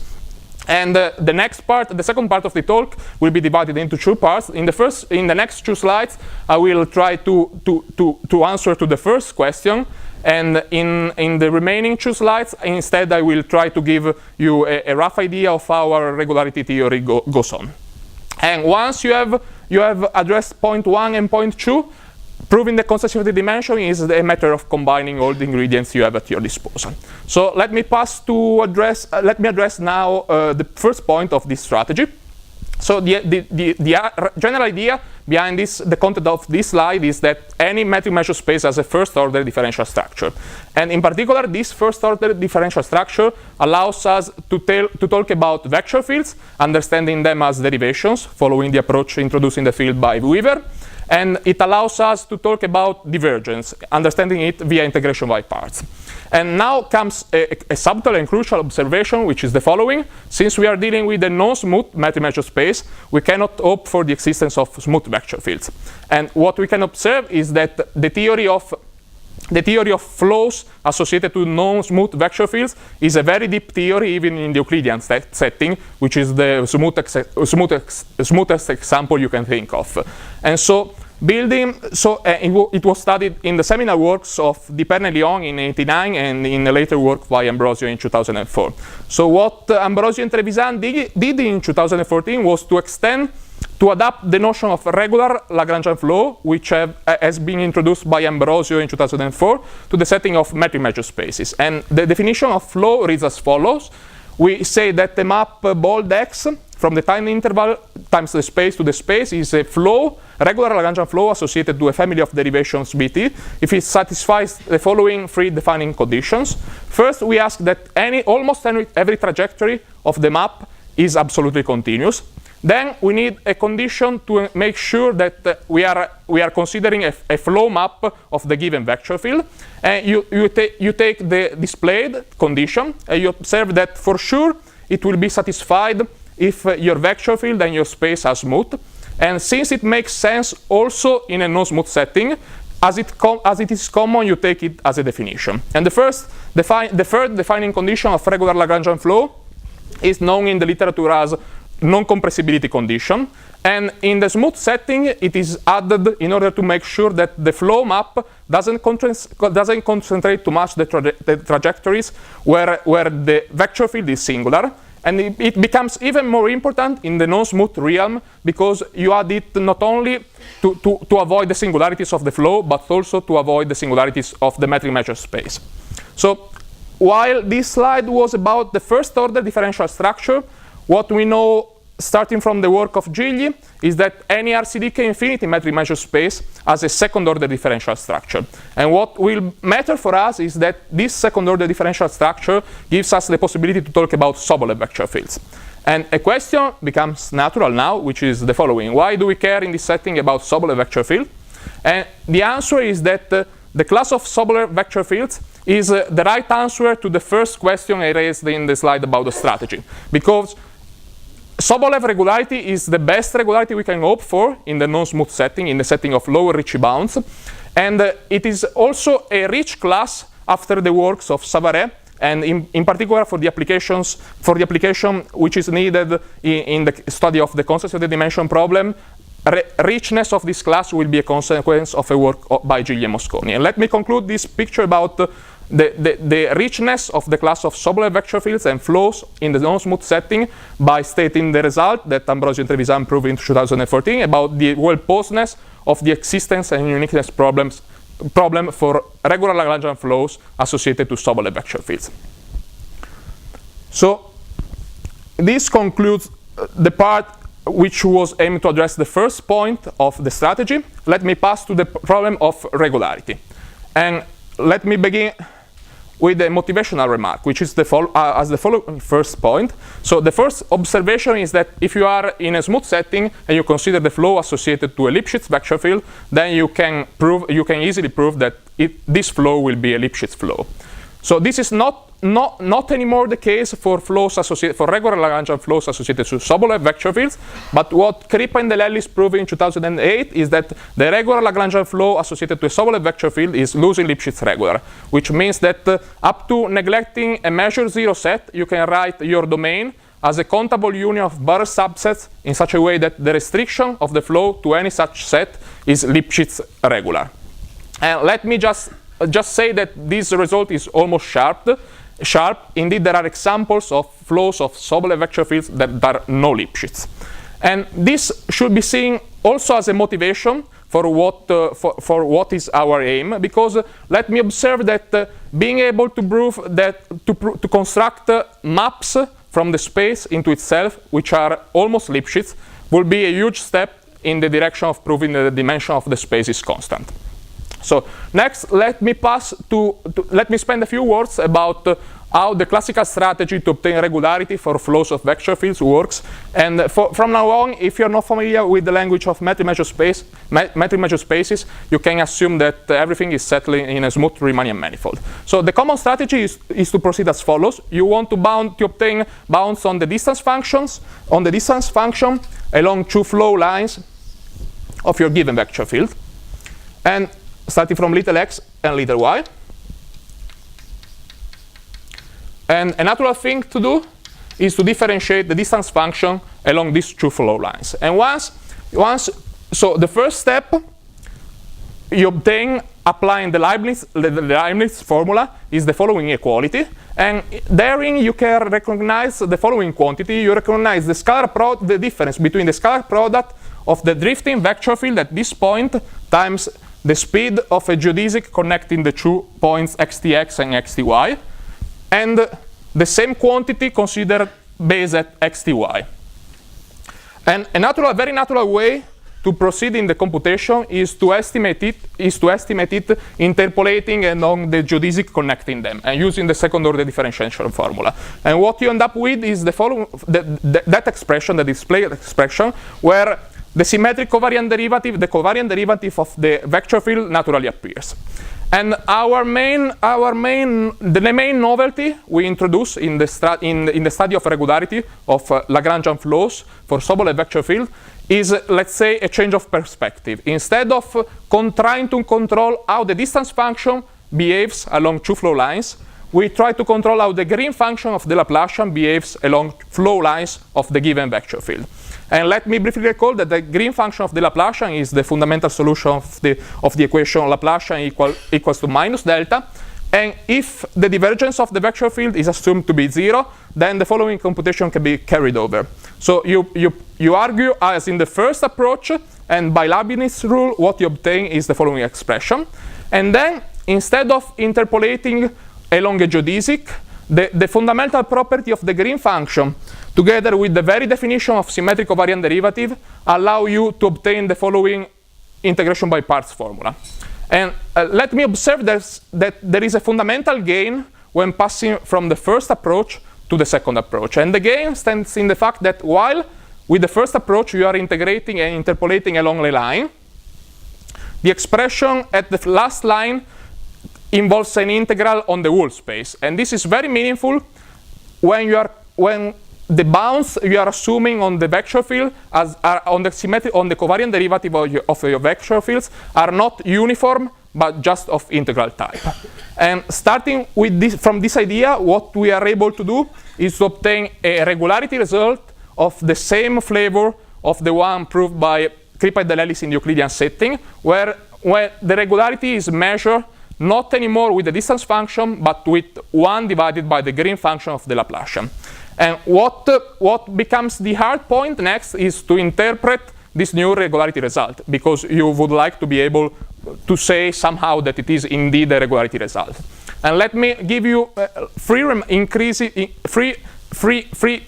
And the next part, the second part of the talk, will be divided into 2 parts. In the next 2 slides, I will try to answer to the first question, and in the remaining 2 slides, instead, I will try to give you a rough idea of how our regularity theory goes on. And once you have addressed point 1 and point 2, proving the constancy of the dimension is a matter of combining all the ingredients you have at your disposal. So let me address now the first point of this strategy. So the general idea behind the content of this slide is that any metric measure space has a first-order differential structure. And in particular, this first-order differential structure allows us to talk about vector fields, understanding them as derivations, following the approach introducing the field by Weaver. And it allows us to talk about divergence, understanding it via integration by parts. And now comes a subtle and crucial observation, which is the following. Since we are dealing with a non-smooth metric measure space, we cannot hope for the existence of smooth vector fields. And what we can observe is that the theory of flows associated to non-smooth vector fields is a very deep theory, even in the Euclidean setting, which is the smoothest example you can think of. And so it was studied in the seminal works of Diperne and Lyon in 1989 and in a later work by Ambrosio in 2004. So what Ambrosio and Trevisan did in 2014 was to adapt the notion of regular Lagrangian flow, which has been introduced by Ambrosio in 2004, to the setting of metric measure spaces. And the definition of flow reads as follows. We say that the map bold x from the time interval times the space to the space is a flow, regular Lagrangian flow associated to a family of derivations Bt if it satisfies the following 3 defining conditions. First, we ask that almost every trajectory of the map is absolutely continuous. Then we need a condition to make sure that we are considering a flow map of the given vector field. And you take the displayed condition, and you observe that for sure it will be satisfied if your vector field and your space are smooth. And since it makes sense also in a non-smooth setting, as it is common, you take it as a definition. And the third defining condition of regular Lagrangian flow is known in the literature as non-compressibility condition. And in the smooth setting, it is added in order to make sure that the flow map doesn't concentrate too much the trajectories where the vector field is singular. And it becomes even more important in the non-smooth realm because you add it not only to avoid the singularities of the flow, but also to avoid the singularities of the metric measure space. So while this slide was about the first order differential structure, what we know starting from the work of Gigli is that any RCD-K infinity metric measure space has a second order differential structure. And what will matter for us is that this second order differential structure gives us the possibility to talk about Sobolev vector fields. And a question becomes natural now, which is the following. Why do we care in this setting about Sobolev vector field? And the answer is that the class of Sobolev vector fields is the right answer to the first question I raised in the slide about the strategy. Because Sobolev regularity is the best regularity we can hope for in the non-smooth setting, in the setting of lower Ricci bounds. And it is also a rich class after the works of Savary, and in particular for the application which is needed in the study of the constants of the dimension problem. Richness of this class will be a consequence of a work by Gigli and Mosconi. And let me conclude this picture about the richness of the class of Sobolev vector fields and flows in the non-smooth setting by stating the result that Ambrosio and Trevisan proved in 2014 about the well-posedness of the existence and uniqueness problem for regular Lagrangian flows associated to Sobolev vector fields. So this concludes the part which was aimed to address the first point of the strategy. Let me pass to the problem of regularity. And let me begin with a motivational remark, which is as the following first point. So the first observation is that if you are in a smooth setting and you consider the flow associated to a Lipschitz vector field, then you can easily prove that this flow will be a Lipschitz flow. So this is not anymore the case for regular Lagrangian flows associated to Sobolev vector fields, but what Kripa and Delellis proved in 2008 is that the regular Lagrangian flow associated to a Sobolev vector field is loosely Lipschitz regular, which means that up to neglecting a measure zero set, you can write your domain as a countable union of Baur subsets in such a way that the restriction of the flow to any such set is Lipschitz regular. And let me just say that this result is almost sharp. Indeed, there are examples of flows of Sobolev vector fields that are no Lipschitz. And this should be seen also as a motivation for what is our aim, because let me observe that being able to prove that to construct maps from the space into itself, which are almost Lipschitz, will be a huge step in the direction of proving that the dimension of the space is constant. So next, let me spend a few words about how the classical strategy to obtain regularity for flows of vector fields works. And from now on, if you're not familiar with the language of metric measure spaces, you can assume that everything is settling in a smooth Riemannian manifold. So the common strategy is to proceed as follows. You want to obtain bounds on the distance function along two flow lines of your given vector field, and starting from little x and little y. And a natural thing to do is to differentiate the distance function along these two flow lines. And so the first step you obtain applying the Leibniz formula is the following equality. And therein you can recognize the following quantity. You recognize the difference between the scalar product of the drifting vector field at this point times the speed of a geodesic connecting the two points xtx and xty, and the same quantity considered based at xty. And a very natural way to proceed in the computation is to estimate it interpolating along the geodesic connecting them and using the second order differentiation formula. And what you end up with is the following that expression, the displayed expression, where the symmetric covariant derivative, the covariant derivative of the vector field naturally appears. And the main novelty we introduce in the study of regularity of Lagrangian flows for Sobolev vector field is, let's say, a change of perspective. Instead of trying to control how the distance function behaves along two flow lines, we try to control how the green function of the Laplacian behaves along flow lines of the given vector field. And let me briefly recall that the green function of the Laplacian is the fundamental solution of the equation Laplacian equals to minus delta. And if the divergence of the vector field is assumed to be 0, then the following computation can be carried over. So you argue as in the first approach, and by Leibniz rule, what you obtain is the following expression. And then, instead of interpolating along a geodesic, the fundamental property of the green function, together with the very definition of symmetric covariant derivative, allow you to obtain the following integration by parts formula. And let me observe that there is a fundamental gain when passing from the first approach to the second approach. And the gain stands in the fact that while with the first approach you are integrating and interpolating along a line, the expression at the last line involves an integral on the whole space. And this is very meaningful when the bounds you are assuming on the vector field on the covariant derivative of your vector fields are not uniform but just of integral type. And starting with this, from this idea, what we are able to do is to obtain a regularity result of the same flavor of the one proved by Kripa-Delelis in the Euclidean setting, where the regularity is measured not anymore with the distance function, but with 1 divided by the green function of the Laplacian. And what becomes the hard point next is to interpret this new regularity result, because you would like to be able to say somehow that it is indeed a regularity result. And let me give you three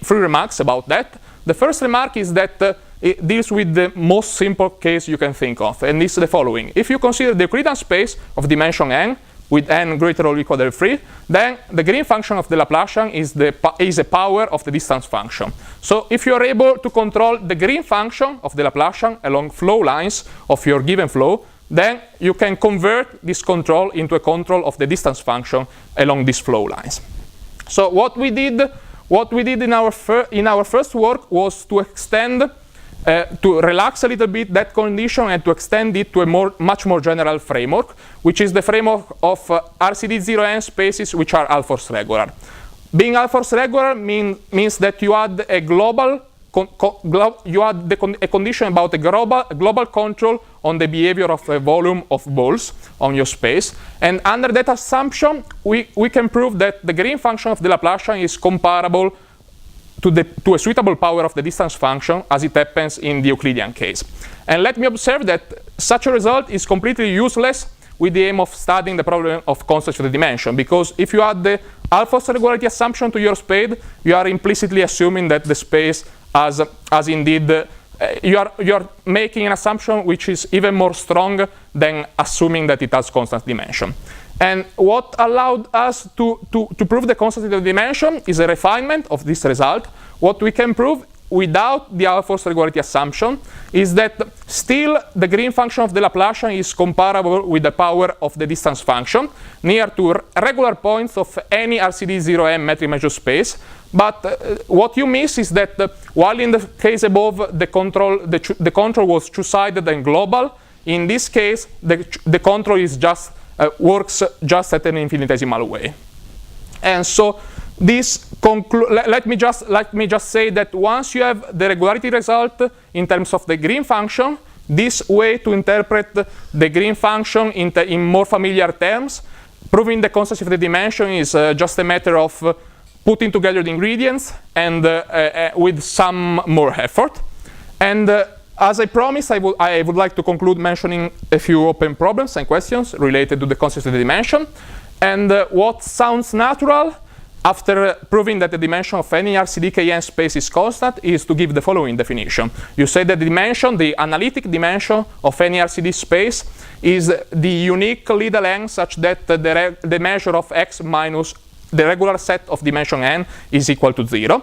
remarks about that. The first remark is that it deals with the most simple case you can think of, and it's the following. If you consider the Euclidean space of dimension n, with n greater or equal to 3, then the green function of the Laplacian is a power of the distance function. So if you are able to control the green function of the Laplacian along flow lines of your given flow, then you can convert this control into a control of the distance function along these flow lines. So what we did in our first work was to extend, to relax a little bit that condition and to extend it to a much more general framework, which is the framework of RCD0n spaces which are Alfors regular. Being Alfors regular means that you add a global a condition about a global control on the behavior of a volume of balls on your space. And under that assumption, we can prove that the green function of the Laplacian is comparable to a suitable power of the distance function, as it happens in the Euclidean case. And let me observe that such a result is completely useless with the aim of studying the problem of constants of the dimension, because if you add the Alfors regularity assumption to your space, you are implicitly assuming that the space as indeed you are making an assumption which is even more strong than assuming that it has constant dimension. And what allowed us to prove the constancy of the dimension is a refinement of this result. What we can prove without the Alfors regularity assumption is that still the green function of the Laplacian is comparable with the power of the distance function near to regular points of any RCD0m metric measure space. But what you miss is that while in the case above the control was two-sided and global, in this case the control is just works just at an infinitesimal way. And so this let me just say that once you have the regularity result in terms of the green function, this way to interpret the green function in more familiar terms, proving the constancy of the dimension is just a matter of putting together the ingredients and with some more effort. And as I promised, I would like to conclude mentioning a few open problems and questions related to the constancy of the dimension. And what sounds natural after proving that the dimension of any RCD-Kn space is constant is to give the following definition. You say that the dimension, the analytic dimension of any RCD space is the unique Lida length such that the measure of x minus the regular set of dimension n is equal to 0.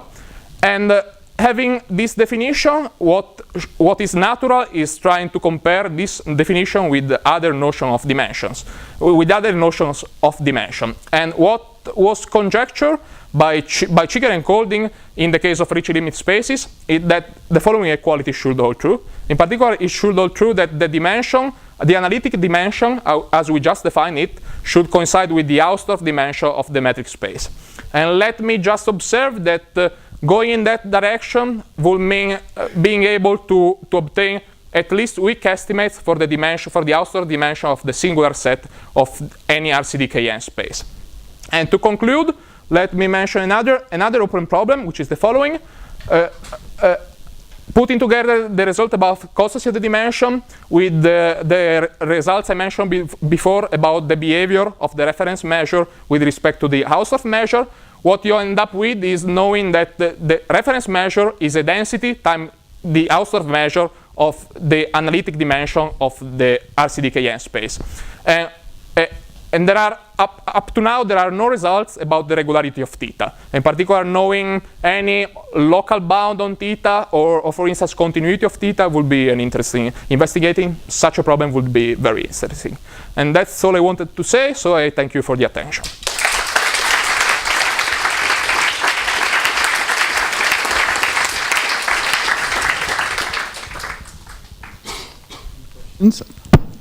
And having this definition, what is natural is trying to compare this definition with other notions of dimensions, And what was conjectured by Chigger and Colding in the case of Ricci limit spaces is that the following equality should hold true. In particular, it should hold true that the dimension, the analytic dimension, as we just defined it, should coincide with the Hausdorff dimension of the metric space. And let me just observe that going in that direction will mean being able to obtain at least weak estimates for the dimension, for the Hausdorff dimension of the singular set of any RCD-Kn space. And to conclude, let me mention another open problem, which is the following. Putting together the result about constancy of the dimension with the results I mentioned before about the behavior of the reference measure with respect to the Hausdorff measure, what you end up with is knowing that the reference measure is a density times the Hausdorff measure of the analytic dimension of the RCD-Kn space. And there are, up to now, there are no results about the regularity of theta. In particular, knowing any local bound on theta or for instance, continuity of theta would be an interesting, investigating such a problem would be very interesting. And that's all I wanted to say, so I thank you for the attention.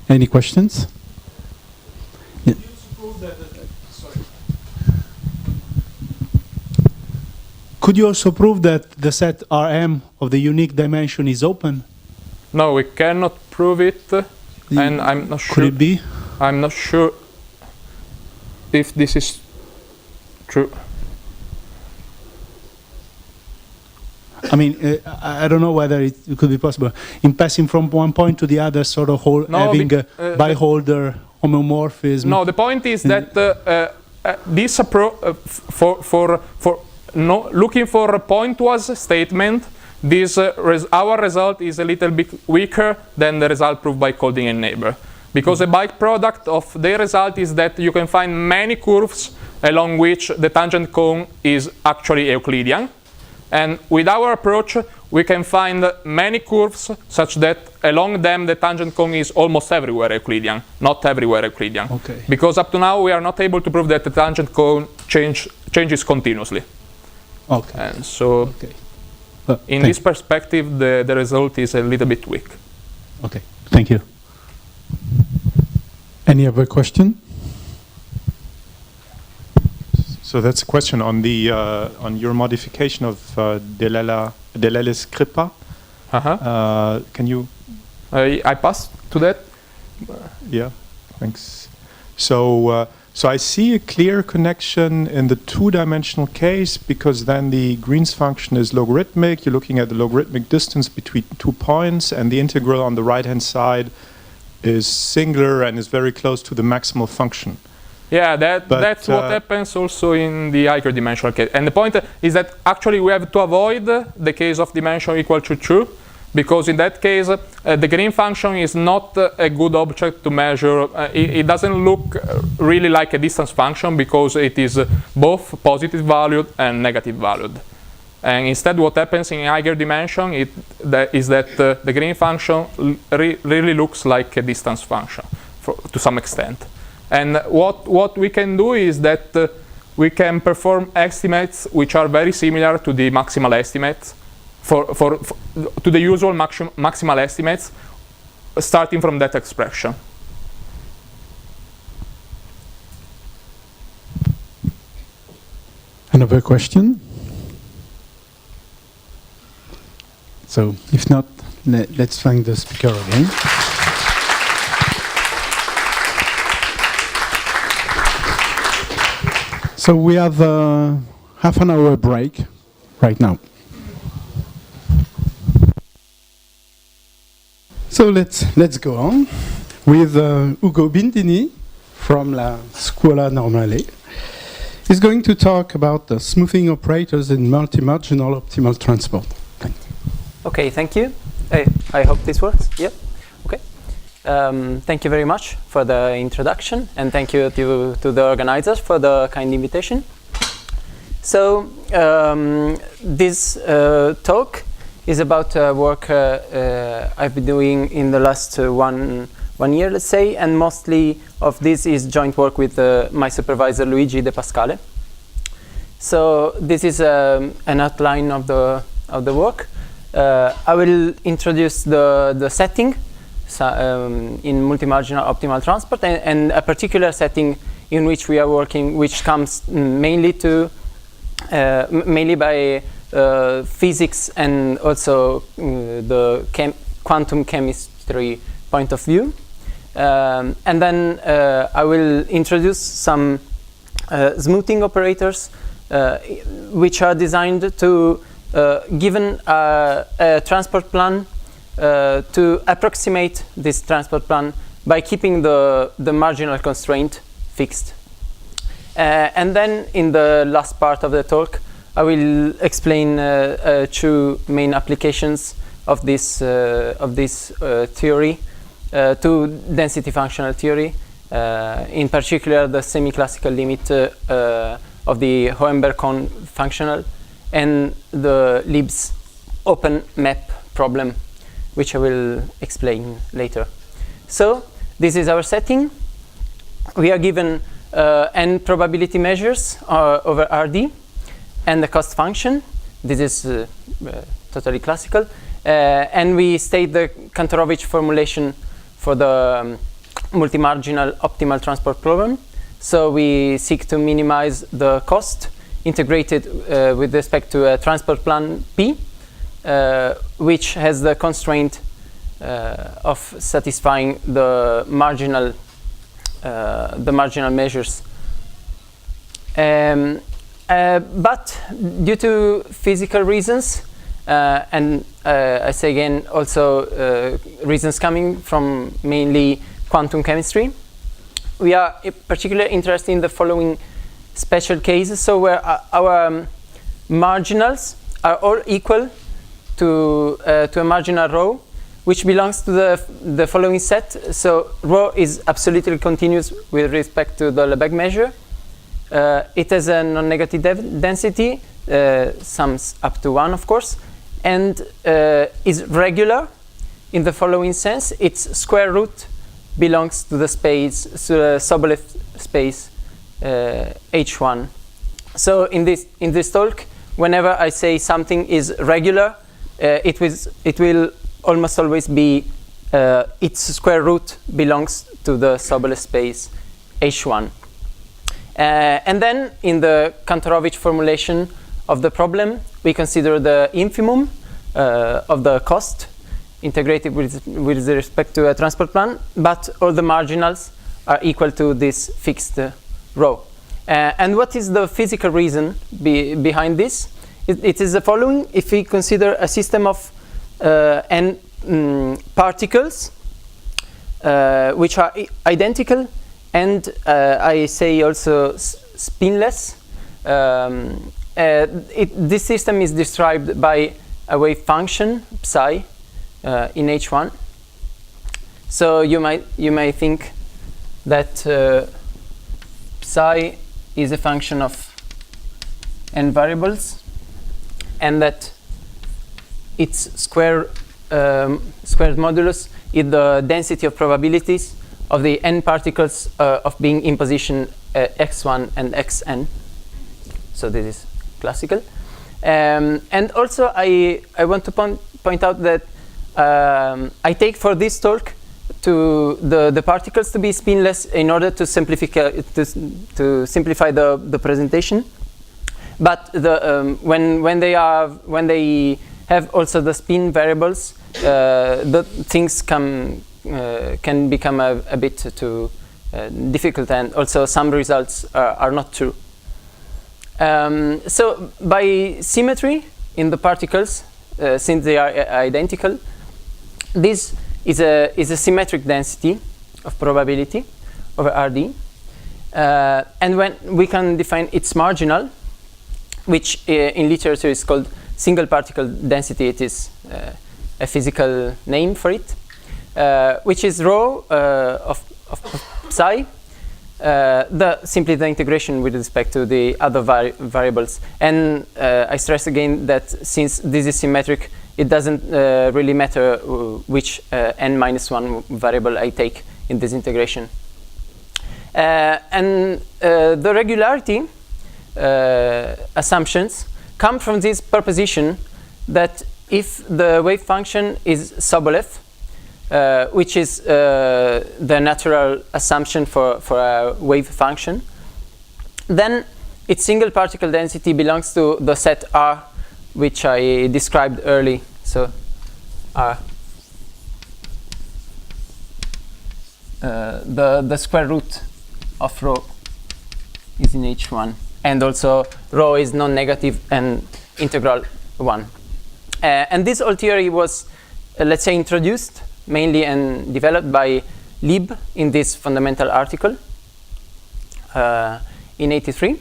Any questions? could you also prove that the set Rm of the unique dimension is open? No, we cannot prove it, and I'm not sure. Could it be? I'm not sure if this is true. I mean, I don't know whether it could be possible. In passing from one point to the other, sort of having a biholder homomorphism. No, the point is that this approach for looking for a pointwise statement, this our result is a little bit weaker than the result proved by Kolding and Neighbor, because a byproduct of their result is that you can find many curves along which the tangent cone is actually Euclidean. And with our approach, we can find many curves such that along them the tangent cone is almost everywhere Euclidean, not everywhere Euclidean. Okay. Because up to now we are not able to prove that the tangent cone changes continuously. Okay. And so, in this perspective, the result is a little bit weak. Okay. Thank you. Any other question? So that's a question on the on your modification of Delelle's Kripa. Can you? I pass to that. Yeah, thanks. So so I see a clear connection in the two-dimensional case, because then the Green's function is logarithmic. You're looking at the logarithmic distance between 2 points, and the integral on the right-hand side is singular and is very close to the maximal function. Yeah, that's what happens also in the higher dimensional case. And the point is that actually we have to avoid the case of dimension equal to 2, because in that case the Green function is not a good object to measure. It doesn't look really like a distance function, because it is both positive valued and negative valued. And instead what happens in higher dimension is that the Green function really looks like a distance function to some extent. And what we can do is that we can perform estimates which are very similar to the maximal estimates, to the usual maximal estimates, starting from that expression. Another question? So, if not, let's thank the speaker again. So we have a half an hour break right now. So let's go on with Ugo Bindini from la Scuola Normale. He's going to talk about the smoothing operators in multi-marginal optimal transport. Thank you. Okay, thank you. I hope this works. Yep. Okay. Thank you very much for the introduction, and thank you to the organizers for the kind invitation. So this talk is about work I've been doing in the last one year, let's say, and mostly of this is joint work with my supervisor Luigi De Pasquale. So this is an outline of the work. I will introduce the setting in multi-marginal optimal transport, and a particular setting in which we are working, which comes mainly by physics and also the quantum chemistry point of view. And then I will introduce some smoothing operators which are designed to, given a transport plan, to approximate this transport plan by keeping the marginal constraint fixed. And then in the last part of the talk, I will explain two main applications of this theory to density functional theory, in particular the semi-classical limit of the Hohenberg-Kohn functional and the Lib's open map problem, which I will explain later. So this is our setting. We are given n probability measures over Rd and the cost function. This is totally classical. And we state the Kantorovich formulation for the multi-marginal optimal transport problem. So we seek to minimize the cost integrated with respect to a transport plan P, which has the constraint of satisfying the marginal measures. But due to physical reasons, and I say again also reasons coming from mainly quantum chemistry, we are particularly interested in the following special cases. So where our marginals are all equal to a marginal rho, which belongs to the following set. So rho is absolutely continuous with respect to the Lebesgue measure. It has a non-negative density, sums up to 1, of course, and is regular in the following sense. Its square root belongs to the space, to the Sobolev space H1. So in this talk, whenever I say something is regular, it will almost always be its square root belongs to the Sobolev space H1. And then in the Kantorovich formulation of the problem, we consider the infimum of the cost integrated with respect to a transport plan, but all the marginals are equal to this fixed rho. And what is the physical reason behind this? It is the following. If we consider a system of n particles which are identical and I say also spinless, this system is described by a wave function psi in H1. So you may think that psi is a function of n variables, and that its squared modulus is the density of probabilities of the n particles of being in position x1 and xn. So this is classical. And also I want to point out that I take for this talk to the particles to be spinless in order to simplify the presentation. But when they have also the spin variables, the things can become a bit too difficult, and also some results are not true. So by symmetry in the particles, since they are identical, this is a symmetric density of probability over Rd. And when we can define its marginal, which in literature is called single particle density, it is a physical name for it, which is rho of psi, simply the integration with respect to the other variables. And I stress again that since this is symmetric, it doesn't really matter which n-1 variable I take in this integration. And the regularity assumptions come from this proposition that if the wave function is Sobolev, which is the natural assumption for a wave function, then its single particle density belongs to the set R, which I described early. So R. The square root of rho is in H1, and also rho is non-negative and integral 1. And this whole theory was, let's say, introduced mainly and developed by Lieb in this fundamental article in '83.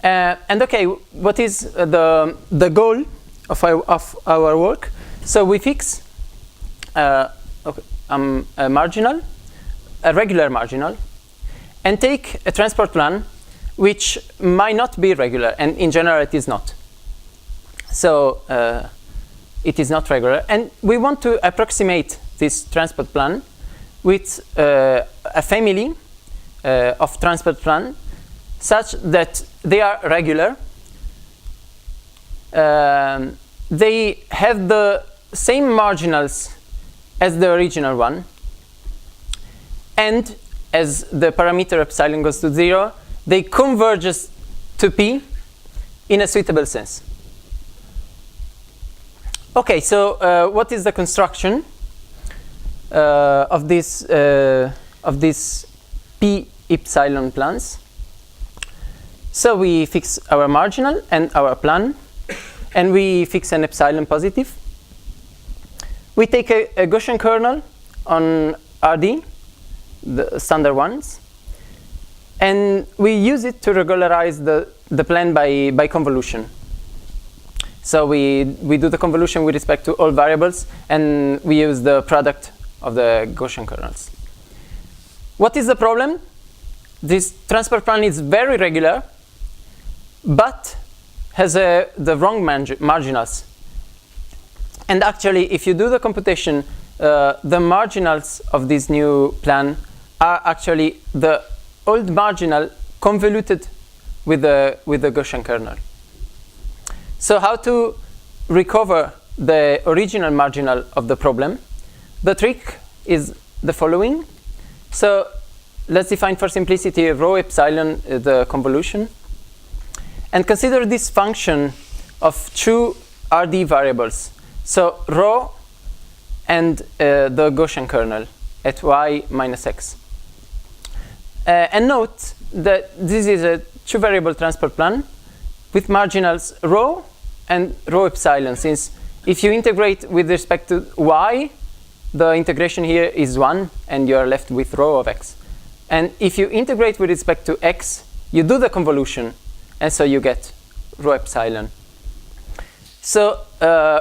And okay, what is the goal of our work? So we fix a marginal, a regular marginal, and take a transport plan which might not be regular, and in general it is not. So it is not regular, and we want to approximate this transport plan with a family of transport plan such that they are regular. They have the same marginals as the original one, and as the parameter epsilon goes to 0, they converge to P in a suitable sense. Okay, so what is the construction of these p epsilon plans? So we fix our marginal and our plan, and we fix an epsilon positive. We take a Gaussian kernel on RD, the standard ones, and we use it to regularize the plan by convolution. So we do the convolution with respect to all variables, and we use the product of the Gaussian kernels. What is the problem? This transfer plan is very regular, but has the wrong marginals. And actually, if you do the computation, the marginals of this new plan are actually the old marginal convoluted with the Gaussian kernel. So how to recover the original marginal of the problem? The trick is the following. So let's define for simplicity rho epsilon the convolution, and consider this function of two RD variables. So rho and the Gaussian kernel at y minus x. And note that this is a two-variable transport plan with marginals rho and rho epsilon, since if you integrate with respect to y, the integration here is 1, and you're left with rho of x. And if you integrate with respect to x, you do the convolution, and so you get rho epsilon. So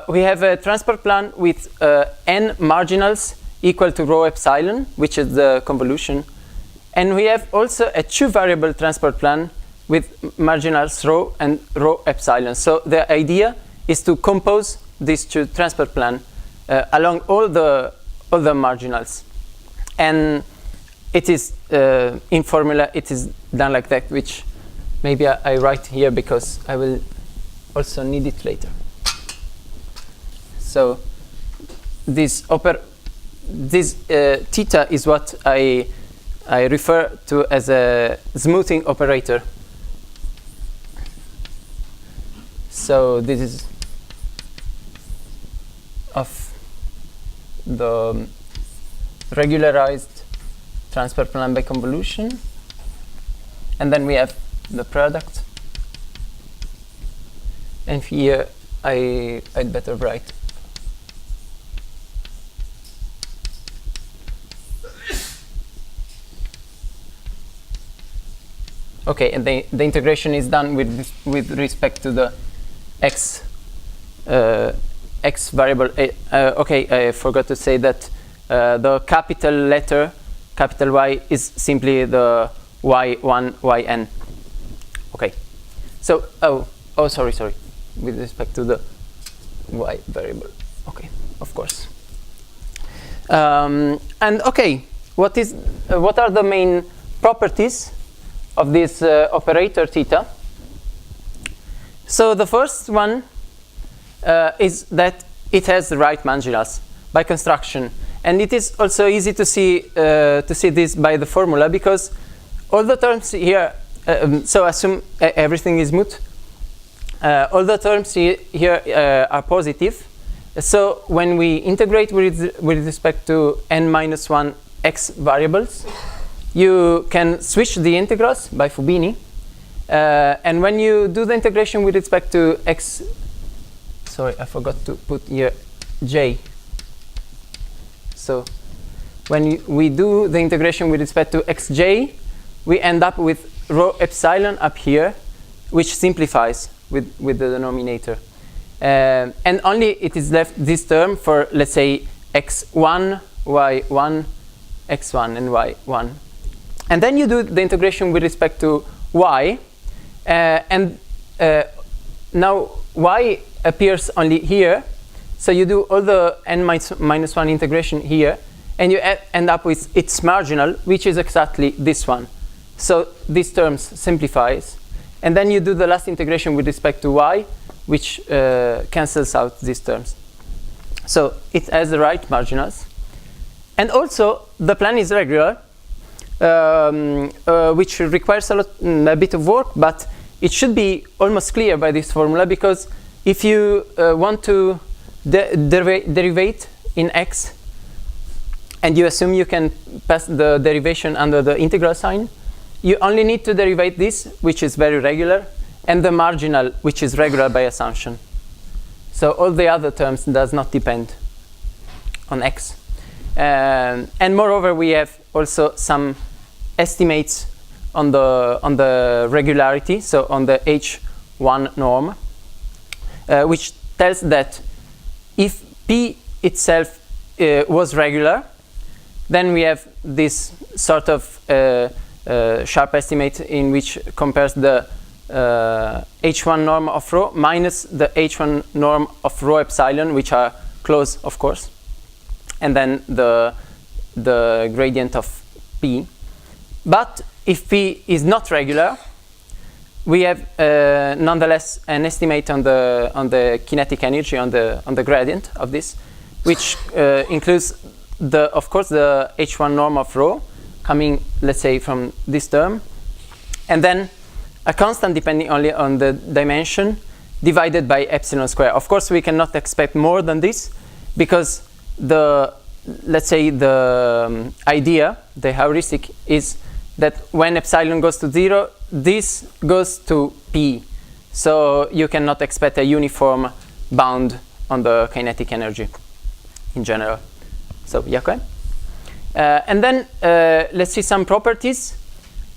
we have a transport plan with n marginals equal to rho epsilon, which is the convolution. And we have also a two-variable transport plan with marginals rho and rho epsilon. So the idea is to compose these two transport plan along all the marginals. And it is in formula, it is done like that, which maybe I write here because I will also need it later. So this theta is what I refer to as a smoothing operator. So this is of the regularized transfer plan by convolution, and then we have the product, and here I'd better write okay, and the integration is done with respect to the x variable. Okay, I forgot to say that the capital letter, capital Y, is simply the y1, yn. Okay, so sorry, with respect to the y variable. Okay, of course. And okay, what are the main properties of this operator theta? So the first one is that it has the right marginals by construction, and it is also easy to see this by the formula, because all the terms here. So assume everything is moot. All the terms here are positive. So when we integrate with respect to n-1 x variables, you can switch the integrals by Fubini. And when you do the integration with respect to x, sorry, I forgot to put here j. So when we do the integration with respect to xj, we end up with rho epsilon up here, which simplifies with the denominator. And only it is left this term for, let's say, x1, y1, x1, and y1. And then you do the integration with respect to y, and now y appears only here, so you do all the n-1 integration here, and you end up with its marginal, which is exactly this one. So these terms simplifies, and then you do the last integration with respect to y, which cancels out these terms. So it has the right marginals, and also the plan is regular, which requires a bit of work, but it should be almost clear by this formula, because if you want to derivate in x, and you assume you can pass the derivation under the integral sign, you only need to derivate this, which is very regular, and the marginal, which is regular by assumption. So all the other terms does not depend on x. And moreover, we have also some estimates on the regularity, so on the H1 norm, which tells that if P itself was regular, then we have this sort of sharp estimate in which compares the H1 norm of rho minus the H1 norm of rho epsilon, which are close, of course, and then the gradient of P. But if P is not regular, we have nonetheless an estimate on the kinetic energy, on the gradient of this, which includes of course the H1 norm of rho coming, let's say, from this term, and then a constant depending only on the dimension divided by epsilon square. Of course, we cannot expect more than this, because let's say the idea, the heuristic, is that when epsilon goes to 0, this goes to P. So you cannot expect a uniform bound on the kinetic energy in general. So, yeah, okay. And then let's see some properties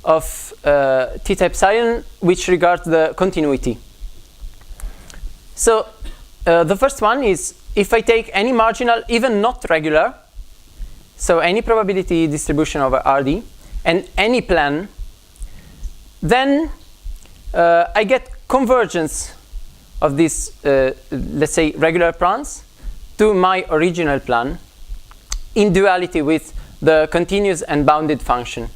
of theta epsilon which regard the continuity. So the first one is, if I take any marginal, even not regular, so any probability distribution over RD, and any plan, then I get convergence of these, let's say, regular plans to my original plan in duality with the continuous and bounded function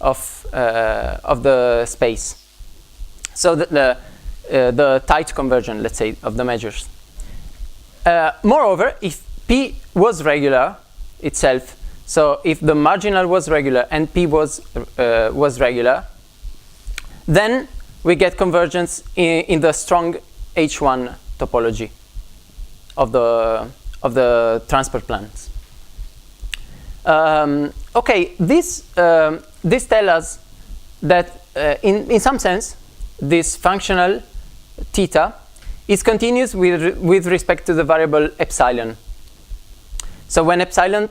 of the space. So the tight conversion, let's say, of the measures. Moreover, if P was regular itself, so if the marginal was regular and P was regular, then we get convergence in the strong H1 topology of the transport plans. Okay, this tells us that in some sense this functional theta is continuous with respect to the variable epsilon. So when epsilon,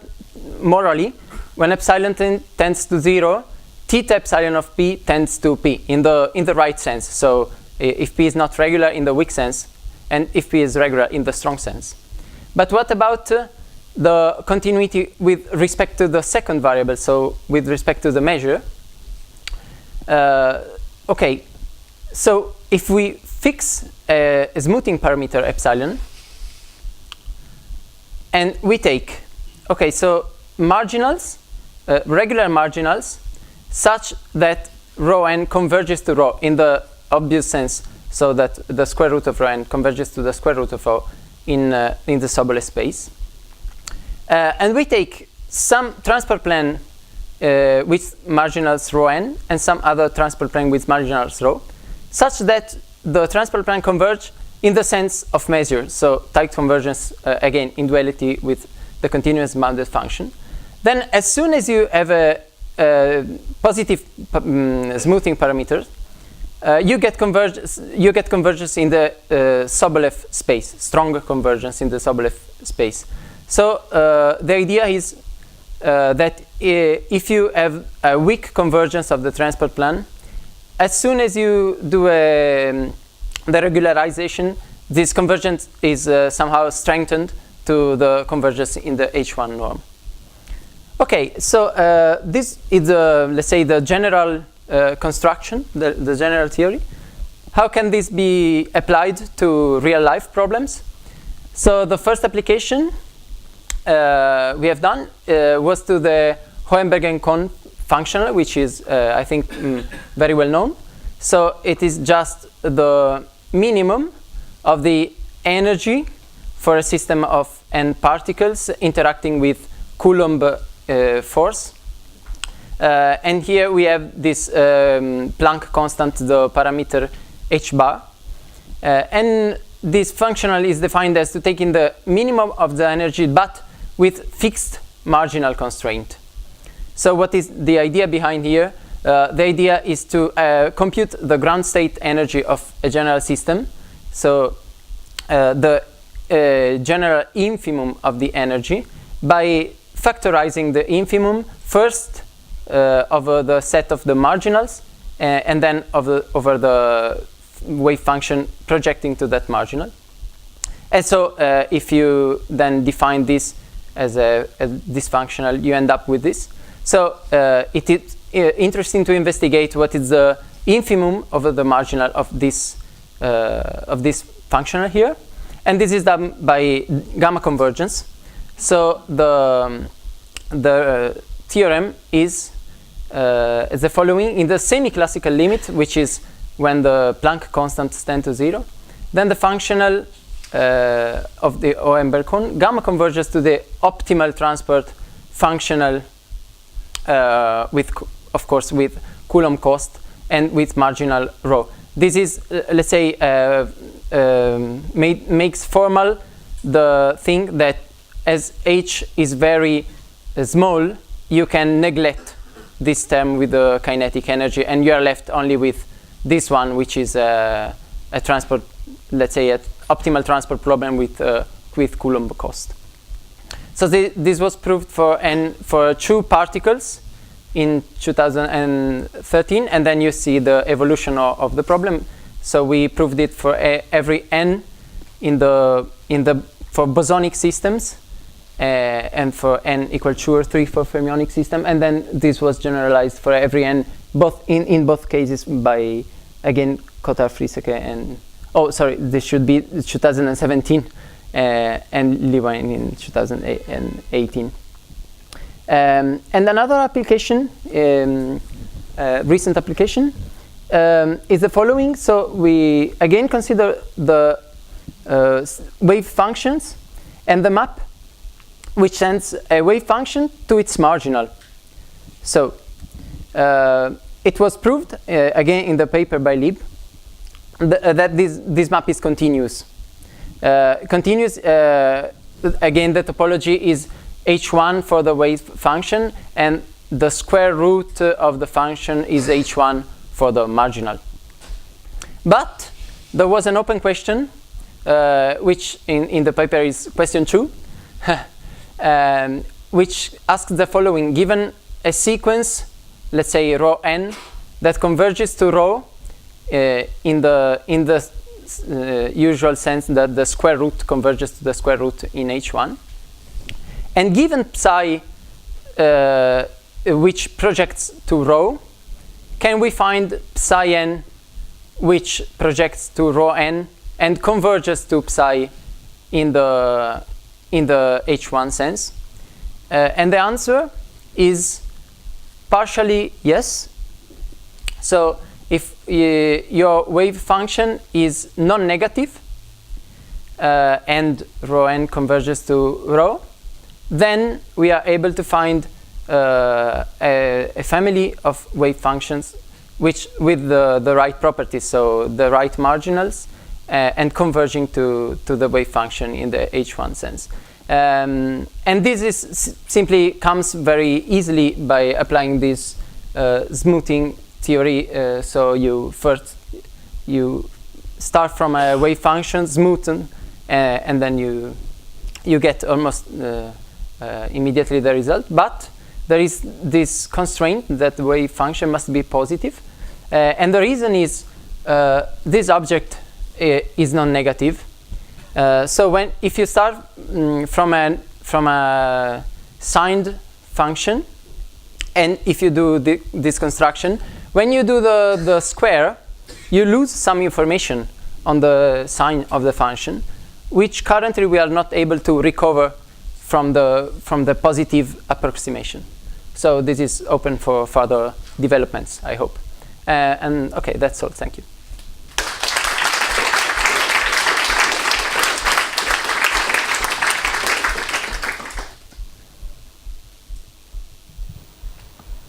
morally, when epsilon tends to 0, theta epsilon of P tends to P in the right sense. So if P is not regular in the weak sense, and if P is regular in the strong sense. But what about the continuity with respect to the second variable, so with respect to the measure? Okay, so if we fix a smoothing parameter epsilon, and we take, okay, so marginals, regular marginals, such that rho n converges to rho in the obvious sense, so that the square root of rho n converges to the square root of rho in the Sobolev space. And we take some transport plane with marginals rho n and some other transport plane with marginals rho, such that the transport plane converge in the sense of measure, so tight convergence, again, in duality with the continuous bounded function. Then as soon as you have a positive smoothing parameter, you get convergence in the Sobolev space, stronger convergence in the Sobolev space. So the idea is that if you have a weak convergence of the transport plan, as soon as you do the regularization, this convergence is somehow strengthened to the convergence in the H1 norm. Okay, so this is, let's say, the general construction, the general theory. How can this be applied to real-life problems? So the first application we have done was to the Hohenberg-Kohn functional, which is, I think, very well known. So it is just the minimum of the energy for a system of n particles interacting with Coulomb force. And here we have this Planck constant, the parameter h bar. And this functional is defined as to take in the minimum of the energy, but with fixed marginal constraint. So what is the idea behind here? The idea is to compute the ground state energy of a general system. So the general infimum of the energy by factorizing the infimum first over the set of the marginals and then over the wave function projecting to that marginal. And so if you then define this as this functional, you end up with this. So it is interesting to investigate what is the infimum over the marginal of this functional here. And this is done by gamma convergence. So the theorem is the following. In the semi-classical limit, which is when the Planck constant tends to 0, then the functional of the O'Hamber cone gamma converges to the optimal transport functional of course with Coulomb cost and with marginal rho. This is let's say makes formal the thing that as h is very small, you can neglect this term with the kinetic energy, and you are left only with this one, which is a transport, let's say, an optimal transport problem with Coulomb cost. So this was proved for 2 particles in 2013, and then you see the evolution of the problem. So we proved it for every n for bosonic systems, and for n equal 2 or 3 for fermionic system, and then this was generalized for every n, in both cases by again Cotard-Frieseke and this should be 2017 and Lewin in 2018. And another application, recent application, is the following. So we again consider the wave functions and the map which sends a wave function to its marginal. So it was proved again in the paper by Lieb that this map is continuous. Again, the topology is h1 for the wave function, and the square root of the function is h1 for the marginal. But there was an open question, which in the paper is question 2, which asks the following: given a sequence, let's say rho n, that converges to rho in the usual sense that the square root converges to the square root in h1, and given psi which projects to rho, can we find psi n which projects to rho n and converges to psi in the h1 sense? And the answer is partially yes. So if your wave function is non-negative and rho n converges to rho, then we are able to find a family of wave functions which with the right properties, so the right marginals and converging to the wave function in the h1 sense. And this is simply comes very easily by applying this smoothing theory. So you start from a wave function, smoothen, and then you get almost immediately the result. But there is this constraint that the wave function must be positive, and the reason is this object is non-negative. So if you start from a signed function, and if you do this construction, when you do the square, you lose some information on the sign of the function, which currently we are not able to recover from the positive approximation. So this is open for further developments, I hope. And okay, that's all. Thank you.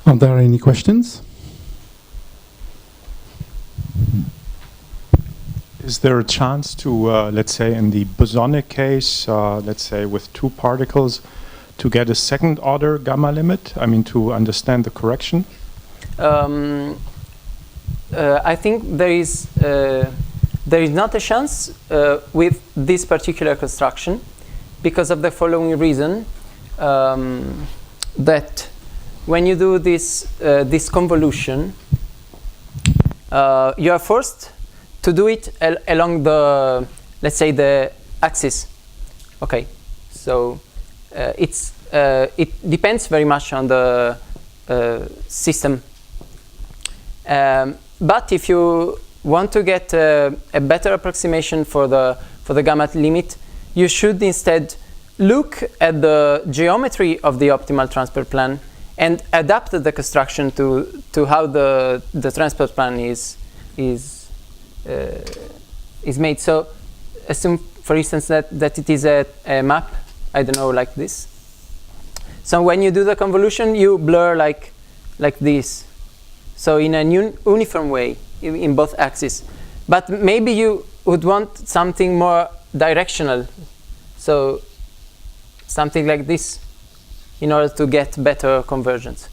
Are there any questions? Is there a chance to, let's say, in the bosonic case, let's say with two particles, to get a second order gamma limit? I mean, to understand the correction? I think there is not a chance with this particular construction because of the following reason, that when you do this convolution, you are forced to do it along the, let's say, the axis. Okay, so it depends very much on the system. But if you want to get a better approximation for the gamma limit, you should instead look at the geometry of the optimal transport plan and adapt the construction to how the transport plan is made. So assume, for instance, that it is a map, I don't know, like this. So when you do the convolution, you blur like this. So in a uniform way in both axes. But maybe you would want something more directional. So something like this in order to get better convergence.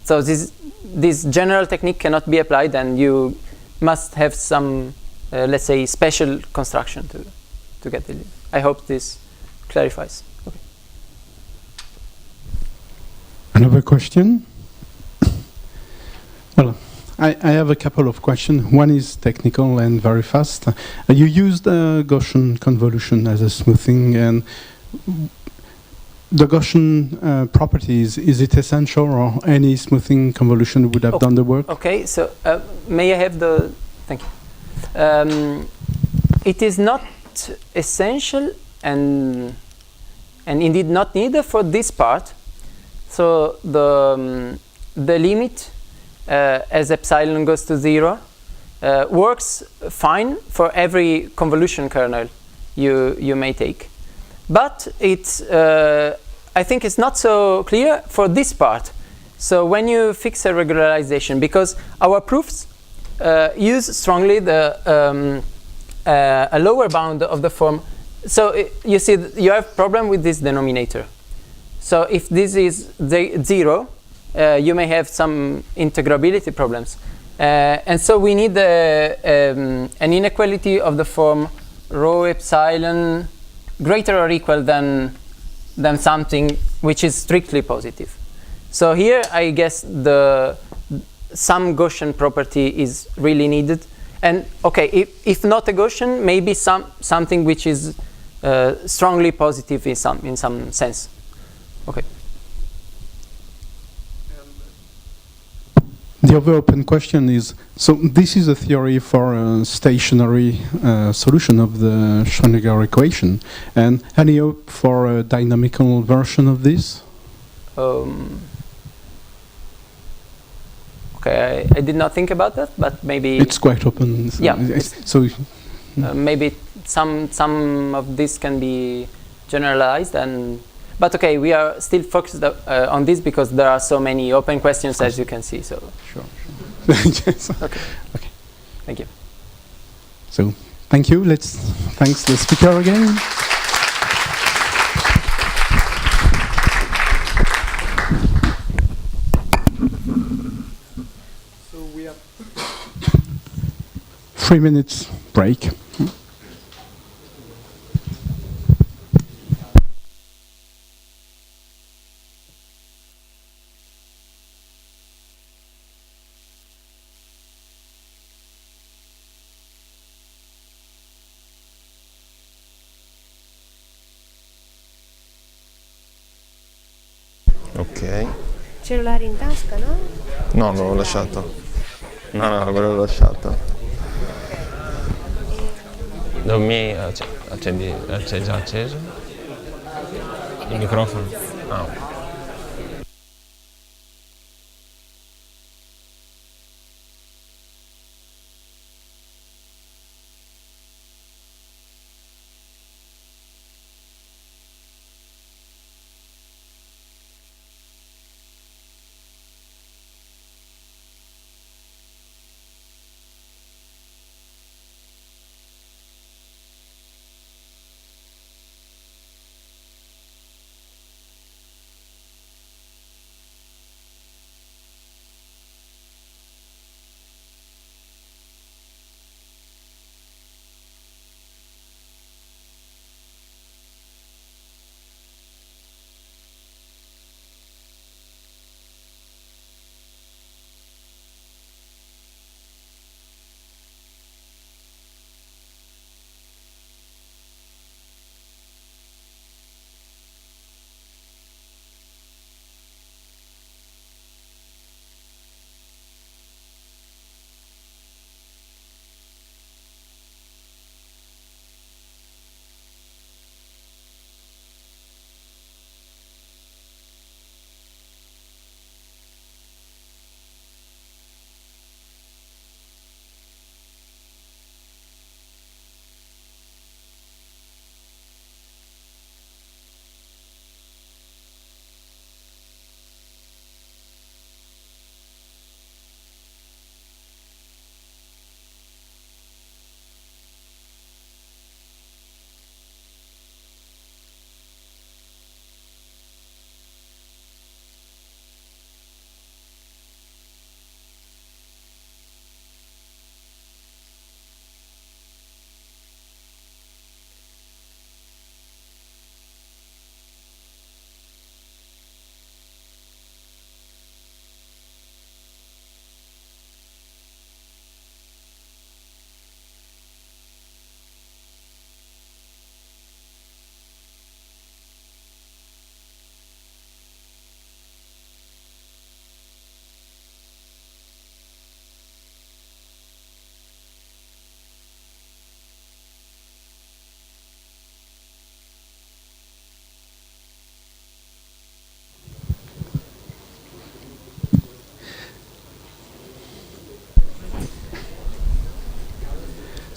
So this general technique cannot be applied, and you must have some, let's say, special construction to get it. I hope this clarifies. Okay. Another question? Well, I have a couple of questions. One is technical and very fast. You used Gaussian convolution as a smoothing, and the Gaussian properties, is it essential, or any smoothing convolution would have done the work? Okay, so may I have the, thank you. It is not essential and indeed not needed for this part. So the limit as epsilon goes to 0 works fine for every convolution kernel you may take. But it's, I think it's not so clear for this part. So when you fix a regularization, because our proofs use strongly the a lower bound of the form. So you see, you have problem with this denominator. So if this is 0, you may have some integrability problems. And so we need an inequality of the form rho epsilon greater or equal than something which is strictly positive. So here I guess some Gaussian property is really needed. And okay, if not a Gaussian, maybe something which is strongly positive in some sense. Okay. The other open question is, so this is a theory for a stationary solution of the Schrödinger equation. And any hope for a dynamical version of this? Okay, I did not think about that, but maybe... It's quite open. So yeah. So maybe some of this can be generalized, but okay, we are still focused on this because there are so many open questions, as you can see. So sure. Yes. Okay. Thank you. So thank you. Thanks the speaker again. So we have 3 minutes break. Ok. Cellulare in tasca, no? No, non l'ho lasciato. No, quello l'ho lasciato. Accendi, c'è già acceso? Il microfono? Ah, ok.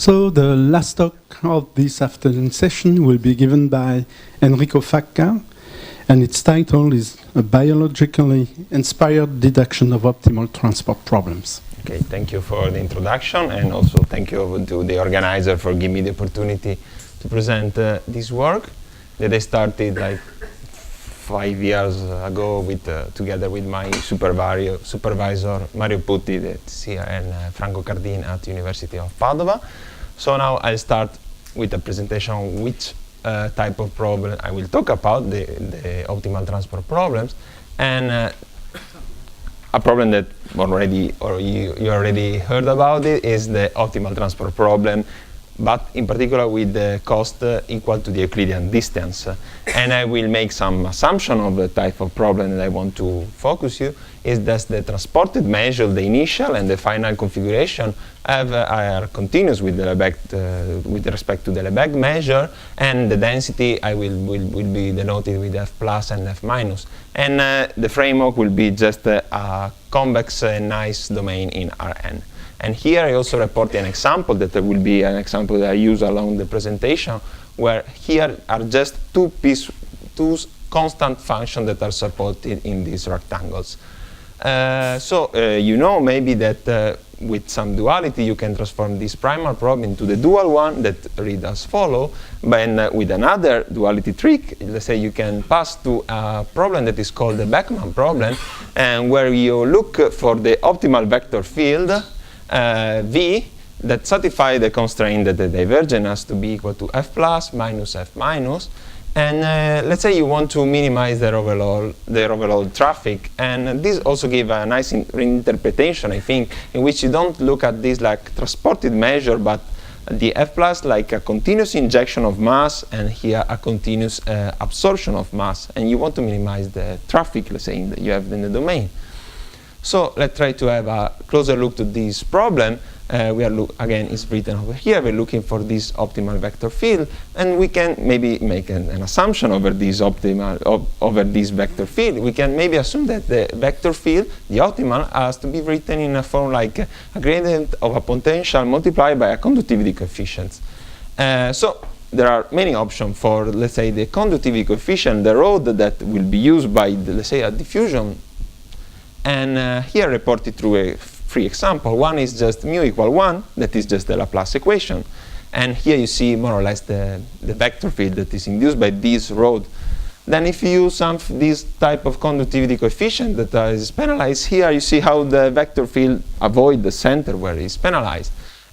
So the last talk of this afternoon session will be given by Enrico Facca, and its title is A Biologically Inspired Deduction of Optimal Transport Problems. Okay, thank you for the introduction, and also thank you to the organizer for giving me the opportunity to present this work that I started like 5 years ago with together with my supervisor Mario Putti, that's here, and Franco Cardin at University of Padova. So now I'll start with a presentation on which type of problem I will talk about, the optimal transport problems, and a problem that you already heard about it is the optimal transport problem, but in particular with the cost equal to the Euclidean distance. And I will make some assumption of the type of problem that I want to focus you, is that the transported measure, the initial and the final configuration, are continuous with the Lebesgue, with respect to the Lebesgue measure, and the density will be denoted with F plus and F minus. And the framework will be just a convex nice domain in Rn. And here I also report an example that will be an example that I use along the presentation, where here are just two constant functions that are supported in these rectangles. You know maybe that with some duality you can transform this primal problem into the dual one that read as follow, but with another duality trick, let's say you can pass to a problem that is called the Beckman problem, and where you look for the optimal vector field V that satisfy the constraint that the divergence has to be equal to F plus minus F minus. And let's say you want to minimize their overall traffic, and this also gives a nice reinterpretation, I think, in which you don't look at this like transported measure, but the F plus like a continuous injection of mass, and here a continuous absorption of mass, and you want to minimize the traffic, let's say, that you have in the domain. So let's try to have a closer look to this problem. Again, it's written over here. We're looking for this optimal vector field, and we can maybe make an assumption over this over this vector field. We can maybe assume that the vector field, the optimal, has to be written in a form like a gradient of a potential multiplied by a conductivity coefficient. So there are many options for, let's say, the conductivity coefficient, the road that will be used by, let's say, a diffusion. And here reported through a free example. One is just mu equal 1, that is just the Laplace equation. And here you see more or less the vector field that is induced by this road. Then if you use this type of conductivity coefficient that is penalized, here you see how the vector field avoid the center where it is penalized.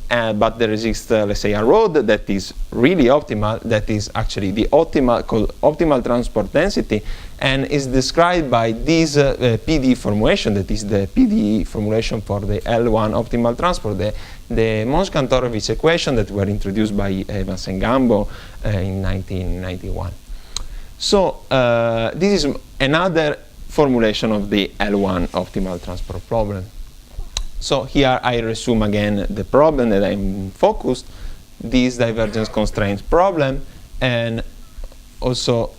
But there exists, let's say, a road that is really optimal, that is actually the optimal transport density, and is described by this PD formulation, that is the PD formulation for the L1 optimal transport, the Monge-Kantorovich equation that were introduced by Evans and Gambo in 1991. So this is another formulation of the L1 optimal transport problem. So here I resume again the problem that I'm focused, this divergence constraints problem, and also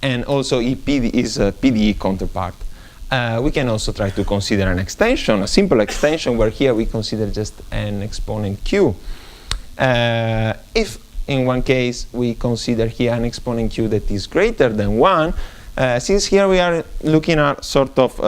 EPD is a PDE counterpart. We can also try to consider an extension, a simple extension, where here we consider just an exponent Q. If in one case we consider here an exponent Q that is greater than 1, since here we are looking at sort of,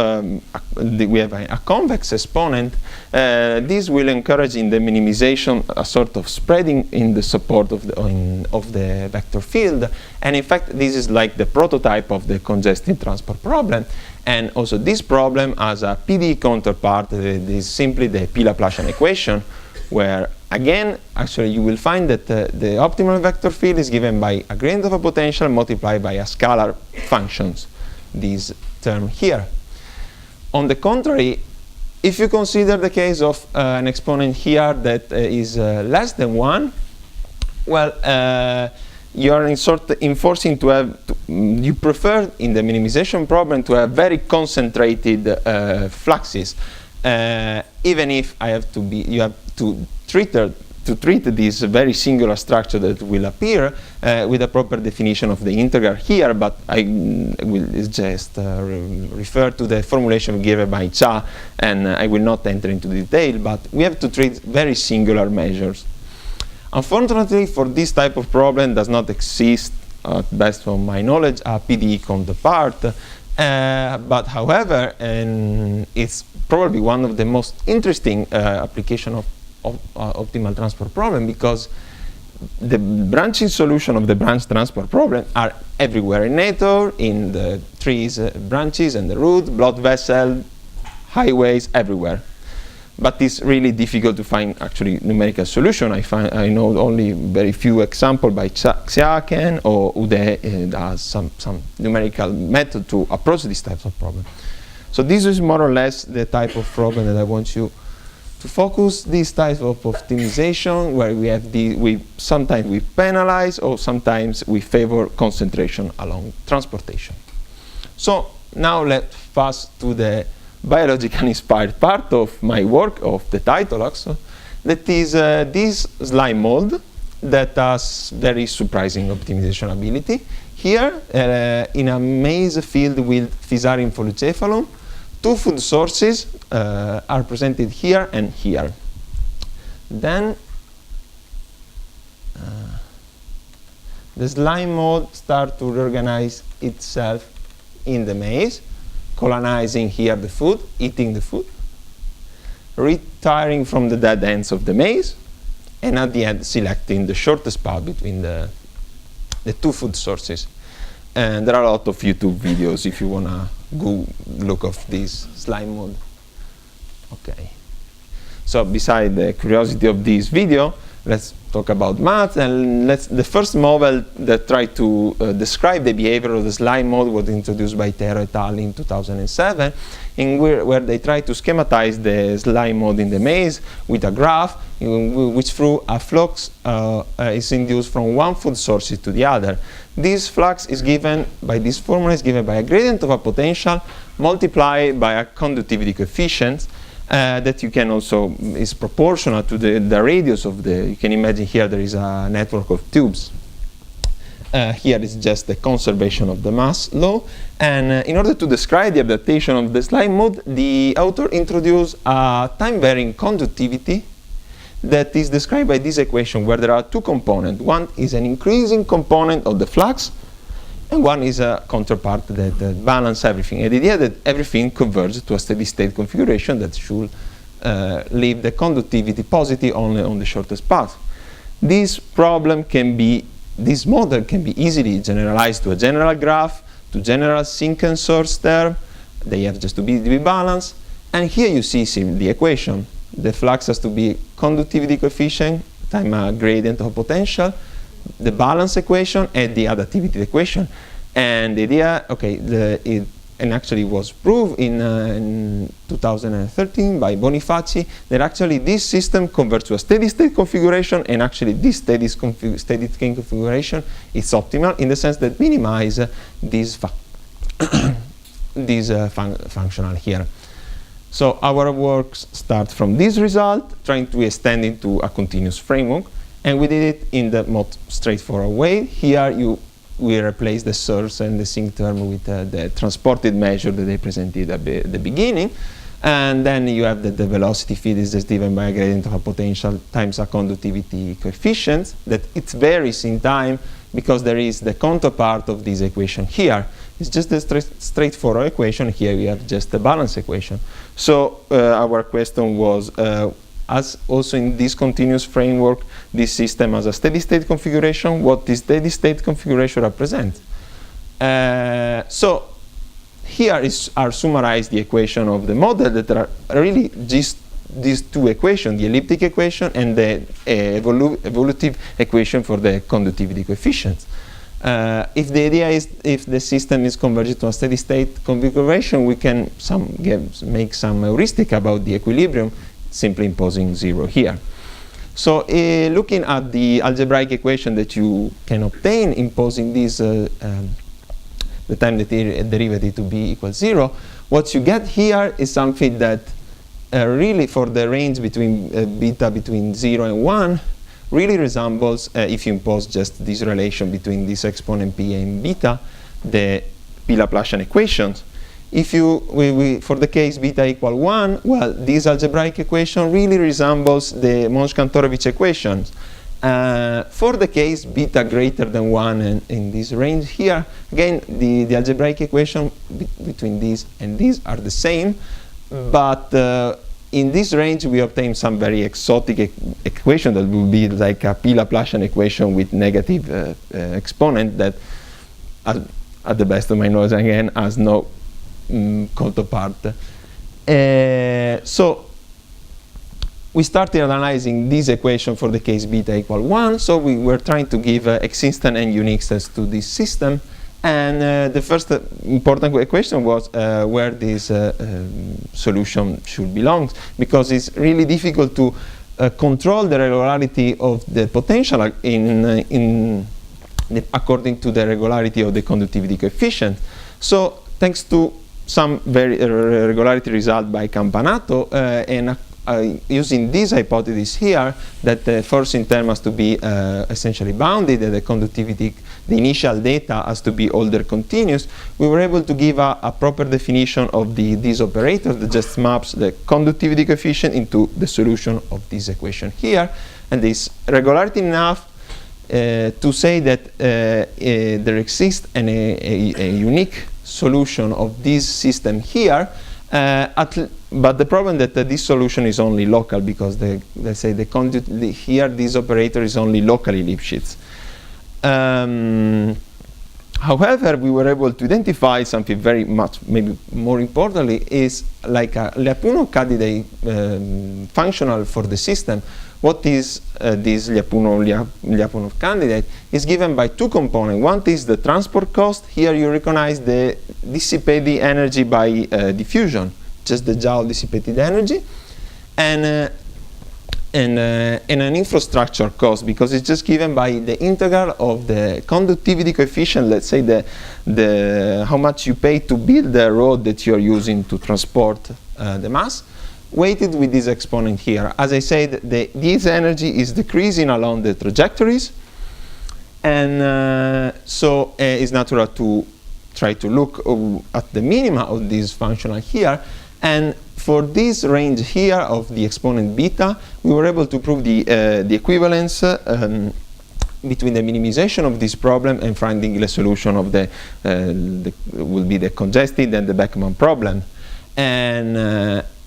we have a convex exponent, this will encourage in the minimization a sort of spreading in the support of the vector field. And in fact, this is like the prototype of the congested transport problem. And also this problem has a PD counterpart that is simply the P-Laplacian equation, where again, actually, you will find that the optimal vector field is given by a gradient of a potential multiplied by a scalar functions, this term here. On the contrary, if you consider the case of an exponent here that is less than 1, well, you are enforcing to have, you prefer in the minimization problem to have very concentrated fluxes, even if you have to treat this very singular structure that will appear with a proper definition of the integral here, but I will just refer to the formulation given by Cha, and I will not enter into detail, but we have to treat very singular measures. Unfortunately, for this type of problem does not exist, best from my knowledge, a PDE counterpart. But however, it's probably one of the most interesting application of optimal transport problem, because the branching solution of the branch transport problem are everywhere in nature, in the trees, branches and the roots, blood vessel, highways, everywhere. But it's really difficult to find actually numerical solution. I know only very few examples by Xiaken or Ude has some numerical method to approach these types of problems. So this is more or less the type of problem that I want you to focus. This type of optimization where we have sometimes we penalize or sometimes we favor concentration along transportation. So now let's pass to the biologically inspired part of my work, of the title also, that is this slime mold that has very surprising optimization ability. Here, in a maze filled with Physarum folucephalum, two food sources are presented here and here. Then the slime mold starts to reorganize itself in the maze, colonizing here the food, eating the food, retiring from the dead ends of the maze, and at the end selecting the shortest path between the two food sources. And there are a lot of YouTube videos if you want to go look of this slime mold. Okay. So beside the curiosity of this video, let's talk about math. And the first model that tried to describe the behavior of the slime mold was introduced by Tero et al. In 2007, where they tried to schematize the slime mold in the maze with a graph in which through a flux is induced from one food source to the other. This flux is given by this formula, is given by a gradient of a potential multiplied by a conductivity coefficient. That you can also is proportional to the radius of the. You can imagine here there is a network of tubes. Here is just the conservation of the mass law. And in order to describe the adaptation of the slime mold, the author introduced a time-varying conductivity that is described by this equation, where there are two components. One is an increasing component of the flux, and one is a counterpart that balance everything. And the idea that everything converges to a steady state configuration that should leave the conductivity positive only on the shortest path. This model can be easily generalized to a general graph, to general sink and source term. They have just to be balanced. And here you see the equation. The flux has to be conductivity coefficient times a gradient of potential, the balance equation, and the additivity equation. And the idea, and actually was proved in 2013 by Bonifaci, that actually this system converts to a steady state configuration, and actually this steady state configuration is optimal in the sense that minimize this functional here. So our work starts from this result, trying to extend into a continuous framework. And we did it in the most straightforward way. Here we replace the source and the sink term with the transported measure that they presented at the beginning. And then you have the velocity field is just given by a gradient of a potential times a conductivity coefficient that it varies in time because there is the counterpart of this equation here. It's just a straightforward equation. Here we have just the balance equation. So our question was, as also in this continuous framework, this system has a steady state configuration. What this steady state configuration represents? So here are summarized the equation of the model that are really just these two equations, the elliptic equation and the evolutive equation for the conductivity coefficients. If the idea is, if the system is converged to a steady state configuration, we can make some heuristic about the equilibrium, simply imposing 0 here. So looking at the algebraic equation that you can obtain imposing this, the time derivative to b equals 0, what you get here is something that really for the range between beta between 0 and 1 really resembles, if you impose just this relation between this exponent p and beta, the P Laplacian equations. If you, for the case beta equal 1, well, this algebraic equation really resembles the Monge-Kantorovich equations. For the case beta greater than 1 and in this range here, again, the algebraic equation between these and these are the same, but in this range we obtain some very exotic equation that will be like a P-Laplacian equation with negative exponent that, at the best of my knowledge, again, has no counterpart. So we started analyzing this equation for the case beta equal 1, so we were trying to give existence and uniqueness to this system. And the first important question was where this solution should belong, because it's really difficult to control the regularity of the potential according to the regularity of the conductivity coefficient. So thanks to some very regularity result by Campanato and using this hypothesis here that the forcing term has to be essentially bounded and the conductivity, the initial data has to be order continuous, we were able to give a proper definition of this operator that just maps the conductivity coefficient into the solution of this equation here. And this regularity enough to say that there exists a unique solution of this system here, but the problem that this solution is only local, because let's say here this operator is only locally Lipschitz. However, we were able to identify something very much, maybe more importantly, is like a Lyapunov candidate functional for the system. What is this Lyapunov candidate? Is given by two components. One is the transport cost. Here you recognize the dissipated energy by diffusion, just the Joule dissipated energy, and an infrastructure cost, because it's just given by the integral of the conductivity coefficient, let's say how much you pay to build the road that you're using to transport the mass, weighted with this exponent here. As I said, this energy is decreasing along the trajectories, and so it's natural to try to look at the minima of this functional here. And for this range here of the exponent beta, we were able to prove the equivalence between the minimization of this problem and finding the solution of will be the congested and the Beckman problem. And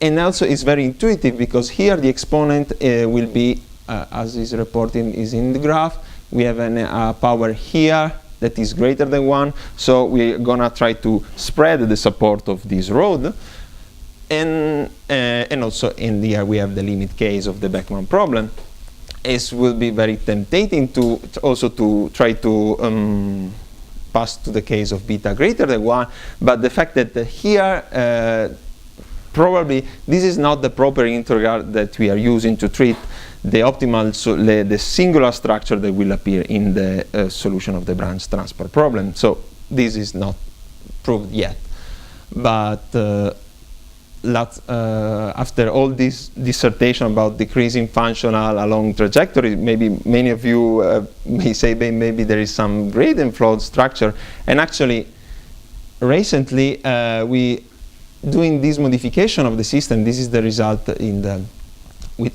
also it's very intuitive, because here the exponent will be, as is reported is in the graph, we have a power here that is greater than 1, so we're gonna try to spread the support of this road. And also in here we have the limit case of the Beckman problem. It will be very tempting to also to try to pass to the case of beta greater than 1, but the fact that here probably this is not the proper integral that we are using to treat the optimal, the singular structure that will appear in the solution of the branch transport problem. So this is not proved yet, but after all this dissertation about decreasing functional along trajectory, maybe many of you may say maybe there is some gradient flow structure, and actually recently we doing this modification of the system. This is the result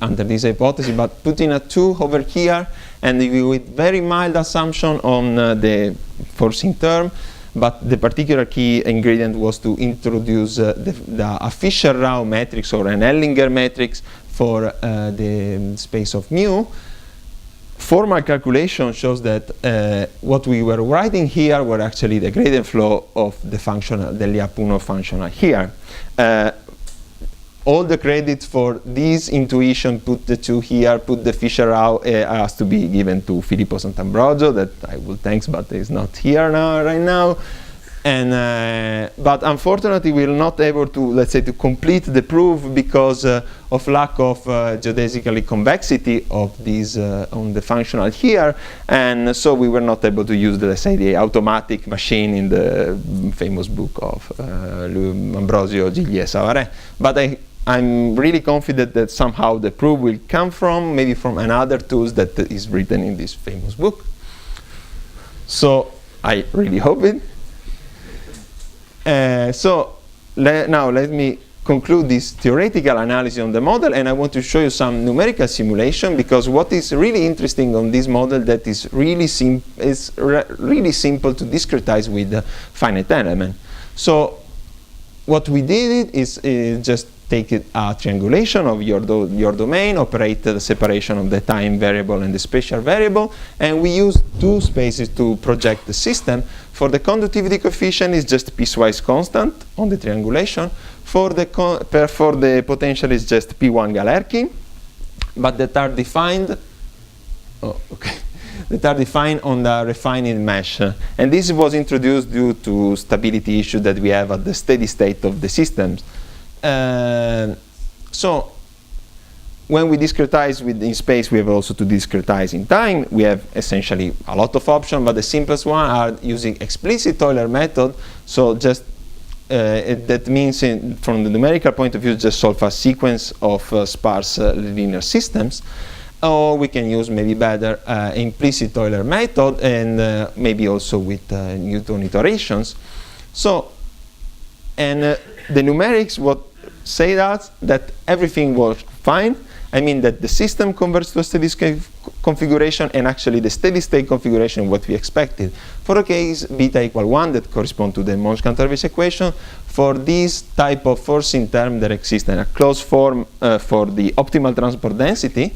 under this hypothesis, but putting a 2 over here and with very mild assumption on the forcing term. But the particular key ingredient was to introduce a Fischer-Rao matrix or an Ellinger matrix for the space of mu. Formal calculation shows that what we were writing here were actually the gradient flow of the functional, the Lyapunov functional here. All the credit for this intuition, put the 2 here, put the Fischer-Rao, has to be given to Filippo Sant'Ambrogio, that I will thanks, but is not here right now. And but unfortunately, we're not able to, let's say, to complete the proof because of lack of geodesically convexity of this on the functional here, and so we were not able to use let's say, the automatic machine in the famous book of Ambrosio, Gigli, and Savare. But I'm really confident that somehow the proof will come from, maybe from another tools that is written in this famous book. So I really hope it. So now let me conclude this theoretical analysis on the model, and I want to show you some numerical simulation, because what is really interesting on this model that is really really simple to discretize with finite element. So what we did is just take a triangulation of your domain, operate the separation of the time variable and the spatial variable, and we use two spaces to project the system. For the conductivity coefficient, it's just piecewise constant on the triangulation. For the potential, it's just P1 Galerkin, but that are defined. That are defined on the refining mesh. And this was introduced due to stability issues that we have at the steady state of the systems. So when we discretize in space, we have also to discretize in time. We have essentially a lot of options, but the simplest one are using explicit Euler method. So just that means from the numerical point of view, just solve a sequence of sparse linear systems. Or we can use maybe better implicit Euler method, and maybe also with Newton iterations. So, and the numerics would say that everything works fine. I mean that the system converts to a steady state configuration, and actually the steady state configuration what we expected. For a case beta equal 1 that correspond to the Monge-Kantorovich equation, for this type of forcing term there exists a closed form for the optimal transport density.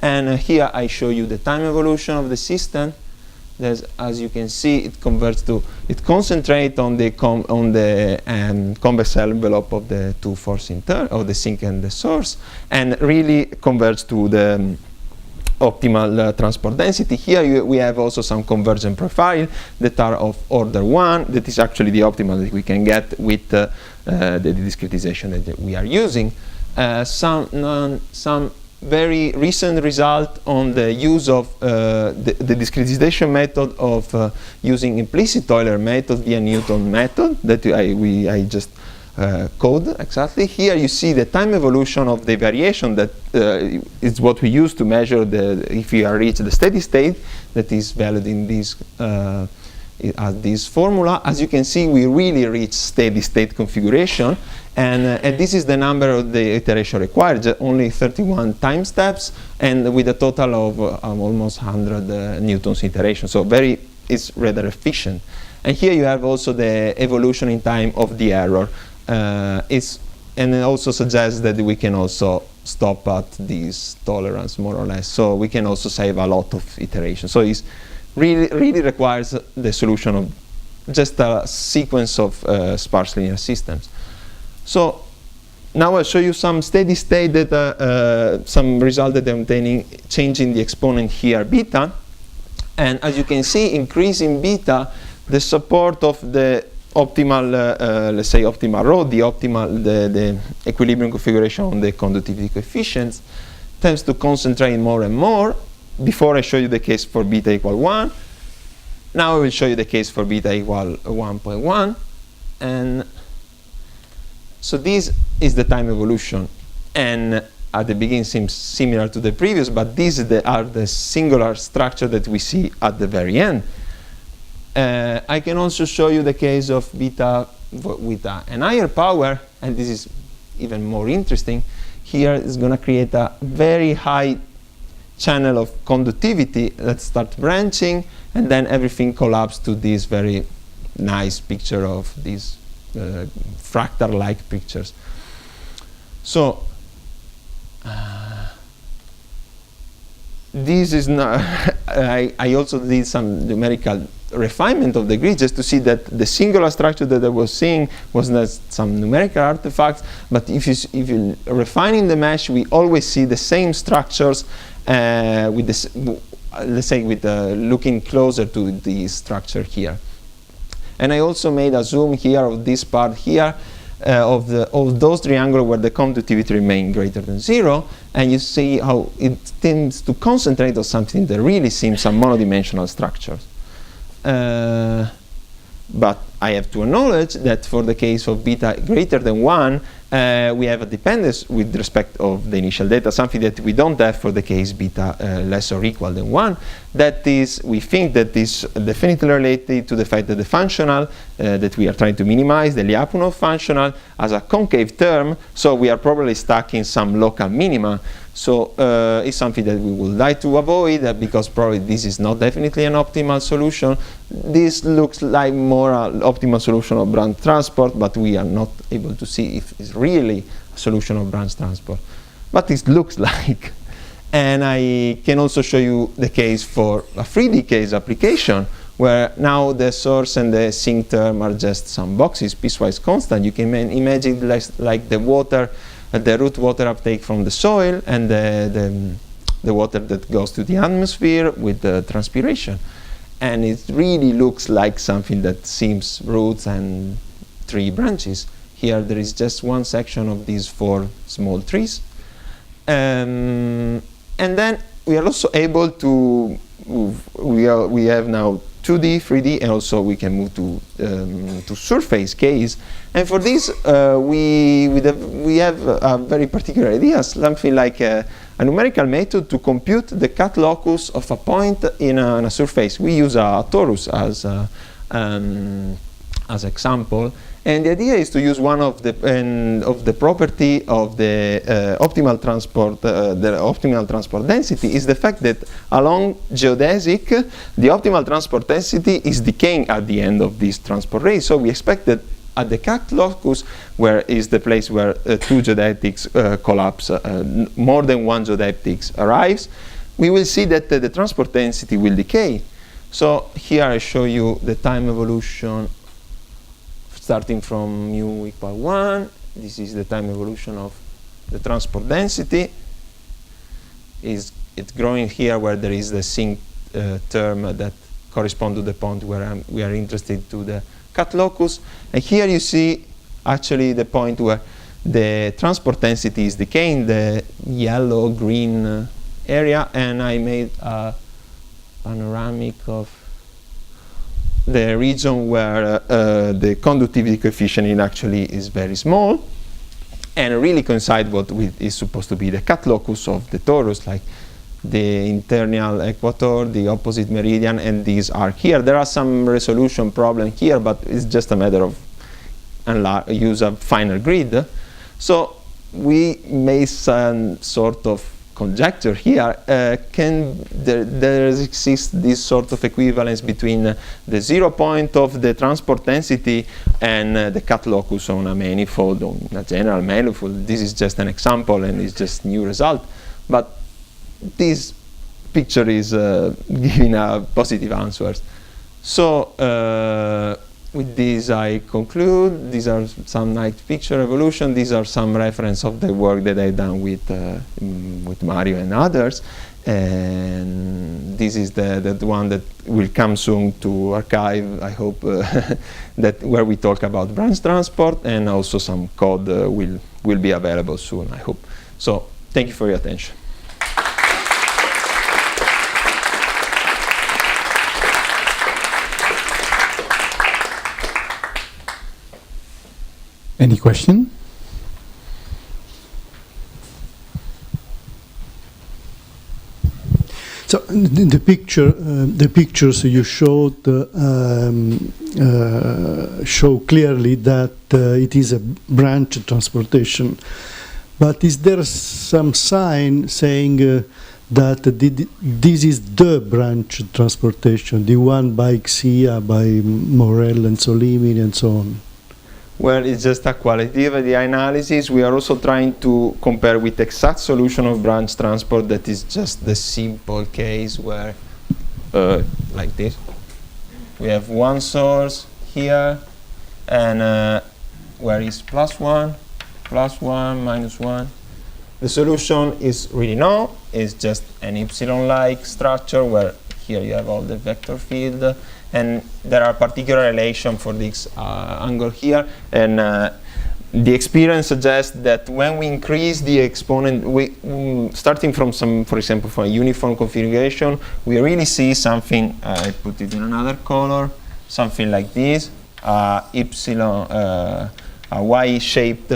And here I show you the time evolution of the system. As you can see, it concentrates on the convex envelope of the two forcing terms, of the sink and the source, and really converges to the optimal transport density. Here we have also some convergent profile that are of order 1. That is actually the optimal that we can get with the discretization that we are using. Some very recent result on the use of the discretization method of using implicit Euler method via Newton method that I just code exactly. Here you see the time evolution of the variation that is what we use to measure if we are reached the steady state that is valued in this this formula. As you can see, we really reach steady state configuration. And this is the number of the iteration required, only 31 time steps, and with a total of almost 100 Newton's iteration. So it's rather efficient. And here you have also the evolution in time of the error. And it also suggests that we can also stop at this tolerance more or less. So we can also save a lot of iterations. So it really requires the solution of just a sequence of sparse linear systems. So now I'll show you some steady state data, some result that I'm obtaining, changing the exponent here, beta. And as you can see, increasing beta, the support of the optimal, let's say optimal rho, the equilibrium configuration on the conductivity coefficients, tends to concentrate more and more. Before I show you the case for beta equal 1. Now I will show you the case for beta equal 1.1. And so this is the time evolution, and at the beginning seems similar to the previous, but these are the singular structure that we see at the very end. I can also show you the case of beta with an higher power, and this is even more interesting. Here is going to create a very high channel of conductivity that starts branching, and then everything collapses to this very nice picture of these fractal-like pictures. So this is not I also did some numerical refinement of the grid just to see that the singular structure that I was seeing was not some numerical artifacts, but if you refining the mesh, we always see the same structures with this, let's say with looking closer to the structure here. And I also made a zoom here of this part here of those triangles where the conductivity remain greater than 0, and you see how it tends to concentrate on something that really seems some monodimensional structures. But I have to acknowledge that for the case of beta greater than 1, we have a dependence with respect of the initial data, something that we don't have for the case beta less or equal than 1. That is, we think that is definitely related to the fact that the functional that we are trying to minimize, the Lyapunov functional, has a concave term, so we are probably stuck in some local minima. So it's something that we would like to avoid because probably this is not definitely an optimal solution. This looks like more an optimal solution of branch transport, but we are not able to see if it's really a solution of branch transport. But it looks like. And I can also show you the case for a 3D case application where now the source and the sink term are just some boxes, piecewise constant. You can imagine like the water, the root water uptake from the soil and the water that goes to the atmosphere with the transpiration. And it really looks like something that seems roots and 3 branches. Here there is just one section of these 4 small trees. And then we are also able to move. We have now 2D, 3D, and also we can move to surface case. And for this, we have a very particular idea, something like a numerical method to compute the cut locus of a point in a surface. We use a torus as example. And the idea is to use one of the property of the optimal transport density is the fact that along geodesic, the optimal transport density is decaying at the end of this transport ray. So we expect that at the cut locus, where is the place where 2 geodetics collapse, more than 1 geodetics arrives, we will see that the transport density will decay. So here I show you the time evolution starting from mu equal 1. This is the time evolution of the transport density. It's growing here where there is the sink term that corresponds to the point where we are interested to the cut locus. And here you see actually the point where the transport density is decaying, the yellow-green area, and I made a panoramic of the region where the conductivity coefficient actually is very small and really coincide what is supposed to be the cut locus of the torus, like the internal equator, the opposite meridian, and these are here. There are some resolution problem here, but it's just a matter of use a finer grid. So we made some sort of conjecture here. There exists this sort of equivalence between the 0 point of the transport density and the cut locus on a manifold, on a general manifold. This is just an example and it's just new result. But this picture is giving positive answers. So with this I conclude. These are some nice picture evolution. These are some reference of the work that I've done with Mario and others. And this is the one that will come soon to archive, I hope, that where we talk about branch transport, and also some code will be available soon, I hope. So thank you for your attention. Any question? So the pictures you showed show clearly that it is a branch transportation. But is there some sign saying that this is the branch transportation, the one by Xia, by Morel and Solimini and so on? Well, it's just a qualitative analysis. We are also trying to compare with exact solution of branch transport that is just the simple case where, like this, we have one source here, and where is +1, +1, -1. The solution is really no. It's just an epsilon-like structure where here you have all the vector field. And there are particular relations for this angle here, and the experience suggests that when we increase the exponent, starting from some, for example, from a uniform configuration, we really see something. I put it in another color, something like this: epsilon a Y-shaped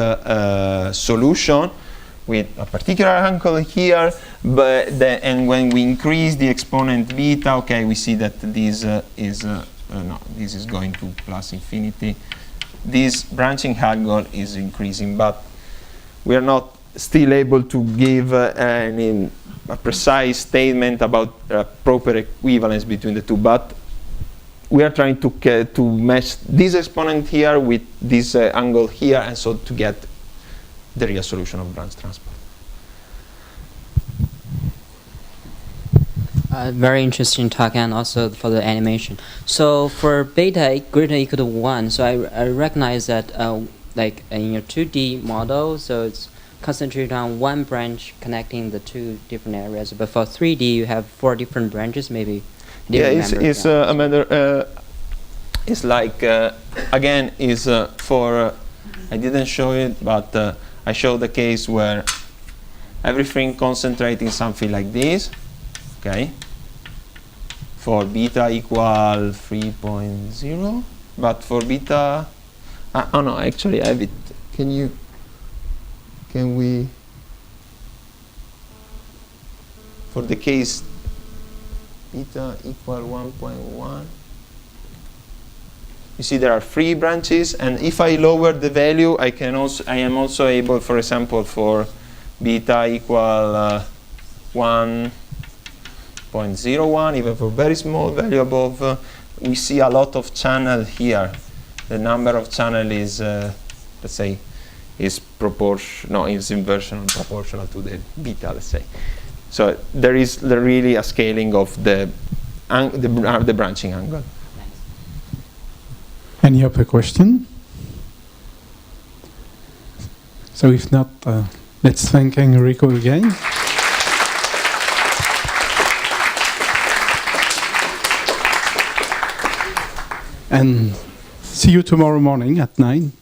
solution with a particular angle here, and when we increase the exponent beta, okay, we see that this this is going to plus infinity. This branching angle is increasing, but we are not still able to give a precise statement about proper equivalence between the two, but we are trying to match this exponent here with this angle here, and so to get the real solution of branch transport. Very interesting talk, and also for the animation. So for beta greater than or equal to 1, so I recognize that like in your 2D model, so it's concentrated on one branch connecting the two different areas. But for 3D, you have 4 different branches, maybe. Yeah, it's a matter. It's like again is for. I didn't show it, but I showed the case where everything concentrating something like this. Okay. For beta equal 3.0, but for beta, oh no, actually I have it. Can we? For the case beta equal 1.1, you see there are 3 branches, and if I lower the value, I am also able, for example, for beta equal 1.01, even for very small value above, we see a lot of channel here. The number of channel is, let's say, is proportional, is inversion proportional to the beta, let's say. So there is really a scaling of the branching angle. Any other question? So if not, let's thank Enrico again. And see you tomorrow morning at 9.